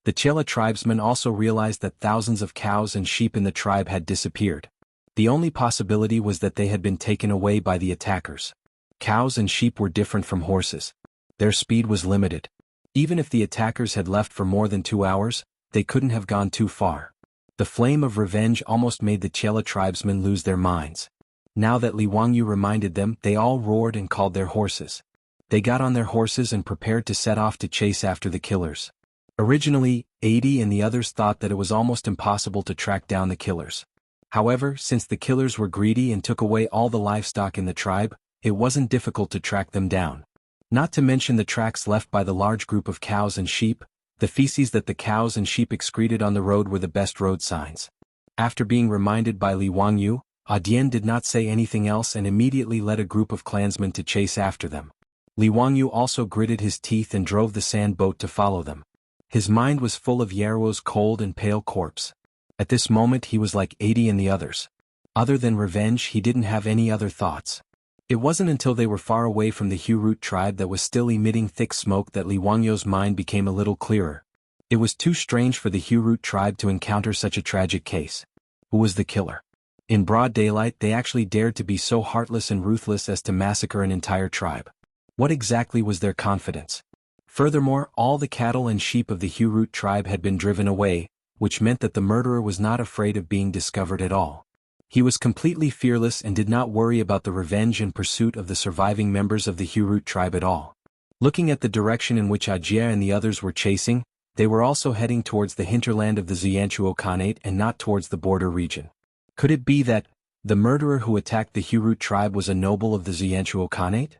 The Chela tribesmen also realized that thousands of cows and sheep in the tribe had disappeared. The only possibility was that they had been taken away by the attackers. Cows and sheep were different from horses. Their speed was limited. Even if the attackers had left for more than 2 hours, they couldn't have gone too far. The flame of revenge almost made the Chela tribesmen lose their minds. Now that Li Wangyu reminded them, they all roared and called their horses. They got on their horses and prepared to set off to chase after the killers. Originally, 80 and the others thought that it was almost impossible to track down the killers. However, since the killers were greedy and took away all the livestock in the tribe, it wasn't difficult to track them down. Not to mention the tracks left by the large group of cows and sheep. The feces that the cows and sheep excreted on the road were the best road signs. After being reminded by Li Wangyu, Audien did not say anything else and immediately led a group of clansmen to chase after them. Li Wangyu also gritted his teeth and drove the sand boat to follow them. His mind was full of Yaruo's cold and pale corpse. At this moment he was like 80 and the others. Other than revenge, he didn't have any other thoughts. It wasn't until they were far away from the Hurut tribe that was still emitting thick smoke that Li Wangyu's mind became a little clearer. It was too strange for the Hurut tribe to encounter such a tragic case. Who was the killer? In broad daylight, they actually dared to be so heartless and ruthless as to massacre an entire tribe. What exactly was their confidence? Furthermore, all the cattle and sheep of the Hurut tribe had been driven away, which meant that the murderer was not afraid of being discovered at all. He was completely fearless and did not worry about the revenge and pursuit of the surviving members of the Hurut tribe at all. Looking at the direction in which Ajia and the others were chasing, they were also heading towards the hinterland of the Xianchuo Khanate and not towards the border region. Could it be that the murderer who attacked the Hurut tribe was a noble of the Xianchuo Khanate?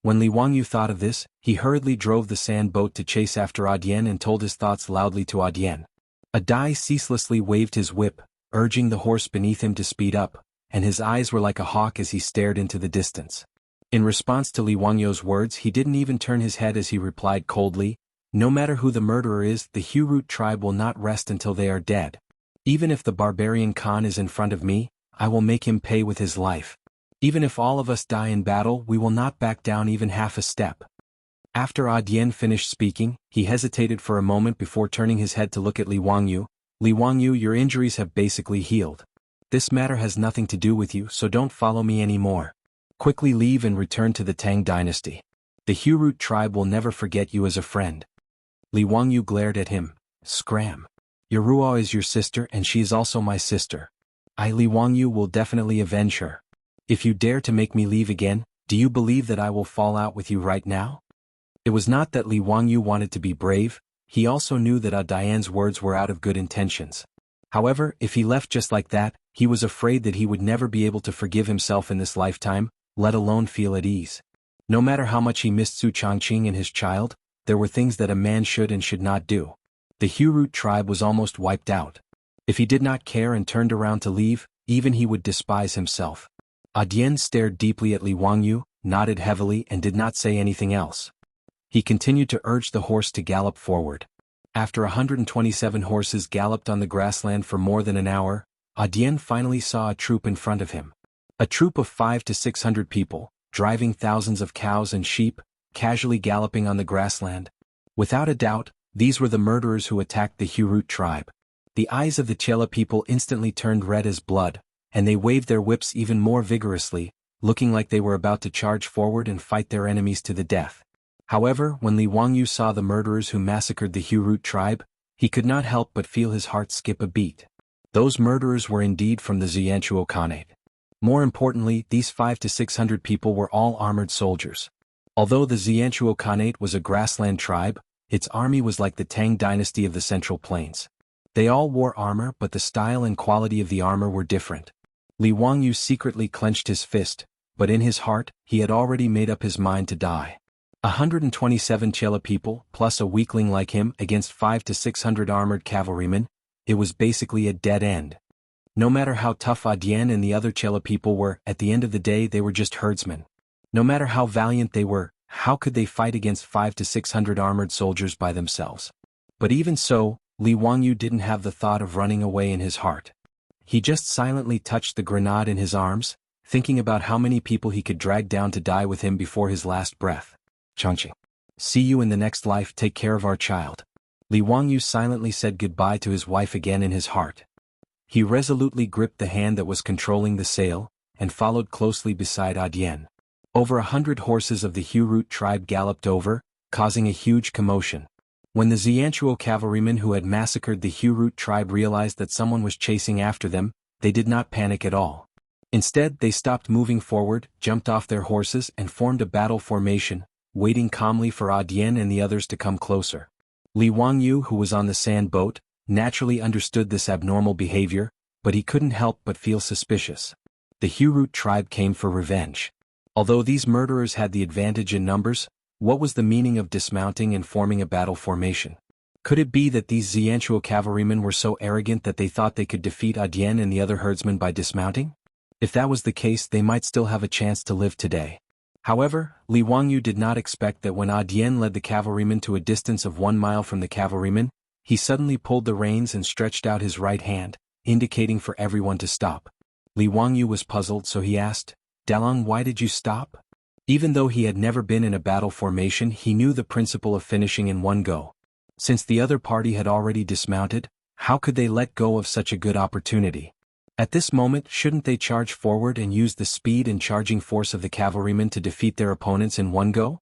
When Li Wangyu thought of this, he hurriedly drove the sand boat to chase after Audien and told his thoughts loudly to Audien. Adai ceaselessly waved his whip, urging the horse beneath him to speed up, and his eyes were like a hawk as he stared into the distance. In response to Li Wangyu's words, he didn't even turn his head as he replied coldly, "No matter who the murderer is, the Hurut tribe will not rest until they are dead. Even if the barbarian Khan is in front of me, I will make him pay with his life. Even if all of us die in battle, we will not back down even half a step." After Audien finished speaking, he hesitated for a moment before turning his head to look at Li Wangyu. "Li Wangyu, your injuries have basically healed. This matter has nothing to do with you, so don't follow me anymore. Quickly leave and return to the Tang dynasty. The Hurut tribe will never forget you as a friend." Li Wangyu glared at him. "Scram. Yaruo is your sister and she is also my sister. Li Wangyu will definitely avenge her. If you dare to make me leave again, do you believe that I will fall out with you right now? It was not that Li Wangyu wanted to be brave, he also knew that Diane's words were out of good intentions. However, if he left just like that, he was afraid that he would never be able to forgive himself in this lifetime, let alone feel at ease. No matter how much he missed Su Chongqing and his child, there were things that a man should and should not do. The Hurut tribe was almost wiped out. If he did not care and turned around to leave, even he would despise himself. Dian stared deeply at Li Wangyu, nodded heavily and did not say anything else. He continued to urge the horse to gallop forward. After 127 horses galloped on the grassland for more than an hour, Dian finally saw a troop in front of him. A troop of 500 to 600 people, driving thousands of cows and sheep, casually galloping on the grassland. Without a doubt, these were the murderers who attacked the Hurut tribe. The eyes of the Chela people instantly turned red as blood, and they waved their whips even more vigorously, looking like they were about to charge forward and fight their enemies to the death. However, when Li Wangyu saw the murderers who massacred the Hurut tribe, he could not help but feel his heart skip a beat. Those murderers were indeed from the Xianchuo Khanate. More importantly, these 500 to 600 people were all armored soldiers. Although the Xianchuo Khanate was a grassland tribe, its army was like the Tang dynasty of the Central Plains. They all wore armor, but the style and quality of the armor were different. Li Wangyu secretly clenched his fist, but in his heart, he had already made up his mind to die. 127 Chela people, plus a weakling like him, against 500 to 600 armored cavalrymen, it was basically a dead end. No matter how tough Dian and the other Chela people were, at the end of the day they were just herdsmen. No matter how valiant they were, how could they fight against 500 to 600 armored soldiers by themselves? But even so, Li Wangyu didn't have the thought of running away in his heart. He just silently touched the grenade in his arms, thinking about how many people he could drag down to die with him before his last breath. Chongqing. See you in the next life, take care of our child. Li Wangyu silently said goodbye to his wife again in his heart. He resolutely gripped the hand that was controlling the sail, and followed closely beside Dian. Over 100 horses of the Hurut tribe galloped over, causing a huge commotion. When the Xianchuo cavalrymen who had massacred the Hurut tribe realized that someone was chasing after them, they did not panic at all. Instead, they stopped moving forward, jumped off their horses and formed a battle formation, waiting calmly for Dian and the others to come closer. Li Wangyu, who was on the sand boat, naturally understood this abnormal behavior, but he couldn't help but feel suspicious. The Hurut tribe came for revenge. Although these murderers had the advantage in numbers, what was the meaning of dismounting and forming a battle formation? Could it be that these Xianchuo cavalrymen were so arrogant that they thought they could defeat Dian and the other herdsmen by dismounting? If that was the case, they might still have a chance to live today. However, Li Wangyu did not expect that when Dian led the cavalrymen to a distance of 1 mile from the cavalrymen, he suddenly pulled the reins and stretched out his right hand, indicating for everyone to stop. Li Wangyu was puzzled, so he asked, "Dalong, why did you stop?" Even though he had never been in a battle formation, he knew the principle of finishing in one go. Since the other party had already dismounted, how could they let go of such a good opportunity? At this moment, shouldn't they charge forward and use the speed and charging force of the cavalrymen to defeat their opponents in one go?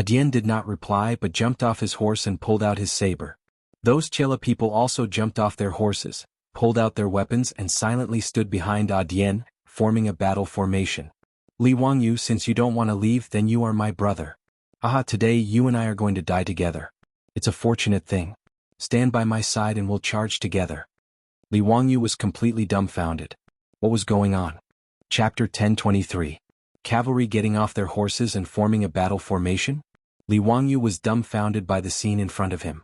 Dian did not reply but jumped off his horse and pulled out his saber. Those Chela people also jumped off their horses, pulled out their weapons and silently stood behind Dian, forming a battle formation. Li Wangyu, since you don't want to leave, then you are my brother. Today you and I are going to die together. It's a fortunate thing. Stand by my side and we'll charge together. Li Wangyu was completely dumbfounded. What was going on? Chapter 1023. Cavalry getting off their horses and forming a battle formation? Li Wangyu was dumbfounded by the scene in front of him.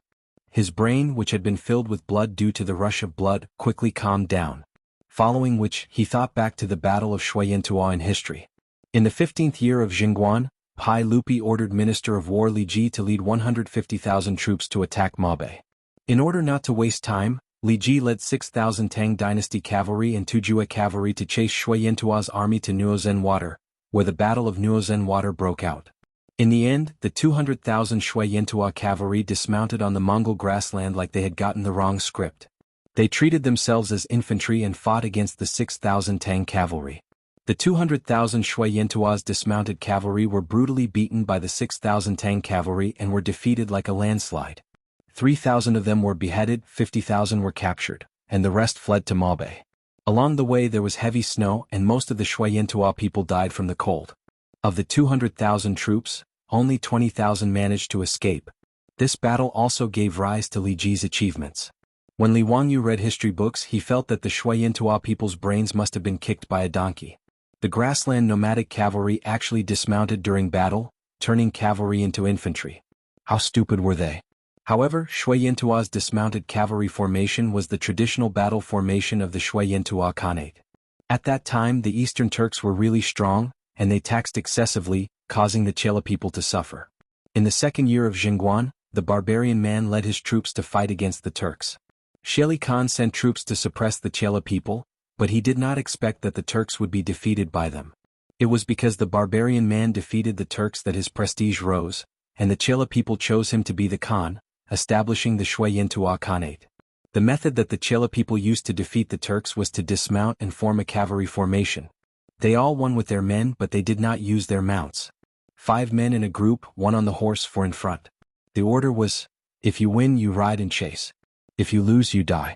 His brain, which had been filled with blood due to the rush of blood, quickly calmed down. Following which, he thought back to the Battle of Shuiyantua in history. In the 15th year of Jingguan, Pai Lupi ordered Minister of War Li Ji to lead 150,000 troops to attack Mabe. In order not to waste time, Li Ji led 6,000 Tang dynasty cavalry and Tujue cavalry to chase Shuiyantua's army to Nuozen Water, where the Battle of Nuozen Water broke out. In the end, the 200,000 Shuiyantua cavalry dismounted on the Mongol grassland like they had gotten the wrong script. They treated themselves as infantry and fought against the 6,000 Tang cavalry. The 200,000 Shuiyantua's dismounted cavalry were brutally beaten by the 6,000 Tang cavalry and were defeated like a landslide. 3,000 of them were beheaded, 50,000 were captured, and the rest fled to Mabe. Along the way there was heavy snow and most of the Shui Yintua people died from the cold. Of the 200,000 troops, only 20,000 managed to escape. This battle also gave rise to Li Ji's achievements. When Li Wangyu read history books he felt that the Shui Yintua people's brains must have been kicked by a donkey. The grassland nomadic cavalry actually dismounted during battle, turning cavalry into infantry. How stupid were they? However, Shui Yintua's dismounted cavalry formation was the traditional battle formation of the Shui Yintua Khanate. At that time the Eastern Turks were really strong, and they taxed excessively, causing the Chela people to suffer. In the second year of Jingguan, the barbarian man led his troops to fight against the Turks. Sheli Khan sent troops to suppress the Chela people, but he did not expect that the Turks would be defeated by them. It was because the barbarian man defeated the Turks that his prestige rose, and the Chela people chose him to be the Khan, establishing the Shui Yintua Khanate. The method that the Chela people used to defeat the Turks was to dismount and form a cavalry formation. They all won with their men but they did not use their mounts. 5 men in a group, 1 on the horse, 4 in front. The order was, if you win you ride and chase. If you lose you die.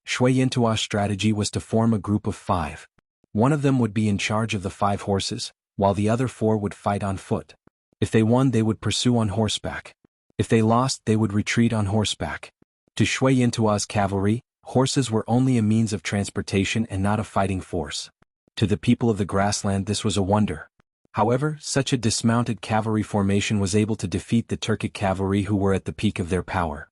Shui Yintua's strategy was to form a group of 5. One of them would be in charge of the 5 horses, while the other 4 would fight on foot. If they won they would pursue on horseback. If they lost they would retreat on horseback. To Shui Yintua's cavalry, horses were only a means of transportation and not a fighting force. To the people of the grassland this was a wonder. However, such a dismounted cavalry formation was able to defeat the Turkic cavalry who were at the peak of their power.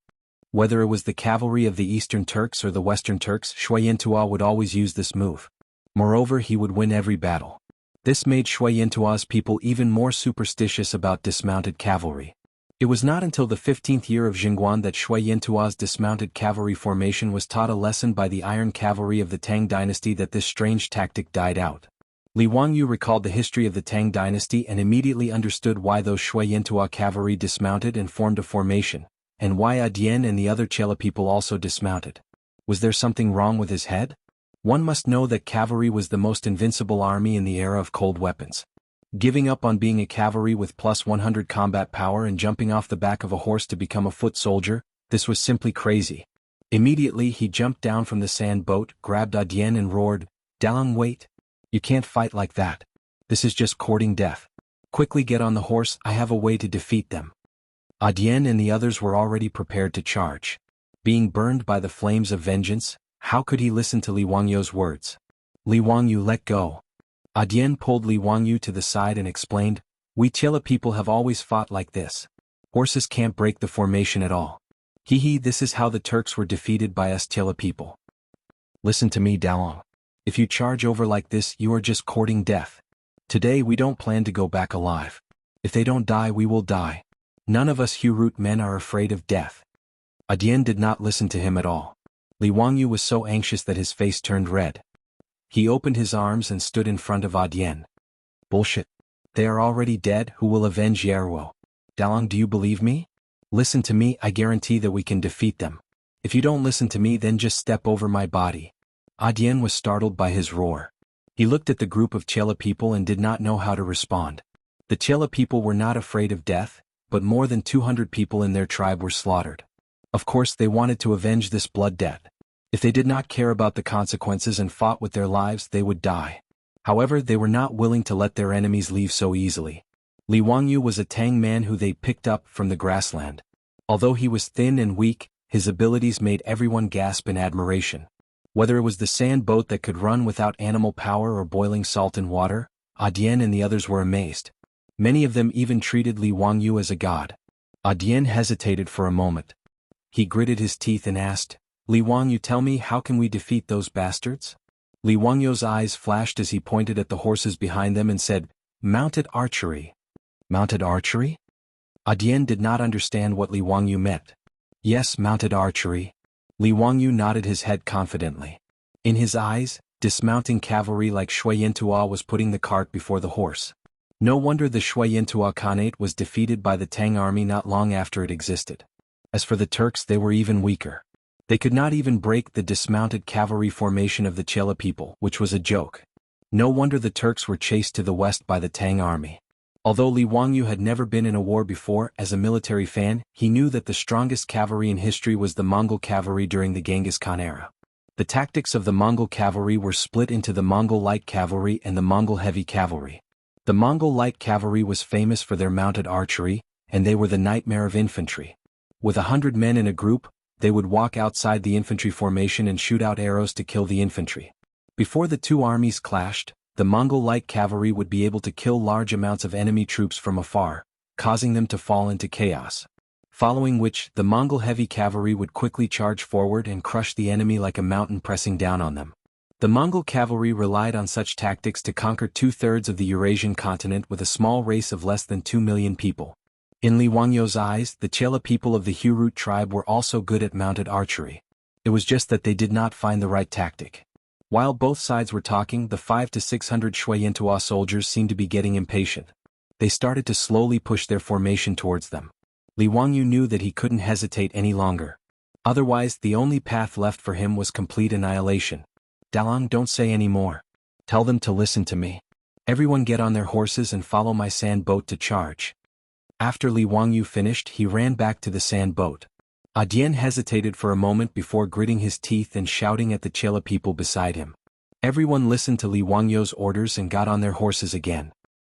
Whether it was the cavalry of the Eastern Turks or the Western Turks, Shui Yintua would always use this move. Moreover, he would win every battle. This made Shui Yintua's people even more superstitious about dismounted cavalry. It was not until the 15th year of Jingguan that Shui Yintua's dismounted cavalry formation was taught a lesson by the iron cavalry of the Tang dynasty that this strange tactic died out. Li Wangyu recalled the history of the Tang dynasty and immediately understood why those Shui Yintua cavalry dismounted and formed a formation, and why Adian and the other Chela people also dismounted. Was there something wrong with his head? One must know that cavalry was the most invincible army in the era of cold weapons. Giving up on being a cavalry with plus 100 combat power and jumping off the back of a horse to become a foot soldier, this was simply crazy. Immediately he jumped down from the sand boat, grabbed Adian and roared, "Dalang, wait! You can't fight like that. This is just courting death. Quickly get on the horse, I have a way to defeat them." Adian and the others were already prepared to charge. Being burned by the flames of vengeance, how could he listen to Li Wangyu's words? Li Wangyu, let go. Adian pulled Li Wangyu to the side and explained, "We Chela people have always fought like this. Horses can't break the formation at all. This is how the Turks were defeated by us Chela people. Listen to me, Dalong. If you charge over like this you are just courting death. Today we don't plan to go back alive. If they don't die we will die. None of us Hurut men are afraid of death." Adian did not listen to him at all. Li Wangyu was so anxious that his face turned red. He opened his arms and stood in front of Adian. "Bullshit. They are already dead, who will avenge Yarwo? Dalong, do you believe me? Listen to me, I guarantee that we can defeat them. If you don't listen to me then just step over my body." Adian was startled by his roar. He looked at the group of Chela people and did not know how to respond. The Chela people were not afraid of death, but more than 200 people in their tribe were slaughtered. Of course they wanted to avenge this blood debt. If they did not care about the consequences and fought with their lives they would die. However, they were not willing to let their enemies leave so easily. Li Wangyu was a Tang man who they picked up from the grassland. Although he was thin and weak, his abilities made everyone gasp in admiration. Whether it was the sand boat that could run without animal power or boiling salt in water, Adian and the others were amazed. Many of them even treated Li Wangyu as a god. Adian hesitated for a moment. He gritted his teeth and asked, "Li Wangyu, tell me, how can we defeat those bastards?" Li Wangyu's eyes flashed as he pointed at the horses behind them and said, "Mounted archery." Mounted archery? Adian did not understand what Li Wangyu meant. Yes, mounted archery. Li Wangyu nodded his head confidently. In his eyes, dismounting cavalry like Shui Yintua was putting the cart before the horse. No wonder the Shui Yintua Khanate was defeated by the Tang army not long after it existed. As for the Turks, they were even weaker. They could not even break the dismounted cavalry formation of the Chela people, which was a joke. No wonder the Turks were chased to the west by the Tang army. Although Li Wangyu had never been in a war before, as a military fan, he knew that the strongest cavalry in history was the Mongol cavalry during the Genghis Khan era. The tactics of the Mongol cavalry were split into the Mongol light cavalry and the Mongol heavy cavalry. The Mongol light cavalry was famous for their mounted archery, and they were the nightmare of infantry. With 100 men in a group, they would walk outside the infantry formation and shoot out arrows to kill the infantry. Before the two armies clashed, the Mongol light cavalry would be able to kill large amounts of enemy troops from afar, causing them to fall into chaos. Following which, the Mongol heavy cavalry would quickly charge forward and crush the enemy like a mountain pressing down on them. The Mongol cavalry relied on such tactics to conquer 2/3 of the Eurasian continent with a small race of less than 2 million people. In Li Wangyou's eyes, the Chela people of the Hurut tribe were also good at mounted archery. It was just that they did not find the right tactic. While both sides were talking, the 500 to 600 Shui Yintua soldiers seemed to be getting impatient. They started to slowly push their formation towards them. Li Wangyu knew that he couldn't hesitate any longer. Otherwise, the only path left for him was complete annihilation. Dalong, don't say any more. Tell them to listen to me. Everyone get on their horses and follow my sand boat to charge. After Li Wangyu finished, he ran back to the sand boat. Dian hesitated for a moment before gritting his teeth and shouting at the Chela people beside him. Everyone listened to Li Wangyou's orders and got on their horses again.